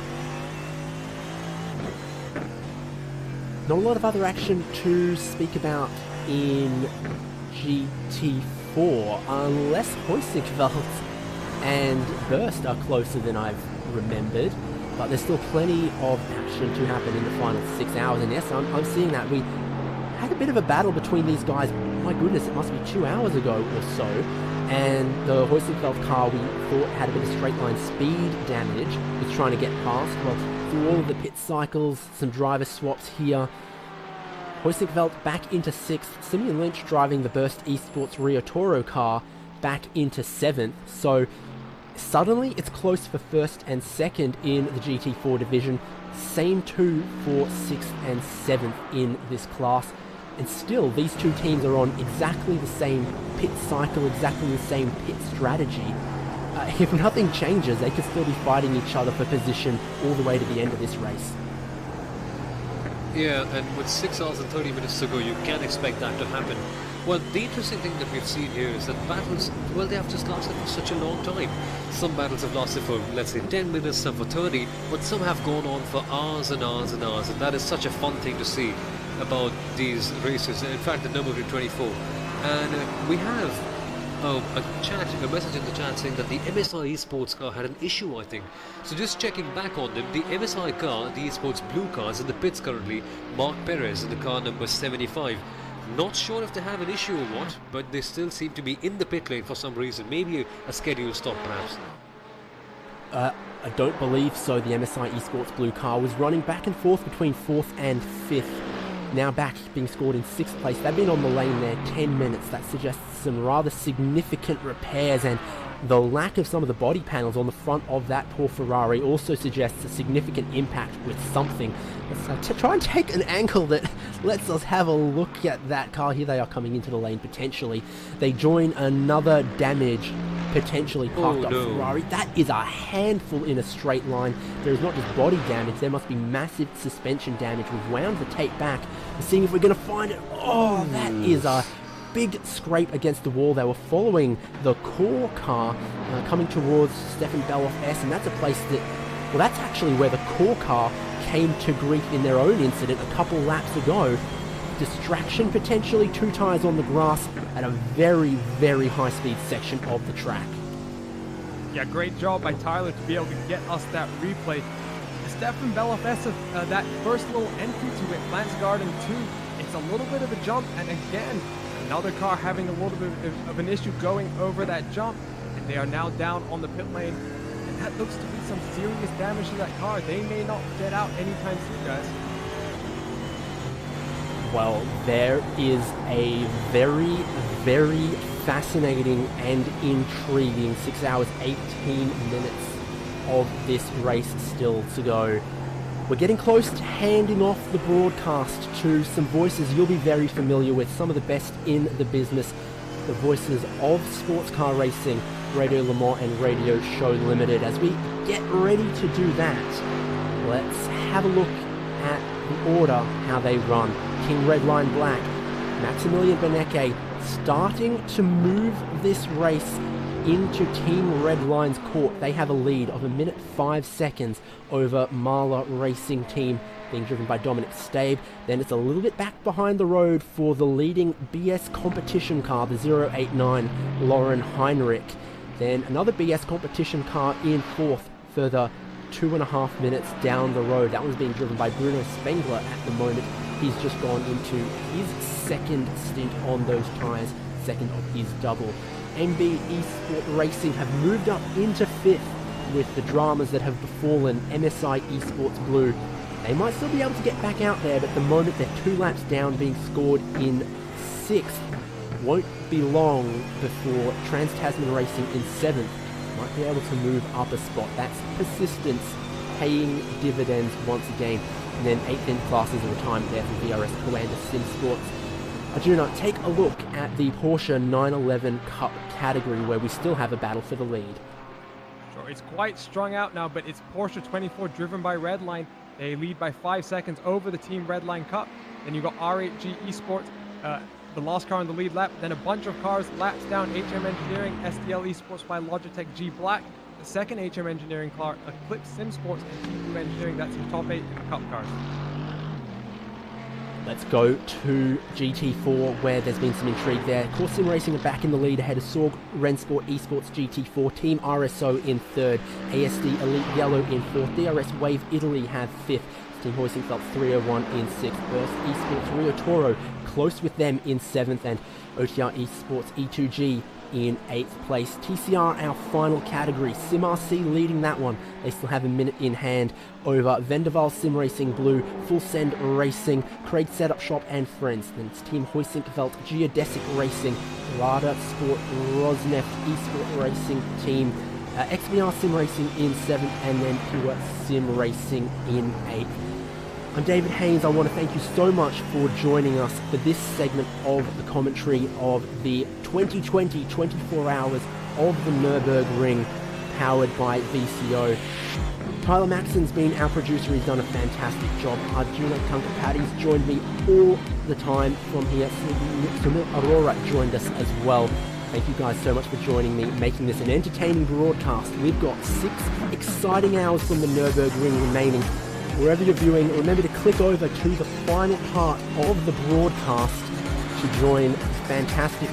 Not a lot of other action to speak about in GT4, unless Hoysigveld and Burst are closer than I've remembered, but there's still plenty of action to happen in the final 6 hours, and yes, I'm seeing that. We had a bit of a battle between these guys, my goodness, it must be 2 hours ago or so, and the Heusinkveld car we thought had a bit of straight line speed damage was trying to get past. Well, through all of the pit cycles, some driver swaps here, Heusinkveld back into 6th, Simeon Lynch driving the Burst Esports Rio Toro car back into 7th, so suddenly it's close for 1st and 2nd in the GT4 division, same two for 6th and 7th in this class. And still, these two teams are on exactly the same pit cycle, exactly the same pit strategy. If nothing changes, they could still be fighting each other for position all the way to the end of this race. Yeah, and with 6 hours and 30 minutes to go, you can expect that to happen. Well, the interesting thing that we've seen here is that battles, well, they have just lasted for such a long time. Some battles have lasted for, let's say, 10 minutes, some for 30, but some have gone on for hours and hours and hours, and that is such a fun thing to see about these races. In fact, the Nürburgring 24. And we have a message in the chat saying that the MSI Esports car had an issue, I think. So just checking back on them, the MSI car, the Esports blue car, is in the pits currently. Mark Perez in the car number 75. Not sure if they have an issue or what, but they still seem to be in the pit lane for some reason. Maybe a scheduled stop, perhaps. I don't believe so. The MSI Esports blue car was running back and forth between 4th and 5th. Now back, being scored in 6th place. They've been on the lane there 10 minutes. That suggests some rather significant repairs, and the lack of some of the body panels on the front of that poor Ferrari also suggests a significant impact with something. Let's try and take an angle that lets us have a look at that car. Here they are coming into the lane potentially. They join another damage, potentially parked up Ferrari. That is a handful in a straight line. There is not just body damage, there must be massive suspension damage. We've wound the tape back. We're seeing if we're going to find it. Oh, that is a big scrape against the wall. They were following the core car coming towards Stefan Beloff S, and that's a place that, well, that's actually where the core car came to grief in their own incident a couple laps ago. Distraction potentially, 2 tyres on the grass at a very, very high speed section of the track. Yeah, great job by Tyler to be able to get us that replay. Stefan Beloff S, that first little entry to it, Lance Garden 2, it's a little bit of a jump, and again, another car having a little bit of an issue going over that jump, and they are now down on the pit lane, and that looks to be some serious damage to that car. They may not get out anytime soon, guys. Well, there is a very, very fascinating and intriguing 6 hours, 18 minutes of this race still to go. We're getting close to handing off the broadcast to some voices you'll be very familiar with, some of the best in the business, the voices of sports car racing, Radio Le Mans and Radio Show Limited. As we get ready to do that, let's have a look at the order, how they run. King Redline Black, Maximilian Benecke starting to move this race into Team Redline's court. They have a lead of 1 minute 5 seconds over Mahler Racing Team, being driven by Dominic Stabe. Then it's a little bit back behind the road for the leading BS competition car, the 089 Lauren Heinrich. Then another BS competition car in 4th, further 2.5 minutes down the road. That one's being driven by Bruno Spengler at the moment. He's just gone into his 2nd stint on those tyres, 2nd of his double. MB Esport Racing have moved up into 5th with the dramas that have befallen MSI Esports Blue. They might still be able to get back out there, but at the moment they're 2 laps down, being scored in 6th. Won't be long before Trans-Tasman Racing in 7th might be able to move up a spot. That's persistence paying dividends once again. And then 8th in classes of the time there for VRS Commander Sim Sports. Arjuna, take a look at the Porsche 911 Cup category where we still have a battle for the lead. Sure, it's quite strung out now, but it's Porsche 24 driven by Redline. They lead by 5 seconds over the Team Redline Cup. Then you've got R8G Esports, the last car in the lead lap. Then a bunch of cars laps down, HM Engineering, STL Esports by Logitech G Black. The second HM Engineering car, Eclipse Sim Sports and T2 Engineering. That's your top 8 in the Cup cars. Let's go to GT4 where there's been some intrigue there. Course Sim Racing are back in the lead ahead of Sorg Rensport Esports GT4. Team RSO in 3rd. ASD Elite Yellow in 4th. DRS Wave Italy have 5th. Team Heusinkveld 301 in 6th. Burst Esports Rio Toro close with them in 7th. And OTR Esports E2G in 8th place. TCR, our final category. Sim RC leading that one. They still have a minute in hand over Vendaval Sim Racing Blue, Full Send Racing, Craig Setup Shop and Friends. Then it's Team Huisinkerveld, Geodesic Racing, Lada Sport, Rosneft Esport Racing Team, XBR Sim Racing in 7th, and then Pure Sim Racing in 8th. I'm David Haynes. I want to thank you so much for joining us for this segment of the commentary of the 2020 24 hours of the Nürburgring, powered by VCO. Tyler Maxon's been our producer. He's done a fantastic job. Arjuna Kankapati's joined me all the time from here. Sunil Arora joined us as well. Thank you guys so much for joining me, making this an entertaining broadcast. We've got 6 exciting hours from the Nürburgring remaining. Wherever you're viewing, remember to click over to the final part of the broadcast to join this fantastic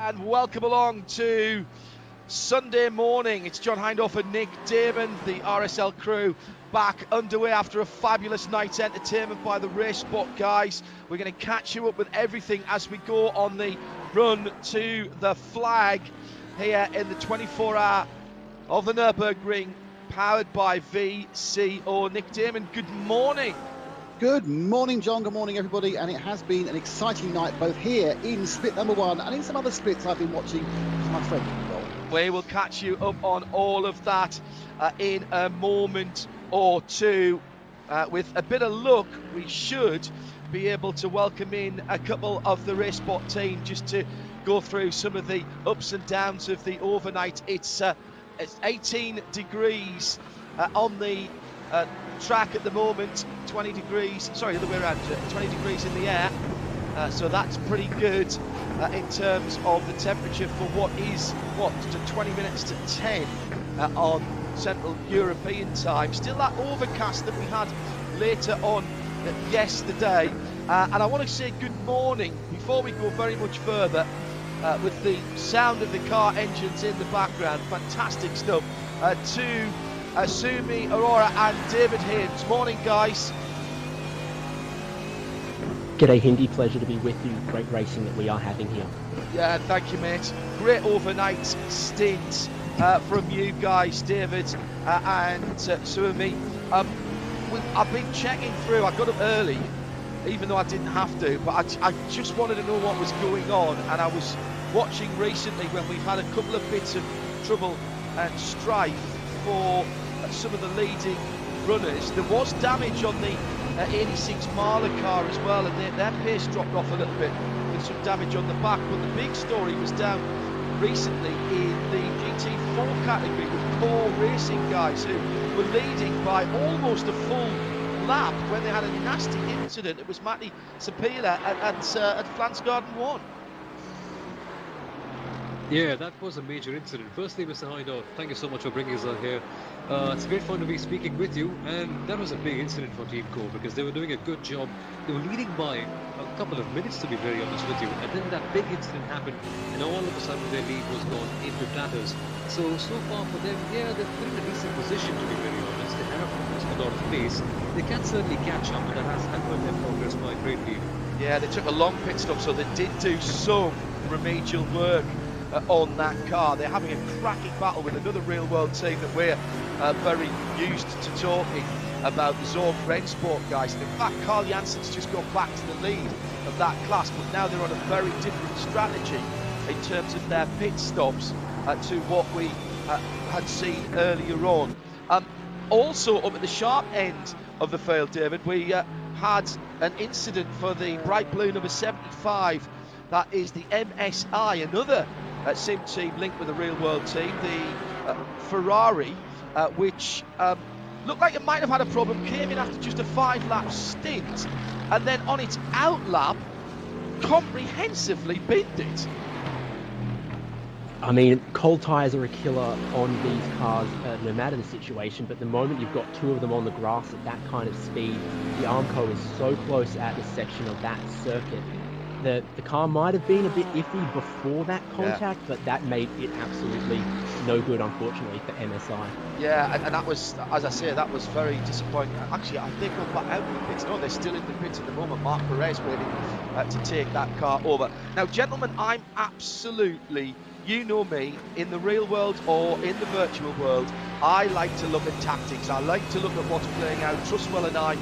and welcome along to Sunday morning. It's John Hindhaugh and Nick Damon, the RSL crew, back underway after a fabulous night's entertainment by the Race Spot guys. We're going to catch you up with everything as we go on the run to the flag here in the 24-hour of the Nürburgring, powered by VCO. Nick Damon, good morning. Good morning, John. Good morning, everybody. And it has been an exciting night, both here in split number 1 and in some other splits I've been watching with my friend. We will catch you up on all of that in a moment or two. With a bit of luck, we should be able to welcome in a couple of the Race Spot team just to go through some of the ups and downs of the overnight. It's 18 degrees on the track at the moment, 20 degrees, sorry, the other way around, 20 degrees in the air, so that's pretty good in terms of the temperature for what is, 20 minutes to 10 on Central European time. Still that overcast that we had later on yesterday, and I want to say good morning before we go very much further with the sound of the car engines in the background, fantastic stuff, to Sumi, Aurora and David Haynes. Morning, guys. G'day, Hindi. Pleasure to be with you. Great racing that we are having here. Yeah, thank you, mate. Great overnight stint from you guys, David and Sumi. I've been checking through. I got up early, even though I didn't have to, but I just wanted to know what was going on, and I was watching recently when we've had a couple of bits of trouble and strife for some of the leading runners. There was damage on the 86 Marla car as well, and their pace dropped off a little bit with some damage on the back. But the big story was down recently in the GT4 category with Core Racing guys who were leading by almost a full lap when they had a nasty incident. It was Matti Sapila at Flansgarden 1. Yeah, that was a major incident. Firstly, Mr. Hindhaugh, thank you so much for bringing us on here. It's great fun to be speaking with you, and that was a big incident for Team Core because they were doing a good job. They were leading by a couple of minutes, to be very honest with you, and then that big incident happened, and all of a sudden their lead was gone into tatters. So far for them, yeah, they're in a decent position, to be very honest. They have a lot of pace. They can certainly catch up, and that has hampered their progress quite greatly. Yeah, they took a long pit stop, so they did do some remedial work on that car. They're having a cracking battle with another real world team that we're very used to talking about, the Zorg Rennsport guys. And in fact, Carl Jansen's just gone back to the lead of that class, but now they're on a very different strategy in terms of their pit stops to what we had seen earlier on. Also up at the sharp end of the field, David, we had an incident for the bright blue number 75. That is the MSI, another sim team linked with a real world team, the Ferrari, which looked like it might have had a problem, came in after just a 5-lap stint, and then on its out lap comprehensively binned it. I mean, cold tyres are a killer on these cars, no matter the situation, but the moment you've got two of them on the grass at that kind of speed, the Armco is so close at the section of that circuit. The car might have been a bit iffy before that contact, but that made it absolutely no good, unfortunately, for MSI. Yeah, and that was, as I say, that was very disappointing. Actually, I think they've gone back out of the pits. No, they're still in the pits at the moment. Mark Perez waiting to take that car over. Now, gentlemen, I'm absolutely, you know me, in the real world or in the virtual world, I like to look at tactics. I like to look at what's playing out. Trustwell and I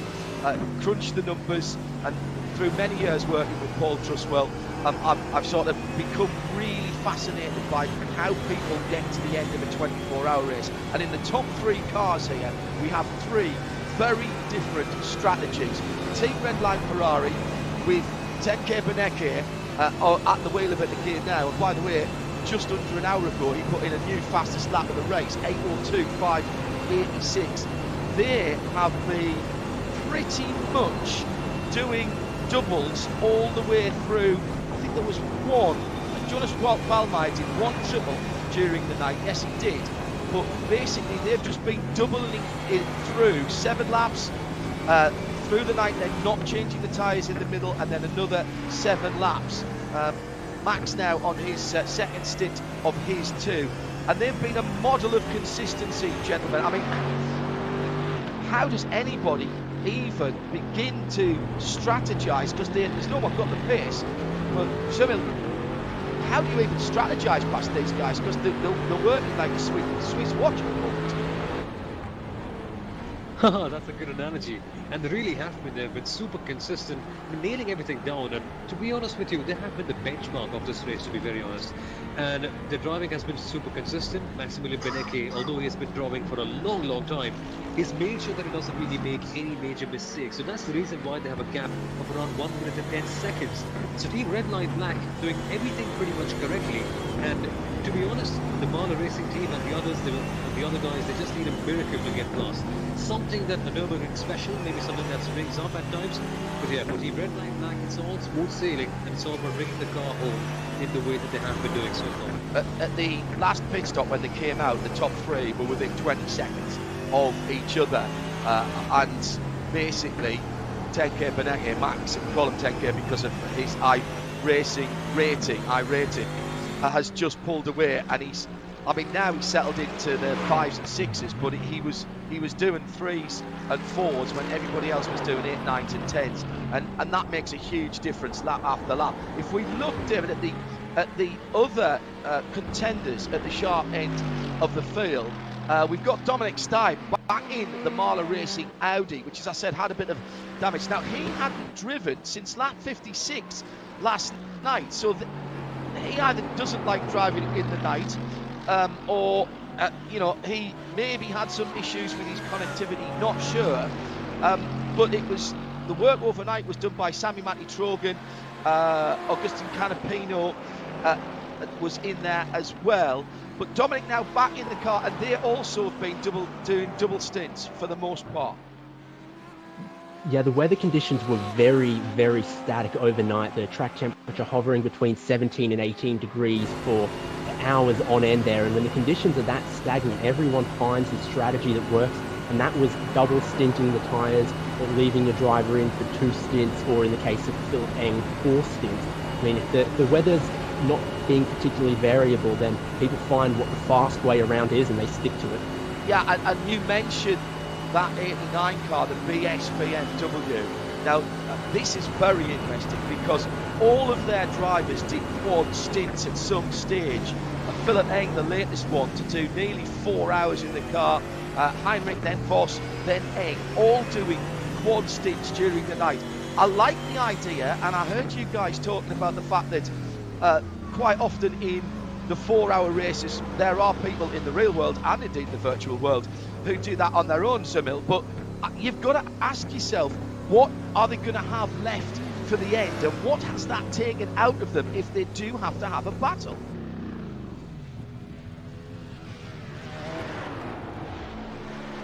crunch the numbers, and through many years working with Paul Trustwell, I've sort of become really fascinated by how people get to the end of a 24-hour race. And in the top 3 cars here, we have 3 very different strategies. Team Redline Ferrari with Tenke Beneke at the wheel of it again now. And by the way, just under an hour ago, he put in a new fastest lap of the race, 8:02.586. They have been pretty much doing doubles all the way through. I think there was one, Jonas Valmeyer did one triple during the night, yes he did, but basically they've just been doubling it through 7 laps through the night, then not changing the tyres in the middle, and then another 7 laps. Max now on his second stint of his 2, and they've been a model of consistency, gentlemen. I mean, how does anybody even begin to strategise? Because there's no one got the pace. Well, how do you even strategise past these guys? Because they're working like a Swiss watch at the moment. That's a good analogy. And they really have been. They've been super consistent, nailing everything down. And to be honest with you, they have been the benchmark of this race, to be very honest. And the driving has been super consistent. Maximilian Benecke, although he has been driving for a long, long time, he's made sure that he doesn't really make any major mistakes. So that's the reason why they have a gap of around 1 minute and 10 seconds. So Team Red Line Black doing everything pretty much correctly. And to be honest, the Marla Racing team and the others, the other guys, they just need a miracle to get past. Something that a Nürburgring special, maybe something that springs up at times. But yeah, for Team Red Line Black, it's all smooth sailing, and it's all about bringing the car home in the way that they have been doing so far. At the last pit stop, when they came out, the top 3 were within 20 seconds of each other, and basically 10k Benecke, Max, we call him 10k because of his iRacing rating, has just pulled away, and now he's settled into the 5s and 6s, but he was doing 3s and 4s when everybody else was doing 8, 9s and 10s, and that makes a huge difference lap after lap. If we look, David, at the other contenders at the sharp end of the field, we've got Dominic Steib back in the Marla Racing Audi, which, as I said, had a bit of damage. Now, he hadn't driven since lap 56 last night, so he either doesn't like driving in the night, or he maybe had some issues with his connectivity, not sure. But the work overnight was done by Sammy Matty-Trogan, Augustin Canapino was in there as well. But Dominic now back in the car, and they also have been doing double stints for the most part. Yeah, the weather conditions were very, very static overnight. The track temperature hovering between 17 and 18 degrees for hours on end there. And when the conditions are that stagnant, everyone finds a strategy that works. And that was double stinting the tyres, or leaving the driver in for 2 stints, or in the case of Philip Eng, 4 stints. I mean, if the weather's not being particularly variable, then people find what the fast way around is and they stick to it. Yeah, and you mentioned that 89 car, the BS BMW. Now, this is very interesting because all of their drivers did quad stints at some stage. Philip Eng, the latest one, to do nearly 4 hours in the car. Heinrich, then Voss, then Eng, all doing quad stints during the night. I like the idea, and I heard you guys talking about the fact that quite often in the 4-hour races, there are people in the real world and indeed the virtual world who do that on their own, Sunil. But you've got to ask yourself, what are they going to have left for the end, and what has that taken out of them if they do have to have a battle?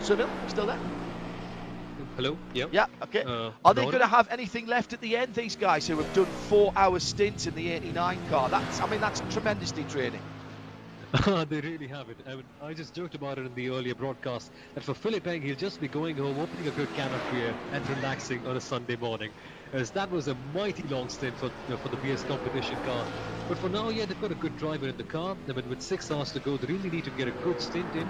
Sunil, still there? Hello? Yeah. Yeah, okay. Are they going to have anything left at the end, these guys who have done 4-hour stints in the 89 car? That's tremendously draining. They really have it. I just joked about it in the earlier broadcast that for Philip Eng, he'll just be going home, opening a good can of beer and relaxing on a Sunday morning. As that was a mighty long stint for the BS competition car. But for now, yeah, they've got a good driver in the car. I mean, with 6 hours to go, they really need to get a good stint in,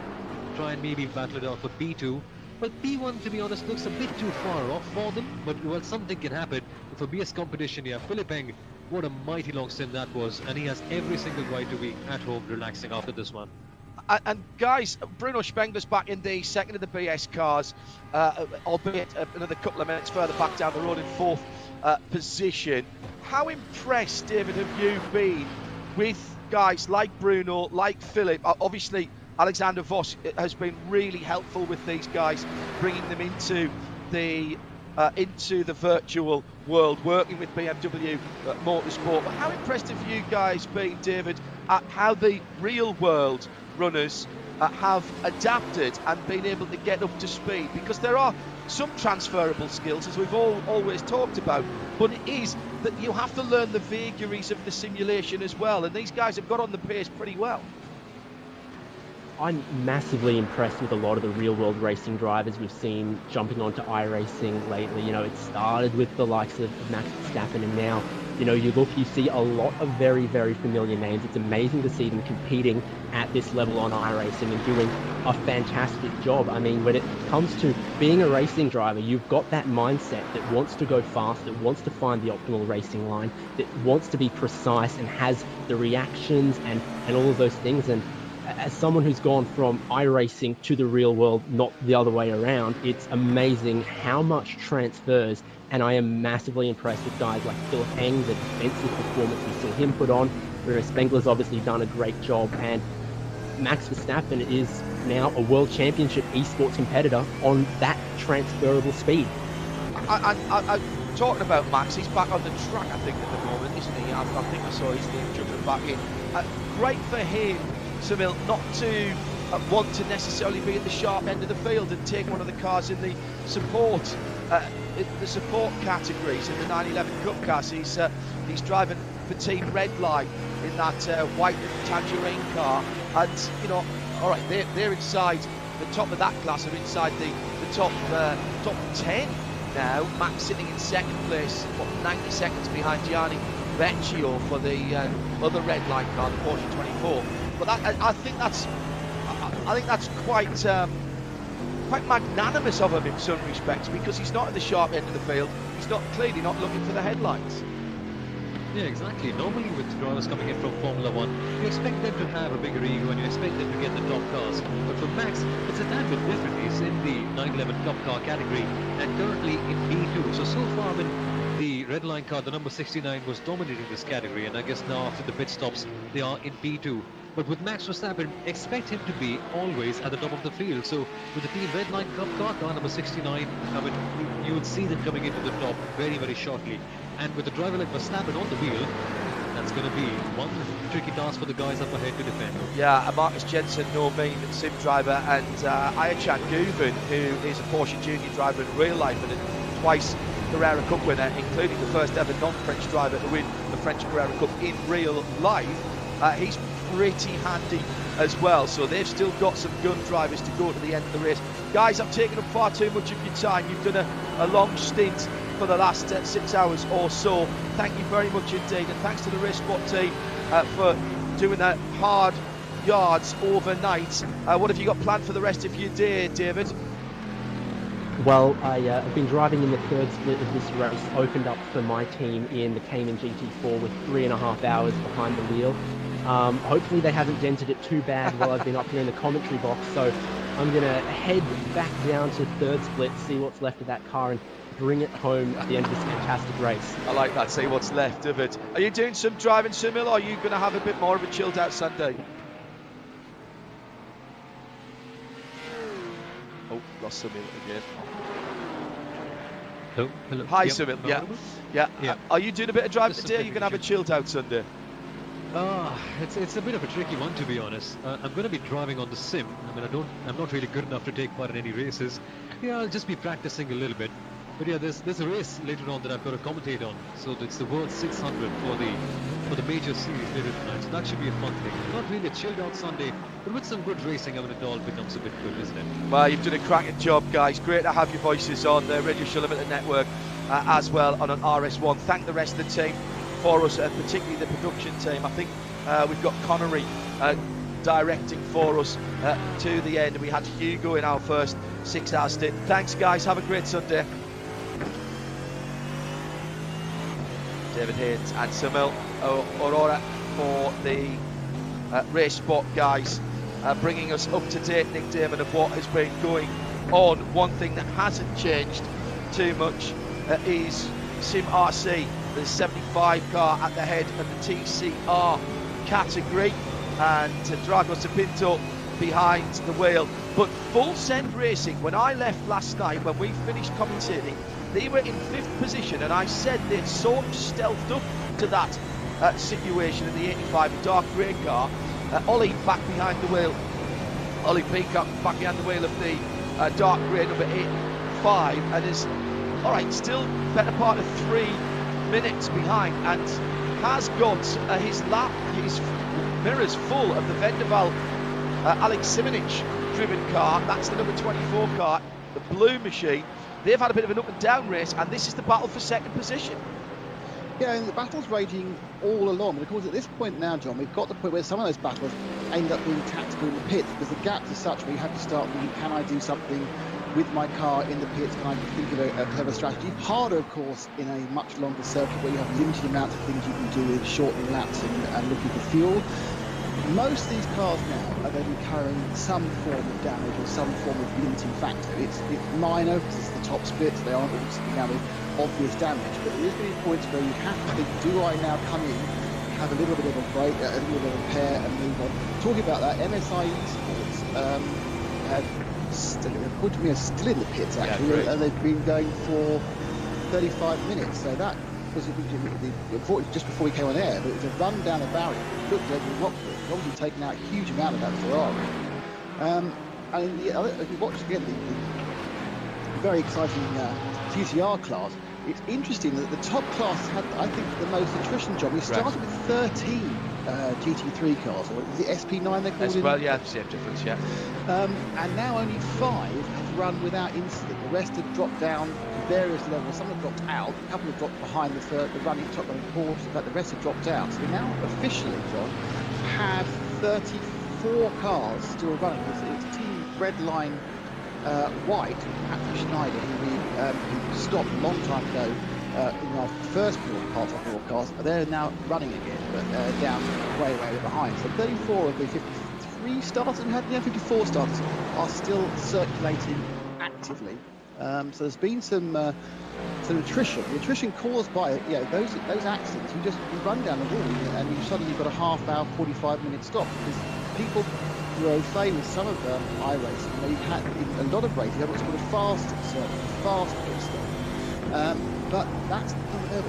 try and maybe battle it out for P2. But P1, to be honest, looks a bit too far off for them. But, well, something can happen. For BS competition, yeah, Philip Eng, what a mighty long stint that was. And he has every single right to be at home relaxing after this one. And guys, Bruno Spengler's back in the second of the BS cars, albeit another couple of minutes further back down the road in 4th position. How impressed, David, have you been with guys like Bruno, like Philip? Obviously, Alexander Voss has been really helpful with these guys, bringing them into the virtual world, working with BMW Motorsport. But how impressed have you guys been, David, at how the real world runners have adapted and been able to get up to speed? Because there are some transferable skills, as we've always talked about, but it is that you have to learn the vagaries of the simulation as well, and these guys have got on the pace pretty well. I'm massively impressed with a lot of the real-world racing drivers we've seen jumping onto iRacing lately. You know, it started with the likes of Max Verstappen, and now You know, you see a lot of very, very familiar names. It's amazing to see them competing at this level on iRacing and doing a fantastic job. I mean, when it comes to being a racing driver, you've got that mindset that wants to go fast, that wants to find the optimal racing line, that wants to be precise and has the reactions and all of those things. And as someone who's gone from iRacing to the real world, not the other way around, it's amazing how much transfers. And I am massively impressed with guys like Phil Heng, the defensive performance we saw him put on. Whereas Spengler's obviously done a great job, and Max Verstappen is now a world championship esports competitor on that transferable speed. I talking about Max, he's back on the track, I think, at the moment, isn't he? I think I saw his name jumping back in. Great for him, Samil, not to want to necessarily be at the sharp end of the field and take one of the cars in the support categories in the 911 Cup cars. He's driving for Team Redline in that white tangerine car, and you know, all right, they're inside the top of that class, are inside the top 10 now. Max sitting in second place, 90 seconds behind Gianni Vecchio for the other Redline car, the Porsche 24. But I think that's quite magnanimous of him in some respects, because he's not at the sharp end of the field. He's clearly not looking for the headlines. Yeah, exactly. Normally with drivers coming in from Formula 1, you expect them to have a bigger ego and you expect them to get the top cars. But for Max, it's a tad bit different. He's in the 911 Cup car category and currently in B2. So far when the red line car, the number 69, was dominating this category, and I guess now after the pit stops, they are in B2. But with Max Verstappen, expect him to be always at the top of the field. So with the Team Redline Cup car number 69, I mean, you would see them coming into the top very, very shortly. And with a driver like Verstappen on the wheel, that's going to be one tricky task for the guys up ahead to defend. Yeah, Marcus Jensen, no mean sim driver, and Ayachan Guven, who is a Porsche Junior driver in real life and a twice Carrera Cup winner, including the first ever non-French driver to win the French Carrera Cup in real life. He's pretty handy as well, so they've still got some gun drivers to go to the end of the race. Guys, I've taken up far too much of your time. You've done a long stint for the last 6 hours or so. Thank you very much indeed, and thanks to the Race Spot team for doing that hard yards overnight. What have you got planned for the rest of your day, David? Well, I've been driving in the third split of this race, opened up for my team in the Cayman GT4 with 3.5 hours behind the wheel. Hopefully they haven't dented it too bad while I've been up here in the commentary box, so I'm going to head back down to third split, see what's left of that car and bring it home at the end of this fantastic race. I like that, see what's left of it. Are you doing some driving, Sunil, or are you going to have a bit more of a chilled out Sunday? Oh, lost Sunil again. Hello. Hi, Yep. Sunil. Yeah. Are you doing a bit of driving today, or are you going to have a chilled out Sunday? It's a bit of a tricky one, to be honest. I'm going to be driving on the sim. I mean, I'm not really good enough to take part in any races. Yeah, I'll just be practicing a little bit. But yeah, there's a race later on that I've got to commentate on. So it's the World 600 for the major series later tonight. So that should be a fun thing. Not really a chilled out Sunday, but with some good racing, I mean, it all becomes a bit good, isn't it? Well, you've done a cracking job, guys. Great to have your voices on the Radio Show Limited Network as well on an RS1. Thank the rest of the team for us, and particularly the production team. I think we've got Connery directing for us to the end. We had Hugo in our first 6 hour stint. Thanks, guys. Have a great Sunday. David Haynes and Samil Aurora for the Race Spot guys, bringing us up to date, Nick Damon, of what has been going on. One thing that hasn't changed too much is Sim RC, the 75 car at the head of the TCR category, and Dragos Pinto behind the wheel. But Full Send Racing, when I left last night, when we finished commentating, they were in 5th position, and I said they'd sort of stealthed up to that situation in the 85 dark grey car. Ollie back behind the wheel. Ollie Peacock back behind the wheel of the dark grey number 85, and is still better part of 3 minutes behind, and has got his mirrors full of the Vendaval Alex Simonich driven car. That's the number 24 car, the blue machine. They've had a bit of an up and down race, and this is the battle for second position. Yeah, and the battle's raging all along. But of course, at this point now, John, we've got to the point where some of those battles end up being tactical in the pits because the gaps are such where you have to start thinking, can I do something with my car in the pits? Can I think of a clever strategy? Harder, of course, in a much longer circuit where you have limited amounts of things you can do with shortening laps and looking for fuel. Most of these cars now are going to be carrying some form of damage or some form of limiting factor. It's minor because it's the top splits. They aren't going to obvious damage, but there is going to be points where you have to think, do I now come in, have a little bit of a break, a little bit of repair and move on? Talking about that, MSI Esports according to me, are still in the pits actually, and they've been going for 35 minutes, so that was just before we came on air, but it was a run down the barrier. It looked like Rockford, obviously taken out a huge amount of that Ferrari. And if you watch again the very exciting GTR class, it's interesting that the top class had, I think, the most attrition job. We started with 13 GT3 cars, or is it SP9 they're called? Well, yeah, same difference, yeah. And now only 5 have run without incident. The rest have dropped down to various levels. Some have dropped out, a couple have dropped behind the running top running Porsche, but the rest have dropped out. So we now officially, John, have 34 cars still running. It's Team Redline White, Patrick Schneider, who stopped a long time ago in our first part of the broadcast. They're now running again, but down way behind. So 34 of the 53 starters we had, 54 starters are still circulating actively. So there's been some attrition. The attrition caused by those accidents. You run down the wall and you suddenly got a half-hour, 45-minute stop because people who are au fait with some of iRacing. You had in a lot of races, you have what's called a fast pit stop. But that's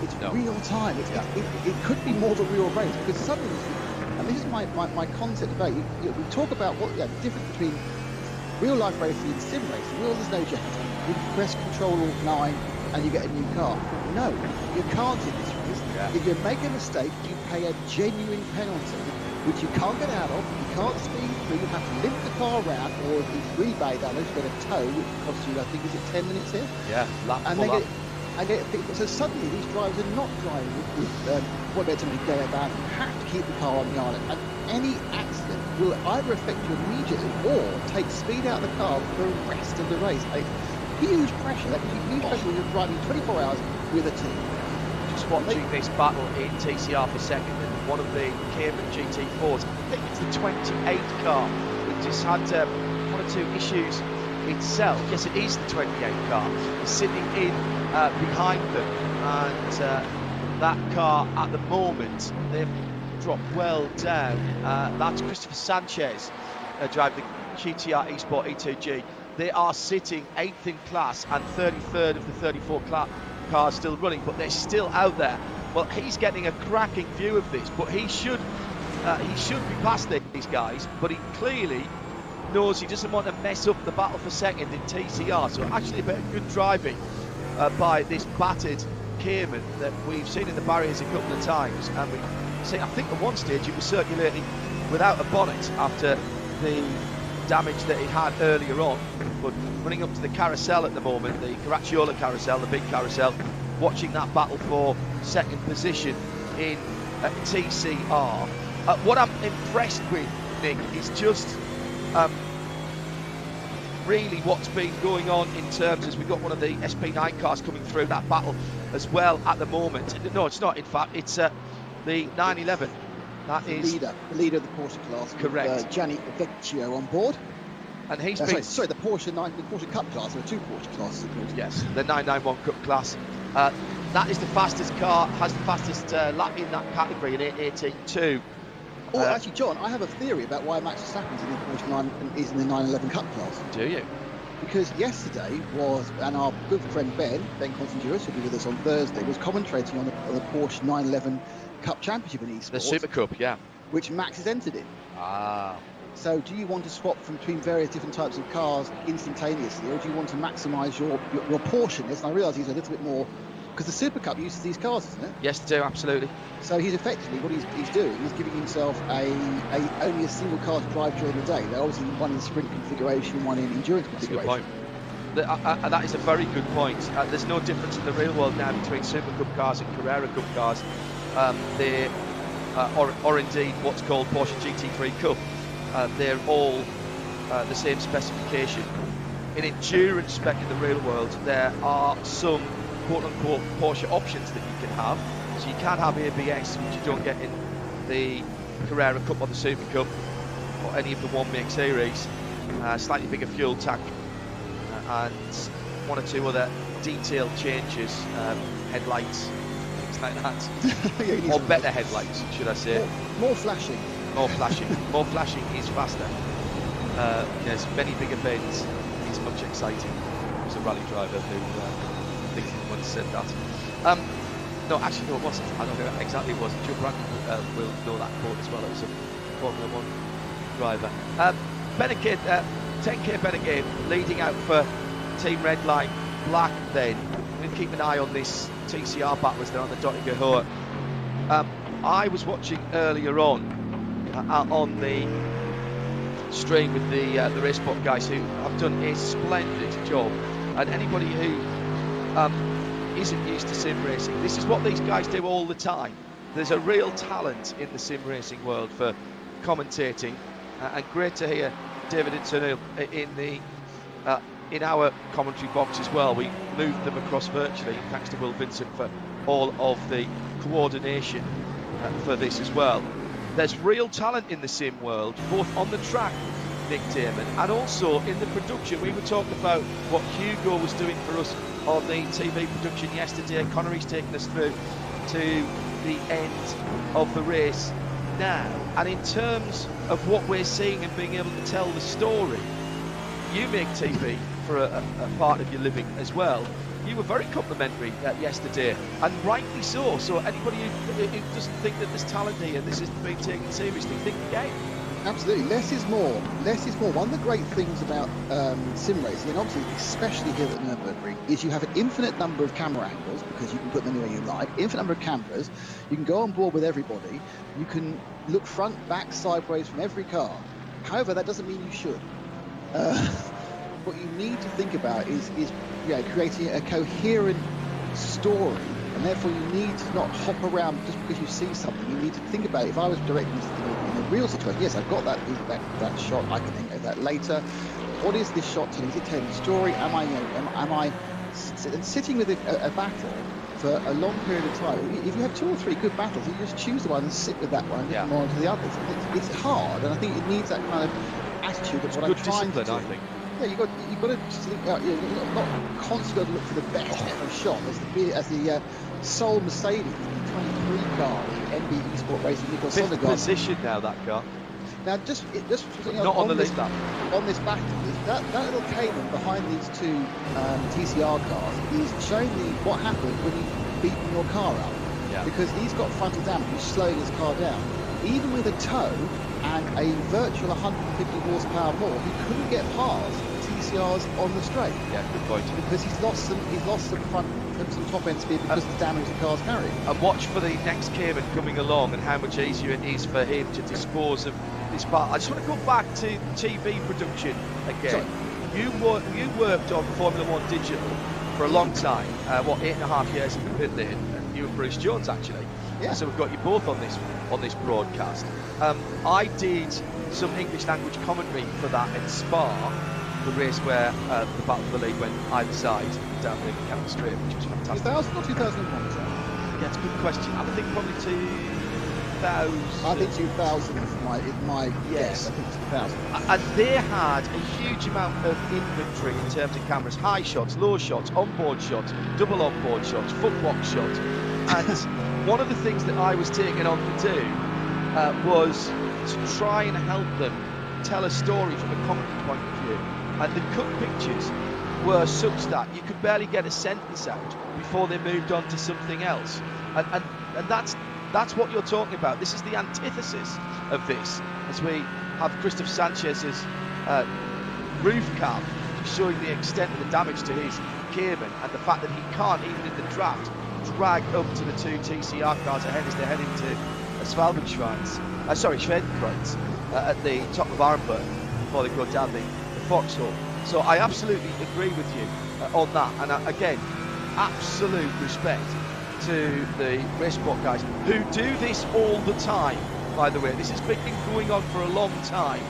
it's real time. It could be more of a real race because suddenly, and this is my concept debate. We talk about what the difference between real life racing and sim racing. There's no jeopardy. You press Control Alt 9 and you get a new car. No, you can't in this race. Yeah. If you make a mistake, you pay a genuine penalty, which you can't get out of. You can't speed through. You have to limp the car around, or if it's really bad damage, you get a tow, which costs you, I think, is it 10 minutes here? Yeah, so suddenly these drivers are not driving with what they're going to go about. You have to keep the car on the island, and any accident will either affect you immediately or take speed out of the car for the rest of the race. Huge pressure. That huge pressure when you're driving 24 hours with a team. Just watching this battle in TCR for second, and one of the Cayman GT4s, I think it's the 28 car, which has had one or two issues itself. Yes, it is the 28 car. It's sitting in behind them, and that car at the moment, they've dropped well down. That's Christopher Sanchez driving the GTR eSport E2G. They are sitting 8th in class and 33rd of the 34 cars still running, but they're still out there. Well, he's getting a cracking view of this, but he should be past these guys, but he clearly knows he doesn't want to mess up the battle for second in TCR. So actually a bit of good driving by this battered Cayman that we've seen in the barriers a couple of times, and I think at one stage it was circulating without a bonnet after the damage that it had earlier on. But running up to the carousel at the moment, the Caracciola carousel, the big carousel, watching that battle for second position in TCR. What I'm impressed with, Nick, is just really what's been going on in terms as we've got one of the SP9 cars coming through that battle as well at the moment. No, it's not, in fact, it's the 911. That is the leader of the Porsche class. Correct. With, Gianni Vecchio on board. And he's been... Sorry, the Porsche Cup class. There are 2 Porsche classes. Yes, the 991 Cup class. That is the fastest car, has the fastest lap in that category, in 8:18.2. Oh, actually, John, I have a theory about why Max Verstappen's in the Porsche 9 is in the 911 Cup class. Do you? Because yesterday and our good friend Ben Constantinos, who'll be with us on Thursday, was commentating on the Porsche 911 Cup Championship in eSports. The Super Cup, yeah. Which Max has entered in. Ah. So do you want to swap between various different types of cars instantaneously, or do you want to maximise your portion-ness? And I realise he's a little bit more, because the Super Cup uses these cars, isn't it? Yes, they do, absolutely. So he's effectively, what he's doing is giving himself only a single car to drive during the day. They're obviously one in sprint configuration, one in endurance configuration. That's a good point. That is a very good point. There's no difference in the real world now between Super Cup cars and Carrera Cup cars. Or indeed what's called Porsche GT3 Cup. They're all the same specification. In endurance spec in the real world, there are some quote-unquote Porsche options that you can have. So you can have ABS, which you don't get in the Carrera Cup or the Super Cup or any of the one-make series. Slightly bigger fuel tank and one or two other detailed changes, headlights, things like that. Or better headlights, should I say. More flashing. More flashing. More flashing is faster. There's many bigger bends. It's much exciting. There's a rally driver who I think he once said that. No, actually, no, it wasn't. I don't know exactly it was. Joe Brandon will know that quote as well. It was a Formula 1 driver. Benegate, 10k Benegate leading out for Team Red Line Black then. We'll keep an eye on this TCR battle as they're on the dotted Gahor. I was watching earlier on the stream with the RaceBot guys who have done a splendid job, and anybody who isn't used to sim racing, this is what these guys do all the time. There's a real talent in the sim racing world for commentating, and great to hear David and Sunil in our commentary box as well. We moved them across virtually, thanks to Will Vincent for all of the coordination for this as well. There's real talent in the sim world, both on the track, Nick Damon, and also in the production. We were talking about what Hugo was doing for us on the TV production yesterday. Connery's taking us through to the end of the race now. And in terms of what we're seeing and being able to tell the story, you make TV for a part of your living as well. You were very complimentary yesterday, and rightly so. So anybody who doesn't think that there's talent here, this isn't being taken seriously, think again. Absolutely, less is more. Less is more. One of the great things about sim racing, and obviously especially here at Nürburgring, is you have an infinite number of camera angles because you can put them anywhere you like. Infinite number of cameras. You can go on board with everybody. You can look front, back, sideways from every car. However, that doesn't mean you should. What you need to think about is creating a coherent story, and therefore you need to not hop around just because you see something. You need to think about it. If I was directing this in a real situation, yes, I've got that shot. I can think of that later. What is this shot telling? Is it telling a story? Am I sitting with a battle for a long period of time? If you have 2 or 3 good battles, you just choose the one and sit with that one and then move on to the others. It's hard, and I think it needs that kind of attitude of what I'm trying to do. I think. Yeah, you've got to think out, not constantly got to look for the best ever shot as the sole Mercedes, the 23 car, the MB Esport Racing Nicholas Sondergaard. 5th position now, that car. Now, just not on the list. On this battle, that little Cayman behind these 2 TCR cars is showing me what happens when you beat your car up. Yeah. Because he's got frontal damage, he's slowing his car down. Even with a tow and a virtual 150 horsepower more, he couldn't get past TCRs on the straight. Yeah, good point. Because he's lost some top end speed because of the damage the car's carrying. And watch for the next Cayman coming along and how much easier it is for him to dispose of this part. I just want to go back to TV production again. Sorry. You worked on Formula 1 Digital for a long time. 8.5 years in the pit lane. And you and Bruce Jones actually. Yeah. So we've got you both on this broadcast. I did some English language commentary for that in Spa, the race where the Battle of the League went either side down the County Straight, which was fantastic. 2000 or 2001? Yeah, it's a good question. I think probably 2000. I think 2000 is my yes. Guess. I think it's 2000. And they had a huge amount of inventory in terms of cameras, high shots, low shots, onboard shots, double onboard shots, footbox shots. And one of the things that I was taken on to do was to try and help them tell a story from a commentary point of view. And the cut pictures were such that you could barely get a sentence out before they moved on to something else. And that's what you're talking about. This is the antithesis of this, as we have Christoph Sanchez's roof cam showing the extent of the damage to his Cayman and the fact that he can't, even in the draft, drag up to the 2 TCR cars ahead as they head into Schwedenkreuz at the top of Arenberg before they go down the foxhole. So I absolutely agree with you on that. And again, absolute respect to the race sport guys who do this all the time, by the way. This has been going on for a long time,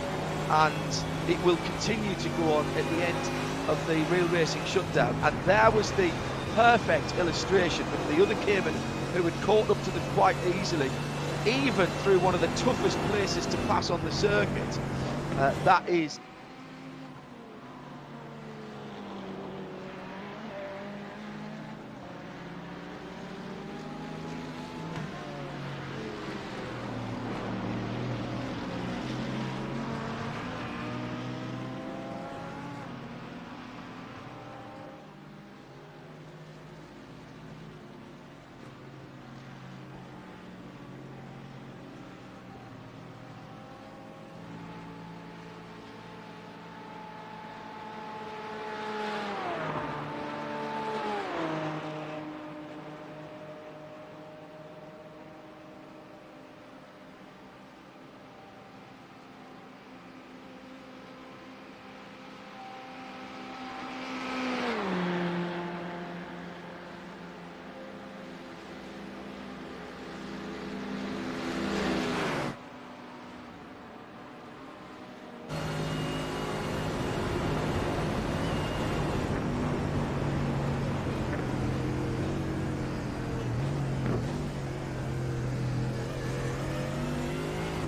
and it will continue to go on at the end of the real racing shutdown. And there was the perfect illustration of the other Cayman who had caught up to them quite easily, even through one of the toughest places to pass on the circuit. That is